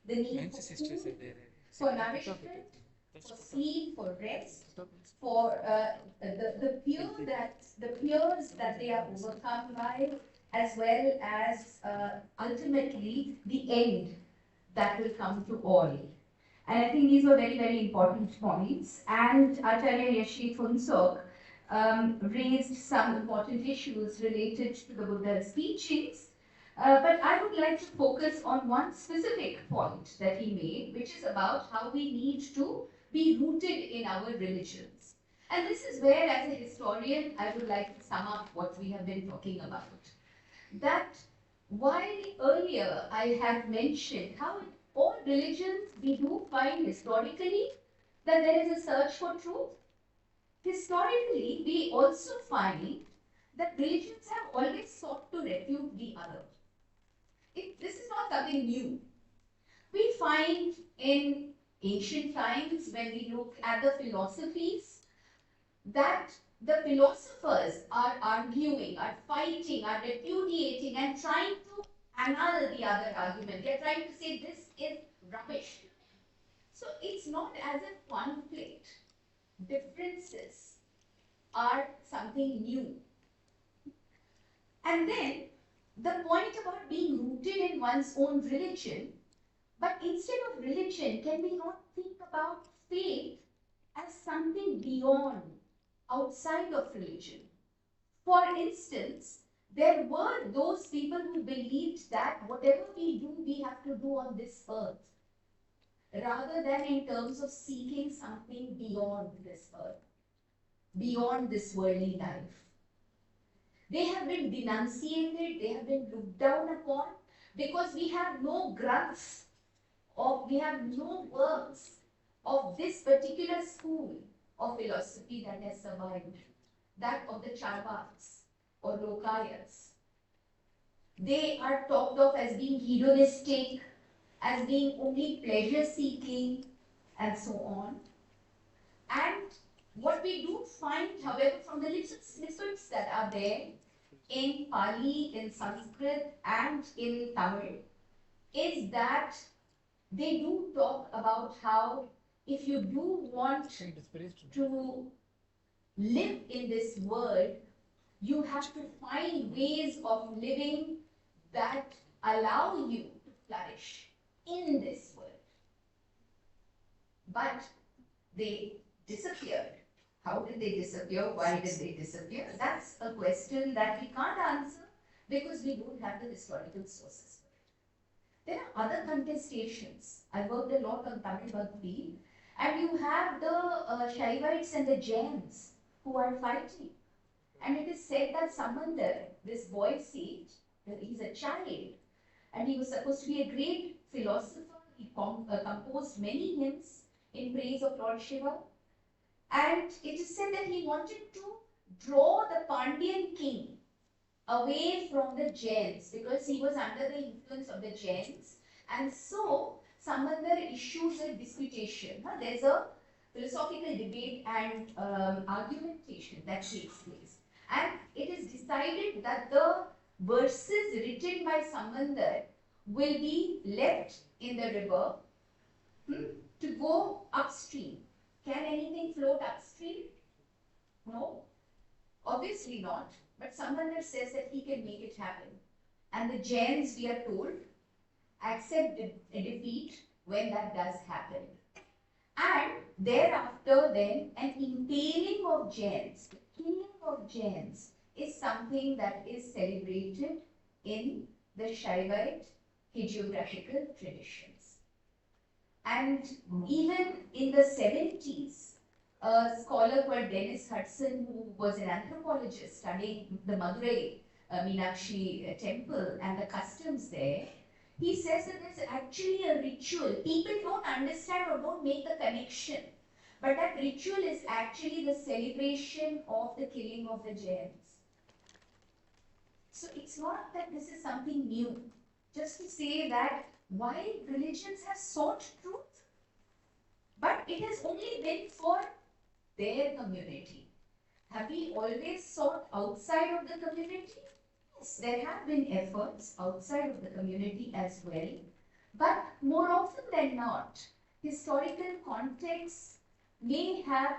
the need for food, for nourishment, for sleep, for rest, for the fears that they are overcome by, as well as ultimately the end that will come to all. And I think these were very, very important points. And Acharya Yashi Funsok raised some important issues related to the Buddha's teachings. But I would like to focus on one specific point that he made, which is about how we need to be rooted in our religions. And this is where, as a historian, I would like to sum up what we have been talking about. That while earlier I had mentioned how in all religions we do find historically that there is a search for truth, historically we also find that religions have always sought to refute the other. This is not something new. We find in ancient times, when we look at the philosophies, that the philosophers are arguing, are fighting, are repudiating, and trying to annul the other argument. They're trying to say this is rubbish. So it's not as if conflict, differences are something new. And then the point about being rooted in one's own religion, but instead of religion, can we not think about faith as something beyond, outside of religion? For instance, there were those people who believed that whatever we do, we have to do on this earth, rather than in terms of seeking something beyond this earth, beyond this worldly life. They have been denunciated, they have been looked down upon, because we have no granths, or we have no works of this particular school of philosophy that has survived, that of the Charvaks or Lokayas. They are talked of as being hedonistic, as being only pleasure-seeking, and so on. And what we do find, however, from the little snippets that are there in Pali, in Sanskrit, and in Tamil, is that they do talk about how if you do want to live in this world, you have to find ways of living that allow you to flourish in this world. But they disappeared. How did they disappear? Why did they disappear? That's a question that we can't answer because we don't have the historical sources. There are other contestations. I worked a lot on Tamil Bhakti, and you have the Shaivites and the Jains who are fighting. And it is said that Samandar, this boy sage, he's a child, and he was supposed to be a great philosopher. He composed many hymns in praise of Lord Shiva. And it is said that he wanted to draw the Pandyan king away from the Jains because he was under the influence of the Jains. And so, Samandar issues a disputation. There's a philosophical debate and argumentation that takes place. And it is decided that the verses written by Samandar will be left in the river to go upstream. Can anything float upstream? No, obviously not. But Samandar says that he can make it happen. And the Jains, we are told, accept a defeat when that does happen. And thereafter then, an impaling of Jains, the killing of Jains, is something that is celebrated in the Shaivite hagiographical traditions. And even in the 70s, a scholar called Dennis Hudson, who was an anthropologist studying the Madurai Meenakshi temple and the customs there, he says that there's actually a ritual. People don't understand or don't make the connection. But that ritual is actually the celebration of the killing of the Jains. So it's not that this is something new. Just to say that while religions have sought truth, but it has only been for their community. Have we always sought outside of the community? Yes, there have been efforts outside of the community as well. But more often than not, historical contexts may have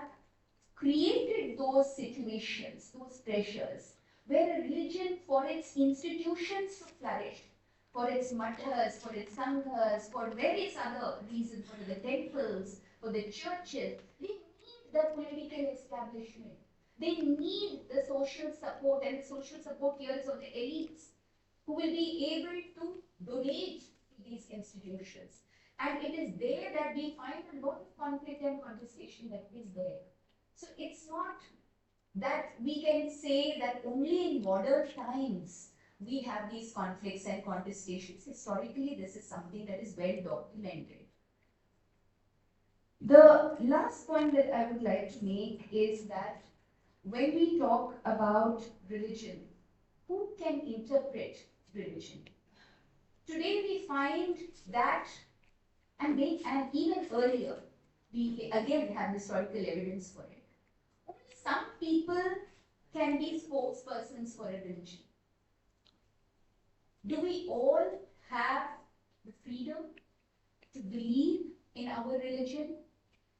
created those situations, those pressures, where a religion for its institutions to flourish, for its mathas, for its sanghas, for various other reasons, for the temples, for the churches, they need the political establishment. They need the social support, and the social support here is of the elites who will be able to donate to these institutions. And it is there that we find a lot of conflict and contestation that is there. So it's not that we can say that only in modern times we have these conflicts and contestations. Historically, this is something that is well documented. The last point that I would like to make is that when we talk about religion, who can interpret religion? Today we find that, and even earlier, we again have historical evidence for it. Only some people can be spokespersons for a religion. Do we all have the freedom to believe in our religion?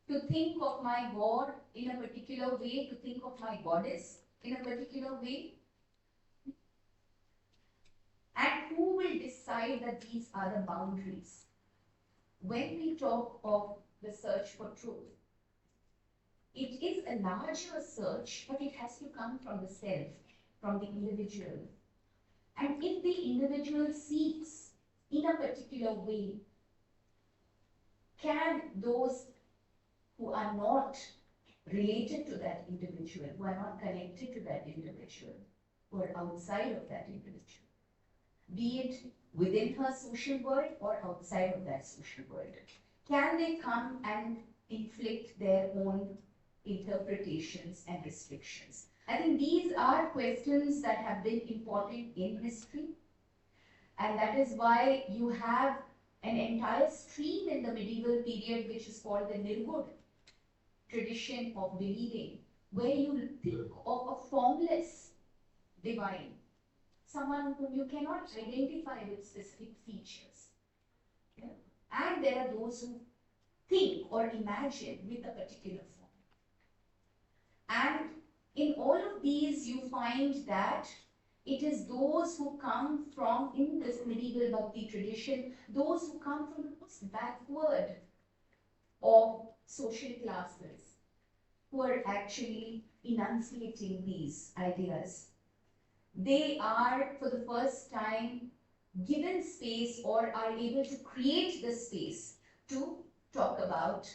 To think of my God in a particular way, to think of my goddess in a particular way? And who will decide that these are the boundaries? When we talk of the search for truth, it is a larger search, but it has to come from the self, from the individual. And if the individual seeks in a particular way, can those who are not related to that individual, who are not connected to that individual, who are outside of that individual, be it within her social world or outside of that social world, can they come and inflict their own interpretations and restrictions? I think these are questions that have been important in history, and that is why you have an entire stream in the medieval period which is called the Nirgud tradition of believing, where you think of a formless divine, someone whom you cannot identify with specific features. Yeah? And there are those who think or imagine with a particular form. And in all of these, you find that it is those who come from, in this medieval Bhakti tradition, those who come from the most backward of social classes, who are actually enunciating these ideas. They are, for the first time, given space or are able to create the space to talk about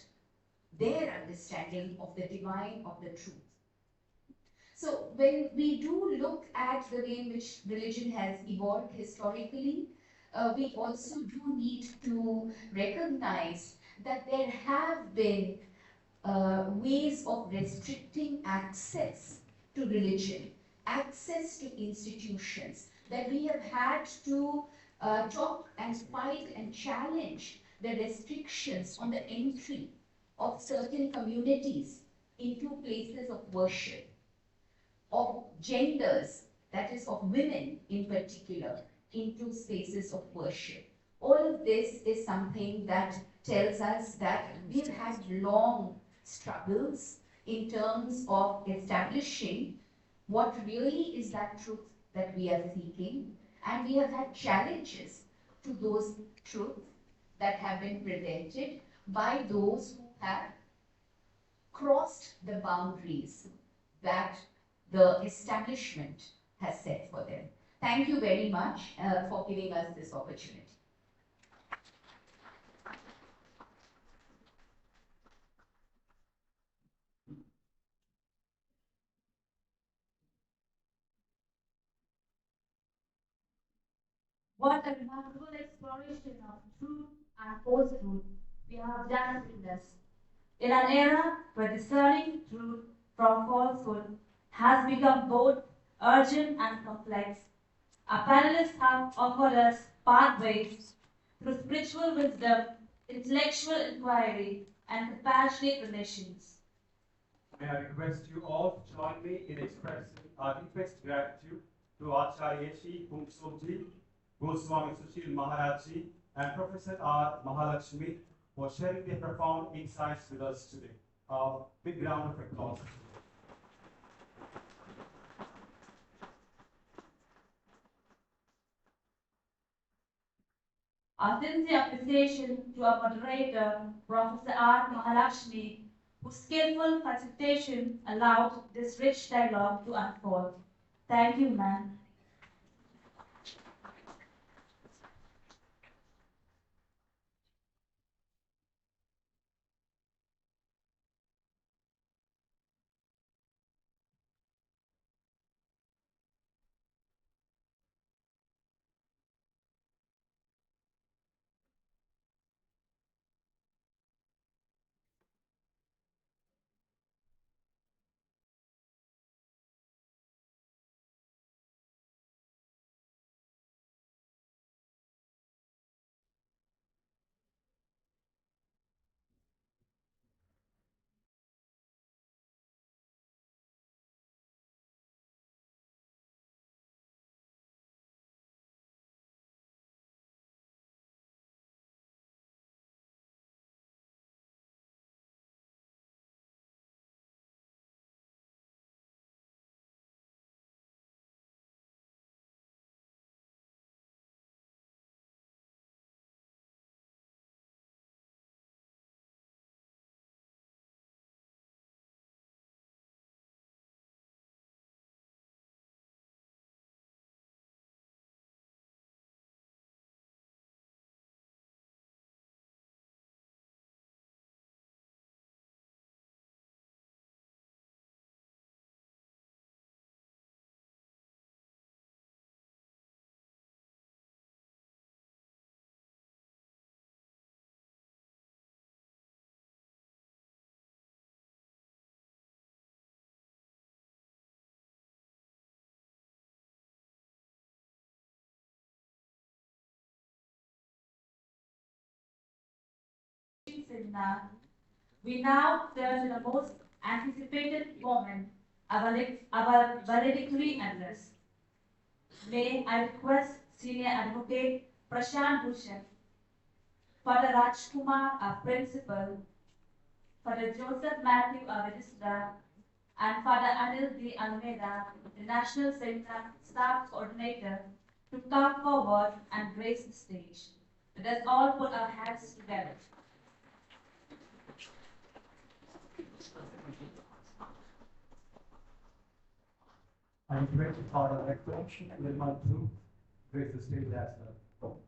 their understanding of the divine, of the truth. So when we do look at the way in which religion has evolved historically, we also do need to recognize that there have been ways of restricting access to religion, access to institutions, that we have had to talk and fight and challenge the restrictions on the entry of certain communities into places of worship, of genders, that is of women in particular, into spaces of worship. All of this is something that tells us that we've had long struggles in terms of establishing what really is that truth that we are seeking, and we have had challenges to those truths that have been presented by those who have crossed the boundaries that the establishment has set for them. Thank you very much for giving us this opportunity. What a remarkable exploration of truth and post-truth we have done in this. In an era where discerning truth from falsehood has become both urgent and complex, our panelists have offered us pathways through spiritual wisdom, intellectual inquiry, and compassionate relations. May I request you all to join me in expressing our deepest gratitude to Acharya Shri Pumsobji, Goswami Sushil Maharajji, and Professor R. Mahalakshmi for sharing their profound insights with us today. A big round of applause. Our sincere appreciation to our moderator, Professor R. Mahalakshmi, whose skillful facilitation allowed this rich dialogue to unfold. Thank you, ma'am. Seminar, we now turn to the most anticipated moment, our valedictory address. May I request Senior Advocate Prashant Bhushan, Father Rajkumar, our Principal, Father Joseph Matthew, our Registrar, and Father Anil D. Almeida, the National Seminar Staff Coordinator, to come forward and grace the stage. Let us all put our hands together. I invite Father Rector Nirmal to grace the stage as well.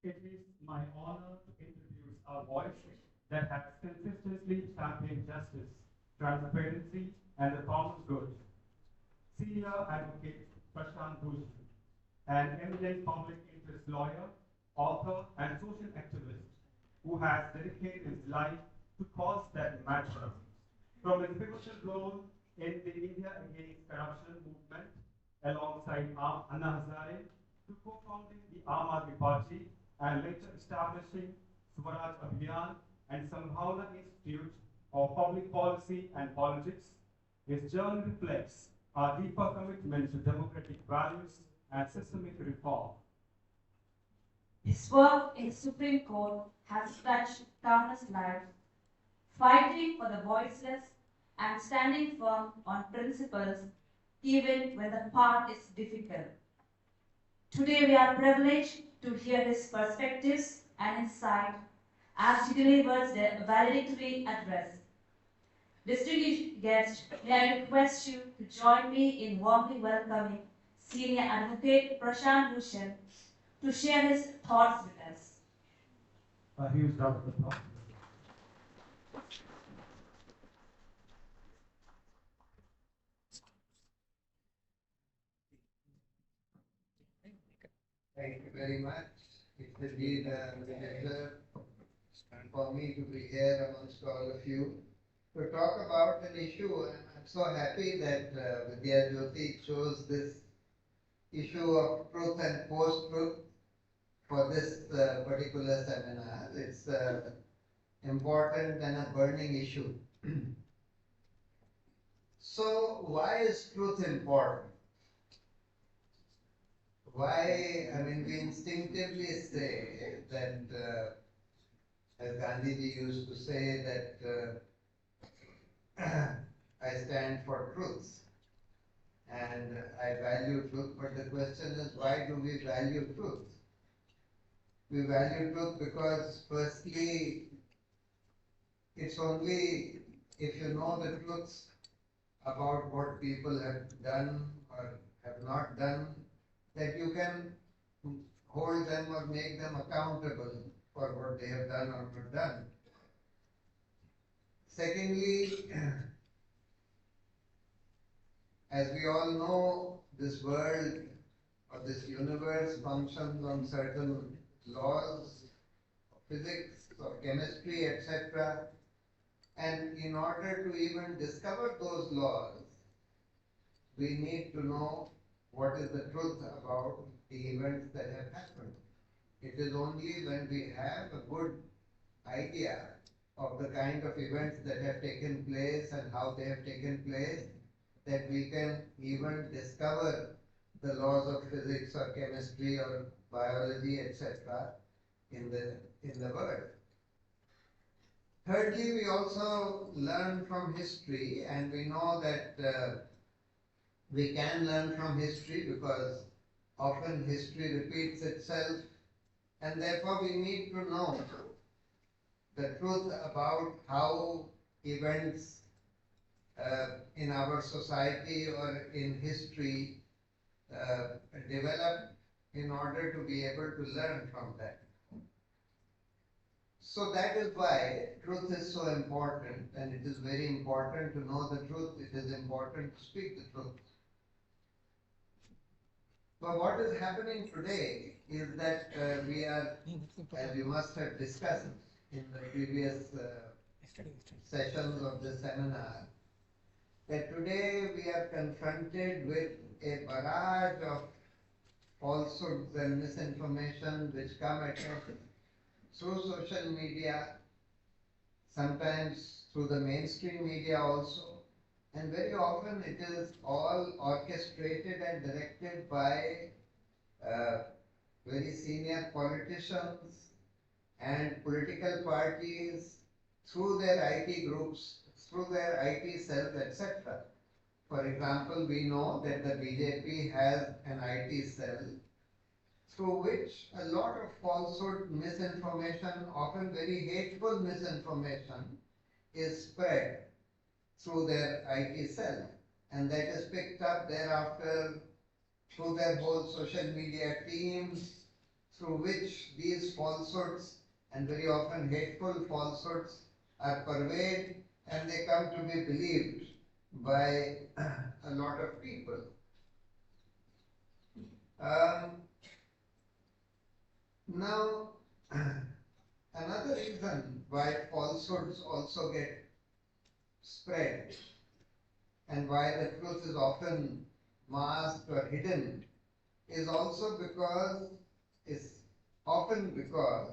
It is my honor to introduce a voice that has consistently championed justice, transparency, and the common good. Senior Advocate Prashant Bhushan, an eminent public interest lawyer, author, and social activist who has dedicated his life to cause that matter. From his pivotal role in the India Against Corruption movement alongside Anna Hazare to co-founding the Aam Aadmi Party and later establishing Swaraj Abhiyan and Sambhavna Institute of Public Policy and Politics, his journey reflects our deeper commitment to democratic values and systemic reform. His work in the Supreme Court has touched countless lives, fighting for the voiceless and standing firm on principles even when the path is difficult. Today we are privileged to hear his perspectives and insight as he delivers the valedictory address. Distinguished guests, may I request you to join me in warmly welcoming Senior Advocate Prashant Bhushan to share his thoughts with us. A huge round of applause. Thank you very much. It's indeed a pleasure for me to be here amongst all of you to talk about an issue. And I'm so happy that Vidyajyoti chose this issue of truth and post-truth for this particular seminar. It's important and a burning issue. So why is truth important? Why, I mean, we instinctively say that, as Gandhiji used to say that I stand for truth and I value truth, but the question is, why do we value truth? We value truth because firstly, it's only if you know the truth about what people have done or have not done, that you can hold them or make them accountable for what they have done or not done. Secondly, as we all know, this world or this universe functions on certain laws of physics, of chemistry, etc. And in order to even discover those laws, we need to know what is the truth about the events that have happened. It is only when we have a good idea of the kind of events that have taken place and how they have taken place that we can even discover the laws of physics or chemistry or biology, etc. in the world. Thirdly, we also learn from history, and we know that we can learn from history because often history repeats itself, and therefore we need to know the truth about how events in our society or in history develop in order to be able to learn from that. So that is why truth is so important, and it is very important to know the truth. It is important to speak the truth. But what is happening today is that we are, as you must have discussed in the previous sessions of this seminar, that today we are confronted with a barrage of falsehoods and misinformation which come at us through social media, sometimes through the mainstream media also, and very often it is all orchestrated and directed by very senior politicians and political parties through their IT groups, through their IT cells, etc. For example, we know that the BJP has an IT cell through which a lot of falsehood, misinformation, often very hateful misinformation is spread through their IT cell, and that is picked up thereafter through their whole social media teams, through which these falsehoods and very often hateful falsehoods are purveyed and they come to be believed by a lot of people. Now, another reason why falsehoods also get spread and why the truth is often masked or hidden is also often because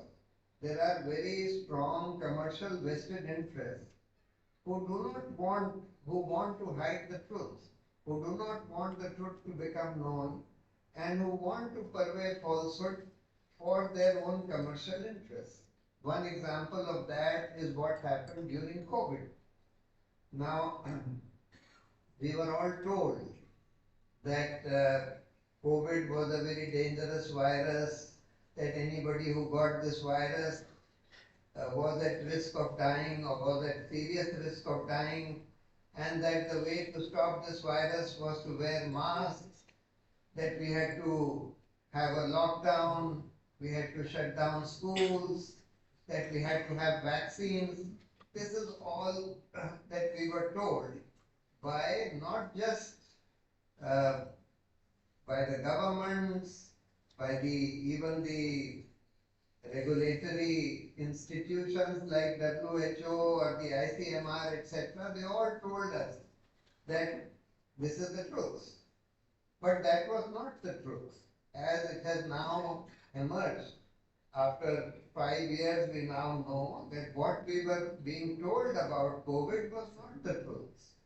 there are very strong commercial vested interests who want to hide the truth, who do not want the truth to become known, and who want to purvey falsehood for their own commercial interests. One example of that is what happened during COVID. Now, we were all told that COVID was a very dangerous virus, that anybody who got this virus was at risk of dying or was at serious risk of dying, and that the way to stop this virus was to wear masks, that we had to have a lockdown, we had to shut down schools, that we had to have vaccines. This is all that we were told by not just by the governments, by even the regulatory institutions like WHO or the ICMR, etc. They all told us that this is the truth. But that was not the truth. As it has now emerged, after 5 years, we now know that what we were being told about COVID was not the truth.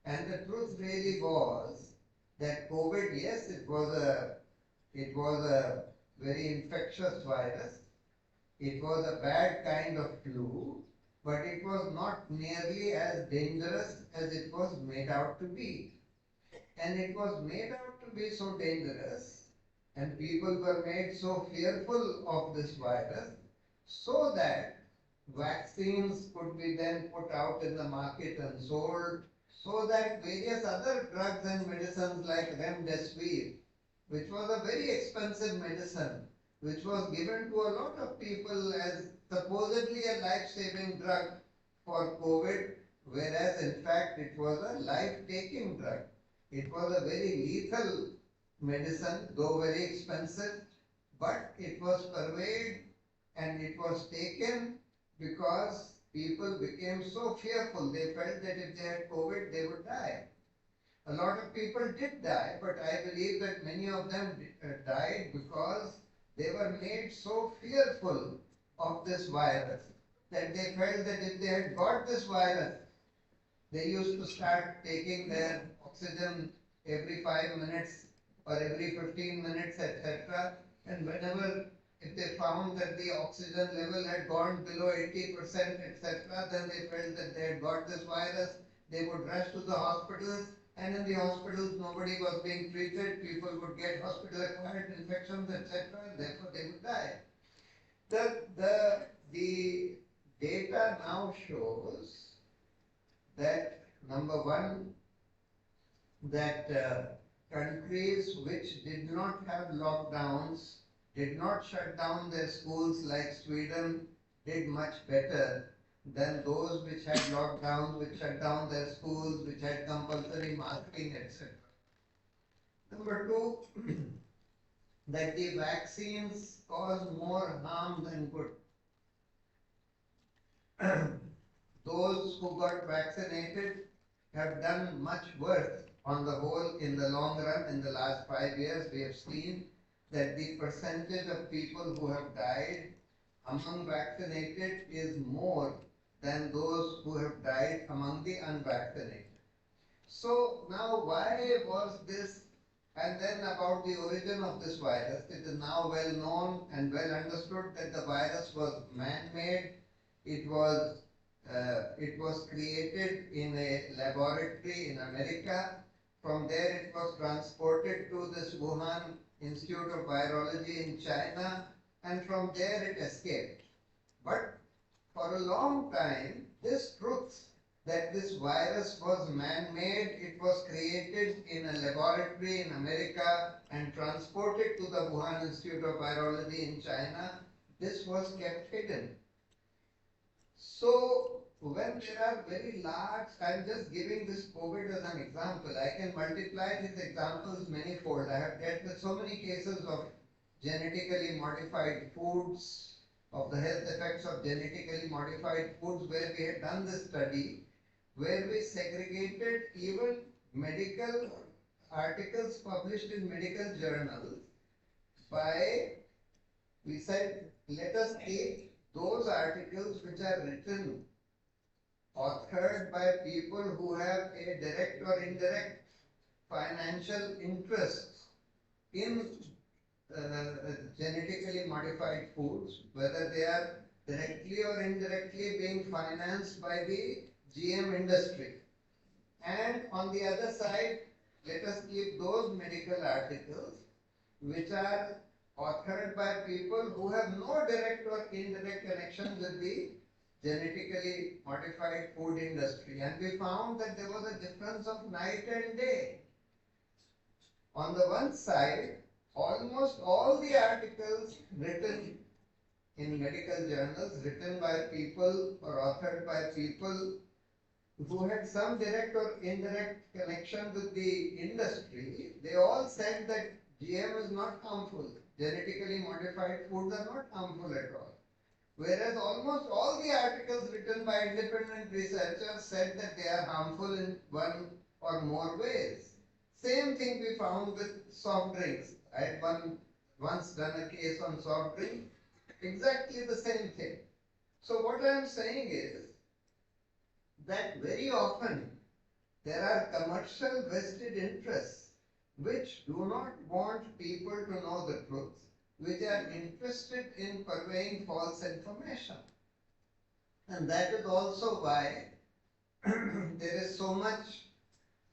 And the truth really was that COVID, yes, it was a very infectious virus. It was a bad kind of flu, but it was not nearly as dangerous as it was made out to be. And it was made out to be so dangerous, and people were made so fearful of this virus, so that vaccines could be then put out in the market and sold, so that various other drugs and medicines like remdesivir, which was a very expensive medicine, which was given to a lot of people as supposedly a life-saving drug for COVID, whereas in fact it was a life-taking drug. It was a very lethal medicine, though very expensive, but it was purveyed and it was taken because people became so fearful. They felt that if they had COVID, they would die. A lot of people did die, but I believe that many of them died because they were made so fearful of this virus that they felt that if they had got this virus, they used to start taking their oxygen every 5 minutes or every 15 minutes, etc. And whenever, if they found that the oxygen level had gone below 80%, etc., then they felt that they had got this virus, they would rush to the hospitals, and in the hospitals nobody was being treated, people would get hospital-acquired infections, etc., and therefore they would die. The data now shows that, number one, that countries which did not have lockdowns, did not shut down their schools like Sweden, did much better than those which had lockdowns, which shut down their schools, which had compulsory masking, etc. Number two, that the vaccines cause more harm than good. Those who got vaccinated have done much worse on the whole in the long run. In the last 5 years, we have seen that the percentage of people who have died among vaccinated is more than those who have died among the unvaccinated. So now why was this, and then about the origin of this virus, it is now well known and well understood that the virus was man-made. It was created in a laboratory in America. From there it was transported to this Wuhan Institute of Virology in China, and from there it escaped. But for a long time, this truth that this virus was man-made, it was created in a laboratory in America and transported to the Wuhan Institute of Virology in China. This was kept hidden. So when there are very large, I'm just giving this COVID as an example. I can multiply these examples manyfold. I have dealt with so many cases of genetically modified foods, of the health effects of genetically modified foods, where we had done this study, where we segregated even medical articles published in medical journals by, we said, let us take those articles which are written, authored by people who have a direct or indirect financial interest in genetically modified foods, whether they are directly or indirectly being financed by the GM industry. And on the other side, let us keep those medical articles which are authored by people who have no direct or indirect connection with the genetically modified food industry. And we found that there was a difference of night and day. On the one side, almost all the articles written in medical journals, written by people or authored by people who had some direct or indirect connection with the industry, they all said that GM is not harmful. Genetically modified foods are not harmful at all. Whereas almost all the articles written by independent researchers said that they are harmful in one or more ways. Same thing we found with soft drinks. I had once done a case on soft drink, exactly the same thing. So what I am saying is that very often there are commercial vested interests which do not want people to know the truth, which are interested in purveying false information. And that is also why there is so much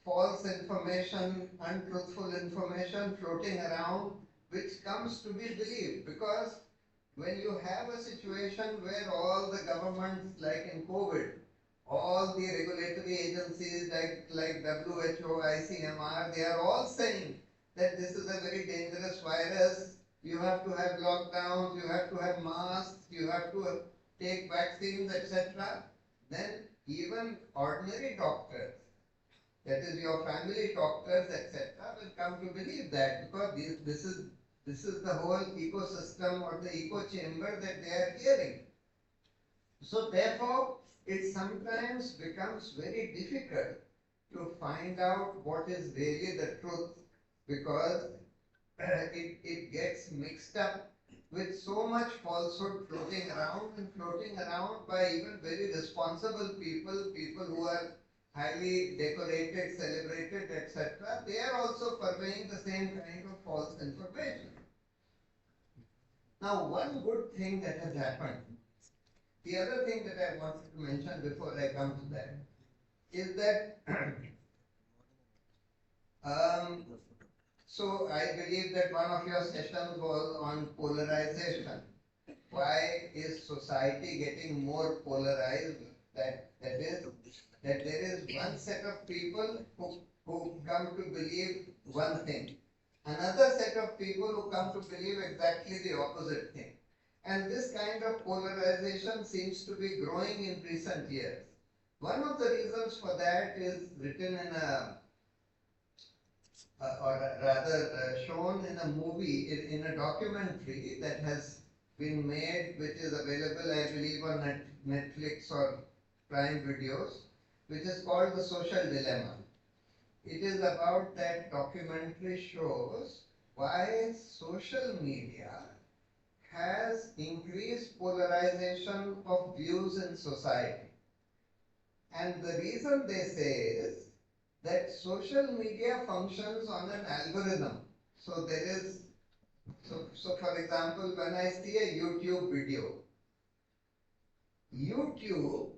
false information, untruthful information floating around which comes to be believed. Because when you have a situation where all the governments, like in COVID, all the regulatory agencies like WHO, ICMR, they are all saying that this is a very dangerous virus. You have to have lockdowns, you have to have masks, you have to take vaccines, etc. Then even ordinary doctors, that is your family doctors, etc., will come to believe that, because this is the whole ecosystem or the echo chamber that they are hearing. So therefore, it sometimes becomes very difficult to find out what is really the truth, because it gets mixed up with so much falsehood floating around, and floating around by even very responsible people, people who are highly decorated, celebrated, etc. They are also purveying the same kind of false information. Now, one good thing that has happened, the other thing that I wanted to mention before I come to that, is that so I believe that one of your sessions was on polarization. Why is society getting more polarized? That there is one set of people who come to believe one thing, another set of people who come to believe exactly the opposite thing. And this kind of polarization seems to be growing in recent years. One of the reasons for that is written in shown in a movie, in a documentary that has been made, which is available, I believe, on Netflix or Prime Videos, which is called The Social Dilemma. It is about, that documentary shows why social media has increased polarization of views in society. And the reason they say is that social media functions on an algorithm. So there is, so for example, when I see a YouTube video, YouTube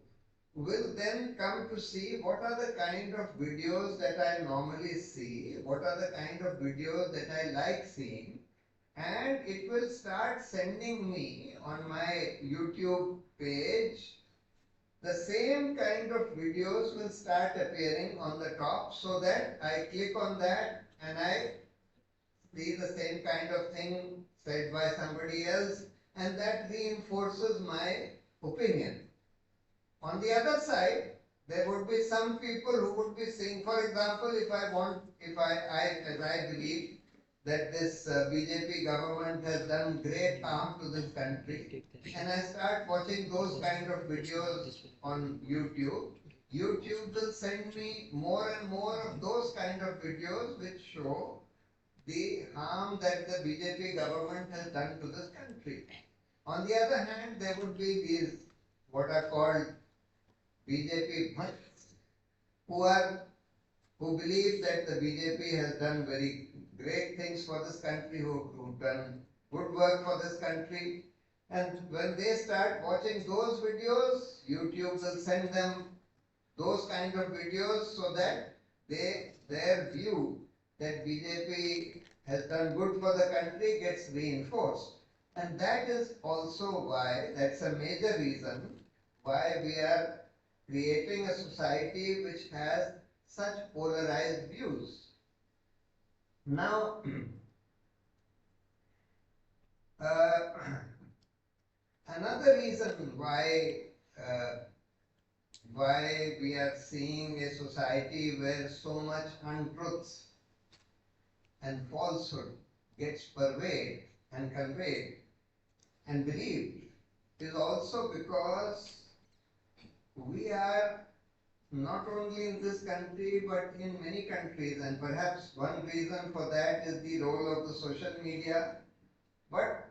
will then come to see what are the kind of videos that I normally see, what are the kind of videos that I like seeing, and it will start sending me on my YouTube page the same kind of videos will start appearing on the top, so that I click on that and I see the same kind of thing said by somebody else, and that reinforces my opinion. On the other side, there would be some people who would be saying, for example, if I believe that this BJP government has done great harm to this country, and I start watching those kind of videos on YouTube, YouTube will send me more and more of those kind of videos which show the harm that the BJP government has done to this country. On the other hand, there would be these what are called BJP bhakts who believe that the BJP has done very great things for this country, who've done good work for this country. And when they start watching those videos, YouTube will send them those kind of videos so that their view that BJP has done good for the country gets reinforced. And that is also why, that's a major reason why we are creating a society which has such polarized views. Now, another reason why we are seeing a society where so much untruth and falsehood gets pervaded and conveyed and believed is also because we are not only in this country but in many countries, and perhaps one reason for that is the role of the social media, but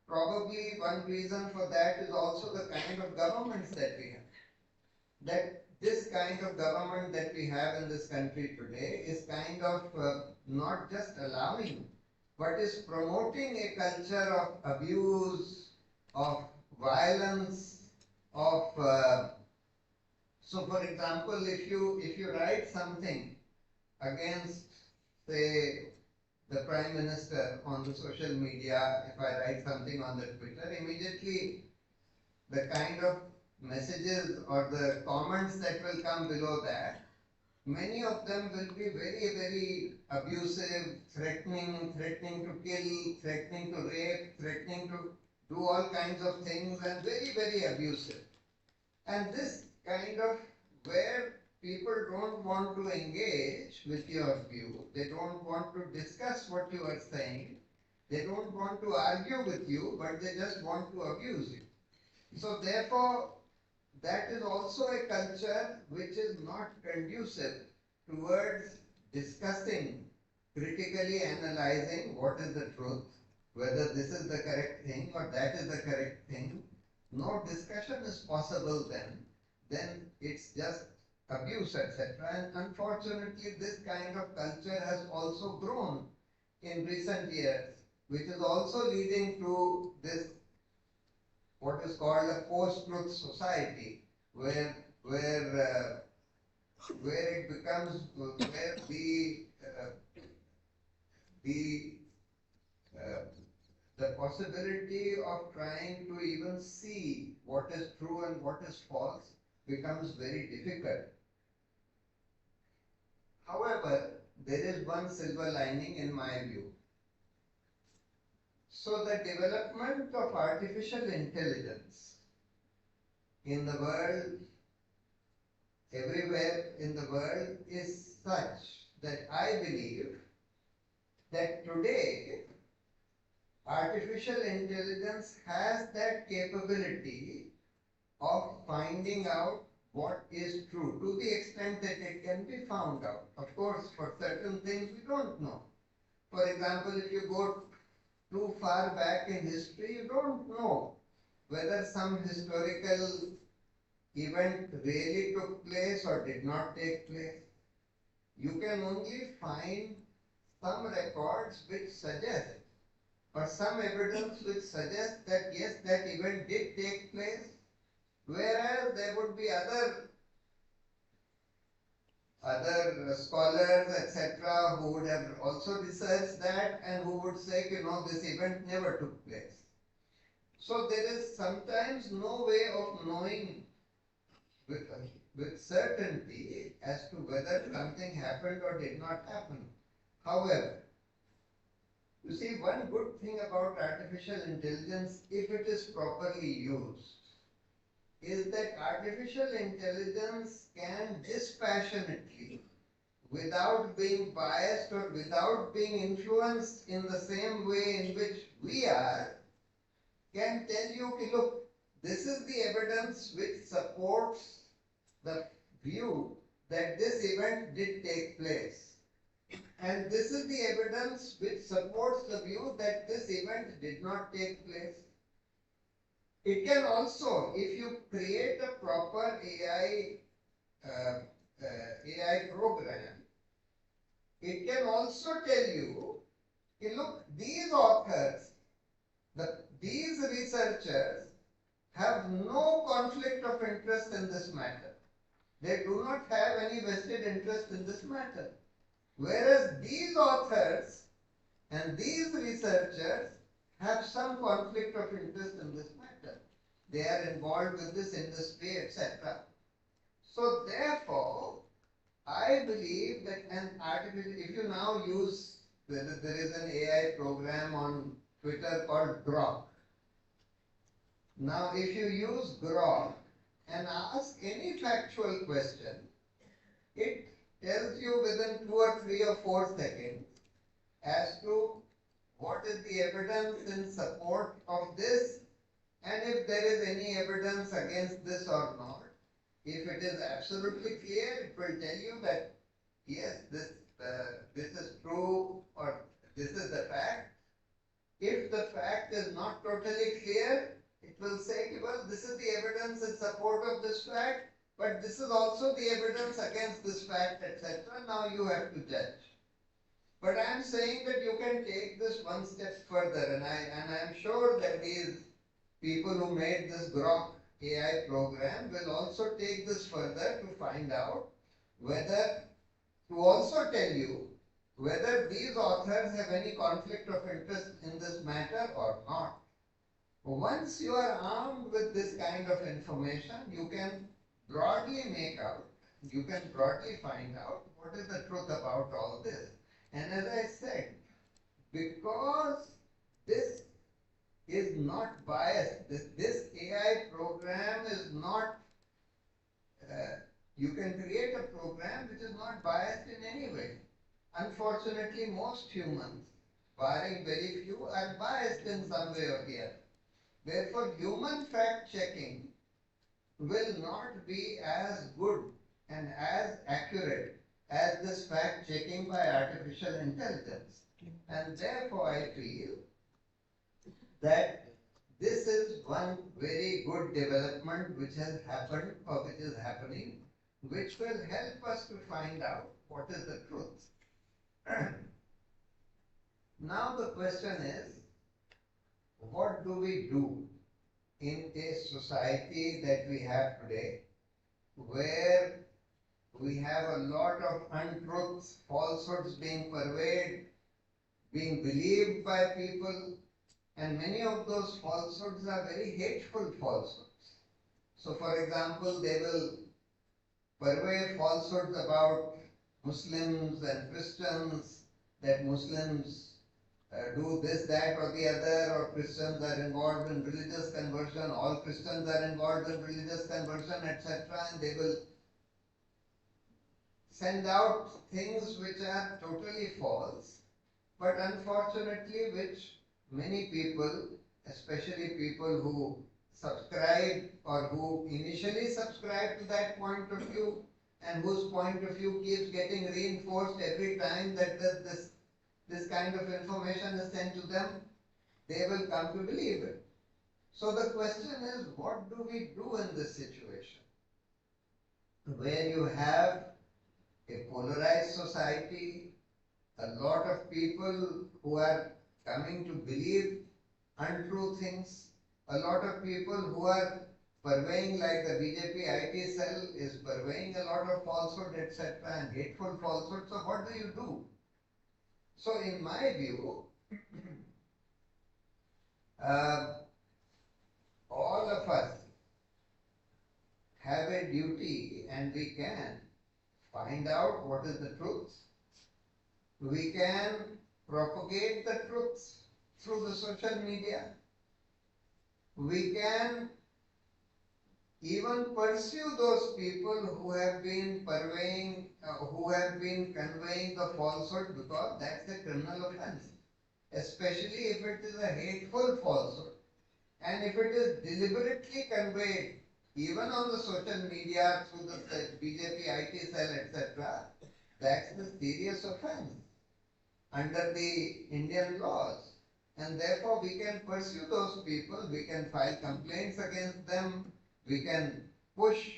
probably one reason for that is also the kind of governments that we have. That this kind of government that we have in this country today is kind of not just allowing, but is promoting a culture of abuse, of violence, of so for example, if you write something against, say, the Prime Minister on the social media, if I write something on the Twitter, immediately the kind of messages or the comments that will come below that, many of them will be very, very abusive, threatening to kill, threatening to rape, threatening to do all kinds of things, and very, very abusive. And this kind of where people don't want to engage with your view, they don't want to discuss what you are saying, they don't want to argue with you, but they just want to abuse you. So therefore, that is also a culture which is not conducive towards discussing, critically analyzing what is the truth, whether this is the correct thing or that is the correct thing. No discussion is possible then it's just abuse, etc. And unfortunately, this kind of culture has also grown in recent years, which is also leading to this what is called a post-truth society, where it becomes where the possibility of trying to even see what is true and what is false becomes very difficult. However, there is one silver lining in my view. So the development of artificial intelligence in the world, everywhere in the world, is such that I believe that today artificial intelligence has that capability of finding out what is true to the extent that it can be found out. Of course, for certain things we don't know. For example, if you go too far back in history, you don't know whether some historical event really took place or did not take place. You can only find some records which suggest or some evidence which suggests that yes, that event did take place, whereas there would be other scholars, etc., who would have also researched that and who would say, you know, this event never took place. So there is sometimes no way of knowing with, with certainty as to whether something happened or did not happen. However, you see, one good thing about artificial intelligence, if it is properly used, is that artificial intelligence can dispassionately, without being biased or without being influenced in the same way in which we are, can tell you, okay, look, this is the evidence which supports the view that this event did take place. And this is the evidence which supports the view that this event did not take place. It can also, if you create a proper AI program, it can also tell you, okay, look, these authors, these researchers have no conflict of interest in this matter. They do not have any vested interest in this matter. Whereas these authors and these researchers have some conflict of interest in this matter. They are involved with this industry, etc. So therefore, I believe that if you now use, there is an AI program on Twitter called Grok. Now, if you use Grok and ask any factual question, it tells you within 2 or 3 or 4 seconds as to what is the evidence in support of this, and if there is any evidence against this or not. If it is absolutely clear, it will tell you that yes, this is true or this is the fact. If the fact is not totally clear, it will say, well, this is the evidence in support of this fact, but this is also the evidence against this fact, etc. Now you have to judge. But I am saying that you can take this one step further, and I am sure that these people who made this Grok AI program will also take this further to find out whether, to also tell you whether these authors have any conflict of interest in this matter or not. Once you are armed with this kind of information, you can broadly make out, you can broadly find out what is the truth about all this. And as I said, because this is not biased, this AI program is not, you can create a program which is not biased in any way. Unfortunately, most humans, barring very few, are biased in some way or the other. Therefore, human fact-checking will not be as good and as accurate as this fact-checking by artificial intelligence. And therefore, I feel that this is one very good development which has happened or which is happening, which will help us to find out what is the truth. Now the question is, what do we do in a society that we have today, where we have a lot of untruths, falsehoods being pervaded, being believed by people, and many of those falsehoods are very hateful falsehoods. So for example, they will purvey falsehoods about Muslims and Christians, that Muslims do this, that or the other, or Christians are involved in religious conversion, all Christians are involved in religious conversion, etc. And they will send out things which are totally false, but unfortunately which many people, especially people who subscribe or who initially subscribe to that point of view and whose point of view keeps getting reinforced every time that this kind of information is sent to them, they will come to believe it. So the question is, what do we do in this situation where you have a polarized society, a lot of people who are coming to believe untrue things, a lot of people who are purveying, like the BJP IT cell is purveying a lot of falsehood, etc., and hateful falsehood. So what do you do? So in my view, all of us have a duty and we can find out what is the truth. We can propagate the truth through the social media. We can even pursue those people who have been conveying the falsehood, because that's a criminal offense, especially if it is a hateful falsehood. And if it is deliberately conveyed, even on the social media through the BJP IT cell, etc., that's a serious offense under the Indian laws. And therefore we can pursue those people, we can file complaints against them, we can push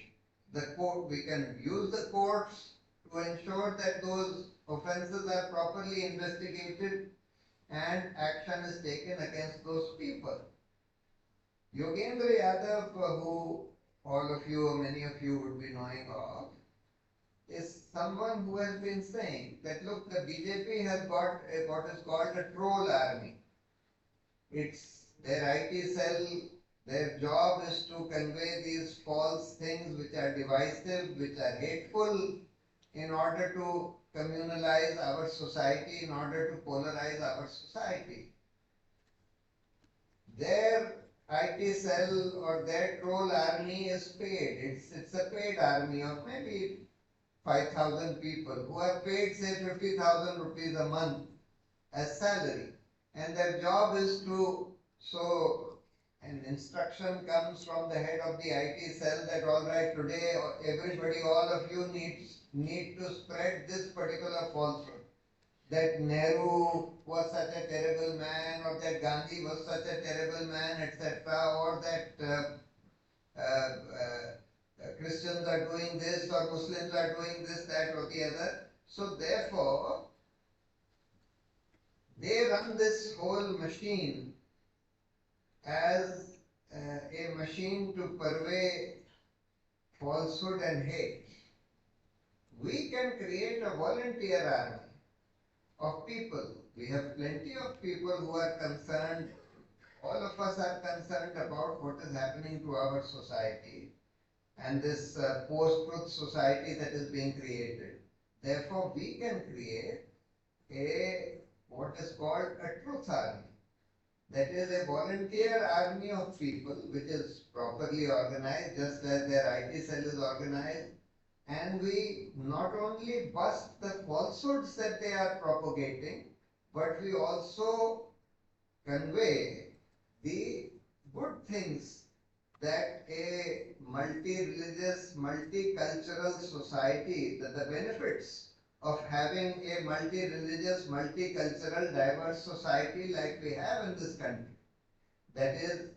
the court, we can use the courts to ensure that those offenses are properly investigated and action is taken against those people. Yogendra Yadav, who all of you or many of you would be knowing of, is someone who has been saying that, look, the BJP has got what is called a troll army. It's their IT cell, their job is to convey these false things which are divisive, which are hateful, in order to communalize our society, in order to polarize our society. Their IT cell or their troll army is paid. It's a paid army of maybe 5,000 people who have paid, say, 50,000 rupees a month as salary. And their job is to, so an instruction comes from the head of the IT cell that, all right, today everybody, all of you need to spread this particular falsehood. That Nehru was such a terrible man, or that Gandhi was such a terrible man, etc., or that Christians are doing this, or Muslims are doing this, that, or the other. So therefore, they run this whole machine as a machine to purvey falsehood and hate. We can create a volunteer army of people. We have plenty of people who are concerned. All of us are concerned about what is happening to our society and this post-truth society that is being created. Therefore, we can create what is called a truth army. That is a volunteer army of people which is properly organized, just as their IT cell is organized. And we not only bust the falsehoods that they are propagating, but we also convey the good things that a multi-religious, multicultural society, that the benefits of having a multi-religious, multicultural, diverse society like we have in this country. That is,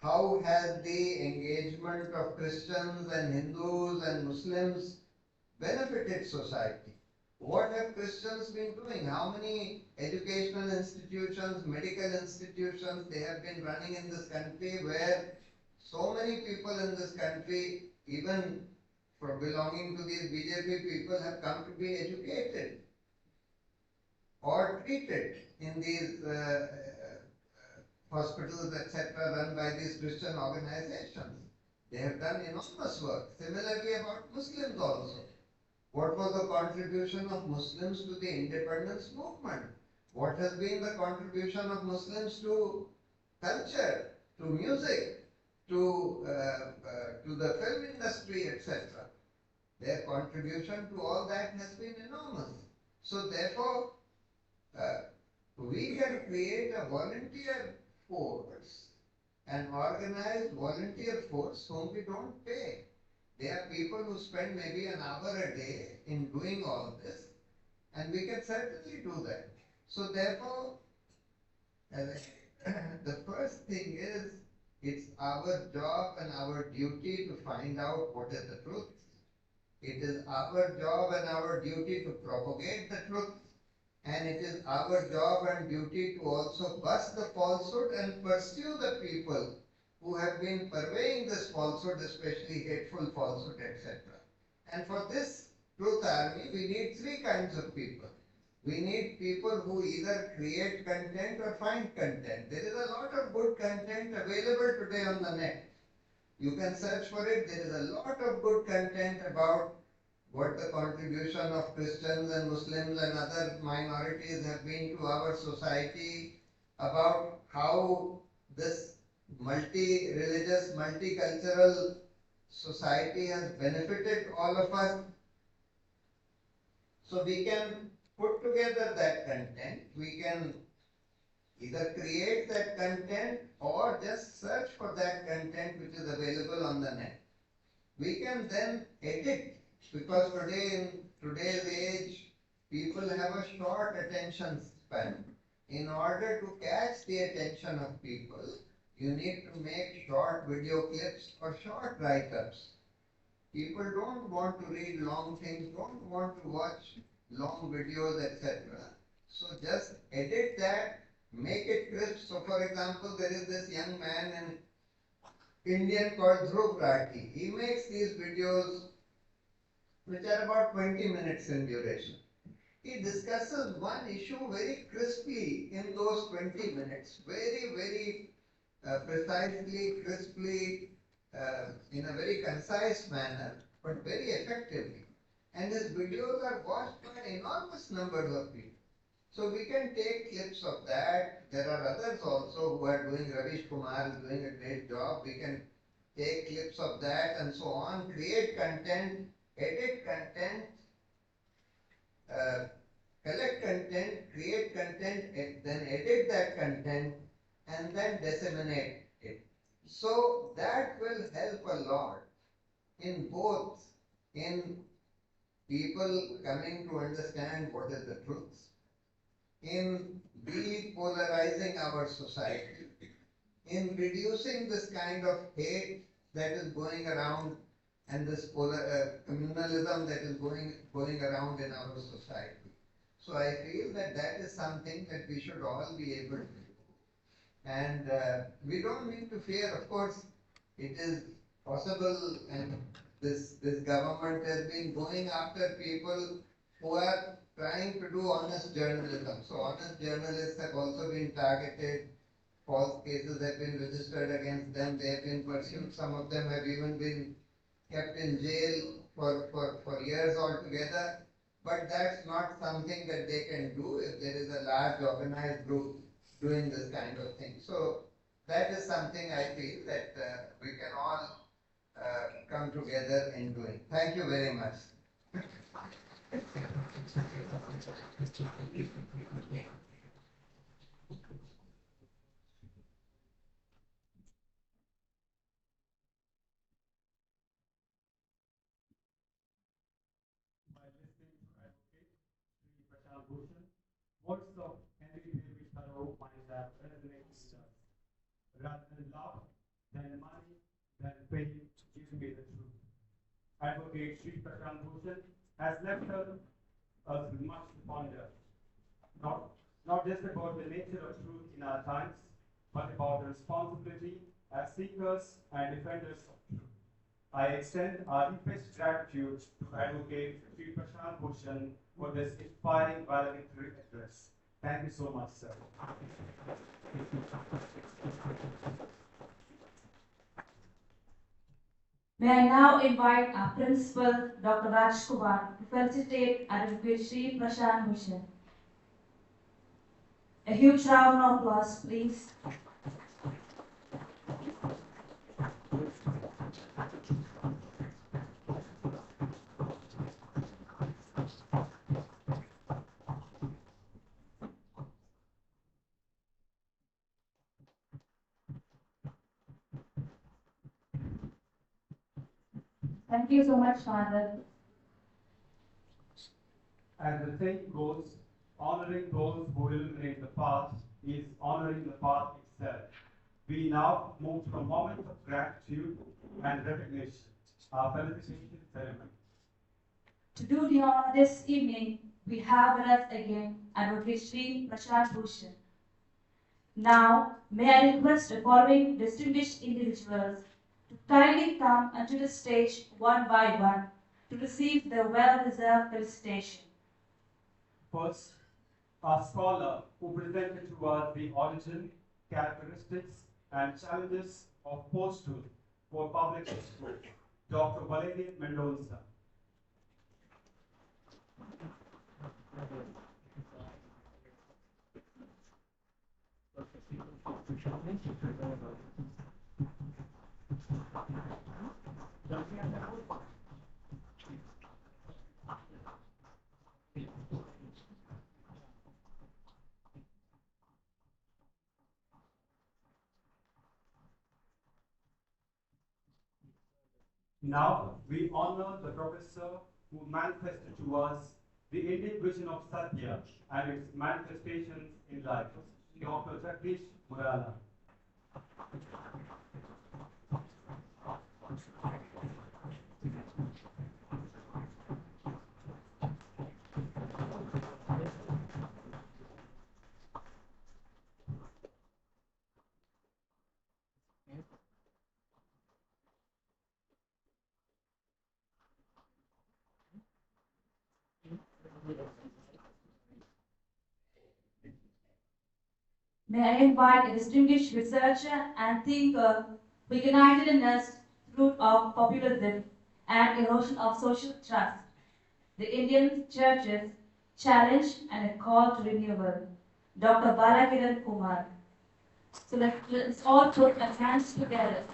how has the engagement of Christians and Hindus and Muslims benefited society? What have Christians been doing? How many educational institutions, medical institutions they have been running in this country, where so many people in this country, even for belonging to these BJP people, have come to be educated or treated in these hospitals, etc., run by these Christian organizations. They have done enormous work. Similarly about Muslims also. What was the contribution of Muslims to the independence movement? What has been the contribution of Muslims to culture, to music, to the film industry, etc.? Their contribution to all that has been enormous. So therefore, we can create a volunteer force, an organized volunteer force whom we don't pay. There are people who spend maybe an hour a day in doing all this, and we can certainly do that. So therefore, the first thing is, it's our job and our duty to find out what is the truth. It is our job and our duty to propagate the truth. And it is our job and duty to also bust the falsehood and pursue the people who have been purveying this falsehood, especially hateful falsehood, etc. And for this truth army, we need three kinds of people. We need people who either create content or find content. There is a lot of good content available today on the net. You can search for it. There is a lot of good content about what the contribution of Christians and Muslims and other minorities have been to our society, about how this multi-religious, multicultural society has benefited all of us. So we can put together that content. We can either create that content or just search for that content which is available on the net. We can then edit, because today in today's age, people have a short attention span. In order to catch the attention of people, you need to make short video clips or short write-ups. People don't want to read long things, don't want to watch long videos, etc. So just edit that, make it crisp. So for example, there is this young man in Indian called Dhruv Rathi. He makes these videos which are about 20 minutes in duration. He discusses one issue very crisply in those 20 minutes, very precisely, crisply, in a very concise manner, but very effectively. And his videos are watched by enormous numbers of people. So we can take clips of that. There are others also who are doing, Ravish Kumar is doing a great job. We can take clips of that and so on, create content, edit content, collect content, create content, then edit that content, and then disseminate it. So that will help a lot in both in people coming to understand what is the truth, in depolarizing our society, in reducing this kind of hate that is going around and this communalism that is going around in our society. So I feel that that is something that we should all be able to do. And we don't need to fear. Of course, it is possible, and this government has been going after people who are trying to do honest journalism. So honest journalists have also been targeted. False cases have been registered against them. They have been pursued. Some of them have even been kept in jail for years altogether. But that's not something that they can do if there is a large organized group doing this kind of thing. So that is something I feel that we can all come together in doing. Thank you very much. By listening to Advocate Sri Prashant Bhushan, words of Henry David Thoreau might have resonated with us. Rather than love, than money, than fame, give me the truth. Advocate Sri Prashant Bhushan has left us with much to ponder, not just about the nature of truth in our times, but about the responsibility as seekers and defenders of truth. I extend our deepest gratitude to Advocate Sri Prashant Bhushan for this inspiring valedictory address. Thank you so much, sir. May I now invite our principal, Dr. Raj Kumar, to felicitate Advocate Sri Prashant Bhushan. A huge round of applause, please. Thank you so much, Father. As the saying goes, honoring those who illuminate the path is honoring the path itself. We now move to a moment of gratitude and recognition, our felicitation ceremony. To do the honor this evening, we have with us again Advocate Sri Prashant Bhushan. Now, may I request the following distinguished individuals to kindly come onto the stage one by one to receive the well-deserved felicitation. First, our scholar who presented to us the origin, characteristics, and challenges of post-truth, for public school, Dr. Valerie Mendonça. Now we honor the professor who manifested to us the Indian vision of Satya and its manifestations in life, Dr. Jagdish Murala. May I invite a distinguished researcher and thinker who united in us root of populism and erosion of social trust, the Indian Church's challenge and a call to renewal, Dr. Balakiran Kumar. So let's all put our hands together.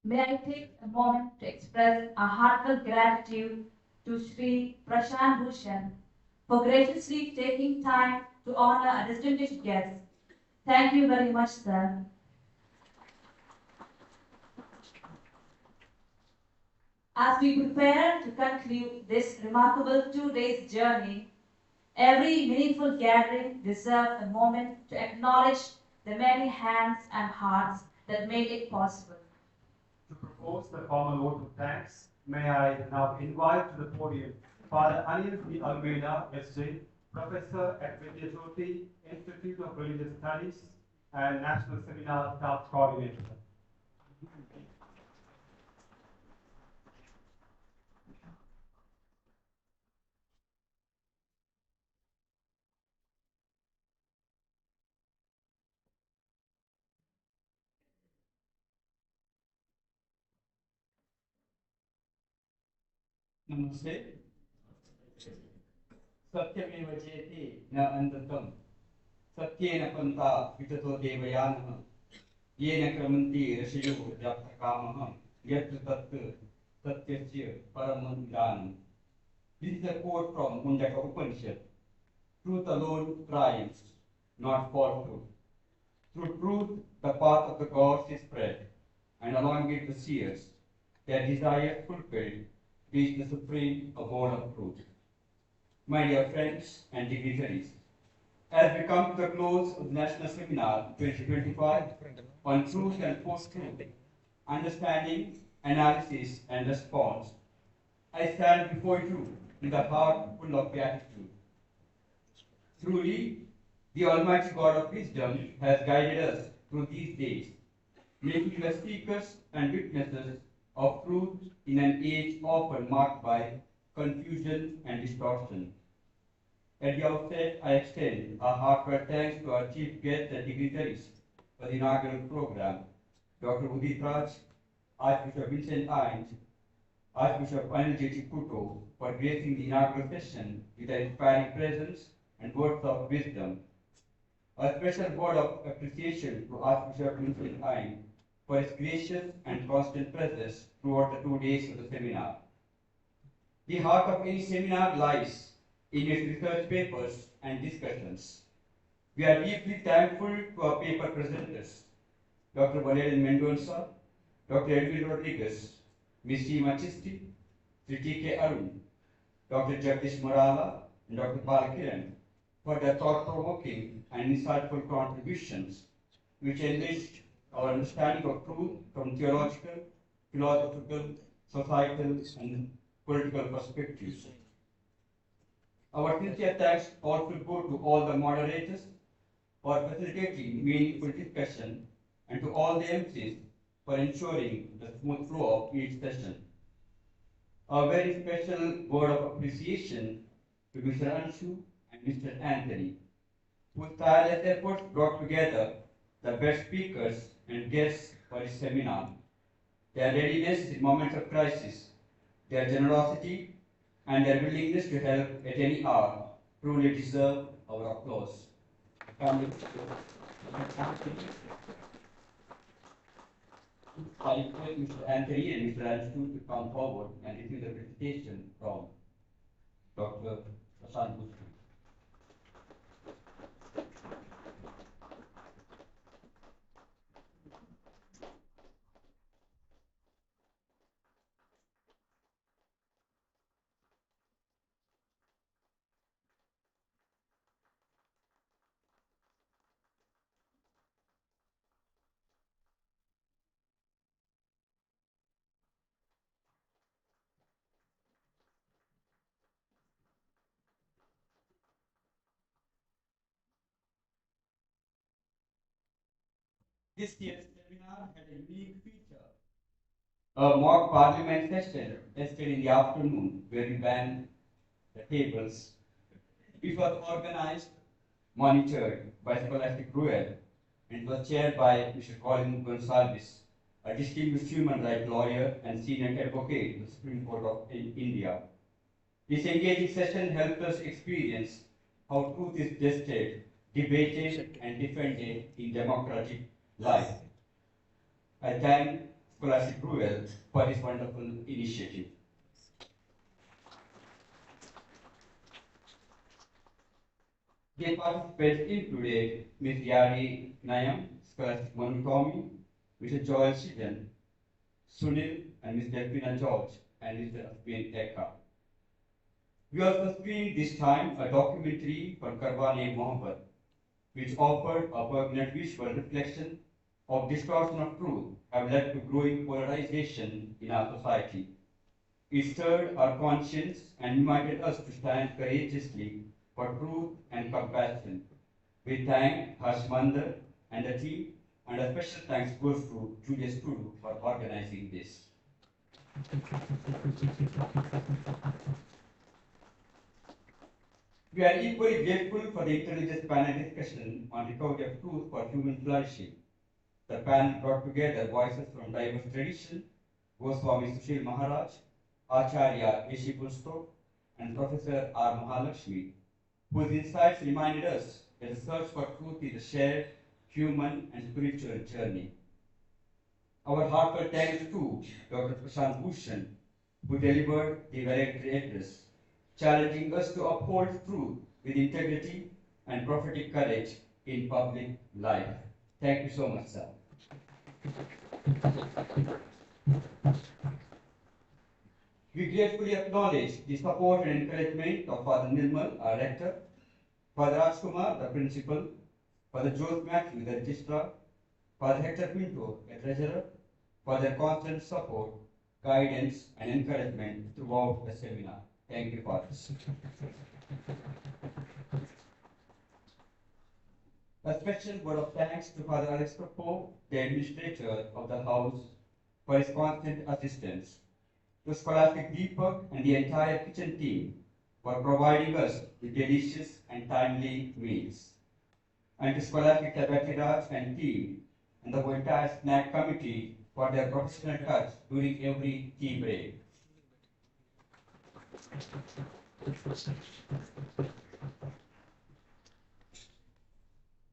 May I take a moment to express our heartfelt gratitude to Sri Prashant Bhushan for graciously taking time to honor our distinguished guests. Thank you very much, sir. As we prepare to conclude this remarkable 2 days journey, every meaningful gathering deserves a moment to acknowledge the many hands and hearts that made it possible. To propose the formal vote of thanks, may I now invite to the podium Father Anil P. Almeida, SJ, Professor at Vidyajyoti Institute of Religious Studies and National Seminar Staff Coordinator. नमस्ते सत्यमेव जयते न अनृतम् सत्येन पन्था विततो देवयानः येन क्रमन्ति ऋषयो जातकामः यत्र तत् सत्यस्य परमं निदानम्. This is a quote from Mundaka Upanishad. Truth alone triumphs, not falsehood. Through truth, the path of the gods is spread, and along it the seers, their desires fulfilled, reach the supreme abode of truth. My dear friends and dignitaries, as we come to the close of the National Seminar 2025 on Truth and Post-Truth, Understanding, Analysis and Response, I stand before you with a heart full of gratitude. Truly, the Almighty God of wisdom has guided us through these days, making us seekers and witnesses of truth in an age often marked by confusion and distortion. At the outset, I extend a heartfelt thanks to our chief guests and dignitaries for the inaugural program, Dr. Udit Raj, Archbishop Vincent Ines, Archbishop Vidyajyoti Kuto, for gracing the inaugural session with their inspiring presence and words of wisdom. A special word of appreciation to Archbishop Vincent Ines for his gracious and constant presence throughout the 2 days of the seminar. The heart of any seminar lies in its research papers and discussions. We are deeply thankful to our paper presenters, Dr. Valerie Mendonça, Dr. Edwin Rodriguez, Ms. Seema Chisti, Sri T.K. Arun, Dr. Jagdish Murala, and Dr. Balakiran for their thought-provoking and insightful contributions, which enriched our understanding of truth from theological, philosophical, societal, and political perspectives. Our sincere thanks also go to all the moderators for facilitating meaningful discussion and to all the MCs for ensuring the smooth flow of each session. A very special word of appreciation to Mr. Anshu and Mr. Anthony, whose tireless efforts brought together the best speakers and guests for this seminar. Their readiness in moments of crisis, their generosity, and their willingness to help at any hour truly deserve our applause. I invite Mr. Anthony and Mr. Anshu to come forward and receive the presentation from Dr. Prashant Bhushan. This year's seminar had a unique feature. A mock parliament session yesterday in the afternoon where we banned the tables. It was organized, monitored by Scholastic Ruel, and was chaired by Mr. Colin Gonsalves, a distinguished human rights lawyer and senior advocate in the Supreme Court of India. This engaging session helped us experience how truth is tested, debated, and defended in democratic life. I thank Scholastic Ruel for this wonderful initiative. The participants included Ms. Yari Nayam, Scholastic Manu Tommy, Mr. Joel Sidhan, Sunil, and Ms. Delphina George, and Mr. Asbin Eka. We also screened this time a documentary for Karwane Mohammed, which offered a poignant visual reflection of distortion of truth have led to growing polarization in our society. It stirred our conscience and invited us to stand courageously for truth and compassion. We thank Harsh Mandar and the team, and a special thanks goes to Julius Tudu for organizing this. We are equally grateful for the intelligence panel discussion on recovery of truth for human flourishing. The panel brought together voices from diverse traditions, Goswami Sushil Maharaj, Acharya Yeshi Pusto, and Professor R. Mahalakshmi, whose insights reminded us that the search for truth is a shared human and spiritual journey. Our heartfelt thanks to Dr. Prashant Bhushan, who delivered the valedictory address, challenging us to uphold truth with integrity and prophetic courage in public life. Thank you so much, sir. We gratefully acknowledge the support and encouragement of Father Nirmal, our rector, Father Rajkumar, the principal, Father Joseph Matthew, the registrar, Father Hector Pinto, the treasurer, for their constant support, guidance, and encouragement throughout the seminar. Thank you, fathers. A special word of thanks to Father Alex Popo, the administrator of the house, for his constant assistance. To Scholastic Deepak and the entire kitchen team for providing us with delicious and timely meals. And to Scholastic Tabatiraj and team and the entire snack committee for their professional touch during every tea break.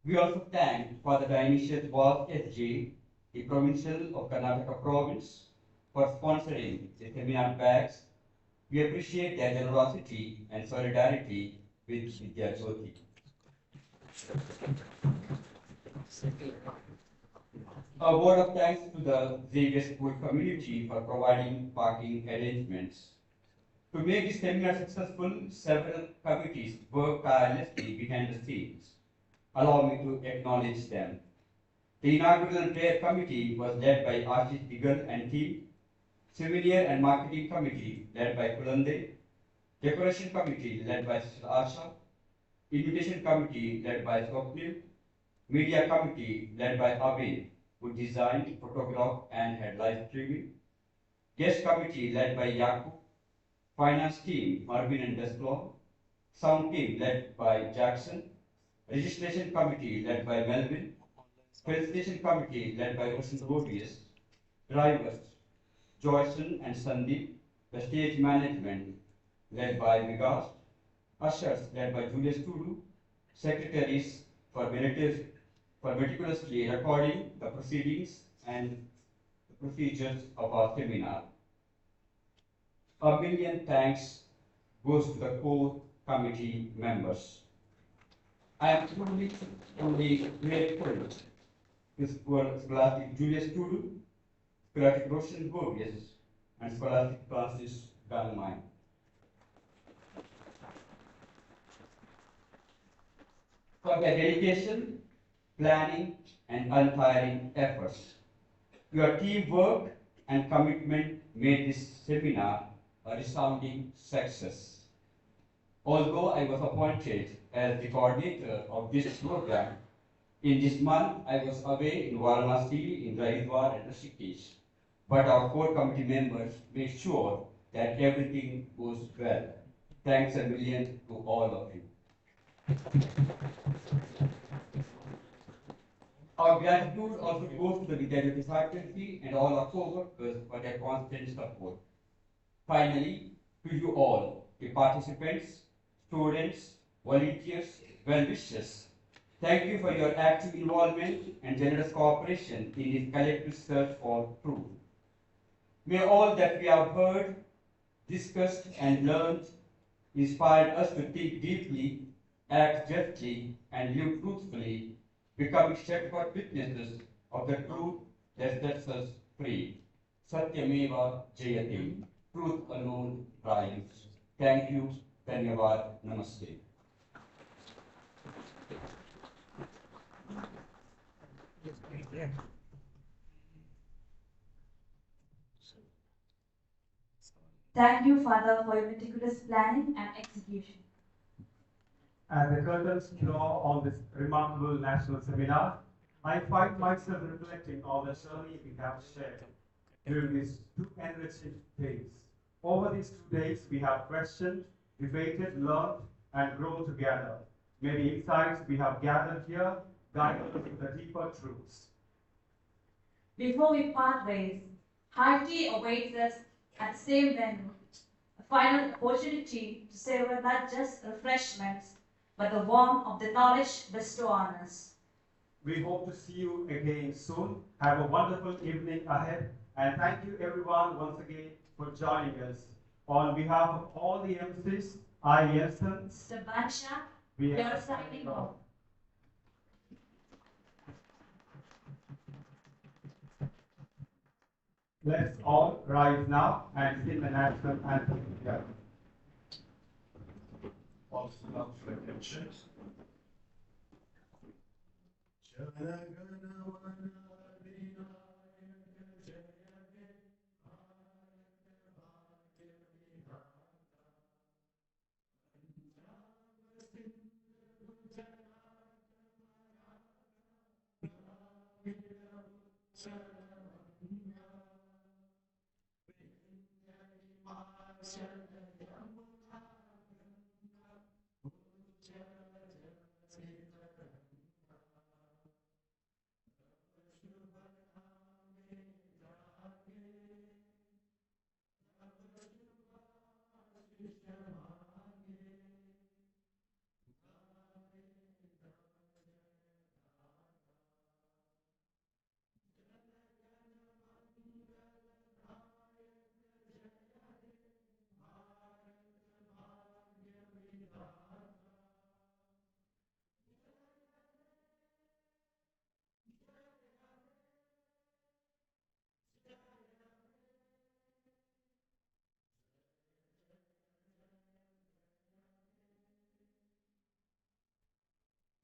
We also thank Father Dionysius Walsh SG, the Provincial of Karnataka Province, for sponsoring the seminar bags. We appreciate their generosity and solidarity with Vidyajyoti. A word of thanks to the Xavier School community for providing parking arrangements. To make this seminar successful, several committees worked tirelessly behind the scenes. Allow me to acknowledge them. The inaugural prayer committee was led by Ashish Digal and team, Souvenir and Marketing Committee led by Kulande, Decoration Committee led by Asha, Invitation Committee led by Swapnil, Media Committee led by Abhi, who designed, photographed, and had live streaming. Guest committee led by Yakub. Finance team, Marvin and Desplon. Sound team led by Jackson. Registration committee led by Melvin. Felicitation committee led by Ocean Gordius. Drivers, Joyson and Sandeep. The stage management led by Vikas. Ushers led by Julius Tudu. Secretaries for meticulously recording the proceedings and the procedures of our seminar. A million thanks goes to the core committee members. I am truly grateful to Scholastic Julius Tudu, Scholastic Roshan Gorgias, and Scholastic Francis Gangmai. For their dedication, planning, and untiring efforts. Your teamwork and commitment made this seminar a resounding success. Although I was appointed as the coordinator of this program, in this month I was away in Varanasi, in Haridwar and Rishikesh. But our core committee members made sure that everything goes well. Thanks a million to all of you. Our gratitude also goes to the Vidyajyoti faculty and all our co-workers for their constant support. Finally, to you all, the participants, students, volunteers, well-wishers, thank you for your active involvement and generous cooperation in this collective search for truth. May all that we have heard, discussed, and learned inspire us to think deeply, act justly, and live truthfully, becoming steadfast witnesses of the truth that sets us free. Satyameva Jayate. Truth alone triumphs. Thank you. Dhanyavad. Namaste. Thank you, Father, for your meticulous planning and execution. As the curtains draw on this remarkable national seminar, I find myself reflecting on the journey we have shared during these 2 enriching days. Over these 2 days, we have questioned, debated, learned, and grown together. Many insights we have gathered here guide us to the deeper truths. Before we part ways, high tea awaits us at the same venue, a final opportunity to savor not just refreshments, but the warmth of the knowledge bestowed on us. We hope to see you again soon. Have a wonderful evening ahead, and thank you everyone once again for joining us. On behalf of all the MCs, I, Jensen, Sabansha, we are signing off. Let's all rise now and sing the national anthem together. Also love for attention.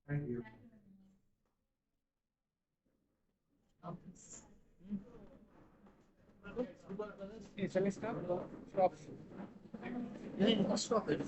Thank you. Shall we stop? Stop. Stop it.